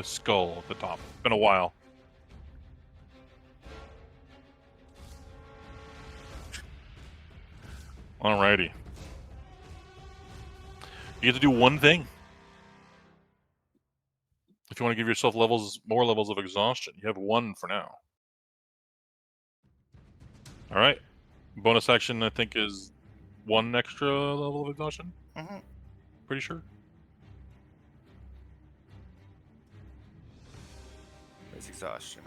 skull at the top. It's been a while. Alrighty. You get to do one thing. If you want to give yourself more levels of exhaustion, you have 1 for now. Alright. Bonus action, I think, is 1 extra level of exhaustion. Mhm. Pretty sure. It's exhaustion.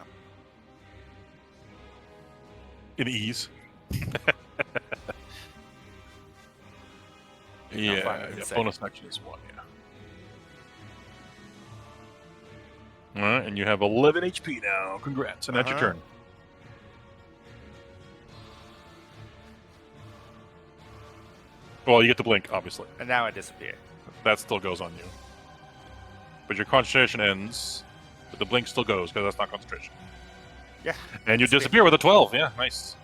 In ease. fine, Yeah, it's yeah, insane. bonus action is 1, yeah. Alright, and you have 11 HP now. Congrats, and that's your turn. Well, you get to blink, obviously. And now I disappear. That still goes on you. But your concentration ends, but the blink still goes, because that's not concentration. Yeah. And you disappear with a 12. Yeah, nice.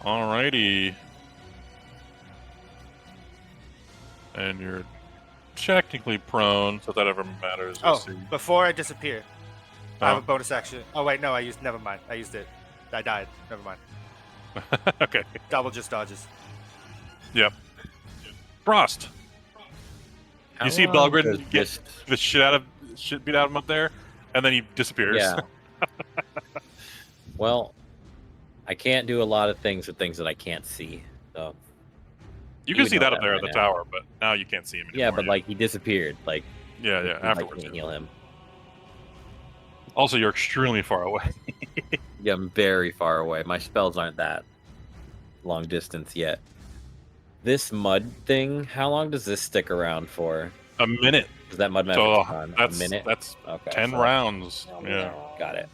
Alrighty. And you're technically prone, so if that ever matters. We'll Oh, see. before I disappear, I have Oh. a bonus action. Oh wait, no, never mind. I used it. I died. Never mind. Okay. Double just dodges. Yep. Frost. How You see long Belgrid does get this- the shit beat out of him up there, and then he disappears. Yeah. Well, I can't do a lot of things with things that I can't see. So You can would see know that up there by at the now. tower, but now you can't see him anymore. Yeah, but like he disappeared. Like Yeah, I afterwards. can't heal him. Also, you're extremely far away. Yeah, I'm very far away. My spells aren't that long distance yet. This mud thing, how long does this stick around for? A minute. Is that mud So maverick on that's a minute? that's Okay, 10 so rounds. I'll be Yeah. there all got day.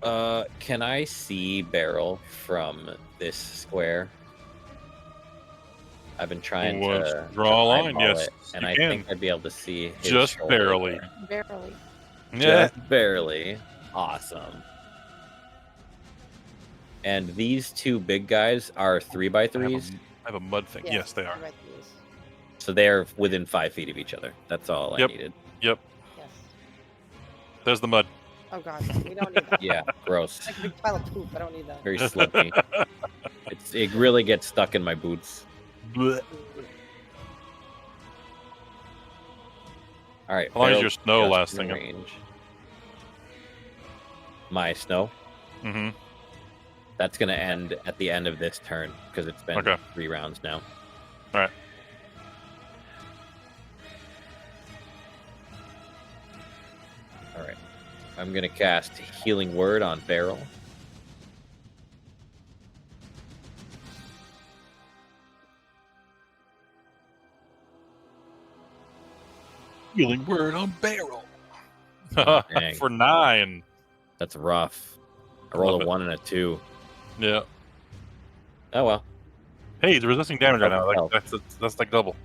it. Can I see Barrel from this square? I've been trying Let's to draw a line. eyeball Yes, it, and you I can. think I'd be able to see his Just shoulder barely. there. Barely. Yeah. Just barely. Awesome. And these two big guys are 3x3s, I have a mud thing. Yes, they are. Right, please. so they're within 5 feet of each other. That's all I Yep. needed. Yep. Yes. There's the mud. Oh god, no, we don't need that. Yeah, gross. It's like a big pile of poop. I don't need that. Very slippy. It really gets stuck in my boots. Blech. All right. How long is Barrel's your snow just lasting? in range. My snow. Mm-hmm. That's gonna end at the end of this turn because it's been Okay. 3 rounds now. All right. All right. I'm gonna cast Healing Word on Barrel. Healing word on Barrel. Dang. For 9. That's rough. I rolled Love a it. 1 and a 2. Yeah. Oh well. Hey, he's resisting damage right now. Double Like, that's like double.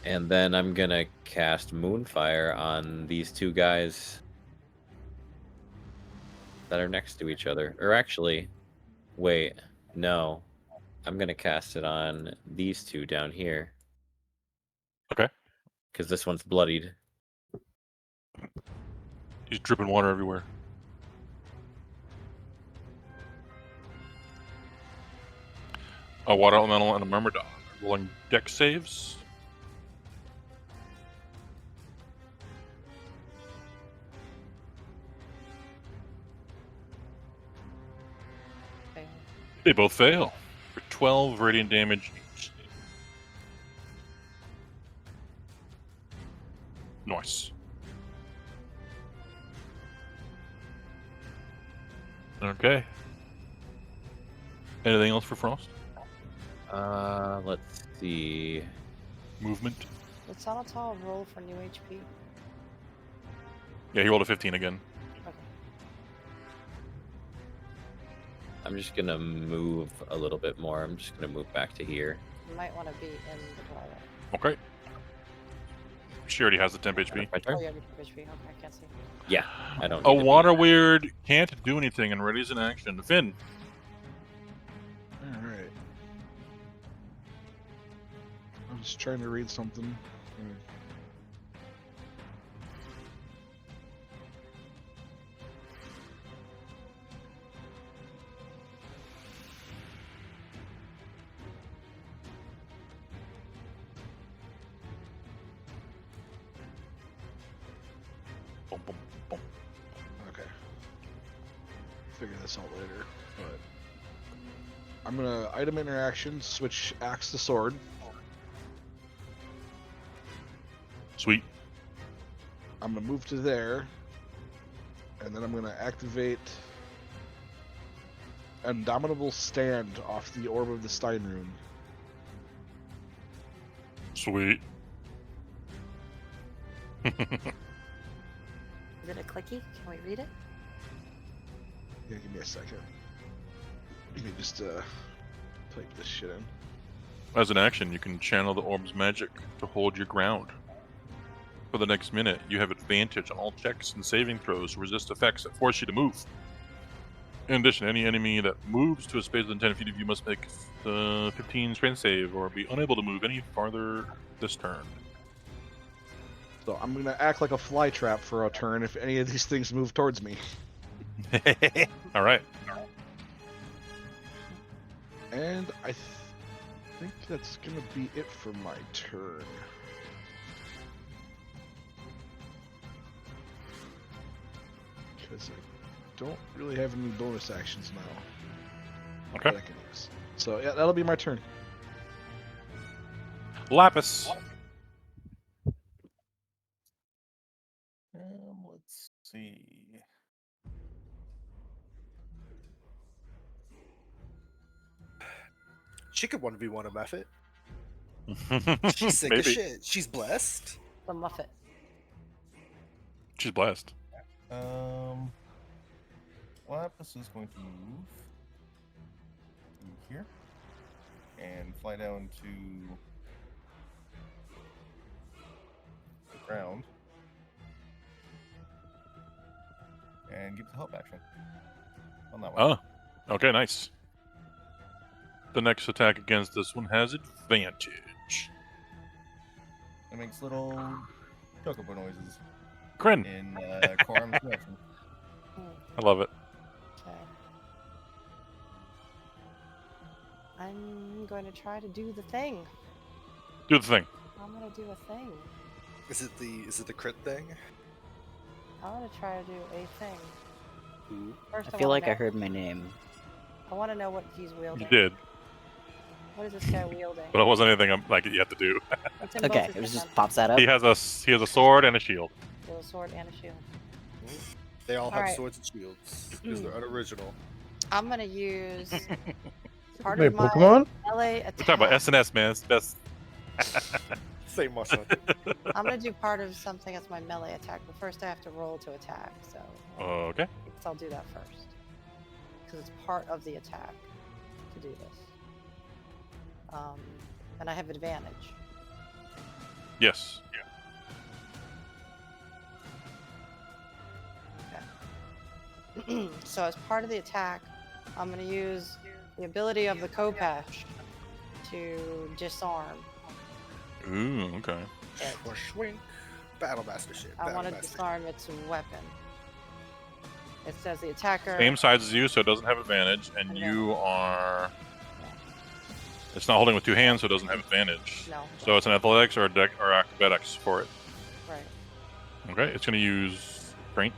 And then I'm gonna cast Moonfire on these two guys that are next to each other. Or actually, wait, no. I'm gonna cast it on these two down here. Okay. Because this one's bloodied. He's dripping water everywhere. A water elemental and a myrmidon. Rolling deck saves. Fail. They both fail. For 12 radiant damage each. Nice. Okay. Anything else for Frost? Let's see. Movement. Did Sonatol roll for new HP? Yeah, he rolled a 15 again. Okay. I'm just gonna move a little bit more. I'm just gonna move back to here. You might want to be in the twilight. Okay. She already has the temp HP. My turn? Oh, yeah, you have HP. Okay, I can't see. Yeah, I don't. A need to be- water weird can't do anything and readies an action. Finn. All right. I'm just trying to read something. Boom, boom, boom. Okay. Figure this out later, but I'm gonna item interaction, switch axe to sword. Sweet. I'm gonna move to there, and then I'm gonna activate Indomitable Stand off the Orb of the Stein rune. Sweet. Is it a clicky? Can we read it? Yeah, give me a second. Let me just type this shit in. As an action, you can channel the orb's magic to hold your ground. For the next minute, you have advantage on all checks and saving throws to resist effects that force you to move. In addition, any enemy that moves to a space within 10 feet of you must make 15 strength save or be unable to move any farther this turn. So I'm gonna act like a fly trap for a turn if any of these things move towards me. All right. And I think that's gonna be it for my turn. Because I don't really have any bonus actions now Okay. that I can use. So yeah, that'll be my turn. Lapis. Let's see. She could 1v1 a Muffet. She's sick Maybe. as shit. She's blessed. The Muffet. She's blessed. Lapis is going to move here and fly down to the ground and give the help action on that one. Oh, okay, nice. The next attack against this one has advantage. It makes little chocobo noises. Grin. In Quorum's direction. I love it. Okay. I'm going to try to do the thing. Do the thing. I'm going to do a thing. Is it the crit thing? I want to try to do a thing. First, I feel wanna like I know- heard my name. I want to know what he's wielding. You did, What is this guy wielding? but it wasn't anything like you have to do. It's in both Okay, his it was just hands. pops that up. He has a sword and a shield. With a sword and a shield. They all have Alright. swords and shields because they're unoriginal. I'm gonna use part Wait, of my Pokemon? melee attack. We're talking about SNS, man. It's best. Same muscle. I'm gonna do part of something as my melee attack, but first I have to roll to attack. So Okay. So I'll do that first because it's part of the attack to do this. And I have advantage. Yes. So as part of the attack, I'm going to use the ability of the Kopesh to disarm. Ooh, okay. Or Schwink. Battle Master shit. I want to disarm its weapon. It says the attacker. Same size as you, so it doesn't have advantage, and you are. It's not holding with two hands, so it doesn't have advantage. No. So it's an athletics or or acrobatics for it. Right. Okay, it's going to use strength.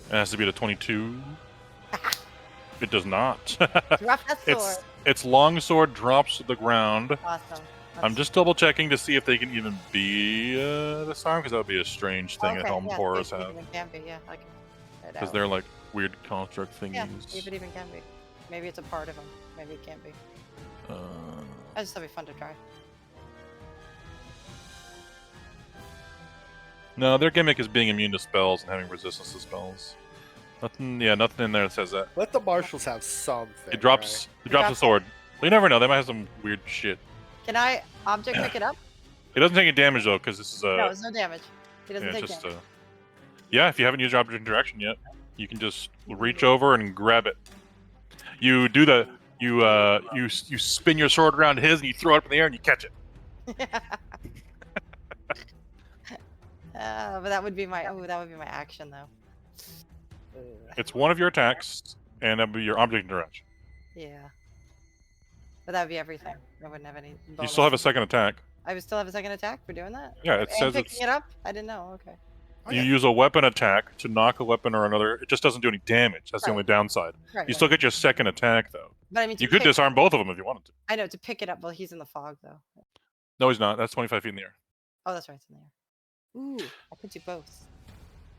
It has to be at a 22. It does not. Drop that sword. Its long sword drops to the ground. Awesome. I'm just double checking to see if they can even be disarmed, because that would be a strange thing at home yeah, horrors see if it have. even can be, yeah. I can figure it Because out. they're like weird construct thingies. Yeah, see if it even can be. Maybe it's a part of them. Maybe it can't be. I just thought it'd be fun to try. No, their gimmick is being immune to spells and having resistance to spells. Nothing in there that says that. Let the marshals have something. It drops a sword. Well, you never know. They might have some weird shit. Can I object pick it up? It doesn't take any damage though, because this is a. No, it's no damage. He doesn't Yeah, take it's just damage. yeah, if you haven't used your object interaction yet, you can just reach over and grab it. You do the you spin your sword around his and you throw it up in the air and you catch it. But that would be my action though. It's one of your attacks, and that'd be your object interaction. Yeah. But that would be everything. I wouldn't have any. You bonus. still have a second attack. I would still have a second attack for doing that. Yeah, it And says picking it's. it up. I didn't know. Okay. You use a weapon attack to knock a weapon or another. It just doesn't do any damage. That's the Right. only downside. Right, You still right. get your second attack though. But I mean, to You could pick- disarm both of them if you wanted to. I know to pick it up. Well, he's in the fog though. No, he's not. That's 25 feet in the air. Oh, that's right. It's in there. Ooh, I could do both.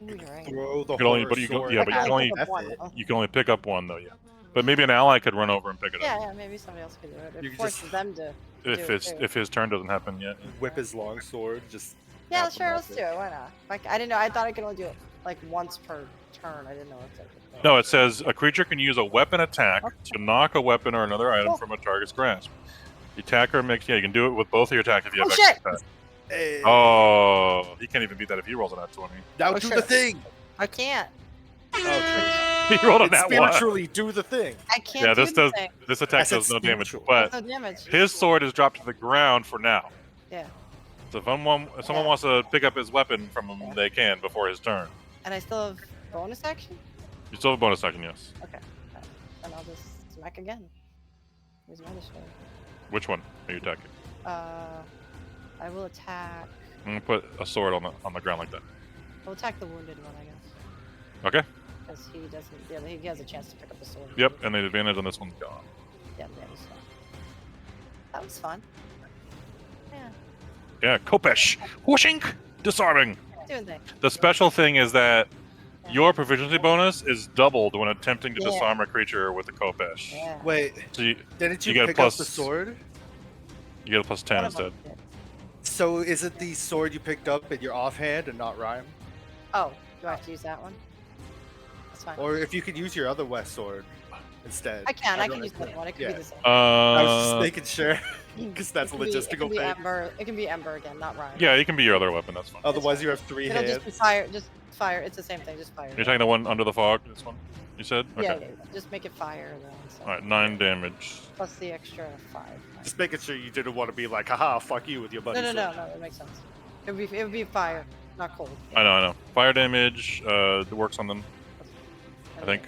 Ooh, you're right. Throw the You can only, horror but you can, sword yeah, but you I can only pick up one, though. you can only pick up one though. Yeah, but maybe an ally could run over and pick it Yeah, up yeah. Maybe somebody else could do it. You It could forces just- them to. if do it, it's too. if his turn doesn't happen yet. Whip his long sword. Just. Yeah, tap him sure. off Let's do it. Why not? Like, I didn't know. I thought I could only do it like once per turn. I didn't know it's like. No, it says a creature can use a weapon attack to knock a weapon or another item from a target's grasp. The attacker makes you can do it with both of your attacks if you have Oh, extra shit! attack. Hey. Oh, he can't even beat that if he rolls a nat 20. Now Oh, do shit. the thing. I can't. Okay. He rolled a It's nat 1. spiritually do the thing. I can't. Yeah, do this the does thing. this attack I said does no damage, spiritual. but There's no damage. his sword is dropped to the ground for now. Yeah. So if someone wants to pick up his weapon from him, they can before his turn. And I still have bonus action. You still have a bonus action, yes. Okay. Then I'll just smack again. Here's my sword. Which one are you attacking? I will attack. I'm gonna put a sword on the ground like that. I'll attack the wounded one, I guess. Okay. Because he doesn't. Yeah, he has a chance to pick up the sword. Yep, and the advantage on this one's gone. Yeah, that was fun. That was fun. Yeah. Yeah, Kopesh. Whooshing! Disarming! Doing things. The special thing is that Your proficiency bonus is doubled when attempting to Yeah. disarm a creature with a Kopesh. Yeah. Wait, So you didn't you get a pick plus, up the sword? You get a plus 10 One of them instead. did. So is it the sword you picked up in your offhand and not rhyme? Oh, do I have to use that one? That's fine. Or if you could use your other west sword instead. I can don't- use the other one. It could yeah. be the same. I was just making sure because that's a It can logistical be thing. Ember. It can be Ember again, not Rhyme. Yeah, you can be your other weapon. That's fine. Otherwise, you have 3 It'll hands. just be fire. Just fire. It's the same thing. Just fire. You're taking the one under the fog. This one, you said. Yeah, Okay. yeah. Just make it fire then. So. All right, 9 damage. Plus the extra 5. Just making sure you didn't want to be like, haha, fuck you with your buddy. No, that makes sense. It would be fire, not cold. I know. Fire damage works on them. I think.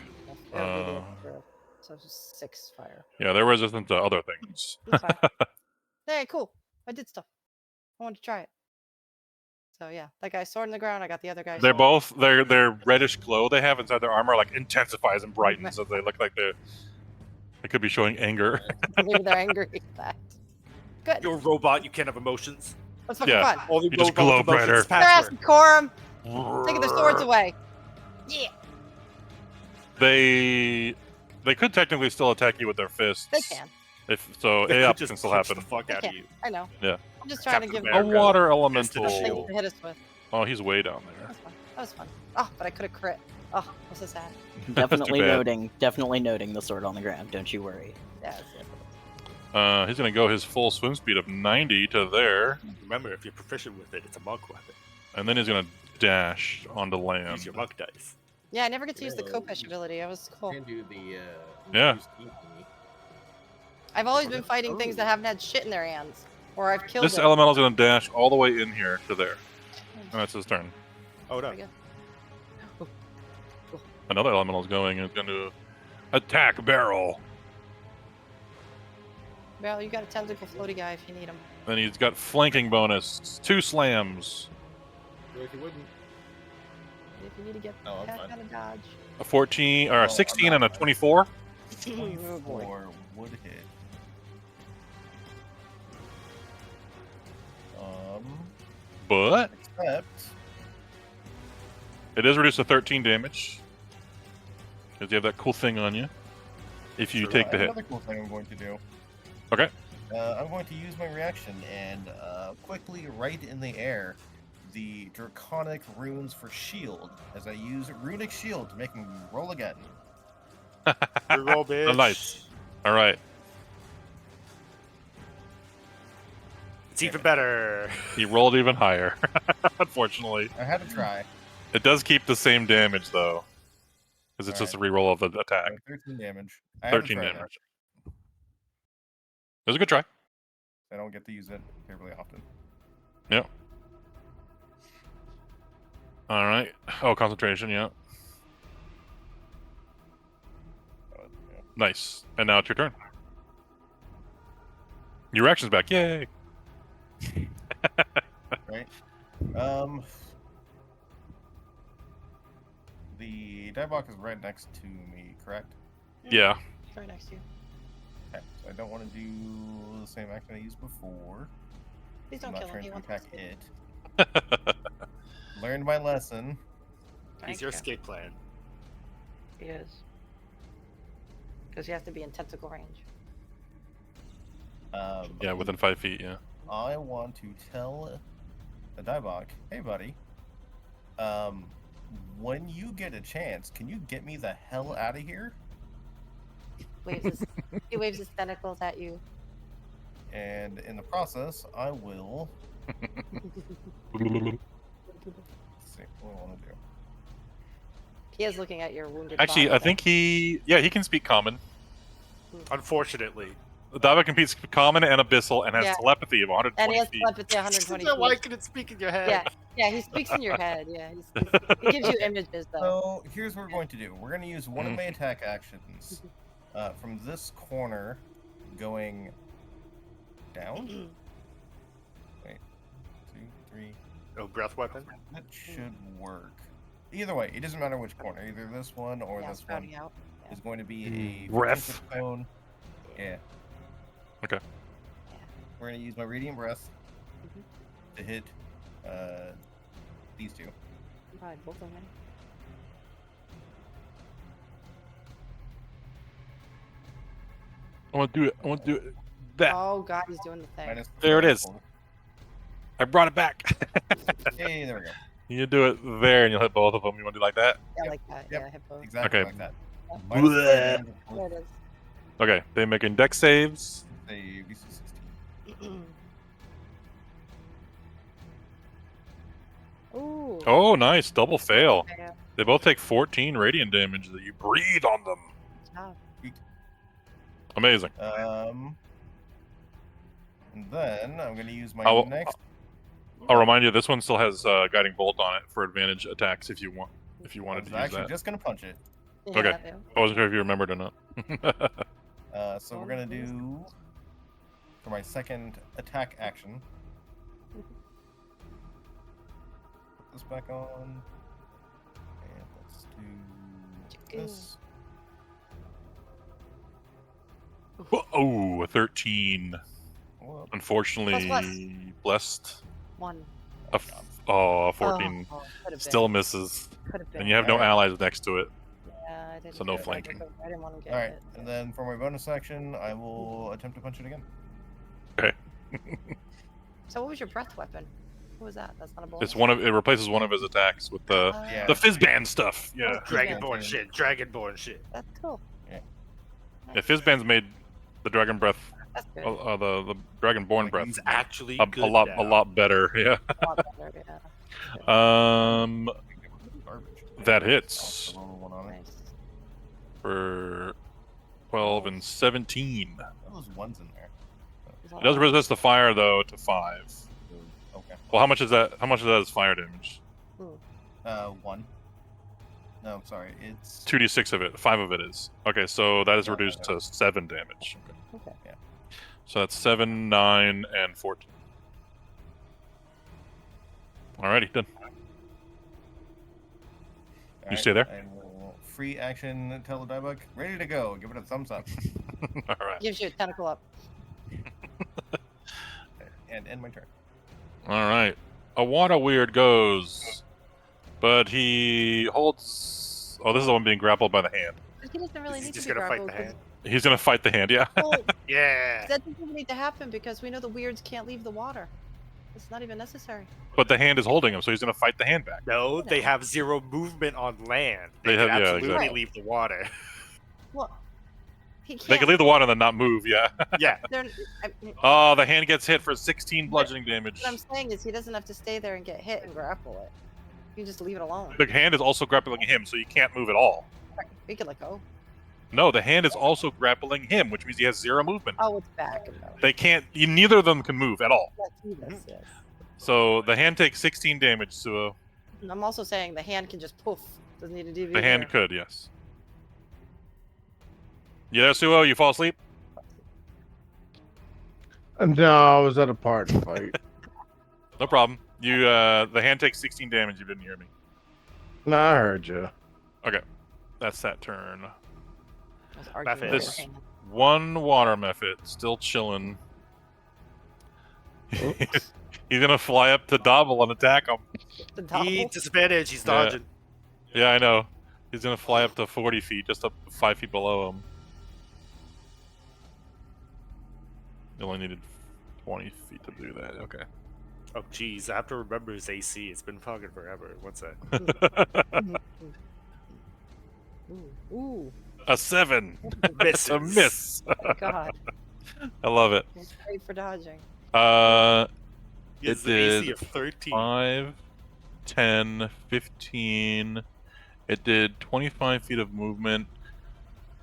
So 6 fire. Yeah, they're resistant to other things. That's fine. Hey, cool. I did stuff. I wanted to try it. So yeah, that guy's sword in the ground. I got the other guy's. They're sword. both their reddish glow they have inside their armor like intensifies and brightens, so they look like they could be showing anger. Maybe they're angry at that. Good. You're a robot. You can't have emotions. That's fucking Yeah. fun. Only You just robot with glow emotions is brighter. Fast Patchwork. Corum. Taking their swords away. Yeah. They could technically still attack you with their fists. They can. If so, They AOP could just can still punch happen. the fuck They out can. of you. I know. Yeah. I'm just trying to Captain give A America. water Fist to the elemental. shield. to hit us with. Oh, he's way down there. That's fun. That was fun. Oh, but I could have crit. Oh, I'm so sad. Definitely bad. noting the sword on the ground. Don't you worry. Yeah, that's it. He's gonna go his full swim speed of 90 to there, Remember, if you're proficient with it, it's a monk weapon. and then he's gonna dash onto Use land. your monk dice. Yeah, I never get to use the Yeah, Kopesh ability. That was cool. Can do the Yeah. use key thingy. I've always been fighting things that haven't had shit in their hands, or I've killed This them. elemental's gonna dash all the way in here to there, and that's his turn. Oh no. There we go. Another elemental's going and is going to attack Barrel. Well, you got a tentacle floaty guy if you need him. Then he's got flanking bonus, 2 slams, If you wouldn't. If you need to get No, I'm that fine. kind of dodge. a 14 or Oh, a 16 I'm and a not 24. Oh, boy. 24 would hit. But Except it is reduced to 13 damage because you have that cool thing on you. If you take the hit. Another cool thing I'm going to do. Okay. I'm going to use my reaction and quickly, right in the air, the Draconic runes for shield, as I use Runic Shield to make him roll again. Reroll, bitch. Oh, nice. All right. It's even better. He rolled even higher. Unfortunately, I had to try. it does keep the same damage though, because it's just a reroll of the attack. 13 damage. I had to 13 try that. damage. It was a good try. I don't get to use it terribly often. Yep. All right. Oh, concentration. Yeah. Nice. And now it's your turn. Your action's back. Yay. Right. The Diebok is right next to me, correct? Yeah. Right next to you. Okay, so I don't want to do the same action I used before. Please I'm don't not kill him. trying He to wants attack it. Learned my lesson. He's your escape plan. He is. Because you have to be in tentacle range. Yeah, within 5 feet. Yeah. I want to tell the Diebok, hey buddy, when you get a chance, can you get me the hell out of here? He waves his tentacles at you. And in the process, I will see what I want to do. He is looking at your wounded Actually, body. I think he can speak common. Unfortunately. Dava can speak common and abyssal and has Yeah. telepathy of 120 And he has feet. telepathy 120 Why feet. can it speak in your head? Yeah, he speaks in your head. Yeah, he gives you images though. So here's what we're going to do. We're going to use one of my attack actions from this corner, going down. Wait, 2, 3. Oh, breath weapon. That should work. Either way, it doesn't matter which corner. Either this one or Yeah, this one sprouting out. is going to be a Breath. cone. Yeah. Okay. We're going to use my radiant breath to hit these two. Probably both of them. I want to do it. I want to do it. That. Oh god, he's doing the thing. There it is. I brought it back. Hey, there we go. You do it there, and you'll hit both of them. You want to do like that? Yeah, like that. Yeah, hit both. Exactly Okay. like that. Bleh. There it is. Okay, they making deck saves. Save DC 16. Ooh. Oh, nice. Double fail. Yeah. They both take 14 radiant damage that you breathe on them. Oh. Amazing. And then I'm going to use my I'll- next. I'll remind you, this one still has guiding bolt on it for advantage attacks if you want. If you I wanted was to use actually that. just going to punch it. Okay. I wasn't sure if you remembered or not. So we're going to do, for my second attack action, put this back on. And let's do this. Oh, a 13. Whoop. Unfortunately, Plus. blessed. 1. A 14 Oh, could've still been. misses. Could've been. And you have no Alright. allies next to it. Yeah, I didn't. So no get it. flanking. I didn't want to get All right, it. and then for my bonus action, I will attempt to punch it again. Okay. So what was your breath weapon? What was that? That's not a bullet. It's one of it replaces one of his attacks with the Yeah. the Fizzband stuff. Yeah. Dragonborn shit. Dragonborn shit. That's cool. Yeah, Fizzband's made the Dragon Breath, That's good. the Dragonborn breath, He's actually a good lot now. better. Yeah. A lot better, yeah. Garbage. That hits I'll roll one on it. Nice. for 12 and 17. Those ones in there. It does resist the fire though to 5. Okay. Well, how much is that? How much of that is fire damage? 1. No, sorry, it's 2d6 of it. 5 of it is. Okay, so that is reduced to 7 damage. Okay. Okay. Yeah. So that's 7, 9, and 14. Alrighty, done. Alright, stay there? I will free action tell the diebug ready to go. Give it a thumbs up Alright. Gives you a tentacle up. and end my turn. Alright. A water weird goes. But he holds. Oh, this is the one being grappled by the hand. He doesn't really He's need just to be gonna fight grappled. the hand. He's gonna fight the hand, yeah. Well, Yeah. that doesn't need to happen because we know the weirds can't leave the water. It's not even necessary. But the hand is holding him, so he's gonna fight the hand back. No, they have 0 movement on land. They They, have- can yeah, absolutely exactly. leave the water. Well, he can't. They can leave the water and then not move, yeah. Yeah. They're, I, Oh, the hand gets hit for 16 bludgeoning damage. what I'm saying is he doesn't have to stay there and get hit and grapple it. You can just leave it alone. The hand is also grappling him, so you can't move at all. We could let go. No, the hand is also grappling him, which means he has 0 movement. Oh, it's back. No. They can't. Neither of them can move at all. Let's do this, yes. So the hand takes 16 damage. So And I'm also saying the hand can just poof. Doesn't need to do the hand could, yes. You there, Suo? You fall asleep? No, I was at a party fight. No problem. You the hand takes 16 damage. You didn't hear me. No, I heard you. Okay, that's that turn. I was arguing with This your hand. one water method still chilling. He's gonna fly up to Dobble and attack him. The He double. disadvantage. He's Yeah. dodging. Yeah, I know. He's gonna fly up to 40 feet, just up 5 feet below him. You only needed 20 feet to do that. Okay. Oh, jeez. I have to remember his AC. It's been fucking forever. What's that? Ooh. Ooh. A 7. It's a Misses. miss. Oh, God. I love it. It's great for dodging. He has It an AC did of 13. 5, 10, 15. It did 25 feet of movement.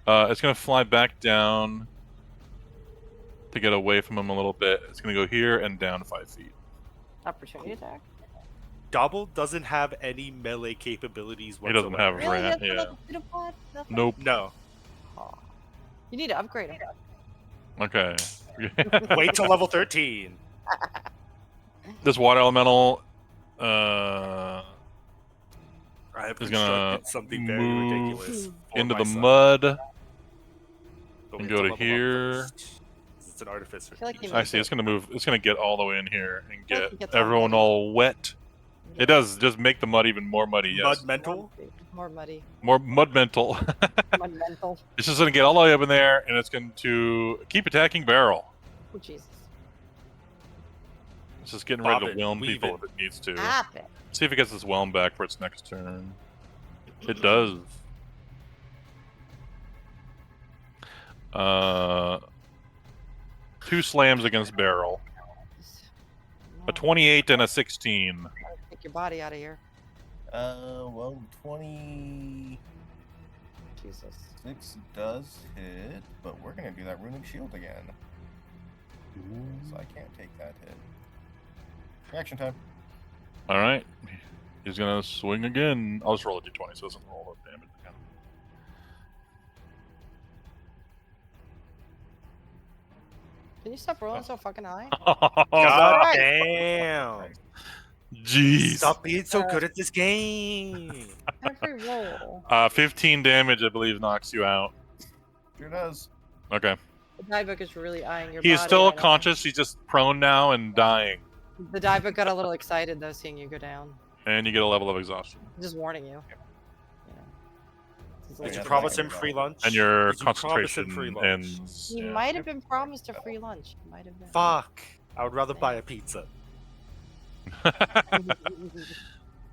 It's gonna fly back down to get away from him a little bit. It's gonna go here and down 5 feet. Opportunity attack. Dobble doesn't have any melee capabilities He doesn't have whatsoever. Really? rat, He doesn't yeah. have a pseudopod? Nothing? Nope. No. Aw. You need to upgrade him. Okay. Wait till level 13. This water elemental I have is gonna constructed something very move ridiculous. for into my the son. mud But and we go have to level up here. first. It's an artificer. I feel like he I see. It's gonna move. It's gonna get all the way in here and feel like get he gets all everyone muddy. all wet. It does just make the mud even more muddy. Yes. Mud mental? More muddy. More mud mental. Mud mental. It's just going to get all the way up in there, and it's going to keep attacking Barrel. Oh, Jesus. It's just getting ready to Bobbin, whelm people weavin'. if it needs to. Stop it. See if it gets this whelm back for its next turn. It does. 2 slams against Barrel. A 28 and a 16. Take your body out of here. Well, 26 Jesus. does hit, but we're gonna do that runic shield again. So I can't take that hit. Reaction time. Alright. He's going to swing again. I'll just roll a d20 so it doesn't roll the damage again. Can you stop rolling so fucking high? God damn. Jeez. Stop being so good at this game. Every roll. 15 damage, I believe, knocks you out. Sure does. Okay. The die book is really eyeing your He's body still right now. conscious. He's just prone now and dying. The die book got a little excited though, seeing you go down. And you get a level of exhaustion. Just warning you. Did you promise him free lunch? And your Did you promise him concentration free lunch? ends. He might have been promised a free lunch. Might have been. Fuck. I would rather buy a pizza.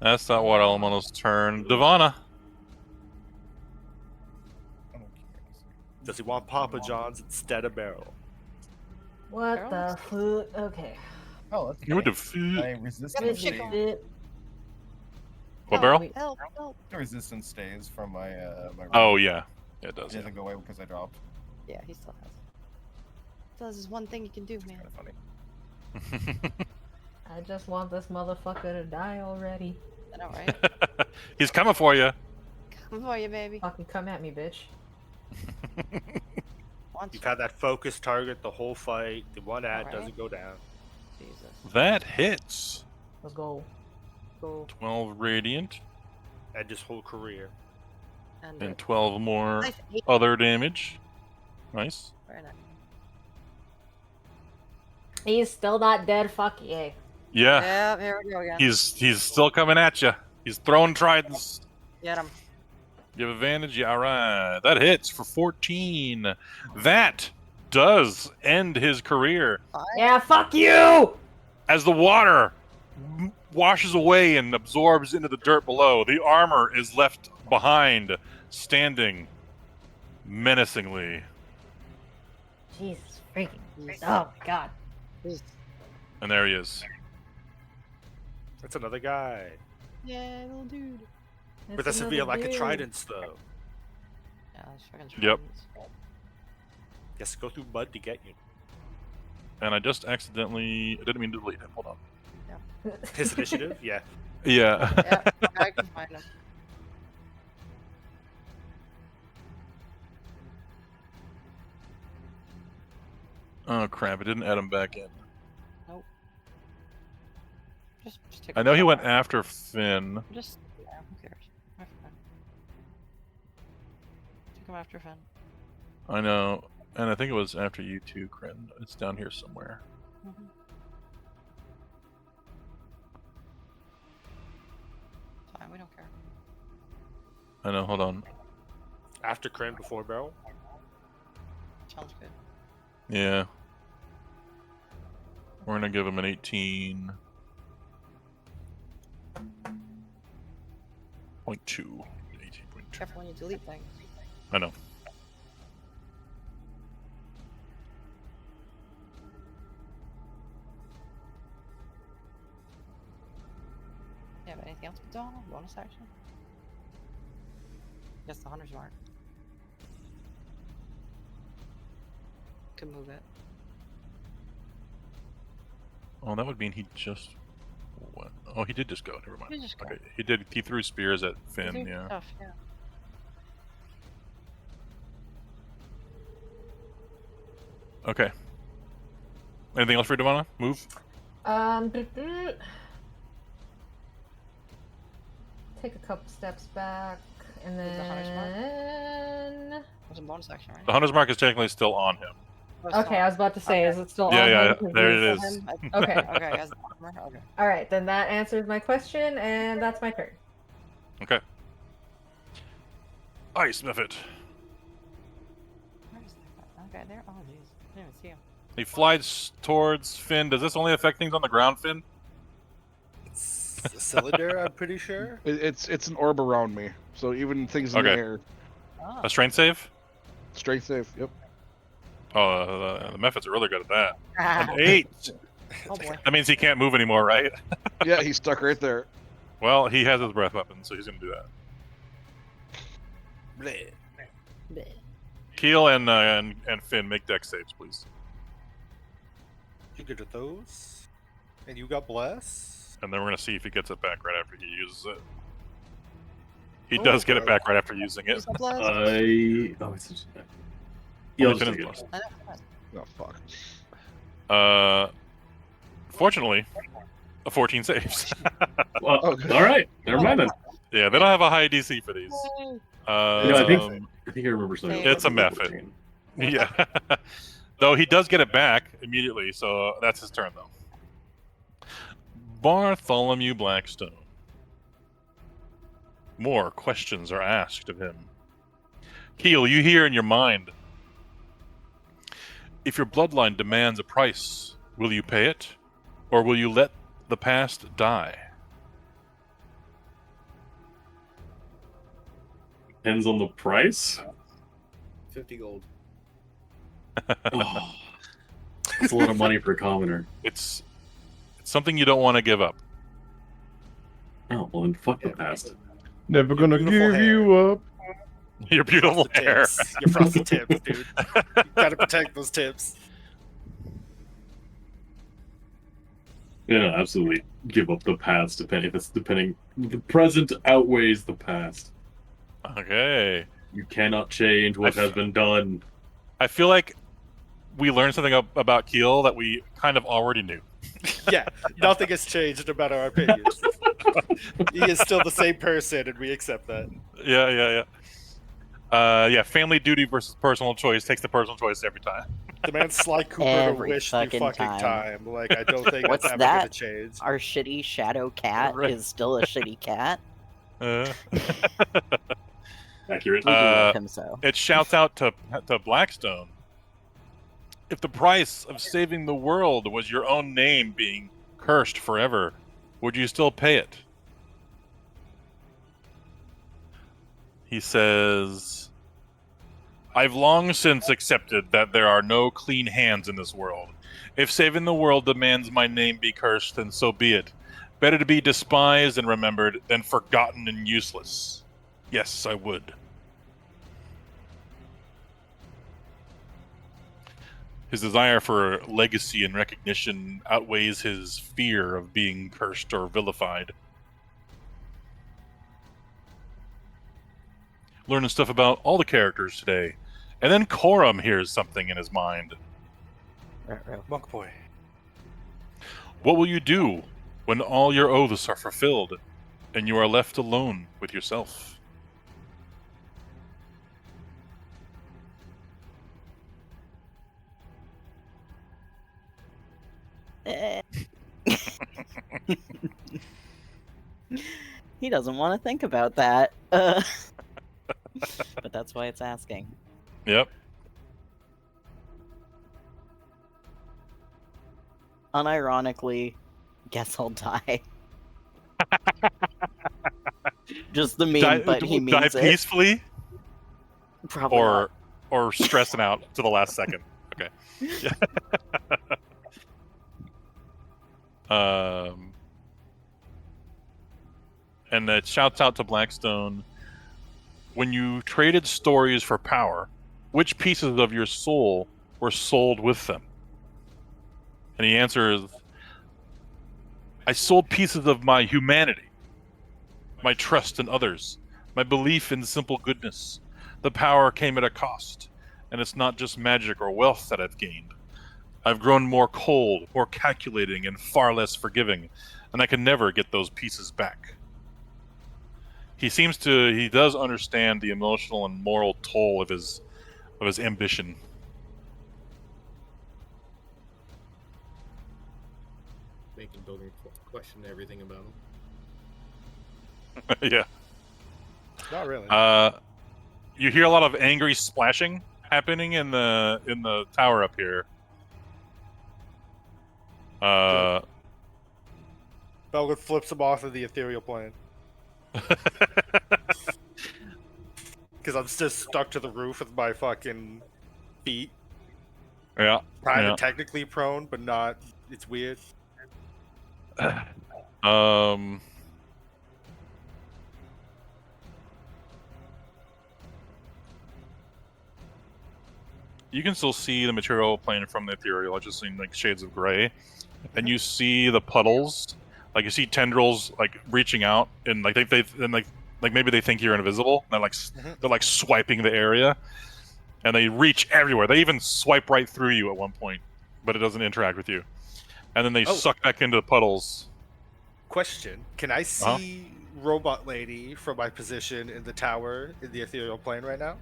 That's not what Elemental's turn. Divana. Does he want Papa John's instead of Barrel? What the fuck? Okay. Oh, that's You would okay. have food. My resistance stays. What barrel? Help, help. The resistance stays from my my. Oh, yeah. Yeah, it does. It Yeah. doesn't go away because I dropped. Yeah, he still has. Still has this one thing he can do, man. Kind of funny. I just want this motherfucker to die already. I know, right? He's coming for you. Come for you, baby. Fucking come at me, bitch. You've had that focused target the whole fight. The one ad Alright. doesn't go down. Jesus. That hits. Let's go. Go. 12 radiant And his whole career. and 12 more Nice. other damage. Nice. Very nice. He's still not dead. Fuck yeah. Yeah. Yeah, here we go again. He's still coming at you. He's throwing tridents. Get him. You have advantage. Yeah, all right. That hits for 14. That does end his career Yeah, fuck you! as the water washes away and absorbs into the dirt below. The armor is left behind, standing menacingly. Jesus freaking. Oh my god. And there he is. That's another guy. Yeah, little dude. With a severe lack of tridents, though. Yeah, that's fucking Yep. tridents. Yes, go through mud to get you. And I just accidentally... I didn't mean to delete him. Hold on. His initiative? Yeah. Yeah. Yeah, I can find him. Oh, crap. I didn't add him back in. Nope. Just take I know he went after Finn. Just, yeah, who cares? My friend. Take him after Finn. I know. And I think it was after you too, Kryn. It's down here somewhere. Mm-hmm. Fine, we don't care. I know. Hold on. After Crane, before Barrel? Sounds good. Yeah. We're gonna give him an 18. 0.2. 18.2. Careful when you delete things. I know. Yeah, but anything else to do? Bonus action? Guess the hunter's mark. Could move it. Oh, that would mean he just went. Oh, he did just go. Never mind. He just go. Okay, he did. He threw spears at Finn. Do Yeah. Stuff, yeah. Okay. Anything else for you, Devana? Move. Take a couple steps back, and Is the hunter's mark? then. There's a bonus action, right? The hunter's mark is technically still on him. Okay, I was about to say, is it still Yeah, on yeah, him? there it is. Okay. Okay, as the armor. Okay. All right, then that answers my question, and that's my turn. Okay. Ice Method. Where is that? Okay, there. Oh, jeez. I didn't even see him. He flies towards Finn. Does this only affect things on the ground, Finn? It's a cylinder, I'm pretty sure. It's an orb around me, so even things in the Okay. air. Oh. A strength save? Strength save. Yep. Oh, the methods are really good at that. An 8. Oh boy. That means he can't move anymore, right? Yeah, he's stuck right there. Well, he has his breath weapon, so he's gonna do that. Bleh. Keel and Finn, make dex saves, please. You good at those? And you got bless? And then we're gonna see if he gets it back right after he uses it. He Oh, does get it bro. back right after using it. Use the blast. Yeah, I'll Only just Finn take is it. blessed. Oh fuck. Fortunately, a 14 saves. Well, Okay. all right, never mind then. Yeah, they don't have a high DC for these. I think I remember something. It's a method. Yeah. Though he does get it back immediately, so that's his turn, though. Bartholomew Blackstone. More questions are asked of him. Keel, you hear in your mind. If your bloodline demands a price, will you pay it? Or will you let the past die? Depends on the price. 50 gold. Oh, that's a lot of money for a commoner. It's something you don't want to give up. Oh, well then fuck the past. Never gonna give beautiful hair. you up. Your beautiful Frosted hair. tips. Your frosted tips, dude. You gotta protect those tips. Yeah, no, absolutely. Give up the past depending. The present outweighs the past. Okay. You cannot change what has been done. I feel like we learned something about Keel that we kind of already knew. Yeah, nothing has changed no matter our opinions. He is still the same person, and we accept that. Yeah. Family duty versus personal choice takes the personal choice every time. The man Sly Cooper to Every wish you fucking fucking time. time. Like, I don't think What's that's ever that? gonna change. Our shitty shadow cat Right. is still a shitty cat. Accurate. We do love him so. It shouts out to Blackstone. If the price of saving the world was your own name being cursed forever, would you still pay it? He says, I've long since accepted that there are no clean hands in this world. If saving the world demands my name be cursed, then so be it. Better to be despised and remembered than forgotten and useless. Yes, I would. His desire for legacy and recognition outweighs his fear of being cursed or vilified. Learning stuff about all the characters today. And then Coram hears something in his mind. Monk boy. What will you do when all your oaths are fulfilled and you are left alone with yourself? He doesn't want to think about that. But that's why it's asking. Yep. Unironically, guess I'll die. Just the meme, but he die means it. peacefully? Probably Or stressing out to the last second. Okay. And it shouts out to Blackstone, when you traded stories for power, which pieces of your soul were sold with them? And he answers, I sold pieces of my humanity, my trust in others, my belief in simple goodness. The power came at a cost, and it's not just magic or wealth that I've gained. I've grown more cold, more calculating, and far less forgiving, and I can never get those pieces back. He does understand the emotional and moral toll of his ambition. Making building question everything about him. Yeah. Not really. You hear a lot of angry splashing happening in the tower up here. Belgood flips him off of the ethereal plane. Because I'm just stuck to the roof with my fucking feet. Yeah. Kind of Yeah. technically prone, but not. It's weird. You can still see the material plane from the ethereal. It's just in like shades of gray, and you see the puddles. Like you see tendrils like reaching out, and like they and like maybe they think you're invisible. And they're like swiping the area, and they reach everywhere. They even swipe right through you at one point, but it doesn't interact with you. And then they suck back into the puddles. Question: can I see Robot Lady from my position in the tower in the ethereal plane right now?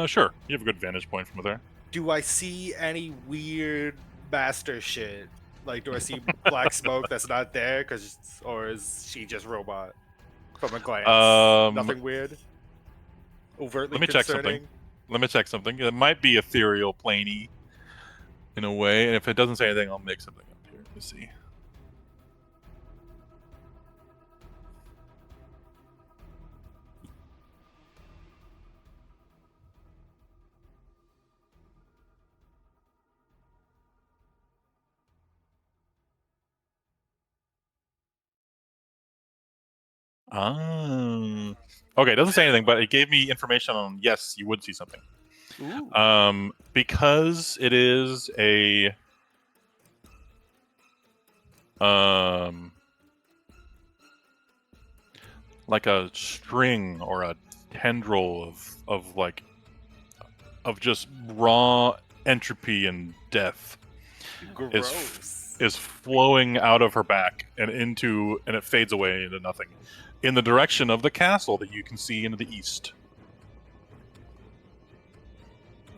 Sure. You have a good vantage point from there. Do I see any weird master shit? Like, do I see black smoke that's not there? Or is she just robot from a glance? Nothing weird. Overtly Let me check something. It might be ethereal planey in a way, and if it doesn't say anything, I'll make something up here. Let me see. Okay, it doesn't say anything, but it gave me information on yes, you would see something. Ooh. Because it is a like a string or a tendril of just raw entropy and death is flowing out of her back and it fades away into nothing in the direction of the castle that you can see into the east.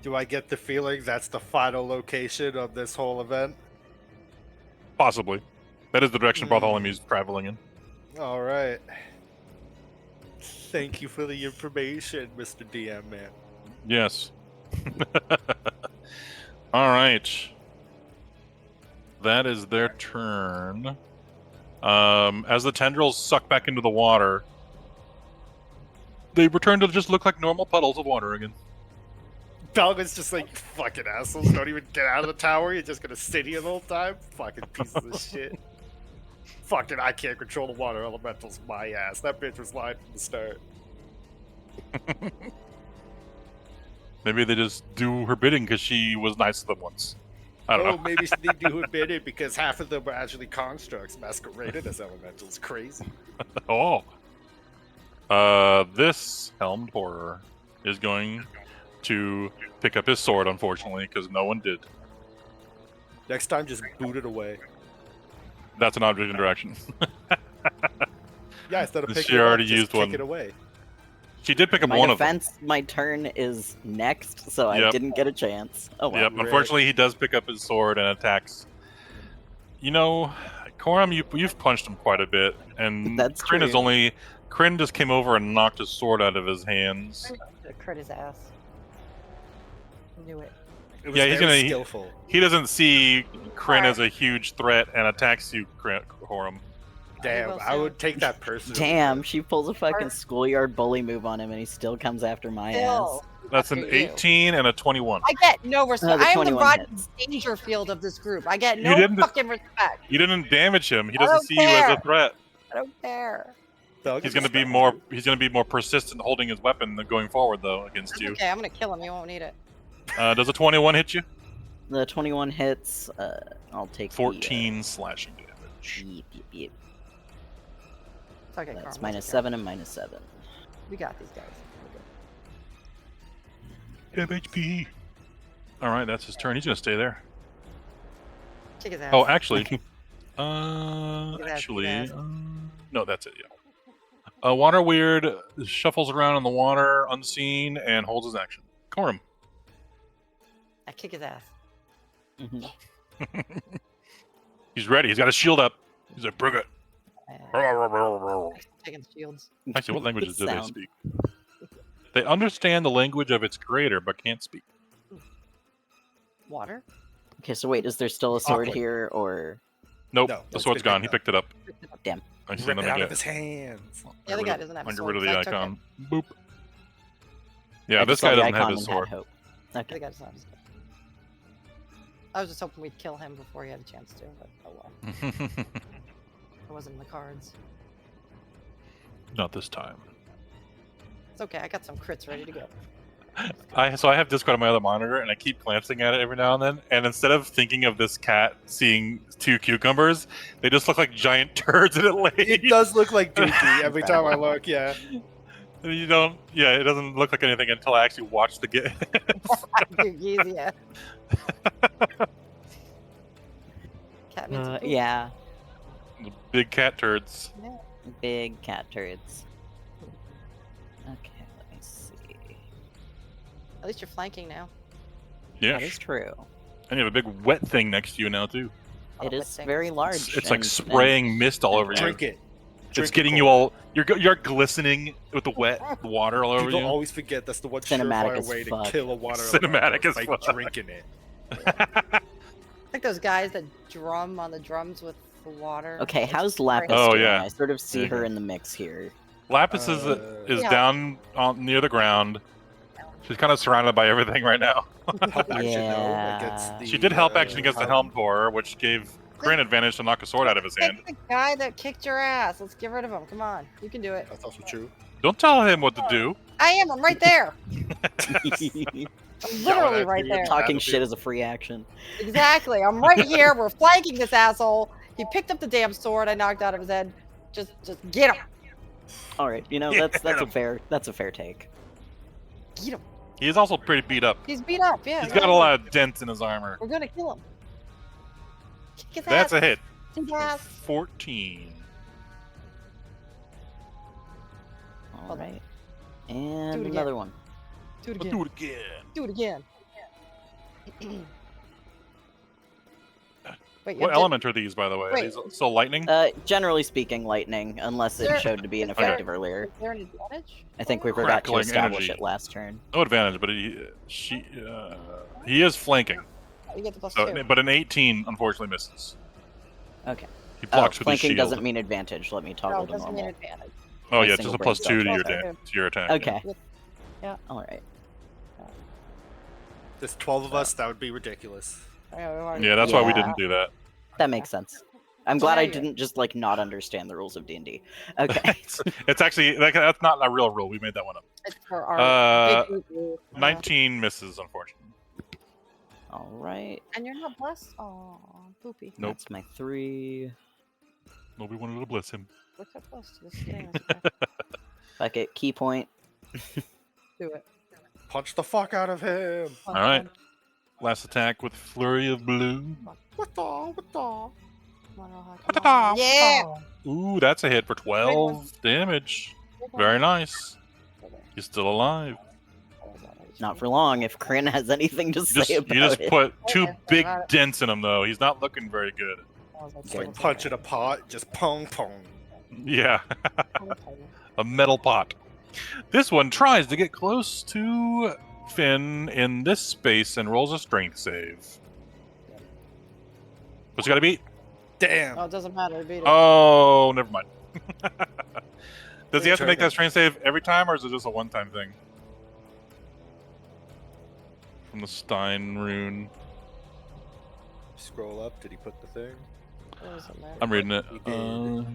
Do I get the feeling that's the final location of this whole event? Possibly. That is the direction Bartholomew's traveling in. All right. Thank you for the information, Mr. DM man. Yes. All right. That is their turn. As the tendrils suck back into the water, they return to just look like normal puddles of water again. Belgood's just like, you fucking assholes, don't even get out of the tower, you're just gonna sit here the whole time? Fucking pieces of shit. Fucking, I can't control the water elementals, my ass. That bitch was lying from the start. Maybe they just do her bidding because she was nice to them once. I don't know. Maybe they do her bidding because half of them are actually constructs masqueraded as elementals. Crazy. This helmed horror is going to pick up his sword, unfortunately, because no one did. Next time, just boot it away. That's an object interaction. Yeah, instead of picking she it already up, just used kick one. it away. She did pick up my one defense, of them. My turn is next, so I didn't get a chance. Oh well. Yep, unfortunately, he does pick up his sword and attacks. You know, Coram, you've punched him quite a bit, and That's Kryn true. Kryn just came over and knocked his sword out of his hands. Crit his ass. Knew it. It was Yeah, he's very gonna. skillful. He doesn't see Kryn as a huge threat and attacks you, Coram. Damn, I would take that personally. Damn, she pulls a fucking schoolyard bully move on him, and he still comes after my ass. That's an 18 and a 21. I get no respect. the I am the 21 Rodney Dangerfield of this group. I get You no didn't- fucking respect. You didn't damage him. He I doesn't don't see you as a care. threat. I don't care. He's gonna be more. He's gonna be more persistent holding his weapon than going forward though against you. Okay, I'm gonna kill him. You won't need it. Does a 21 hit you? The 21 hits. I'll take 14 slashing damage. Yep. It's okay, That's Carl, minus it's 7 and minus 7. We got these guys. MHP. All right, that's his turn. He's gonna stay there. Kick his ass. Oh, actually, ass, no, that's it. Yeah. Water Weird shuffles around in the water, unseen, and holds his action. Coram. I kick his ass. He's ready. He's got his shield up. He's like, bring it. Taking shields. Actually, what languages do they Sound. speak? They understand the language of its creator, but can't speak. Water? Okay, so wait, is there still a sword Awkward. here, or Nope, No, the it's sword's been gone. He picked picked it up. damn? I see Rip it him out again. of his hands. The other guy doesn't have a Get sword. rid of so the I took it. icon. Boop. Yeah, I this just saw guy the doesn't have icon his and had sword. hope. The Okay. other guy doesn't have a sword. I was just hoping we'd kill him before he had a chance to, but oh well. It wasn't in the cards. Not this time. It's okay, I got some crits ready to go. So I have Discord on my other monitor, and I keep glancing at it every now and then. And instead of thinking of this cat seeing 2 cucumbers, they just look like giant turds in it laid. It does look like Dookie every time I look, yeah. You don't. Yeah, it doesn't look like anything until I actually watch the game. Dookies, yeah. Cat means poop. Yeah, Big cat turds. Yeah. big cat turds. Okay, let me see. At least you're flanking now. Yeah. That is true. And you have a big wet thing next to you now too. It wet is thing. very large. It's like and- spraying mist all over you. Drink it. It's Drink it getting you cold. all. You're glistening with the wet water all over People you. always forget that's the one Cinematic surefire as way fuck. to kill a water Cinematic as by fuck. drinking it. Like those guys that drum on the drums with the water. Okay, It's how's great. Lapis Oh, doing? yeah. I sort of see There you her go. in the mix here. Lapis is Yeah. down near the ground. She's kind of surrounded by everything right now. Help action, though, Yeah. against the, She did help action against the Helm. Helm Tor, which gave Grin advantage to knock a sword out of his hand. Take the guy that kicked your ass. Let's get rid of him. Come on, you can do it. That's also true. Don't tell him what to do. I am. I'm right there. I'm literally at right me. there. Talking shit is a free action. Exactly. I'm right here. We're flanking this asshole. He picked up the damn sword I knocked out of his head. Just get him. All right, you know Yeah, that's a him. fair take. Get him. He is also pretty beat up. He's beat up. Yeah. He's got a lot of dents in his armor. We're gonna kill him. Kick his That's ass. a hit. Kick his ass. 14. All right, Do and it again. another one. Do it Let's again. do it again. Do it again. Wait, What element are these, by the way? Are Wait. these still lightning? Generally speaking, lightning, unless it There- showed to be ineffective earlier. Is there an advantage? I think we forgot to Crackling establish energy. it last turn. No advantage, but he is flanking. You get the plus So, 2. but an 18 unfortunately misses. Okay. He blocks with his flanking shield. doesn't mean advantage. Let me No, toggle it to doesn't mean normal. advantage. Oh My yeah, just single a plus brain 2 to stuff. your attack. Yeah. Okay. Yeah. All right. There's 12 of us. That would be ridiculous. Yeah, that's why we didn't do that. That makes sense. I'm glad I Yeah. didn't just like not understand the rules of D&D. Okay. It's actually that's not a real rule. We made that one up. It's for our big group. 19 misses, unfortunately. All right. And you're not blessed? Oh, poopy. Nope. That's my 3. Nobody wanted to bless him. Look so close to this game. It's okay. Fuck it. Key point. Do it. Punch the fuck out of him. All right. Last attack with Flurry of Blue. What the? What the? Come on, come on. Yeah. Ooh, that's a hit for 12 damage. Very nice. He's still alive. Not for long if Kryn has anything to say You about just it. put 2 big Got it. dents in him, though. He's not looking very good. It's like punching a pot, just pong pong. Yeah. A metal pot. This one tries to get close to Finn in this space and rolls a strength save. What's he got to beat? Damn. Oh, it doesn't matter. Beat it. Oh, never mind. Does he have to Turn make it. that strength save every time, or is it just a one-time thing? From the Stein rune. Scroll up. Did he put the thing? It doesn't matter. I'm reading it. He did. I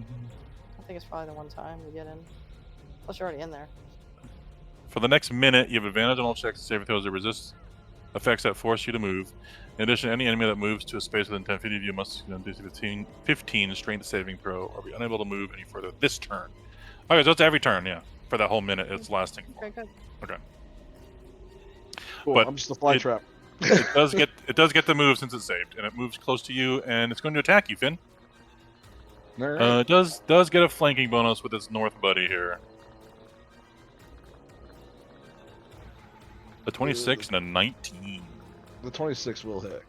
think it's probably the one time to get in. Plus, you're already in there. For the next minute, you have advantage on all checks and saving throws that resist effects that force you to move. In addition, any enemy that moves to a space within 10 feet of you must do a 15 strength saving throw or be unable to move any further this turn. Okay, so it's every turn, yeah. For that whole minute, it's lasting. Okay, good. Okay. Cool, But I'm just a fly it- trap. It does get the move since it's saved, and it moves close to you, and it's going to attack you, Finn. All right. It does get a flanking bonus with its north buddy here. A 26 and a 19. The 26 will hit.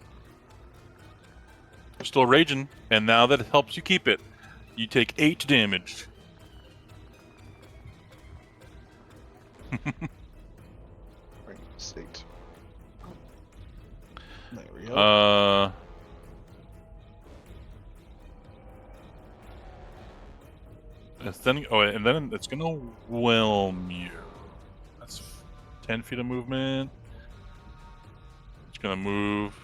You're still raging, and now that it helps you keep it, you take 8 damage. State. There we go. It's then, and then it's gonna whelm you. That's 10 feet of movement. It's gonna move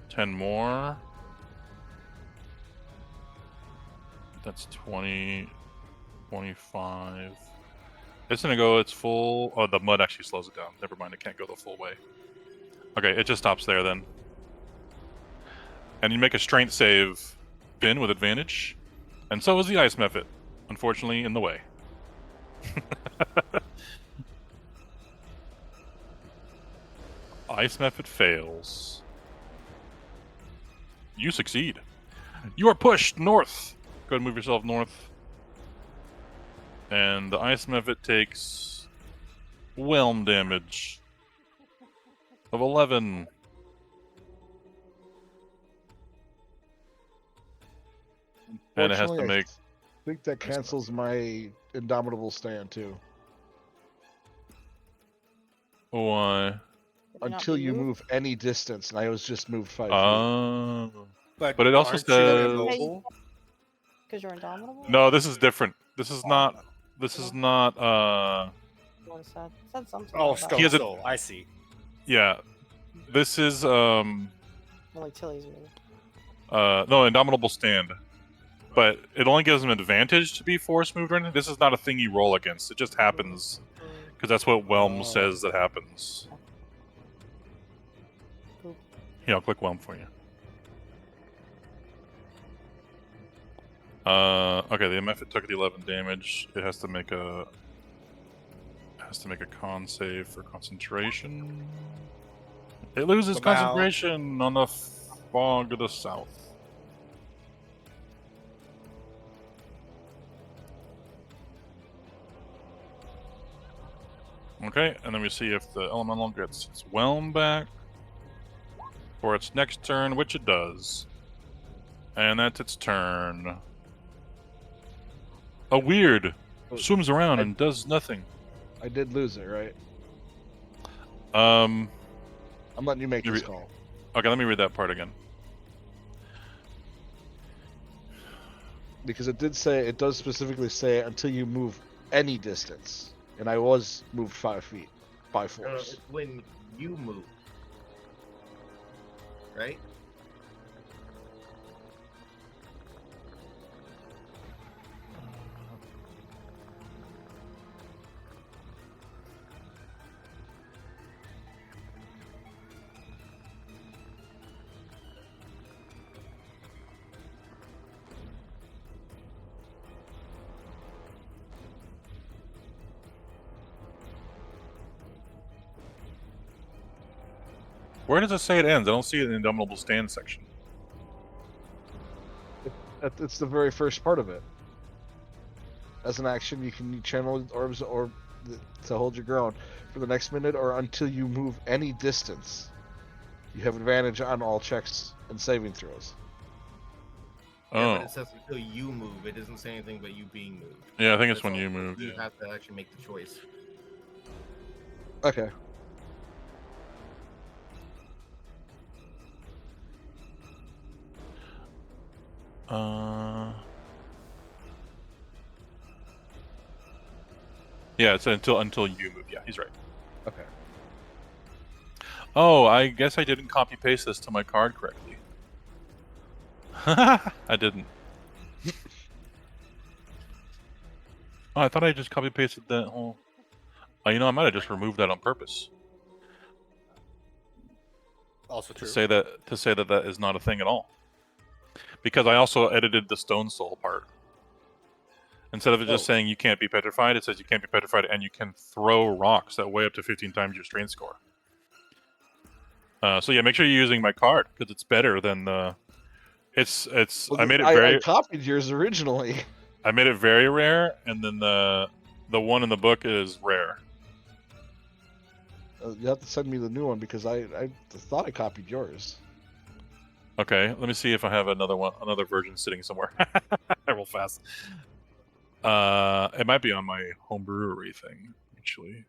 10 more. That's 20, 25. It's gonna go its full. Oh, the mud actually slows it down. Never mind, it can't go the full way. Okay, it just stops there then. And you make a strength save, Finn, with advantage. And so is the ice method, unfortunately, in the way. Ice method fails. You succeed. You are pushed north. Go ahead and move yourself north. And the ice method takes whelm damage of 11. And it has to make. I think that cancels my indomitable stand too. Why? Until you move any distance, and I was just moved 5 feet. Oh. But it also aren't you says. immobile? Because you're indomitable? No, this is different. This is not. This is not. What is that? It said something. Oh, about Stone He has a- Soul. I see. Yeah. This is. Well, like Tilly's move. No, indomitable stand. But it only gives him advantage to be force moved or anything. This is not a thing you roll against. It just happens. Because that's what Whelm says that happens. Here, I'll click Whelm for you. Okay, the MF took the 11 damage. It has to make a con save for concentration. It loses Somehow. concentration on the fog to the south. Okay, and then we see if the elemental gets its whelm back for its next turn, which it does. And that's its turn. A weird swims around and does nothing. I did lose it, right? I'm letting you make this call. Okay, let me read that part again. Because it does specifically say until you move any distance. And I was moved 5 feet by force. It's when you move. Right? Where does it say it ends? I don't see it in the Indomitable Stand section. It's the very first part of it. As an action, you can channel orbs or to hold your ground for the next minute or until you move any distance. You have advantage on all checks and saving throws. Yeah, Oh. but it says until you move. It doesn't say anything about you being moved. Yeah, I think it's That's when all. you move. You Yeah. have to actually make the choice. Okay. Yeah, it's until you move. Yeah, he's right. Okay. Oh, I guess I didn't copy paste this to my card correctly. I didn't. Oh, I thought I just copy pasted that whole. Oh, you know, I might have just removed that on purpose Also to true. say that that is not a thing at all. Because I also edited the Stone Soul part. Instead of it just saying you can't be petrified, it says you can't be petrified and you can throw rocks that weigh up to 15 times your strength score. So yeah, make sure you're using my card because it's better than the. It's. Well, I made it very. I copied yours originally. I made it very rare, and then the one in the book is rare. You have to send me the new one because I thought I copied yours. Okay, let me see if I have another version sitting somewhere. Real fast. It might be on my home brewery thing, actually.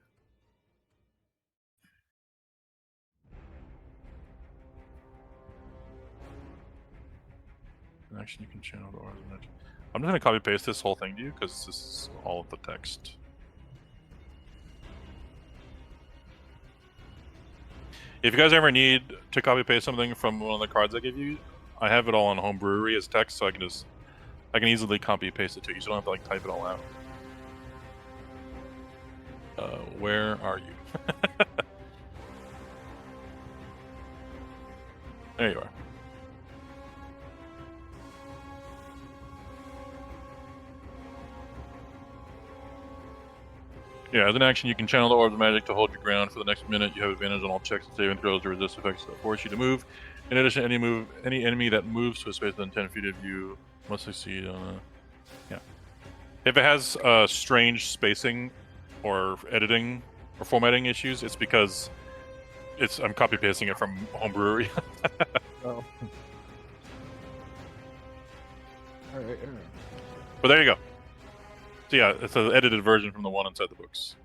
action you can channel the orbs of magic. I'm just gonna copy paste this whole thing to you because this is all of the text. If you guys ever need to copy paste something from one of the cards I give you, I have it all on Home Brewery as text, so I can easily copy paste it to you. So you don't have to like type it all out. Where are you? There you are. Yeah, as an action, you can channel the orbs of magic to hold your ground for the next minute. You have advantage on all checks and saving throws to resist effects that force you to move. In addition, any enemy that moves to a space within 10 feet of you must succeed on a... Yeah. If it has strange spacing or editing or formatting issues, it's because I'm copy pasting it from Home Brewery. Oh. Alright. But there you go. So yeah, it's an edited version from the one inside the books.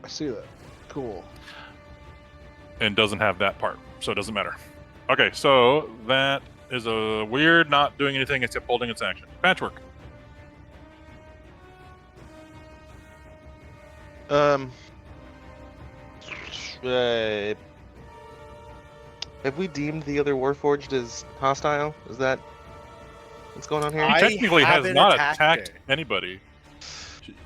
I see that. Cool. And doesn't have that part, so it doesn't matter. Okay, so that is a weird not doing anything except holding its action. Patchwork. Have we deemed the other Warforged as hostile? Is that what's going on here? He technically has haven't not attacked attacked her. anybody.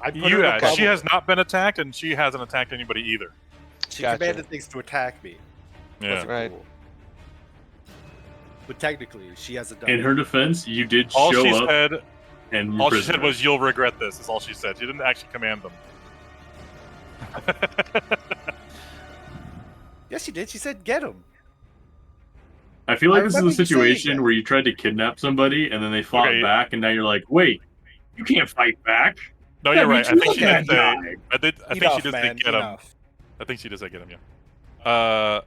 I put her in a She bubble. has not been attacked, and she hasn't attacked anybody either. She Gotcha. commanded things to attack me. Yeah. Wasn't Right. cool. But technically, she hasn't done In it. her defense, you did All show she up said, and you all she prisoner. said was, "You'll regret this." Is all she said. She didn't actually command them. Yes, she did. She said, "Get him." I feel like I this is a remember you saying situation that. where you tried to kidnap somebody and then they fought Okay. back, and now you're like, wait, you can't fight back. No, That you're right. means I you think she let did that say. guy. I think Enough, she did say man, get him. enough. I think she did say get him. Yeah.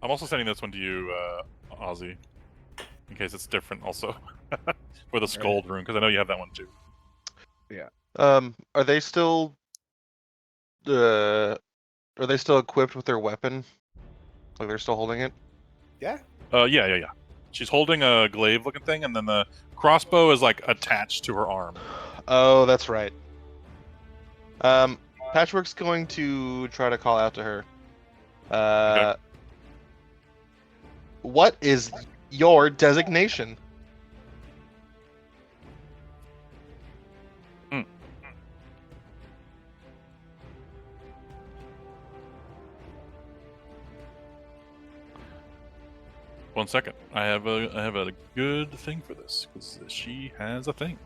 I'm also sending this one to you, Ozzy, in case it's different. Also, for the Scold room, because I know you have that one too. Are they still equipped with their weapon? Like they're still holding it? Yeah. Yeah. She's holding a glaive-looking thing, and then the crossbow is like attached to her arm. Oh, that's right. Patchwork's going to try to call out to her. Okay. What is your designation? One second. I have a good thing for this because she has a thing.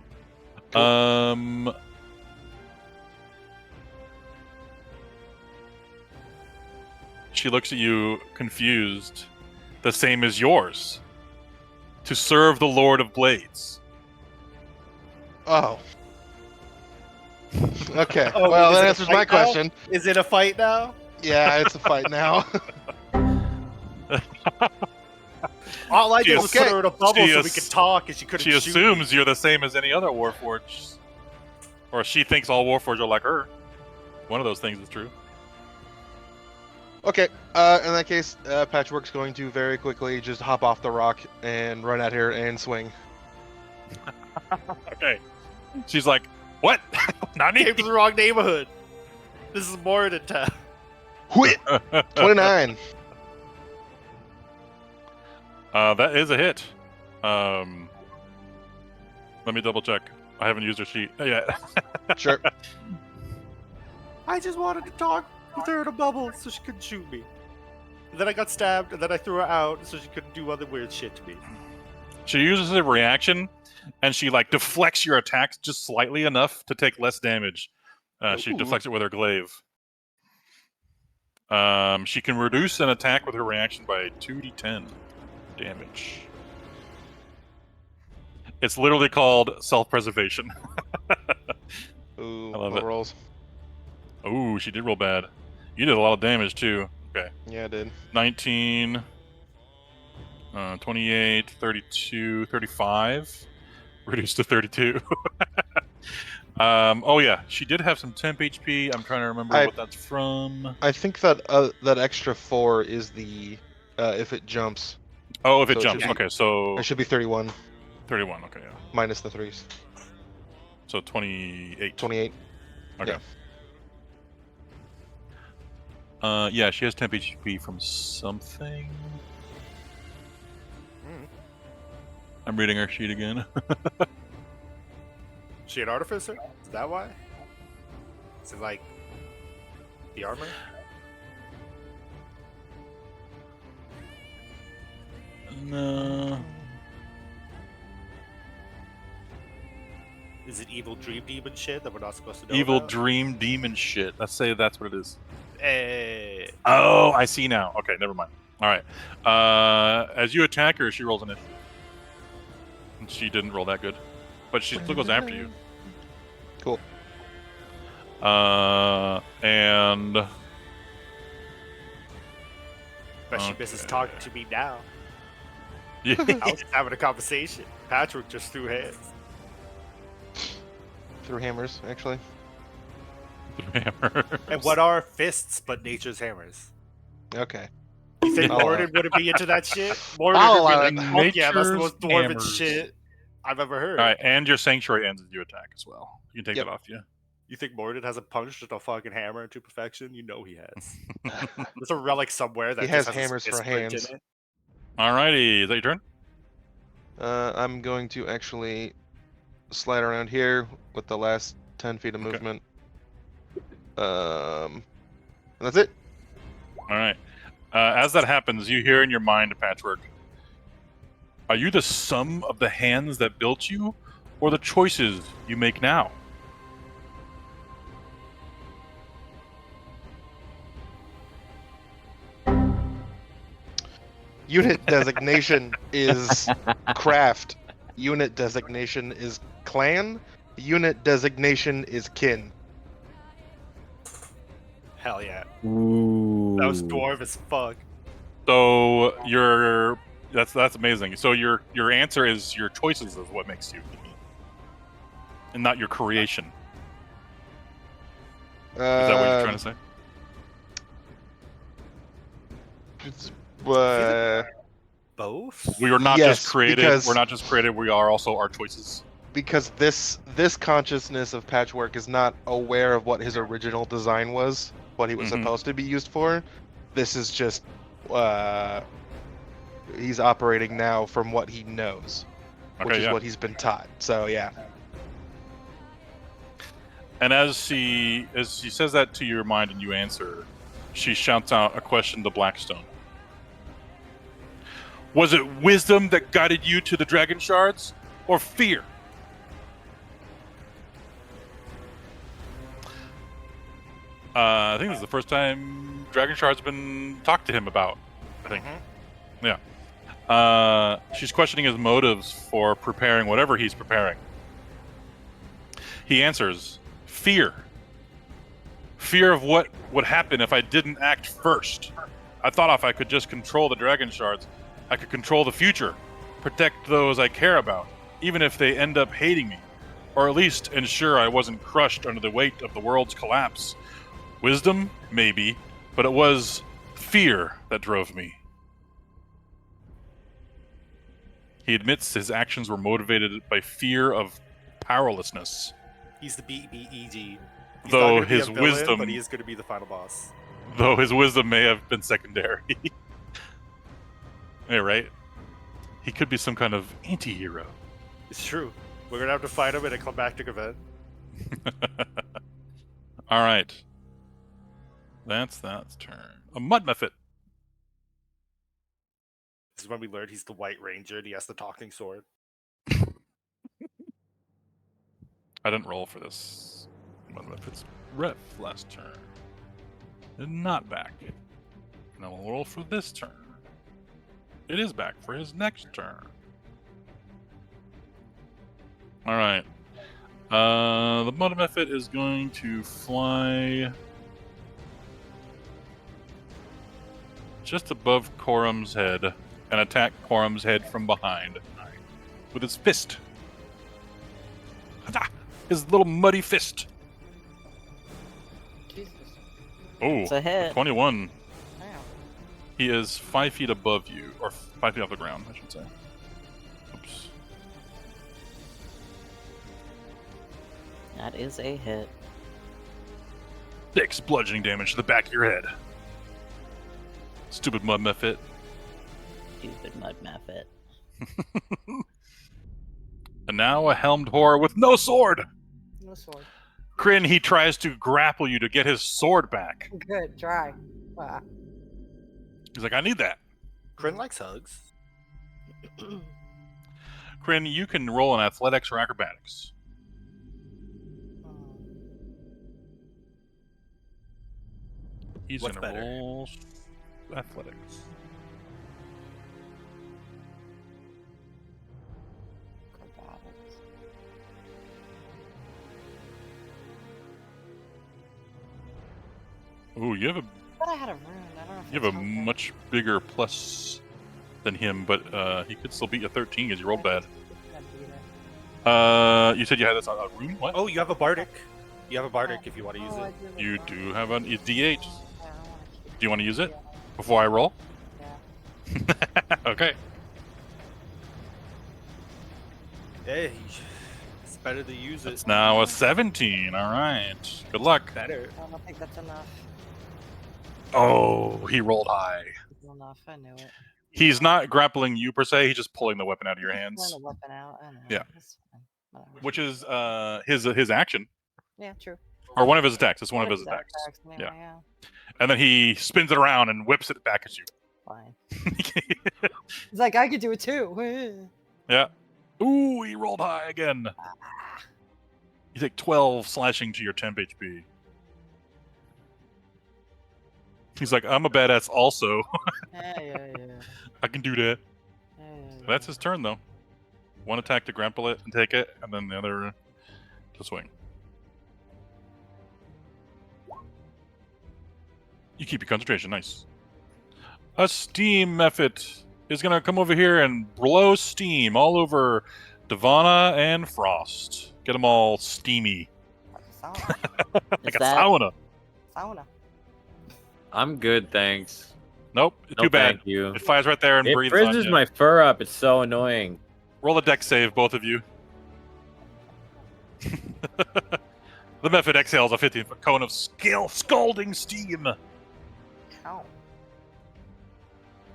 She looks at you confused, the same as yours. To serve the Lord of Blades. Oh. Okay. Oh, well, is that it a answers fight my now? question. Is it a fight now? Yeah, it's a fight now. All I She did was is- put her in a bubble she so we is- could talk, and she couldn't She shoot assumes me. you're the same as any other Warforged. Or she thinks all Warforged are like her. One of those things is true. Okay. In that case, Patchwork's going to very quickly just hop off the rock and run at her and swing. Okay. She's like, what? Not me. Came to the wrong neighborhood. This is Mordentown. Whit! 29. That is a hit. Let me double check. I haven't used her sheet yet. Sure. I just wanted to talk with her in a bubble so she couldn't shoot me. And then I got stabbed, and then I threw her out so she couldn't do other weird shit to me. She uses a reaction, and she like deflects your attacks just slightly enough to take less damage. She Ooh. deflects it with her glaive. She can reduce an attack with her reaction by 2d10 damage. It's literally called self-preservation. Ooh, I love what it. rolls? Ooh, she did roll bad. You did a lot of damage too. Okay. Yeah, I did. 19, 28, 32, 35. Reduced to 32. Oh yeah, she did have some temp HP. I'm trying to remember what that's from. I think that that extra 4 is the if it jumps. Oh, if it So jumps. should be- Okay, so It should be 31. 31. Okay, yeah. Minus the 3s. So 28. 28. Okay. Yeah, she has temp HP from something. I'm reading her sheet again. She an artificer? Is that why? Is it like the armor? No. Is it evil dream demon shit that we're not supposed to know Evil about? dream demon shit. Let's say that's what it is. Hey. Oh, I see now. Okay, never mind. All right. As you attack her, she rolls an initiative. And she didn't roll that good, but she still goes after you. Cool. And But she misses talking to me now. Yeah. I was just having a conversation. Patrick just threw hands. Through hammers, actually. And what are fists but nature's hammers? Okay. You think I'll allow Morden it. wouldn't be into that shit? Morden I'll would allow be it. like, fuck yeah, that's the Nature's most dwarven hammers. shit I've ever heard. All right, and your sanctuary ends as you attack as well. You can take that off you. You think Morden hasn't punched a fucking hammer into perfection? You know he has. There's a relic somewhere that He just has his hammers for fist print hands. in it. Alrighty, is that your turn? I'm going to actually slide around here with the last 10 feet of movement. And that's it. All right. As that happens, you hear in your mind, Patchwork, are you the sum of the hands that built you, or the choices you make now? Unit designation is craft. Unit designation is clan. Unit designation is kin. Hell yeah. Ooh. That was dwarf as fuck. So that's amazing. So your answer is your choices is what makes you, and not your creation. Is that what you're trying to say? Both? We are not Yes, just created. because- We're not just created. We are also our choices. Because this consciousness of Patchwork is not aware of what his original design was, what he was supposed to be used for. This is just he's operating now from what he knows, which is what he's been taught. So yeah. And as she says that to your mind and you answer, she shouts out a question to Blackstone. Was it wisdom that guided you to the dragon shards, or fear? I think this is the first time dragon shards been talked to him about. I think. Yeah. She's questioning his motives for preparing whatever he's preparing. He answers, fear. Fear of what would happen if I didn't act first. I thought if I could just control the dragon shards, I could control the future, protect those I care about, even if they end up hating me, or at least ensure I wasn't crushed under the weight of the world's collapse. Wisdom? Maybe, but it was fear that drove me. He admits his actions were motivated by fear of powerlessness. He's the BBEG. He's Though not gonna be his a villain, wisdom, but he is going to be the final boss. though his wisdom may have been secondary. Yeah, right? He could be some kind of anti-hero. It's true. We're going to have to fight him in a climactic event. All right. That's turn. A mud muffet. This is when we learned he's the White Ranger and he has the talking sword. I didn't roll for this. Mud muffet's ref last turn. And not back. And I will roll for this turn. It is back for his next turn. All right. The mud muffet is going to fly just above Korum's head and attack Korum's head from behind with his fist. His little muddy fist. Jesus. Oh, It's a hit. 21. Wow. He is 5 feet above you, or 5 feet off the ground, I should say. Oops. That is a hit. 6 bludgeoning damage to the back of your head. Stupid mud mephit. Stupid mud mephit. And now a helmed horror with no sword. No sword. Kryn, he tries to grapple you to get his sword back. Good, try. Wow. He's like, I need that. Kryn likes hugs. Kryn, you can roll in athletics or acrobatics. He's What's gonna better? roll athletics. Ooh, you have a I thought I had a rune. I don't know if you have a much bigger plus than him, but he could still beat you 13 because you rolled bad. You said you had this on a rune? What? Oh, you have a bardic. You have a bardic if you want to use it. You do have an D8. Do you want to use it before I roll? Yeah. Okay. Hey, it's better to use it. It's now a 17. All right. Good luck. Better. I don't think that's enough. Oh, he rolled high. That's enough. I knew it. He's not grappling you per se. He's just pulling the weapon out of your Pulling hands. the weapon out. I know. Yeah. That's fine. Whatever. Which is his action, Yeah, true. or one of his attacks. It's one of One his of his attacks. attacks, anyway, yeah. And then he spins it around and whips it back at you. Fine. He's like, I could do it too. Yeah. Ooh, he rolled high again. You take 12 slashing to your temp HP. He's like, I'm a badass also. Yeah. I can do that. Yeah. That's his turn, though. One attack to grapple it and take it, and then the other to swing. You keep your concentration. Nice. A steam method is going to come over here and blow steam all over Devana and Frost. Get them all steamy. Like a sauna. Sauna. I'm good, thanks. Nope, No, too bad. thank you. It flies right there and It breathes on frizzes you. my fur up. It's so annoying. Roll a dex save, both of you. The method exhales a 15-foot cone of scalding steam. Ow.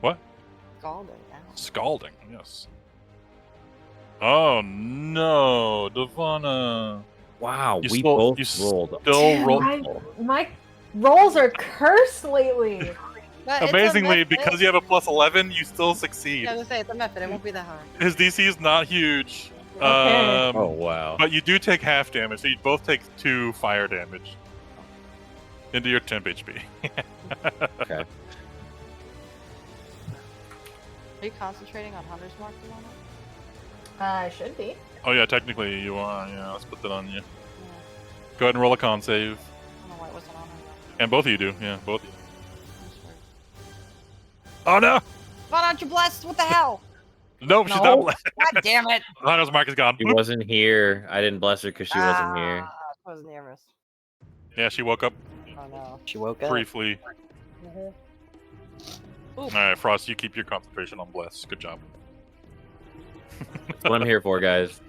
What? Scalding. Ow. Scalding, yes. Oh no, Devana. Wow, You we still- both you rolled. Still roll. My rolls are cursed lately. But it's a Amazingly, method. because you have a plus 11, you still succeed. Yeah, I was gonna say it's a method. It won't be that hard. His DC is not huge. Okay. Oh wow. But you do take half damage, so you both take 2 fire damage into your temp HP. Okay. Are you concentrating on Hunter's Mark at the moment? I should be. Oh yeah, technically you are. Yeah, let's put that on you. Go ahead and roll a con save. I don't know why it wasn't on her. And both of you do. Yeah, both of you. Oh no! Why aren't you blessed? What the hell? Nope, she's not blessed. God damn it! Hunter's Mark is gone. She wasn't here. I didn't bless her because she wasn't here. I was nervous. Yeah, she woke up Oh no. She woke up. briefly. Mhm. Alright, Frost, you keep your concentration on bless. Good job. That's what I'm here for, guys.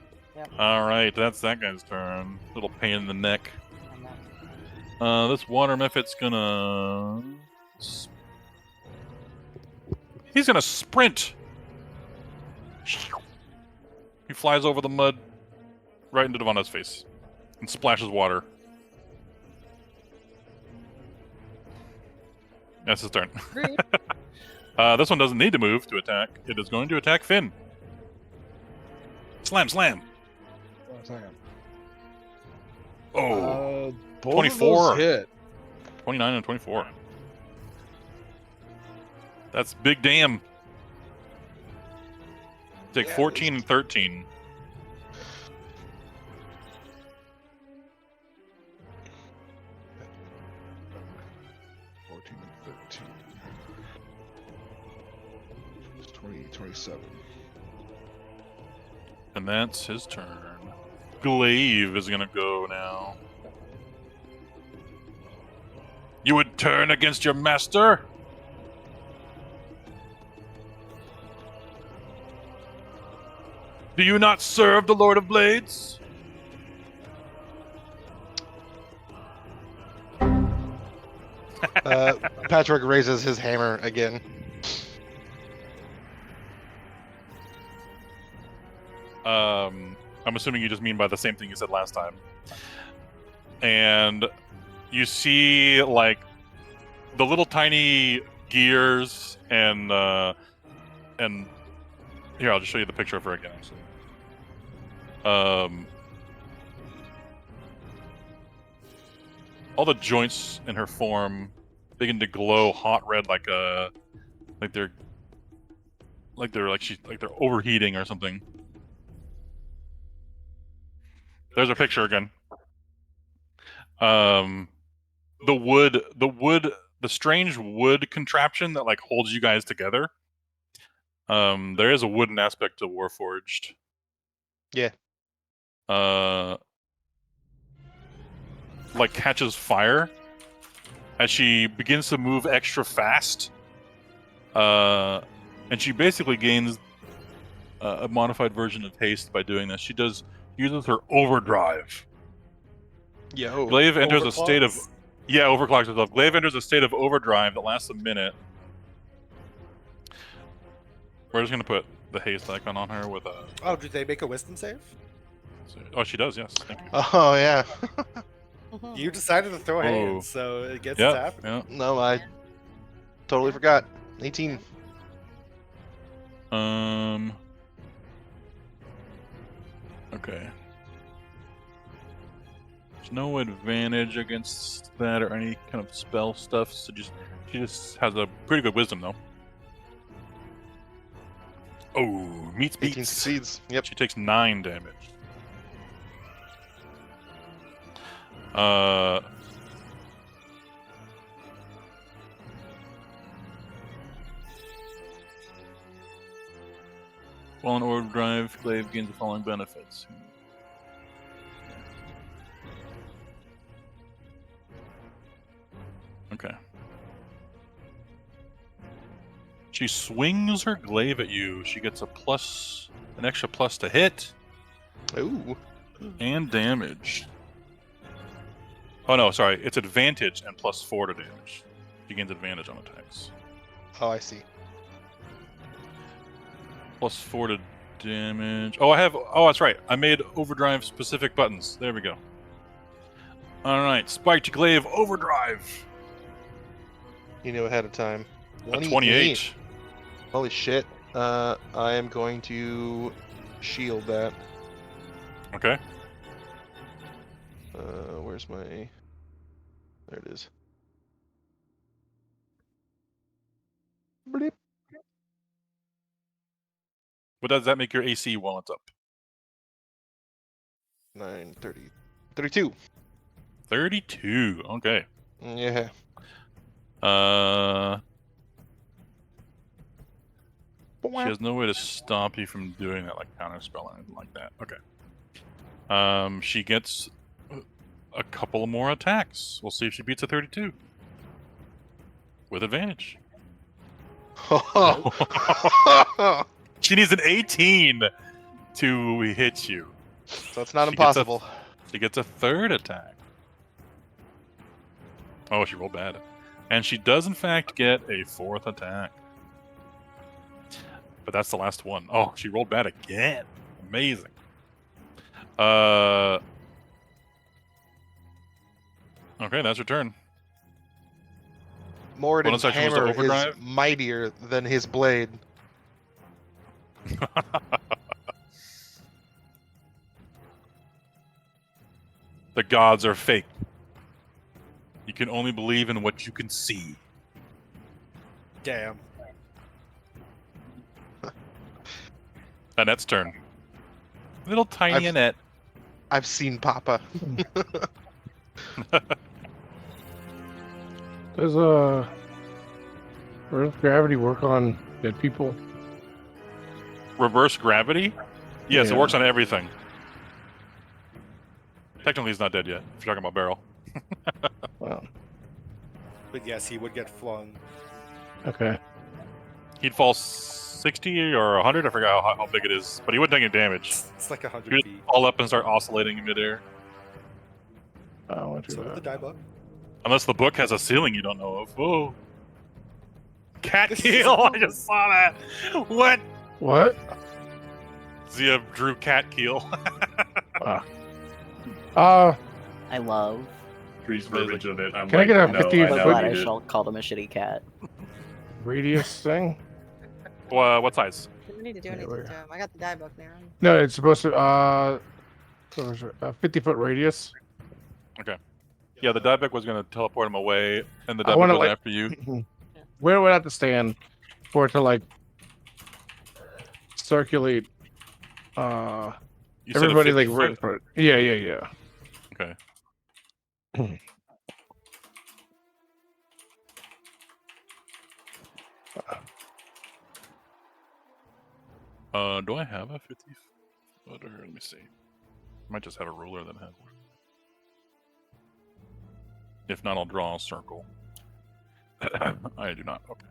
Alright, that's that guy's turn. Little pain in the neck. This water method's gonna... He's gonna sprint! He flies over the mud right into Devana's face and splashes water. That's his turn. This one doesn't need to move to attack. It is going to attack Finn. Slam, slam. Oh, Both 24. of those hit. 29 and 24. That's big damn. Take 14 and 13. It's 20, 27. And that's his turn. Glaive is gonna go now. You would turn against your master? Do you not serve the Lord of Blades? Patchwork raises his hammer again. I'm assuming you just mean by the same thing you said last time. And you see like the little tiny gears and here, I'll just show you the picture of her again, actually. All the joints in her form begin to glow hot red, like they're overheating or something. There's a picture again. The strange wood contraption that like holds you guys together. There is a wooden aspect to Warforged. Yeah. Like catches fire as she begins to move extra fast. And she basically gains a modified version of haste by doing this. She uses her overdrive. Yo. Glaive enters a state of overclocks herself. Glaive enters a state of overdrive that lasts a minute. We're just gonna put the haste icon on her with a. Oh, did they make a wisdom save? Oh, she does. Yes. Thank you. Oh yeah. You decided to throw hands, so it gets tapped. Yeah. No, I totally forgot. 18. Okay. There's no advantage against that or any kind of spell stuff, so she just has a pretty good wisdom though. Oh, meets 18 beats. succeeds. Yep. She takes 9 damage. While in overdrive, Glaive gains the following benefits. Okay. She swings her glaive at you. She gets an extra plus to hit. Ooh. And damage. Oh no, sorry. It's advantage and +4 to damage. She gains advantage on attacks. Oh, I see. +4 to damage. Oh, that's right. I made overdrive specific buttons. There we go. Alright, Spiked Glaive Overdrive. You knew ahead of time. A 28. Holy shit. I am going to shield that. Okay. Where's my... There it is. Bleep. What does that make your AC while it's up? 9, 30. 32. 32. Okay. Yeah. She has no way to stop you from doing that, like counterspell or anything like that. Okay. She gets a couple more attacks. We'll see if she beats a 32. With advantage. She needs an 18 to hit you. So it's not impossible. She gets a third attack. Oh, she rolled bad. And she does, in fact, get a fourth attack. But that's the last one. Oh, she rolled bad again. Amazing. Okay, that's her turn. Moradin's Bonus action was to hammer is overdrive? mightier than his blade. The gods are fake. You can only believe in what you can see. Damn. Annette's turn. Little tiny Annette. I've seen Papa. Does reverse gravity work on dead people? Reverse gravity? Yes, it Yeah. works on everything. Technically, he's not dead yet, if you're talking about Barrel. Wow. But yes, he would get flung. Okay. He'd fall 60 or 100, I forgot how big it is, but he wouldn't take any damage. It's like 100 He'd feet. fall up and start oscillating in midair. I want to So do would the that. die bug. Unless the book has a ceiling you don't know of. Oh. Cat kill! I just saw that. What? What? Zia drew cat keel. I love. Trees verbiage of it. I'm Can I like, get a no, 50 I But now foot- glad I need it. shall call them a shitty cat. Radius thing? What size? We don't need to do anything to him. I got the die book there. No, it's supposed to a 50-foot radius. Okay. Yeah, the dieback was going to teleport him away, and the I dieback wanna, was like- after you. Where would I have to stand for it to like circulate? You said a Everybody 50 like right in foot? front. Yeah. Okay. Do I have a 50 foot? Or let me see. I might just have a ruler that has one. If not, I'll draw a circle. I do not. Okay.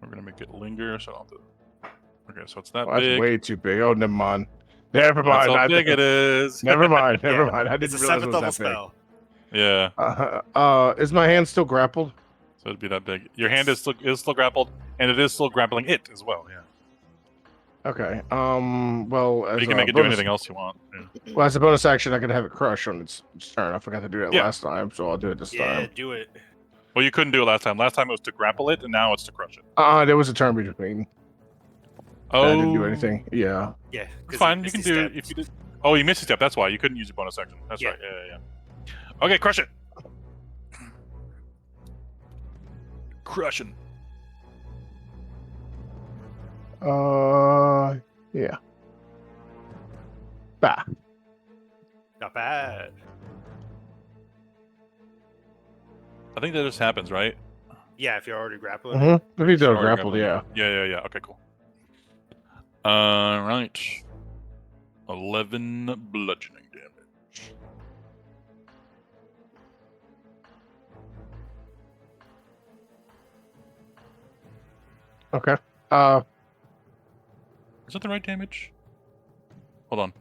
We're gonna make it linger, so I'll do. Okay, so it's that Well, that's big. way too big. Oh, never mind. Never That's mind. how big it is. Never mind. Never Yeah, mind. I It's didn't a realize it 7th was level that big. spell. Yeah. Is my hand still grappled? So it'd be that big. Your hand is still grappled, and it is still grappling it as well. Yeah. Okay. Well, as But you can a make it do bonus- anything else you want. Yeah. Well, as a bonus action, I could have it crush on its turn. I forgot to do that Yeah. last time, so I'll do it this Yeah, time. do it. Well, you couldn't do it last time. Last time it was to grapple it, and now it's to crush it. There was a turn between. Oh, I didn't do anything. Yeah. Yeah. It's fine. You can do it if you did. Oh, you missed a step. That's why you couldn't use your bonus action. That's right. Yeah. Okay, crush it. Crushing. Yeah. Bah. Not bad. I think that just happens, right? Yeah, if you're already grappling. If he's Already grappled, grappling. yeah. Yeah. Okay, cool. Right. 11 bludgeoning damage. Okay. Is that the right damage? Hold on.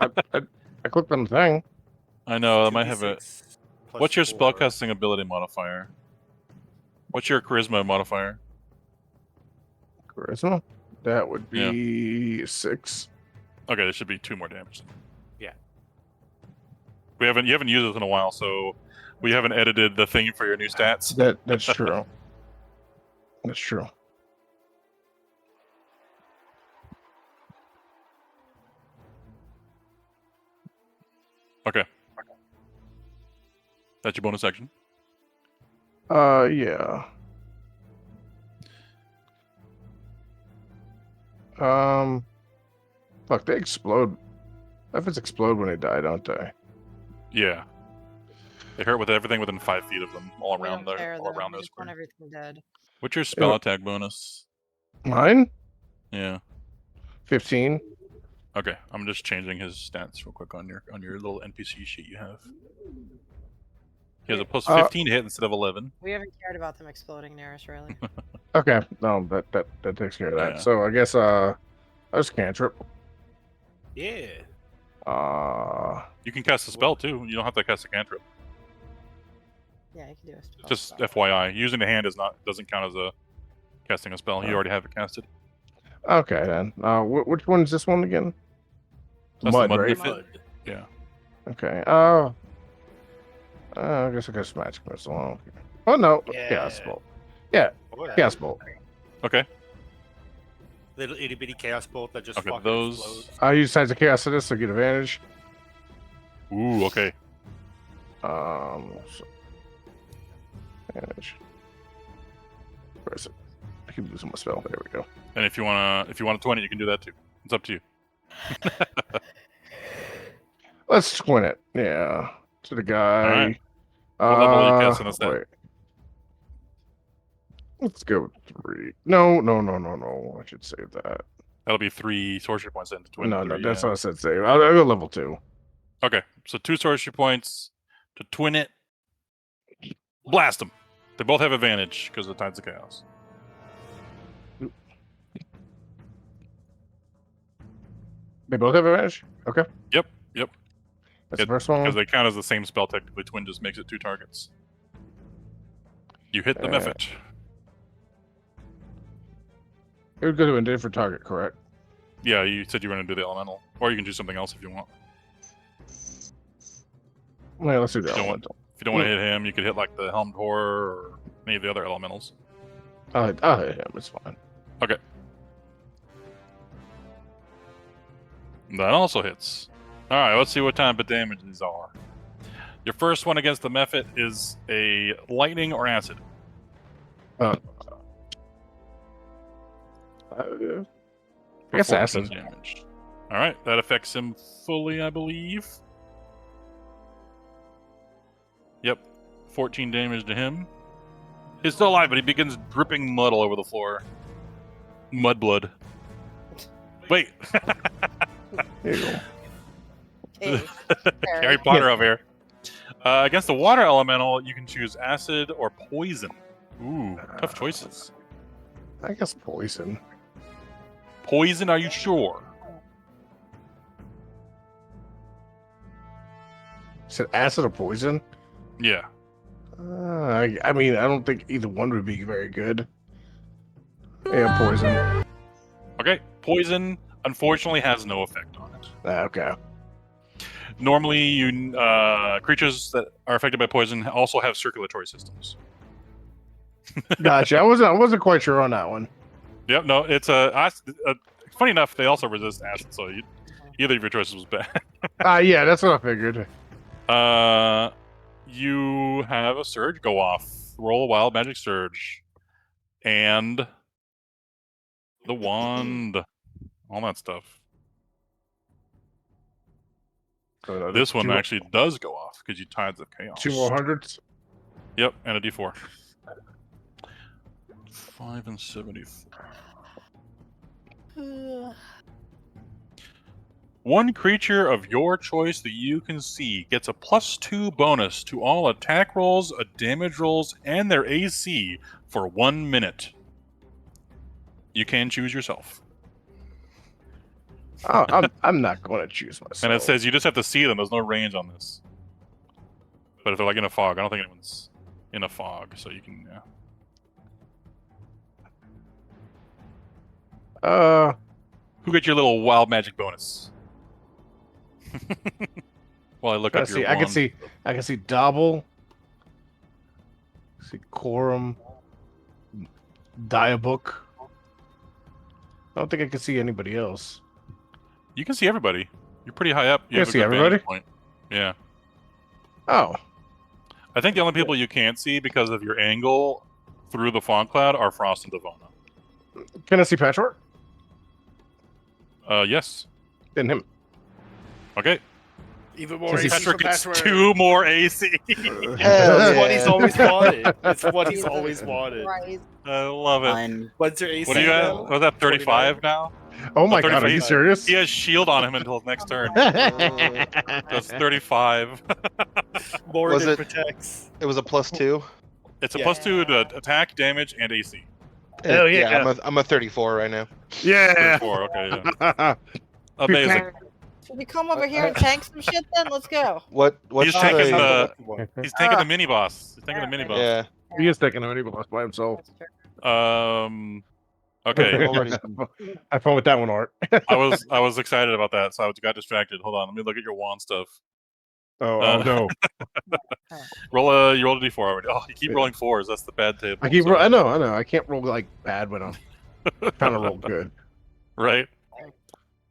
I clicked on the thing. I know, I might have a. 2d6 What's your plus 4. spellcasting ability modifier? What's your charisma modifier? Charisma? That would be 6. Okay, there should be 2 more damage. Yeah. You haven't used it in a while, so we haven't edited the thing for your new stats. That's true. That's true. Okay. That's your bonus action. Yeah. Fuck, they explode. Weapons explode when they die, don't they? Yeah. They hurt with everything within 5 feet of them, all We around don't there, care, all though. around We those just want square. everything dead. What's your spell attack bonus? Mine? Yeah. 15. Okay, I'm just changing his stats real quick on your little NPC sheet you have. He has a plus 15 to hit instead of 11. We haven't cared about them exploding near us, really. Okay, no, that takes care of that. Yeah. So I guess I just cantrip. Yeah. You can cast a spell too. You don't have to cast a cantrip. Yeah, you can do a spell. Just FYI, using the hand doesn't count as a casting a spell. You already have it casted. Okay then. Which one is this one again? That's Mud, the mud. right? If it- yeah. Okay. I guess I guess magic missile. Oh no. Chaos bolt. Yeah. Chaos bolt. Okay. Little itty bitty chaos bolt that just Okay, fucking those- explodes. I use Signs of Chaos for this, so I get advantage. Ooh, okay. So, advantage. Where is it? I keep losing my spell. There we go. And if you want to 20, you can do that too. It's up to you. Let's twin it. Yeah. To the guy. Alright. What level are you casting this at? wait. Let's go with 3. No. I should save that. That'll be 3 sorcery points then to twin. No, 3, that's yeah. what I said save. I'll go level 2. Okay, so 2 sorcery points to twin it. Blast him. They both have advantage because of the Tides of Chaos. They both have advantage? Okay. Yep. That's the first one. Because they count as the same spell technically. Twin just makes it 2 targets. You hit the Mephit. It would go to a different target, correct? Yeah, you said you were going to do the elemental. Or you can do something else if you want. Well, let's do the If you elemental. If you don't want to hit him, you could hit like the Helmed Horror or any of the other elementals. I'll hit him. It's fine. Okay. That also hits. Alright, let's see what type of damage these are. Your first one against the Mephit is a lightning or acid. I guess For 14 acid. damage. Alright, that affects him fully, I believe. Yep. 14 damage to him. He's still alive, but he begins dripping mud all over the floor. Mud blood. Wait. There you go. Harry Potter over here. Against the water elemental, you can choose acid or poison. Ooh, tough choices. I guess poison. Poison, are you sure? You said acid or poison? Yeah. I mean, I don't think either one would be very good. Yeah, poison. Okay, poison unfortunately has no effect on it. Okay. Normally, you creatures that are affected by poison also have circulatory systems. Gotcha. I wasn't quite sure on that one. Yep, no, it's funny enough, they also resist acid, so either of your choices was bad. Yeah, that's what I figured. You have a surge go off. Roll a wild magic surge. And the wand. All that stuff. This one actually does go off because you Tides of Chaos. 2 more hundreds? Yep, and a d4. 5 and 74. One creature of your choice that you can see gets a +2 bonus to all attack rolls, damage rolls, and their AC for 1 minute. You can choose yourself. Oh, I'm not going to choose myself. And it says you just have to see them. There's no range on this. But if they're like in a fog, I don't think anyone's in a fog, so you can. Who got your little wild magic bonus? Well, I look up your I wand. can see Dobble. See Quorum. Diabook. I don't think I can see anybody else. You can see everybody. You're pretty high up. You have can a see good everybody? vantage point. Yeah. Oh. I think the only people you can't see because of your angle through the fog cloud are Frost and Devona. Can I see Patchwork? Yes. Then him. Okay. Even more AC Patrick for gets Patchwork. 2 more AC. That's what he's always wanted. It's what he's always wanted. I love it. What's your AC? What do you now? have? Was that 35 now? Oh my god, are you serious? He has shield on him until his next turn. That's 35. More Was than it- protects. It was a +2. It's a Yeah. +2 to attack, damage, and AC. Hell yeah. I'm a 34 right now. Yeah. 34, okay, yeah. Amazing. Should we come over here and tank some shit then? Let's go. What's He's taking the he's taking the mini boss. He's taking the mini boss. yeah? He is taking a mini boss by himself. Okay. Have fun with that one, Art. I was excited about that, so I got distracted. Hold on, let me look at your wand stuff. Oh no! You rolled a d4 already. Oh, you keep rolling 4s. That's the bad table. I keep. so- I know. I can't roll like bad when I'm trying to roll good. Right.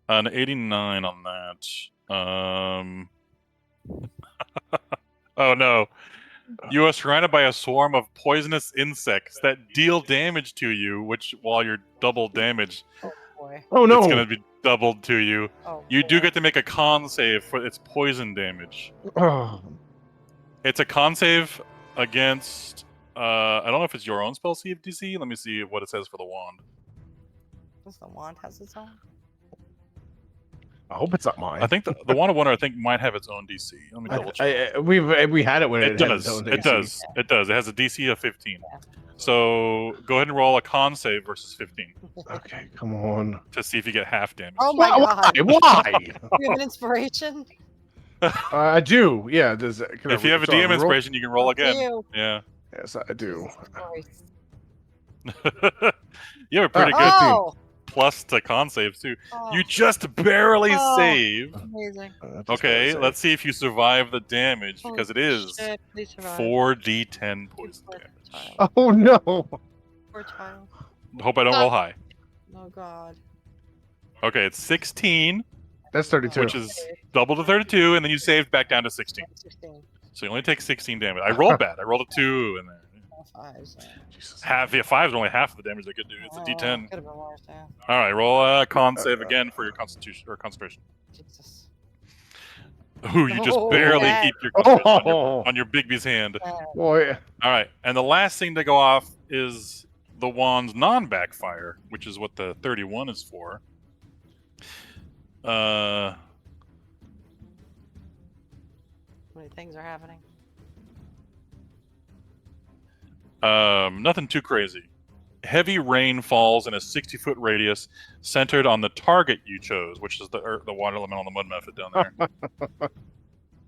An 89 on that. Oh no. You are surrounded by a swarm of poisonous insects that deal damage to you, which while you're double damaged, Oh no! it's going to be doubled to you. Oh, You do get to make a con save for its poison damage. Oh, It's a con save against. I don't know if it's your own spell save DC. Let me see what it says for the wand. Does the wand has its own? I hope it's not mine. I think the Wand of Wonder might have its own DC. Let me double check. We had it when It had does. its own It DC. does. It does. It has a DC of 15. So go ahead and roll a con save versus 15 Okay, come on. to see if you get half damage. Oh my god. Why? You have an inspiration? I do. Yeah. Does can If you have a DM inspiration, you can roll Up to again. you. Yeah. Yes, I do. Christ. You have a pretty good Oh! plus to con saves too. Oh. You just barely Oh, save. amazing. Okay, let's see if you survive the damage because it is Shit, please survive. 4d10 poison damage. Oh no! Poor child. Hope I don't roll high. Oh god. Okay, it's 16, That's 32. which is double to 32, and then you saved back down to 16. 16. So you only take 16 damage. I rolled bad. I rolled a 2 in there. Fives. Half, yeah, 5 is only half of the damage I could do. It's a d10. Could have been worse, yeah. All right, roll a con save again for your constitution or concentration. Jesus. Ooh, you just Oh, barely yeah. keep your concentration on your Bigby's hand. Boy. All right, and the last thing to go off is the wand's non-backfire, which is what the 31 is for. How many things are happening? Nothing too crazy. Heavy rain falls in a 60-foot radius centered on the target you chose, which is the water elemental on the mud method down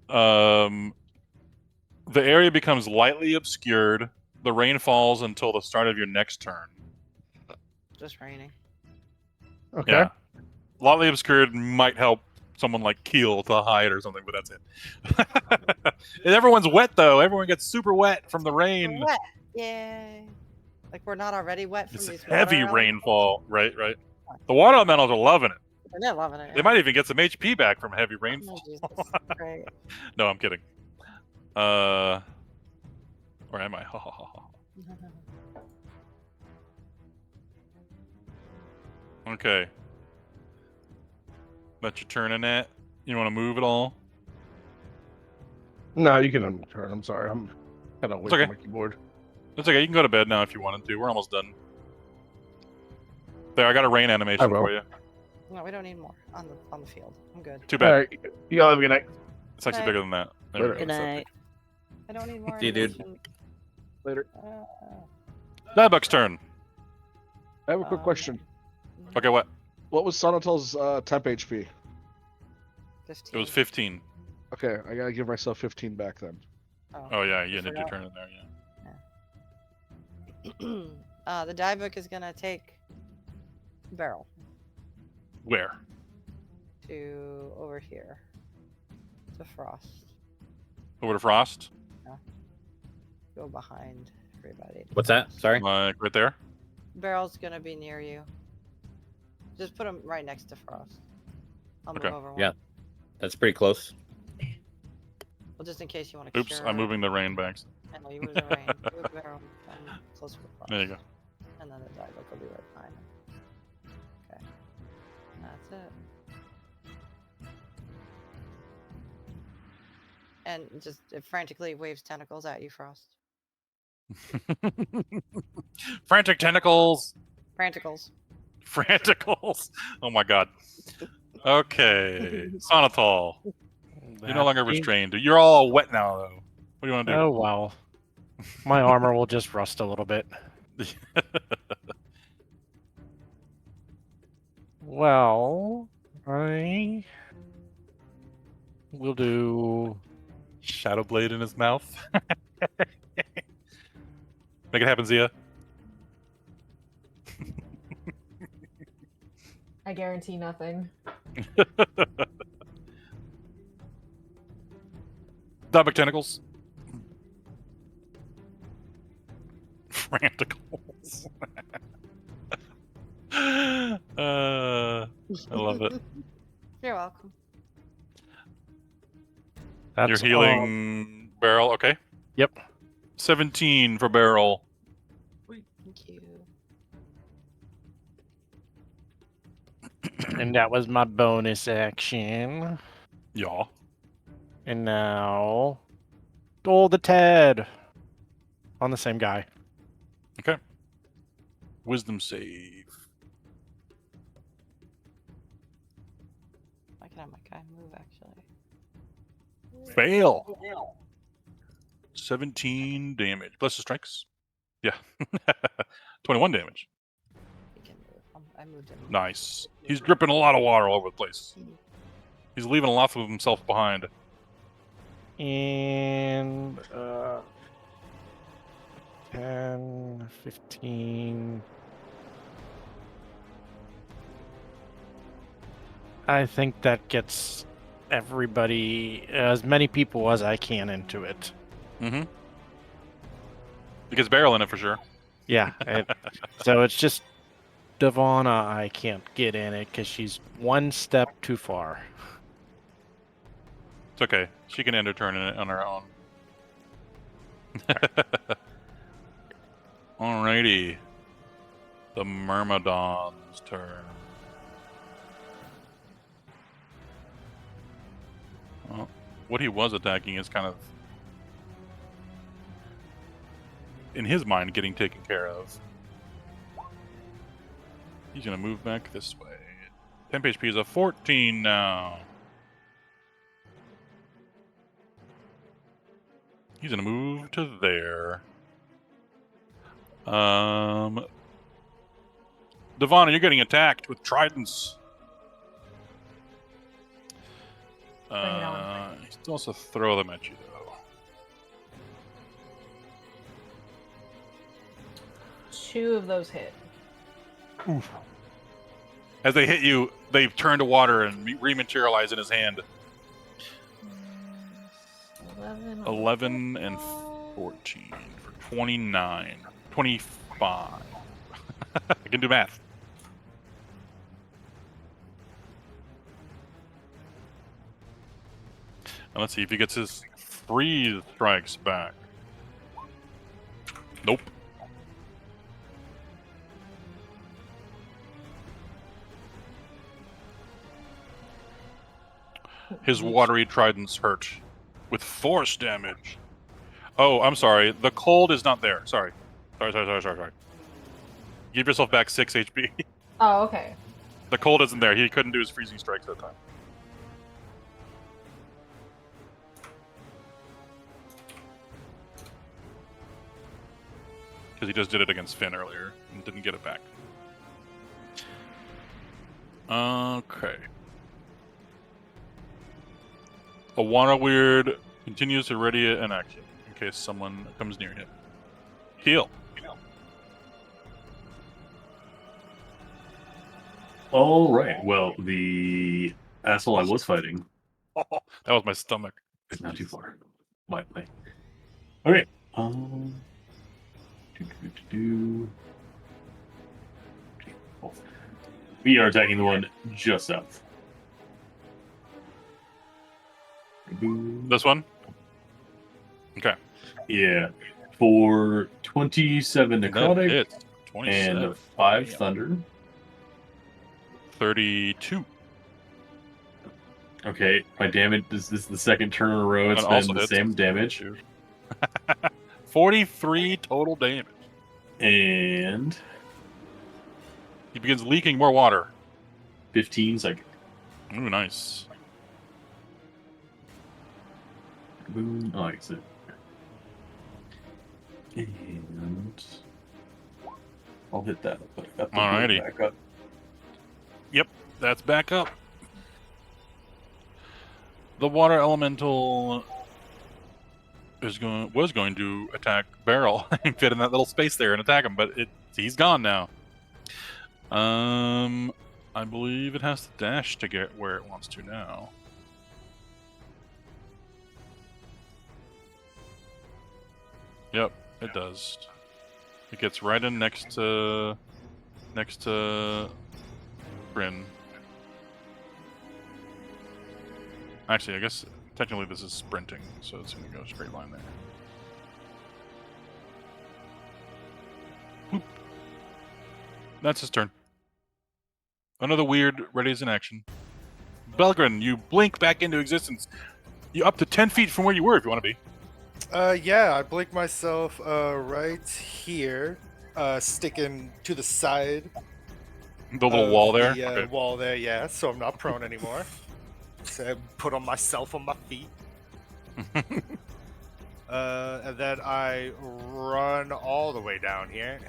there. The area becomes lightly obscured. The rain falls until the start of your next turn. Just raining. Okay. Yeah. Lightly obscured might help someone like Keel to hide or something, but that's it. And everyone's wet, though. Everyone gets super wet from the rain. Wet. Yay. Like we're not already wet from It's these heavy water rainfall. Right. The water elementals are loving it. elementals. They're loving it. They might even get some HP back from heavy Oh, rainfall. Jesus. Great. No, I'm kidding. Where am I? Okay. That's your turn, Annette. You want to move at all? No, you can turn. I'm sorry. I'm kind of away It's okay. from my keyboard. It's okay. You can go to bed now if you wanted to. We're almost done. There, I got a rain animation will. for you. No, we don't need more on the field. I'm good. Too bad. All right. You all have a good night. It's actually Night. bigger than that. There we Later. go. Good night. I don't need more. See you, dude. animation. Later. Diebuk's turn. I have a quick question. Okay, what? What was Sonatel's temp HP? 15. It was 15. Okay, I gotta give myself 15 back then. Oh, yeah, you ended your forgot. turn in there, yeah. The die book is gonna take barrel Where? to over here to Frost. Over to Frost? Go behind everybody. What's that? Sorry. Like right there? Barrel's gonna be near you. Just put him right next to Frost. I'll move Okay. over one. Yeah. That's pretty close. Well, just in case you want to. Oops, I'm moving the rain back. I know you moved the rain. Move the barrel closer to Frost. There you go. And then the die book will be right behind him. Okay. That's it. And just it frantically waves tentacles at you, Frost. Frantic tentacles. Franticles. Franticals. Oh my god. Okay. Sonatal. You're no longer restrained. You're all wet now, though. What do you want to do? Oh well. My armor will just rust a little bit. Well, I will do Shadow Blade in his mouth. Make it happen, Zia. I guarantee nothing. Diebuk tentacles. Franticals. I love it. You're welcome. that's You're healing Barrel, okay? Yep. 17 for Barrel. Thank you. And that was my bonus action. Yeah. And now, the Ted on the same guy. Okay. Wisdom save. I can have my guy move actually. Fail. 17 damage. Plus the strikes. Yeah. 21 damage. He can move. I moved him. Nice. He's dripping a lot of water all over the place. He's leaving a lot of himself behind. And 10, 15. I think that gets everybody, as many people as I can, into it. Mm-hmm. It gets barrel in it for sure. Yeah. So it's just Devonna I can't get in it because she's one step too far. It's okay. She can end her turn in it on her own. Alrighty. The Myrmidon's turn. Well, what he was attacking is kind of, in his mind, getting taken care of. He's going to move back this way. Temp HP is a 14 now. He's going to move to there. Devonna, you're getting attacked with tridents. He still wants to throw them at you, though. 2 of those hit. Oof. As they hit you, they turn to water and rematerialize in his hand. 11 and 14 for 29. 25. I can do math. And let's see if he gets his 3 strikes back. Nope. His watery tridents hurt with force damage. Oh, I'm sorry. The cold is not there. Sorry. Sorry. Give yourself back 6 HP. Oh, okay. The cold isn't there. He couldn't do his freezing strikes that time. Because he just did it against Finn earlier and didn't get it back. Okay. A water weird continues to ready an action in case someone comes near him. Heal. All right. Well, the asshole I was fighting. Oh, that was my stomach. It's not too far. Might play. All right. We are attacking the one just south. This one? Okay. Yeah. For 27 necrotic hits. 27. and 5 thunder. 32. Okay, my damage. This is the second turn in a row. It's That been also the hits. same damage. 43 total damage. And he begins leaking more water. 15 psychic. Ooh, nice. Boom. Oh, I guess it. And I'll hit that. But I got the Alrighty. back up. Yep, that's back up. The water elemental was going to attack Barrel and fit in that little space there and attack him, but he's gone now. I believe it has to dash to get where it wants to now. Yep, it does. It gets right in next to Bryn. Actually, I guess technically this is sprinting, so it's going to go straight line there. Boop. That's his turn. Another weird readies in action. Belgrin, you blink back into existence. You're up to 10 feet from where you were if you want to be. Yeah, I blink myself right here, sticking to the side. The little wall there? The Okay. wall there, yeah, so I'm not prone anymore. So put on myself on my feet. And then I run all the way down here.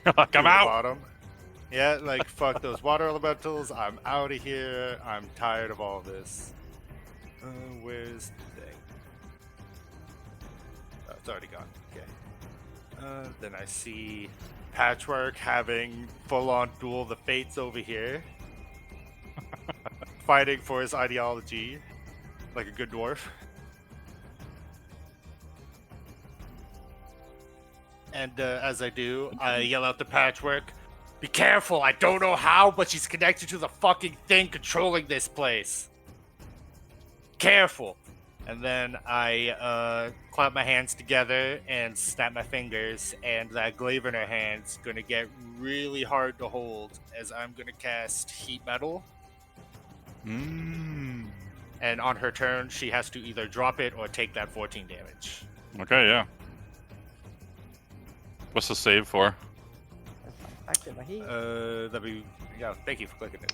Like, I'm to the out. Bottom. Yeah, like fuck those water elementals. I'm out of here. I'm tired of all this. Where's the thing? Oh, it's already gone. Okay. Then I see Patchwork having full-on Duel of the Fates over here, fighting for his ideology, like a good dwarf. And as I do, I yell out to Patchwork, "Be careful! I don't know how, but she's connected to the fucking thing controlling this place. Careful!" And then I clap my hands together and snap my fingers, and that glaive in her hand's gonna get really hard to hold as I'm gonna cast Heat Metal. And on her turn, she has to either drop it or take that 14 damage. Okay, yeah. What's the save for? That'd be, yeah, thank you for clicking it.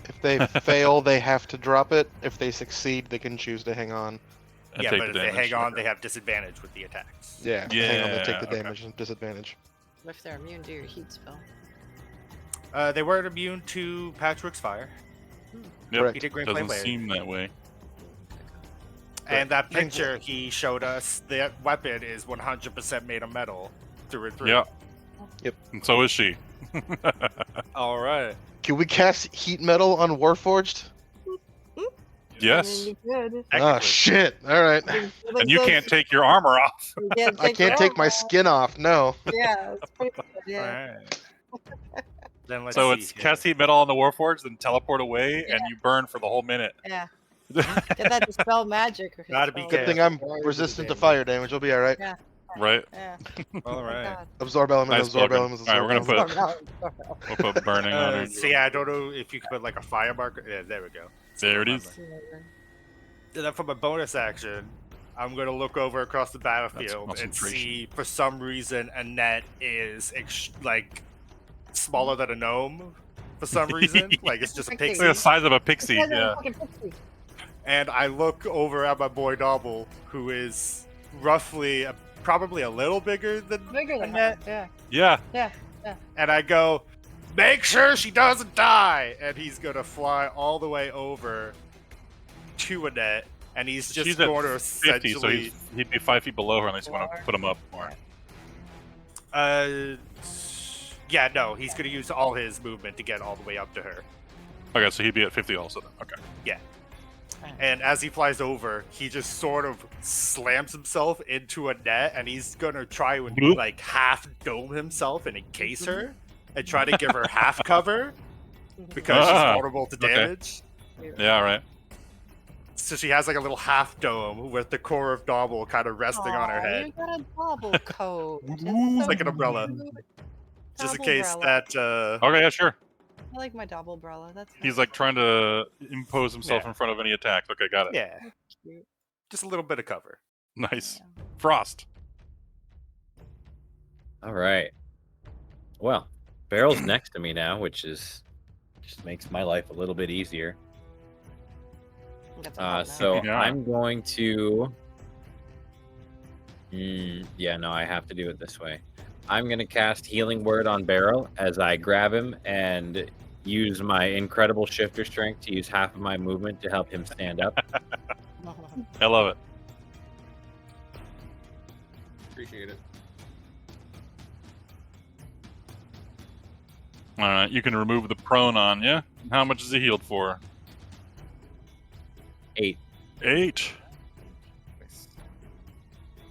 If they fail, they have to drop it. If they succeed, they can choose to hang on. And Yeah, take but the if they damage. hang on, they have disadvantage with the attacks. Yeah, if they hang on, they take the okay. damage and disadvantage. What if they're immune to your heat spell? They weren't immune to Patchwork's fire. Yep. Correct. He did Green Doesn't Flame Blade. seem that way. And that picture he showed us, that weapon is 100% made of metal through and through. Yeah. Yep. And so is she. All right. Can we cast heat metal on Warforged? Yes. Oh shit! All right. And you can't take your armor off. I can't take my skin off. No. Yeah, it's pretty good. Yeah. Alright. Then let's So see it's here. cast heat metal on the Warforged, then teleport away, and you burn for the whole minute. Yeah. Get that dispel magic. or Gotta be spell. Good thing I'm resistant to fire damage. We'll be all right. Yeah. Right? Yeah. All right. Absorb element. Nice Absorb broken. elements. All right, we're absorb gonna elements. We'll put burning on her. So yeah, I don't know if you could put like a fire marker. Yeah, there we go. There it is. And then for my bonus action, I'm gonna look over across the battlefield and concentration. see for some reason Annette is like smaller than a gnome. For some reason, like it's just a It's pixie. like the size of a pixie. Guys are Yeah. fucking pixie. And I look over at my boy Dobble, who is roughly, probably a little bigger than Bigger than Annette. that. Yeah. Yeah. Yeah. Yeah. And I go, "Make sure she doesn't die!" And he's gonna fly all the way over to Annette, and he's just She's at going to 50, so essentially. he'd be 5 feet below her unless you want to put him up more. Yeah, no, he's gonna use all his movement to get all the way up to her. Okay, so he'd be at 50 also then. Okay. Yeah. And as he flies over, he just sort of slams himself into a net, and he's gonna try and Bloop. like half dome himself and encase her, and try to give her half cover because she's Ah, vulnerable to okay. damage. Yeah, all right. So she has like a little half dome with the core of Dobble kind of resting on her Aw, head. You got a double coat. It's like an umbrella. Just in Double case umbrella. that. Okay, yeah, sure. I like my double umbrella. That's He's like trying to impose himself in front of any attacks. Okay, got it. Yeah. Just a little bit of cover. Nice. Frost. All right. Well, Barrel's next to me now, which is just makes my life a little bit easier. So Yeah. I'm going to. Yeah, no, I have to do it this way. I'm going to cast Healing Word on Barrel as I grab him and use my incredible shifter strength to use half of my movement to help him stand up. I love it. Appreciate it. All right, you can remove the prone on you. How much is he healed for? 8. 8.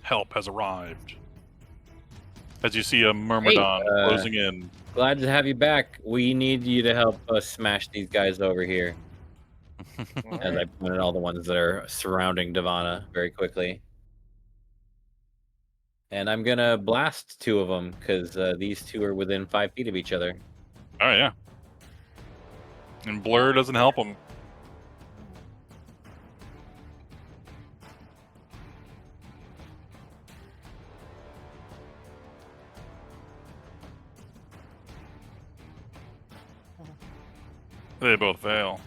Help has arrived. As you see a Myrmidon closing in. Glad to have you back. We need you to help us smash these guys over here. As I pointed all the ones that are surrounding Divana very quickly. And I'm gonna blast 2 of them because these 2 are within 5 feet of each other. Oh, yeah. And Blur doesn't help him. They both fail.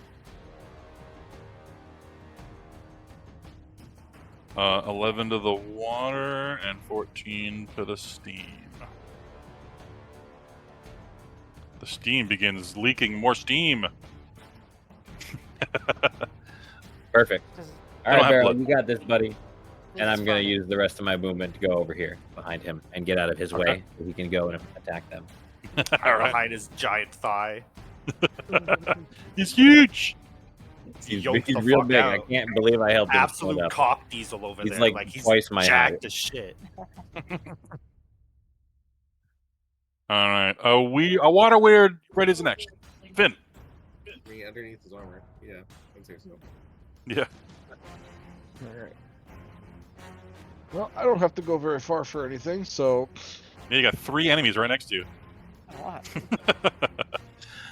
11 to the water and 14 to the steam. The steam begins leaking more steam. Perfect. I All don't right, have Barrel, blood. you got this, buddy. And is I'm gonna funny. use the rest of my movement to go over here behind him and get out of his way so he can go and attack them. All right. Behind his giant thigh. He's huge. He's Yoked the real fuck big. out. I can't believe I helped him stand Absolute up. cock diesel over He's there. like he's twice my jacked height. as shit. All right. A water weird ready as an action. Finn. Me underneath his armor. Yeah, I'd say so. Yeah. Alright. Well, I don't have to go very far for anything, so Yeah, you got 3 enemies right next to you. A lot.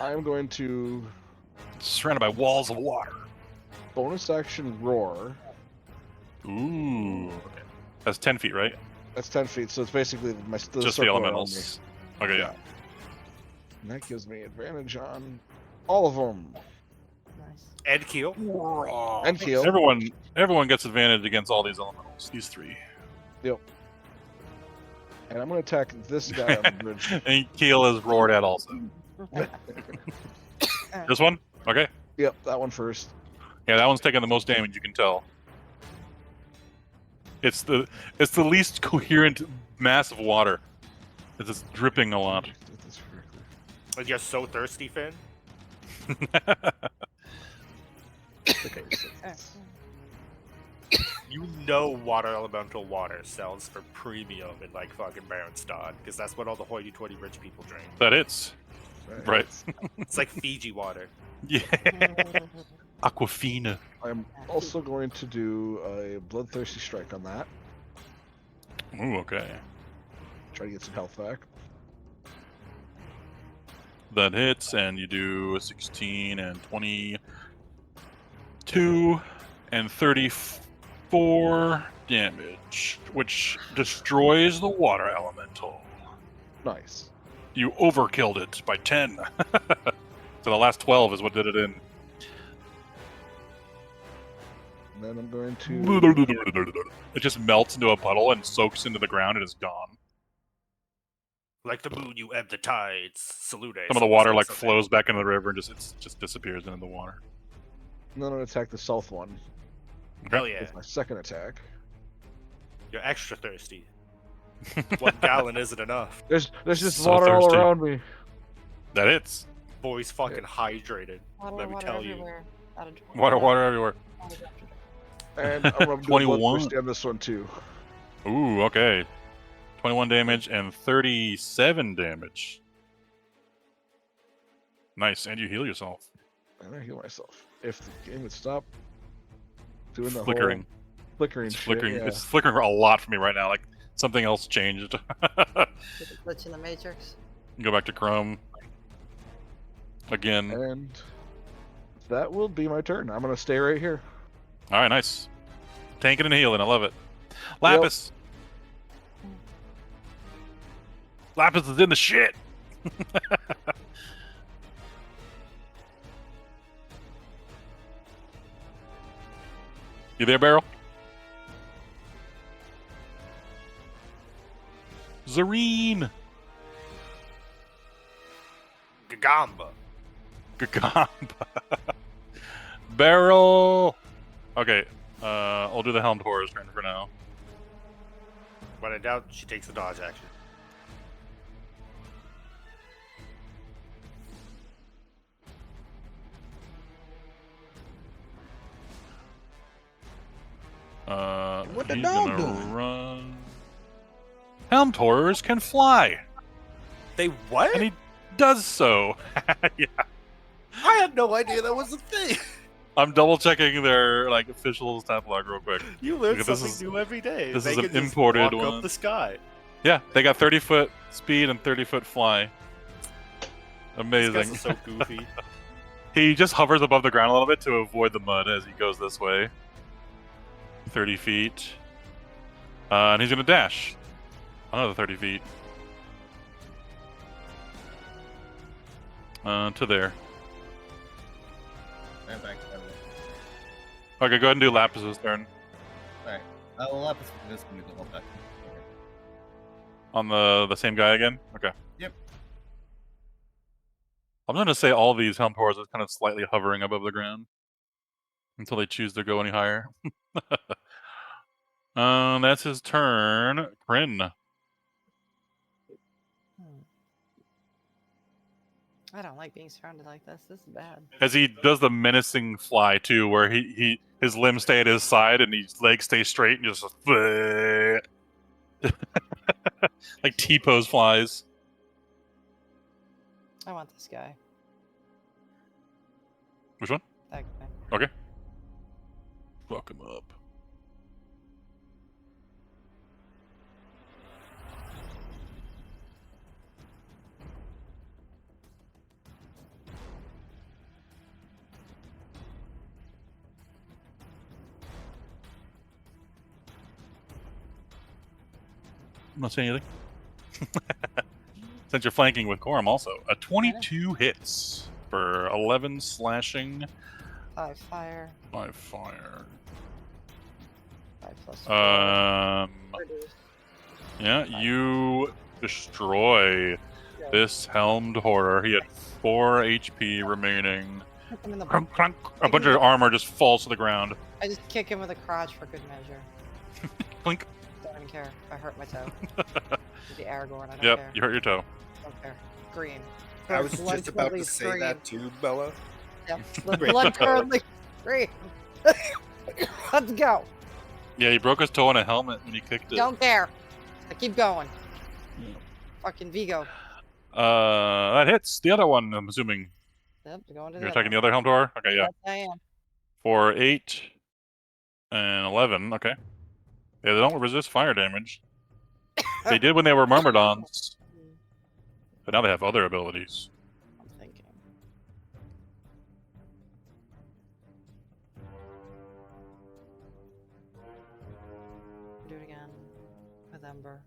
I'm going to Surrounded by walls of water. bonus action roar. Ooh. Okay. That's 10 feet, right? That's 10 feet, so it's basically my Just the circle around me. elementals. Okay, yeah. And that gives me advantage on all of them. Nice. And Keel. And Keel. Everyone gets advantage against all these elementals. These 3. Yep. And I'm going to attack this guy on the bridge. And Keel is roared at also. This one? Okay. Yep, that one first. Yeah, that one's taking the most damage, you can tell. It's the least coherent mass of water. It's just dripping a lot. You're so thirsty, Finn. You know water elemental water sells for premium in like fucking Baronstad, because that's what all the hoity-toity rich people drink. That it's right. It's like Fiji water. Yeah. Aquafina. I'm also going to do a bloodthirsty strike on that. Ooh, okay. Try to get some health back. That hits, and you do 16 and 22 and 34 damage, which destroys the water elemental. Nice. You overkilled it by 10. So the last 12 is what did it in. And then I'm going to... It just melts into a puddle and soaks into the ground and is gone. Like the moon, you ebb the tides. Salute. Some of the water like flows back into the river and just disappears into the water. And then I'm going to attack the south one. Hell yeah. With my second attack. You're extra thirsty. 1 gallon isn't enough. There's just So water all thirsty. around me. That hits. Boy's fucking hydrated. Water, let me water tell you. everywhere. Out of drink. Water everywhere. And I'm going to do 21. bloodthirsty on this one too. Ooh, okay. 21 damage and 37 damage. Nice, and you heal yourself. And I heal myself. If the game would stop doing the Flickering. whole flickering It's shit, flickering. yeah. It's flickering a lot for me right now. Like something else changed. With the glitch in the matrix. Go back to Chrome. Again. And that will be my turn. I'm going to stay right here. All right, nice. Tanking and healing. I love it. Lapis. Lapis is in the shit. You there, Barrel? Zareen. Gagamba. Gagamba. Barrel. Okay, I'll do the Helmed Horror's turn for now. When in doubt, she takes the dodge action. What the he's dog gonna doing? run. Helmed Horrors can fly, They what? and he does so. Yeah, I had no idea that was a thing. I'm double checking their like official stat log real quick. You learn This something is- new every day. this They is an can just imported walk one. up the sky. Yeah, they got 30-foot speed and 30-foot fly. These Amazing. guys are so goofy. He just hovers above the ground a little bit to avoid the mud as he goes this way. 30 feet. And he's going to dash. Another 30 feet. To there. I'm back. Okay, go ahead and do Lapis's turn. Alright. Well, Lapis is going to double back. On the same guy again? Okay. Yep. I'm going to say all these helm powers are kind of slightly hovering above the ground until they choose to go any higher. That's his turn. Kryn. I don't like being surrounded like this. This is bad. As he does the menacing fly too, where his limbs stay at his side and his legs stay straight and just like T-pose flies. I want this guy. Which one? That guy. Okay. Fuck him up. I'm not saying anything. Since you're flanking with Corum also. A 22 hits for 11 slashing. 5 fire. 5 fire. 5 plus 4. Yeah, you destroy this helmed horror. He had 4 HP remaining. Crunk, crunk. A bunch of armor just falls to the ground. I just kick him with a crotch for good measure. Clink. Don't even care if I hurt my toe. The Aragorn, I don't Yep, care. you hurt your toe. Don't care. Green. I was Blood just about to curdling say scream. that too, Bella. Yep. Great Blood toe. curdling scream. Let's go. Yeah, he broke his toe on a helmet when he kicked it. Don't care. I keep going. Fucking Vigo. That hits the other one, I'm assuming. Yep, going to You're the attacking the other helmed horror? Okay, yeah. Yes, I am. For 8 and 11, okay. Yeah, they don't resist fire damage. They did when they were Myrmidons. But now they have other abilities. I'm thinking. Do it again with Ember.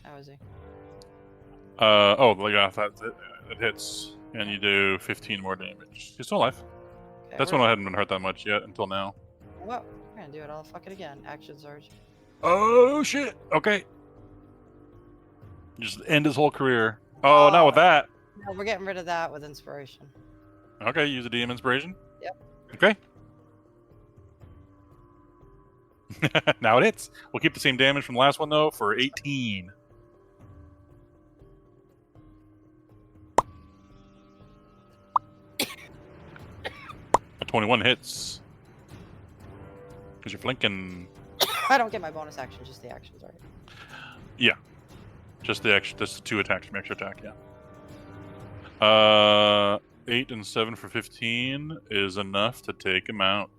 How is he? Yeah, it hits. And you do 15 more damage. He's still alive. Okay, That's we're- one I hadn't been hurt that much yet until now. Well, we're gonna do it all fucking again. Action surge. Oh, shit. Okay. Just end his whole career. Oh, not with that. No, we're getting rid of that with inspiration. Okay, use a DM inspiration. Yep. Okay. Now it hits. We'll keep the same damage from the last one, though, for 18. A 21 hits. Because you're flanking. I don't get my bonus action, just the actions, right? Yeah. Just the extra, just the 2 attacks from extra attack, yeah. 8 and 7 for 15 is enough to take him out.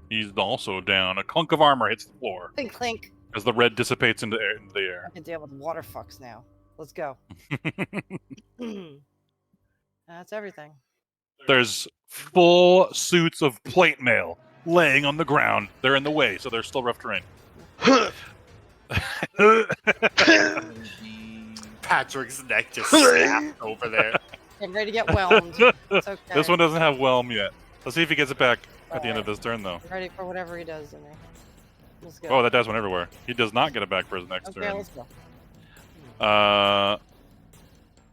He's also down. A clunk of armor hits the floor Clink, clink. as the red dissipates into the air. I can deal with water fucks now. Let's go. That's everything. There's full suits of plate mail laying on the ground. They're in the way, so they're still rough terrain. Patrick's neck just snapped over there. Getting ready to get whelmed. It's okay. This one doesn't have whelm yet. Let's see if he gets it back at the end of this turn, though. I'm ready for whatever he does to me. Let's go. Oh, that does one everywhere. He does not get it back for his next Okay, turn. let's go.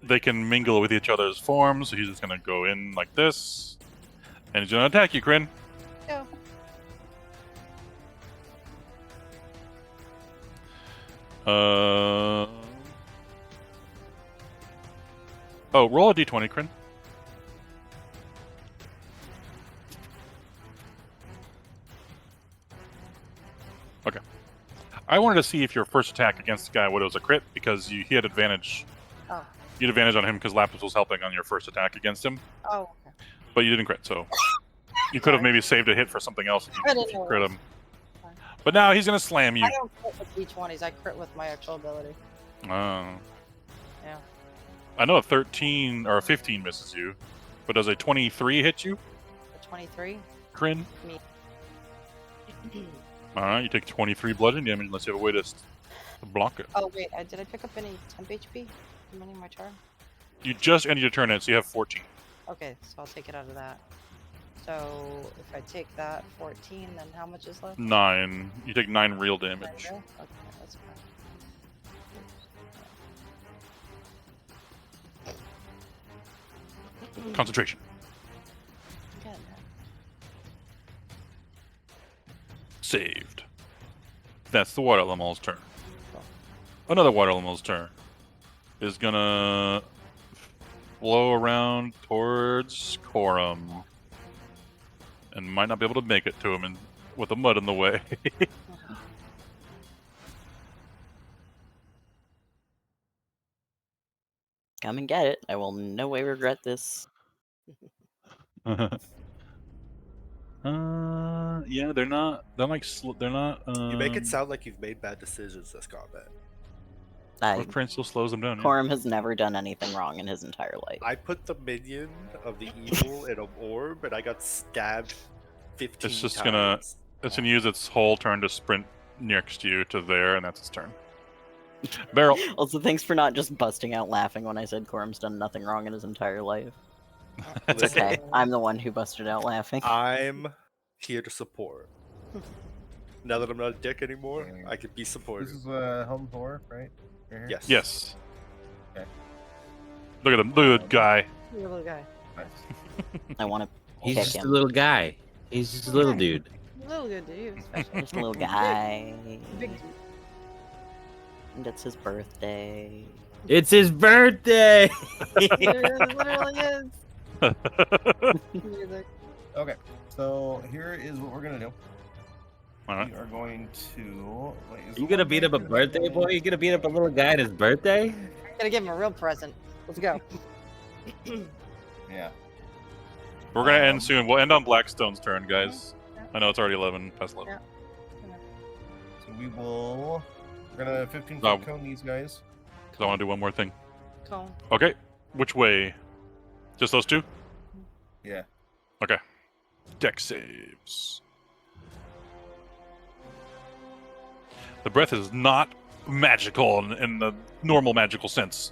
They can mingle with each other's forms, so he's just gonna go in like this. And he's gonna attack you, Kryn. Go. Roll a d20, Kryn. Okay. I wanted to see if your first attack against the guy would was a crit because he had advantage. Oh. You had advantage on him because Lapis was helping on your first attack against him, Oh, okay. but you didn't crit, so you could have maybe saved a hit for something else if I you, didn't if you know crit it him. But now he's gonna slam you. I don't crit with D20s. I crit with my actual ability. Oh. Yeah. I know a 13 or a 15 misses you, but does a 23 hit you, A 23? Kryn? Me. Alright, you take 23 bludgeoning damage unless you have a way to block it. Oh, wait. Did I pick up any temp HP? Am I in my turn? You just ended your turn, so you have 14. Okay, so I'll take it out of that. So if I take that 14, then how much is left? 9. You take 9 real 9 damage. real? Okay, that's fine. Concentration. Good. Saved. That's the water elemental's turn. Another water elemental's turn is gonna flow around towards Corum. And might not be able to make it to him with the mud in the way. Come and get it. I will no way regret this. Yeah, they're not. They're like they're not. You make it sound like you've made bad decisions this combat. Train still slows them down. Yeah. Corum has never done anything wrong in his entire life. I put the minion of the evil in an orb, and I got stabbed 15 It's just times. It's gonna use its whole turn to sprint next to you to there, and that's its turn. Barrel. Also, thanks for not just busting out laughing when I said Corum's done nothing wrong in his entire life. It's okay. I'm the one who busted out laughing. I'm here to support. Now that I'm not a dick anymore, I can be supportive. This is Helm Thor, right? Right here? Yes. Yes. Okay. Look at him. Look at the guy. You're a little guy. I want to He's kick just him. a little guy. He's just a little dude. A little good to you, especially. Just a little guy. Big dude. And it's his birthday. It's his birthday! It literally is. Music. Okay, so here is what we're gonna do. Alright. We are going to. Wait, is You the gonna one beat up a guy gonna birthday be- boy? You gonna beat up a little guy at his birthday? Gotta give him a real present. Let's go. Yeah. We're gonna end soon. We'll end on Blackstone's turn, guys. I know it's already 11 past 11. So we will. We're gonna 15 Oh. foot cone these guys. Because I want to do one more thing. Cone. Okay. Which way? Just those two? Yeah. Okay. Deck saves. The breath is not magical in the normal magical sense.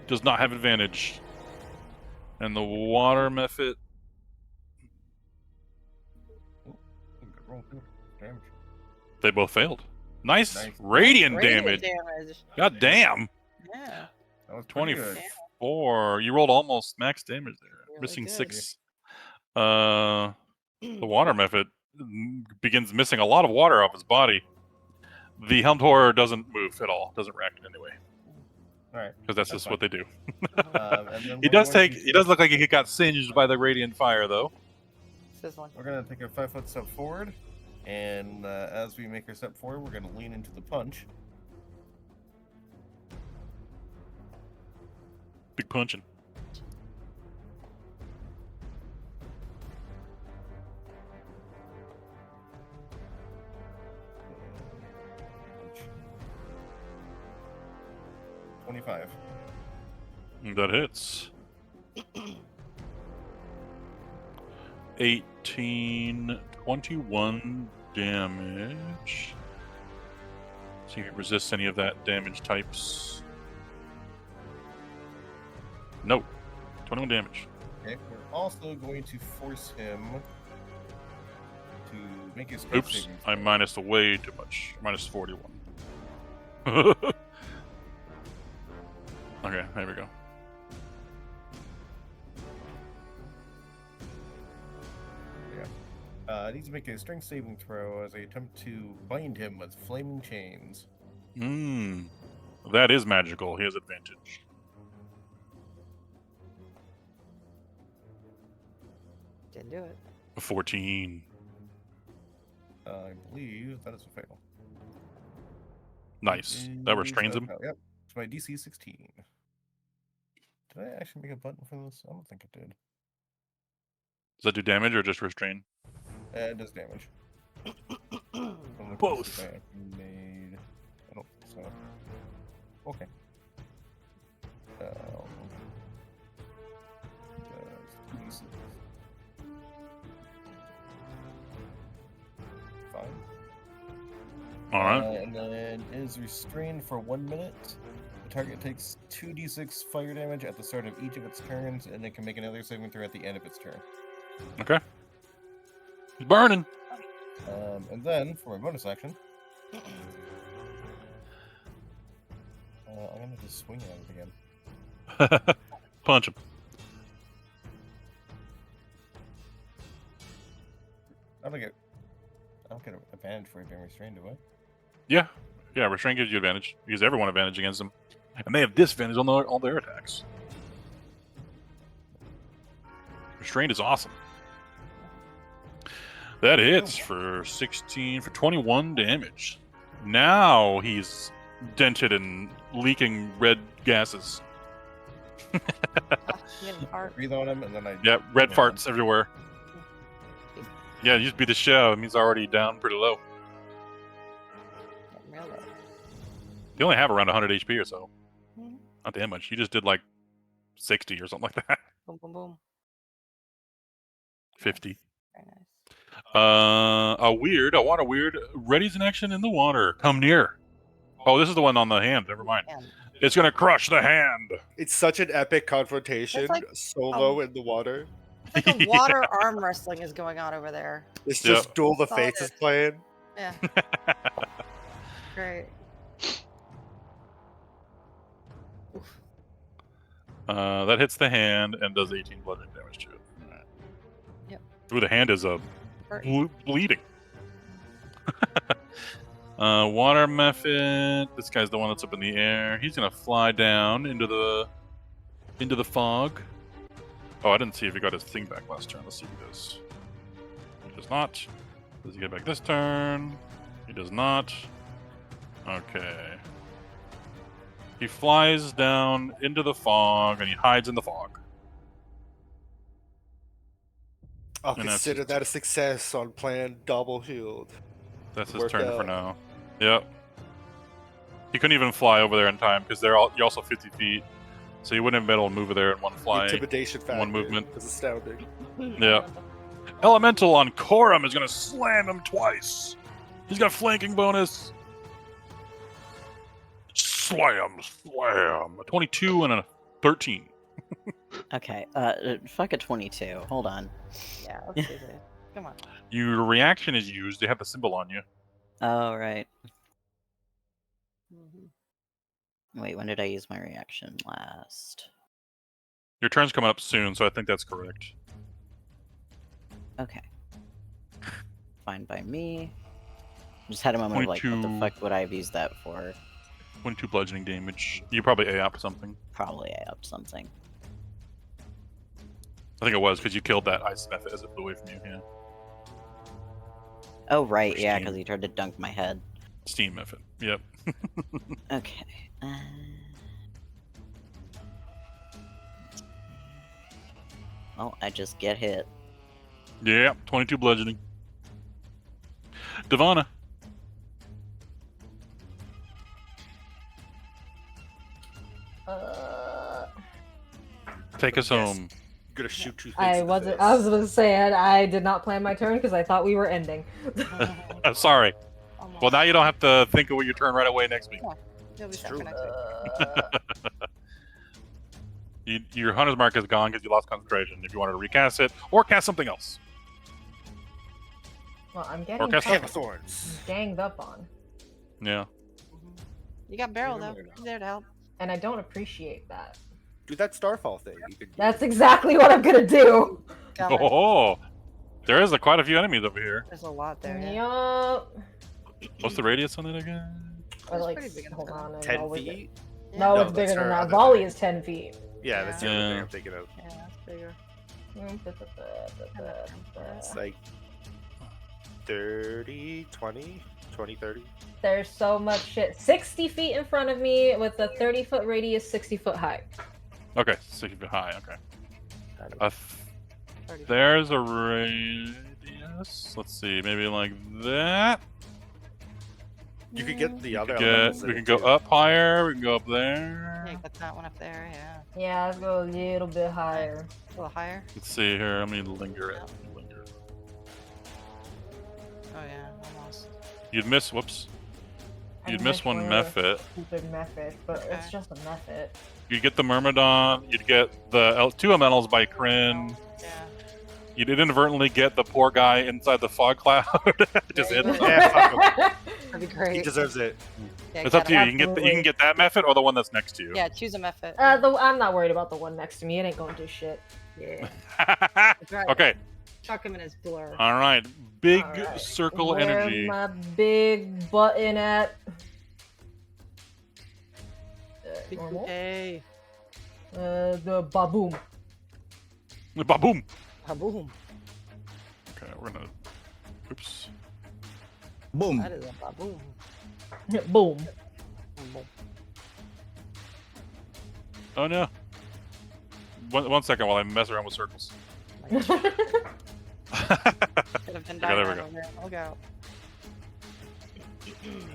Does not have advantage. And the water method. Roll two. Damage. They both failed. Nice, radiant damage. God damn. Yeah. That was pretty good. 24. You rolled almost max damage there. Really Missing did. 6. The water method begins missing a lot of water off his body. The helmed horror doesn't move at all. Doesn't react in any way. All right. Because that's just what they do. And then He we're does going take. to- He does look like he got singed by the radiant fire, though. We're gonna take a 5 foot step forward, and as we make our step forward, we're gonna lean into the punch. Big punching. Punch. 25. That hits. 18, 21 damage. See if it resists any of that damage types. Nope. 21 damage. Okay, we're also going to force him to make his strength Oops, saving I throw. minus way too much. Minus 41. Okay, there we go. Needs to make a strength saving throw as I attempt to bind him with flaming chains. That is magical. He has advantage. Didn't do it. 14. I believe that is a fail. Nice. That restrains him. Yep. So my DC is 16. Did I actually make a button for this? I don't think it did. Does that do damage or just restrain? It does damage. Both. Made. I don't think so. Okay. DC. Fine. Alright. And then is restrained for 1 minute. The target takes 2d6 fire damage at the start of each of its turns, and it can make another saving throw at the end of its turn. Okay. He's burning. And then for my bonus action, I'm gonna just swing at it again. Punch him. I don't get an advantage for being restrained, do I? Yeah. Yeah, restraint gives you advantage. It gives everyone advantage against them. And they have disadvantage on all their attacks. Restraint is awesome. That hits for 16 for 21 damage. Now he's dented and leaking red gases. Breathe on him, and then I. Yeah, red farts everywhere. Yeah, you just beat the shit out of him. He's already down pretty low. You only have around 100 HP or so. Not that much. You just did like 60 or something like that. Boom, boom, boom. 50. Very nice. A water weird. Readies an action in the water. Come near. Oh, this is the one on the hand. Never mind. It's gonna crush the hand. It's such an epic confrontation, like, solo in the water. It's like a water arm wrestling is going on over there. It's just Duel the That's all it Fates is is. playing. Yeah. Great. That hits the hand and does 18 bludgeoning damage to it. Alright. Yep. Ooh, the hand is bleeding. Water method. This guy's the one that's up in the air. He's gonna fly down into the fog. Oh, I didn't see if he got his thing back last turn. Let's see if he does. He does not. Does he get back this turn? He does not. Okay. He flies down into the fog and he hides in the fog. I'll And that's consider that a success on plan double shield. That's his Worked turn for out. now. Yep. He couldn't even fly over there in time because you're also 50 feet, so you wouldn't have been able to move there in one fly. Intimidation factor. One movement. Is astounding. Yeah. Elemental on Corum is going to slam him twice. He's got flanking bonus. Slam. A 22 and a 13. Okay, fuck a 22. Hold on. Yeah, let's do this. Come on. Your reaction is used. They have the symbol on you. Oh, right. Wait, when did I use my reaction last? Your turn's coming up soon, so I think that's correct. Okay. Fine by me. Just had a moment of like, what the 22. fuck would I have used that for? 22 bludgeoning damage. You probably A-up something. Probably I upped something. I think it was because you killed that ice method as it flew away from you. Yeah. Oh, right, yeah, Steam. because he tried to dunk my head. Steam method. Yep. Okay. Well, I just get hit. Yeah, 22 bludgeoning. Devana. Take us home. Gonna shoot two things. I wasn't. I was gonna say I did not plan my turn because I thought we were ending. I'm sorry. Well, now you don't have to think of your turn right away next week. You'll be set True. for next week. Your hunter's mark is gone because you lost concentration. If you wanted to recast it or cast something else. Well, I'm Or getting cast Hammer fucking thorns. ganged up on, Yeah. You got Barrel though. He's there to help. and I don't appreciate that. Do that Starfall thing. You could That's exactly what I'm gonna do. Coming. Oh, there is quite a few enemies over here. There's a lot there. Yeah. Yup. What's the radius on it again? Or It's like, pretty big enough hold for on. them. 10 I'll look feet? it- No, No, it's bigger that's than her that. other Volley thing. is 10 feet. Yeah, that's the other thing Yeah. I'm thinking of. Yeah, that's bigger. It's like 30, 20, 20, 30. There's so much shit. 60 feet in front of me with a 30-foot radius, 60 foot high. Okay, 60 feet high. Okay. 30. There's a radius. Let's see, maybe like that. You could get the other We elementals in can it, go too. up higher. We can go up there. Yeah, got that one up there. Yeah. Yeah, let's go a little bit higher. A little higher. Let's see here. Let me linger it. Linger. Oh yeah, almost. You'd miss. Whoops. I You'd miss missed one one of the method. Stupid method, but it's just a method. You'd get the Myrmidon. You'd get the two elementals by Kryn. Yeah. You did inadvertently get the poor guy inside the fog cloud. Just hit him. Yeah, fuck him. That'd be great. He deserves it. Yeah, It's up get to you. him. You can get that method or the one that's next to you. Yeah, choose a method. I'm not worried about the one next to me. It ain't going to do shit. Yeah. That's right. Okay. Chuck him in his blur. All right. Big Alright. circle Where energy. my big button at? Normal. Hey. The baboom. Ba-boom. Kaboom. Okay, we're gonna. Oops. Boom. That is a baboom. Boom. Oh no. One second while I mess around with circles. Could have been Okay, there we diagram go. over there. Look out.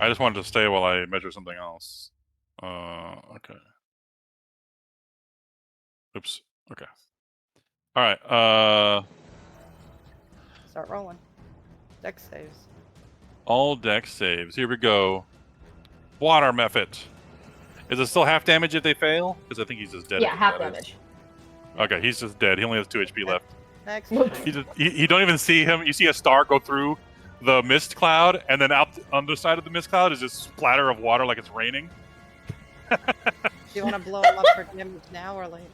I just wanted to stay while I measure something else. Okay. Oops. Okay. All right. Start rolling. Dex saves. All deck saves. Here we go. Water method. Is it still half damage if they fail? Because I think he's just dead. Yeah, if half that is. damage. Okay, he's just dead. He only has 2 HP left. Next. You don't even see him. You see a star go through the mist cloud, and then out the underside of the mist cloud is this splatter of water like it's raining. Do you want to blow him up for damage now or later?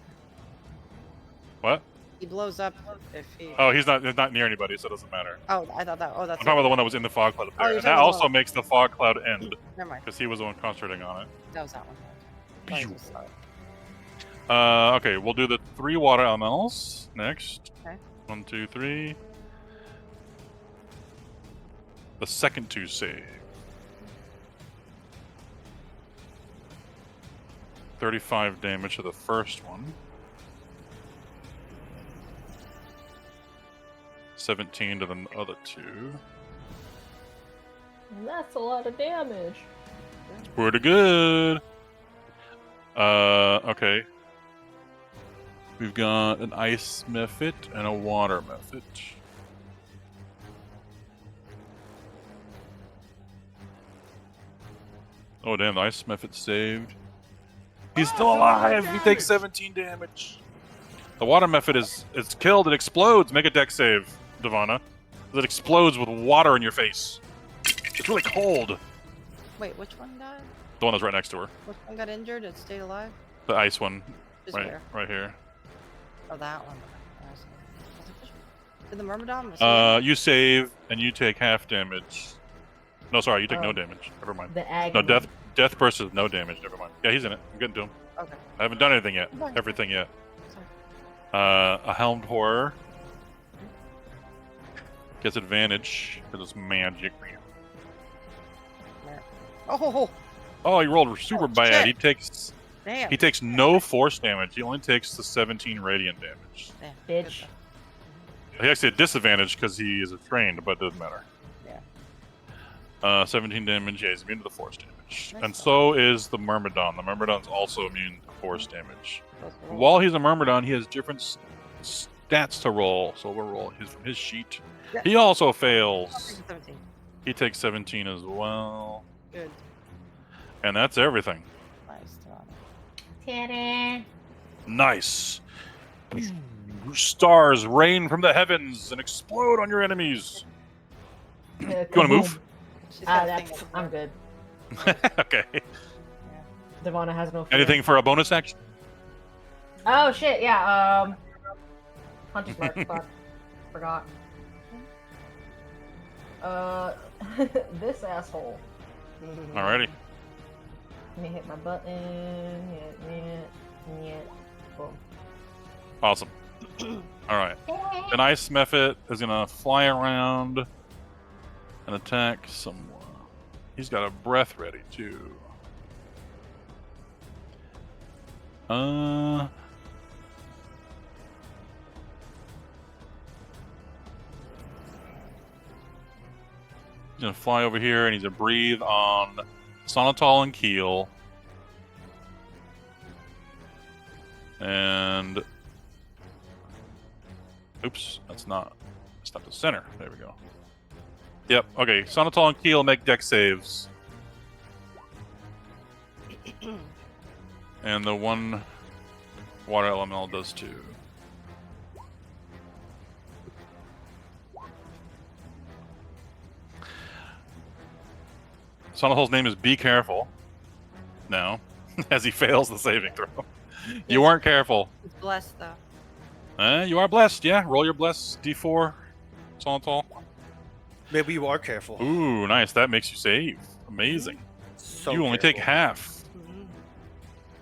What? He blows up if he. Oh, he's not near anybody, so it doesn't matter. Oh, I thought that. Oh, that's. I'm talking about the one that was in the fog cloud up Oh, there. you're And that talking also about- makes the fog cloud end. Never mind. Because he was the one concentrating on it. That was that one. That was just- Okay, we'll do the 3 water elementals next. Okay. 1, 2, 3. The second 2 save. 35 damage to the first one. 17 to the other 2. That's a lot of damage. Pretty good. Okay. We've got an ice method and a water method. Oh damn, the ice method saved. He's still alive! He takes 17 damage. The water method is killed, it explodes. Make a deck save, Devana. It explodes with water in your face. It's really cold. Wait, which one died? The one that's right next to her. Which one got injured and stayed alive? The ice one. Just Right, where? right here. Oh, that one. I see. I was like, which one? Did the Myrmidon? Was he in? You save and you take half damage. No, sorry, you take no damage. Never mind. The No, agony. death burst is no damage. Never mind. Yeah, he's in it. I'm getting to him. Okay. I haven't done anything yet. Fine. Everything yet. Sorry. A helmed horror gets advantage because it's magic. Oh, Oh, he rolled super bad. shit. He damn. takes no force damage. He only takes the 17 radiant damage. Damn. Bitch. He actually had disadvantage because he is trained, but it doesn't matter. Yeah. 17 damage. Yeah, he's immune to the force damage. Nice. And so is the Myrmidon. The Myrmidon's also immune to force damage. Let's roll. While he's a Myrmidon, he has different stats to roll. So we'll roll his from his sheet. Yeah. He also I'll fails. take the 17. He takes 17 as well. Good. And that's everything. Nice. Ta-da. Nice. Stars rain from the heavens and explode on your enemies. You want to move? She's got a thing That's. over I'm there. good. Okay. Devonna has no fear. Anything for a bonus action? Oh shit! Yeah. Hunter's mark. Fuck. Forgot. This asshole. Alrighty. Let me hit my button. Yeah. Boom. Awesome. Alright. An ice method is gonna fly around and attack someone. He's got a breath ready too. He's gonna fly over here and he's gonna breathe on Sonatol and Keel. And oops, that's not the center. There we go. Yep, okay. Sonatol and Keel make deck saves. And the one water elemental does too. Sonatol's name is Be Careful. Now, as he fails the saving throw. You weren't careful. He's blessed though. You are blessed, yeah. Roll your bless D4, Sonatol. Maybe you are careful. Ooh, nice. That makes you save. Amazing. So you only take half.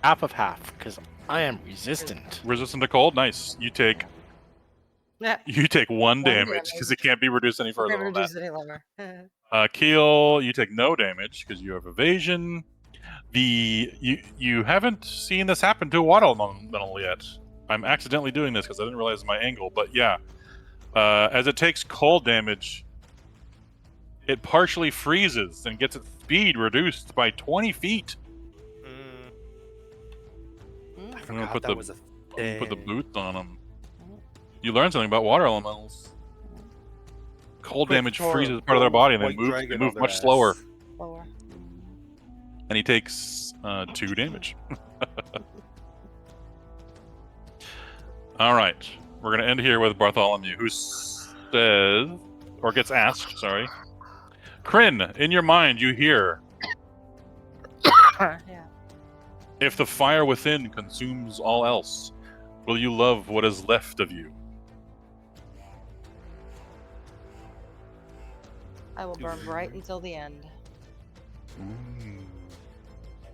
Half of half, because I am resistant. Resistant to cold? Nice. You take Yeah. 1 damage because it can't be reduced any further Never than reduce that. any longer. Keel, you take no damage because you have evasion. You haven't seen this happen to a water elemental yet. I'm accidentally doing this because I didn't realize my angle, but yeah. As it takes cold damage, it partially freezes and gets its speed reduced by 20 feet. I'm gonna put the boots on him. You learn something about water elementals. Cold damage freezes part of their body and they move much slower. And he takes 2 damage. All right, we're gonna end here with Bartholomew, who says, or gets asked, sorry. Kryn, in your mind, you hear. Yeah. If the fire within consumes all else, will you love what is left of you? I will burn bright until the end.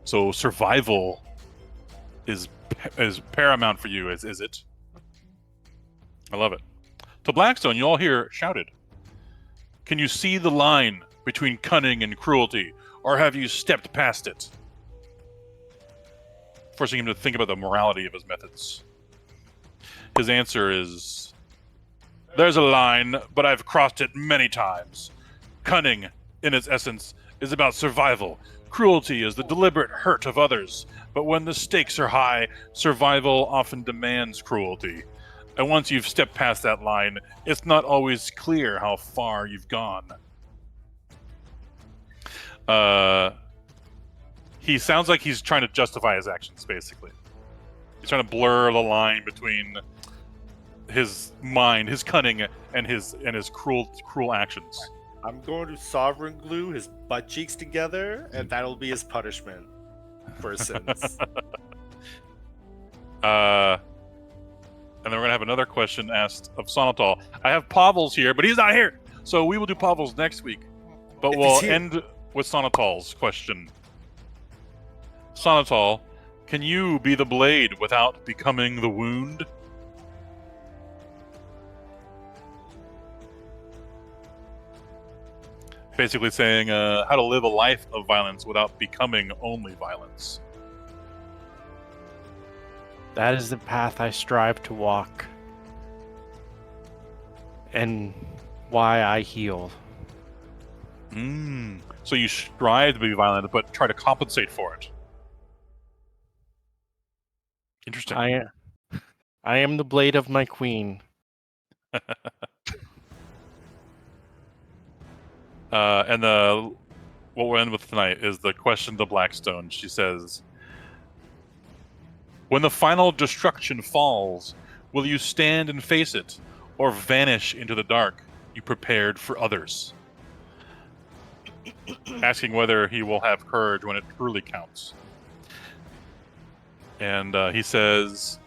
So survival is paramount for you, is it? I love it. To Blackstone, you all hear shouted. Can you see the line between cunning and cruelty, or have you stepped past it? Forcing him to think about the morality of his methods. His answer is, there's a line, but I've crossed it many times. Cunning, in its essence, is about survival. Cruelty is the deliberate hurt of others. But when the stakes are high, survival often demands cruelty. And once you've stepped past that line, it's not always clear how far you've gone. He sounds like he's trying to justify his actions, basically. He's trying to blur the line between his mind, his cunning, and his cruel actions. I'm going to sovereign glue his butt cheeks together, and that'll be his punishment for his sins. And then we're going to have another question asked of Sonatol. I have Pavel's here, but he's not here. So we will do Pavel's next week. But we'll end with Sonatol's question. Sonatol, can you be the blade without becoming the wound? Basically saying how to live a life of violence without becoming only violence. That is the path I strive to walk. And why I heal. So you strive to be violent, but try to compensate for it. Interesting. I am the blade of my queen. And what we'll end with tonight is the question to Blackstone. She says, when the final destruction falls, will you stand and face it, or vanish into the dark you prepared for others? Asking whether he will have courage when it truly counts. And he says,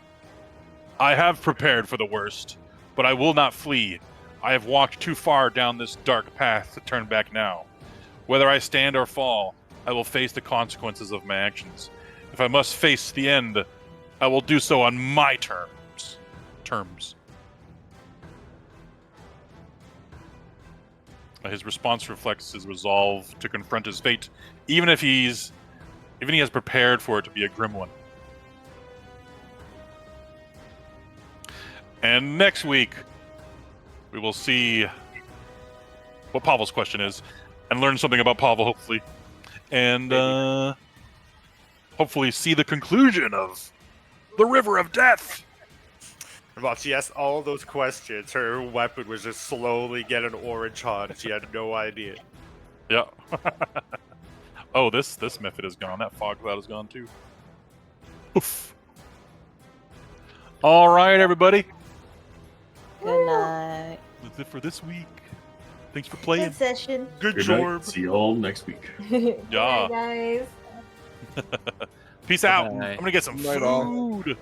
I have prepared for the worst, but I will not flee. I have walked too far down this dark path to turn back now. Whether I stand or fall, I will face the consequences of my actions. If I must face the end, I will do so on my terms. His response reflects his resolve to confront his fate, even if he has prepared for it to be a grim one. And next week, we will see what Pavel's question is, and learn something about Pavel, hopefully. And hopefully see the conclusion of the River of Death. While she asked all those questions, her weapon was just slowly getting orange hot, and she had no idea. Yeah. Oh, this method is gone. That fog cloud is gone too. Oof. All right, everybody. Good night. That's it for this week. Thanks for playing. Good session. Good Good job. night. See you all next week. Good Yeah. night, guys. Peace out. Bye. I'm gonna get some Night all. food.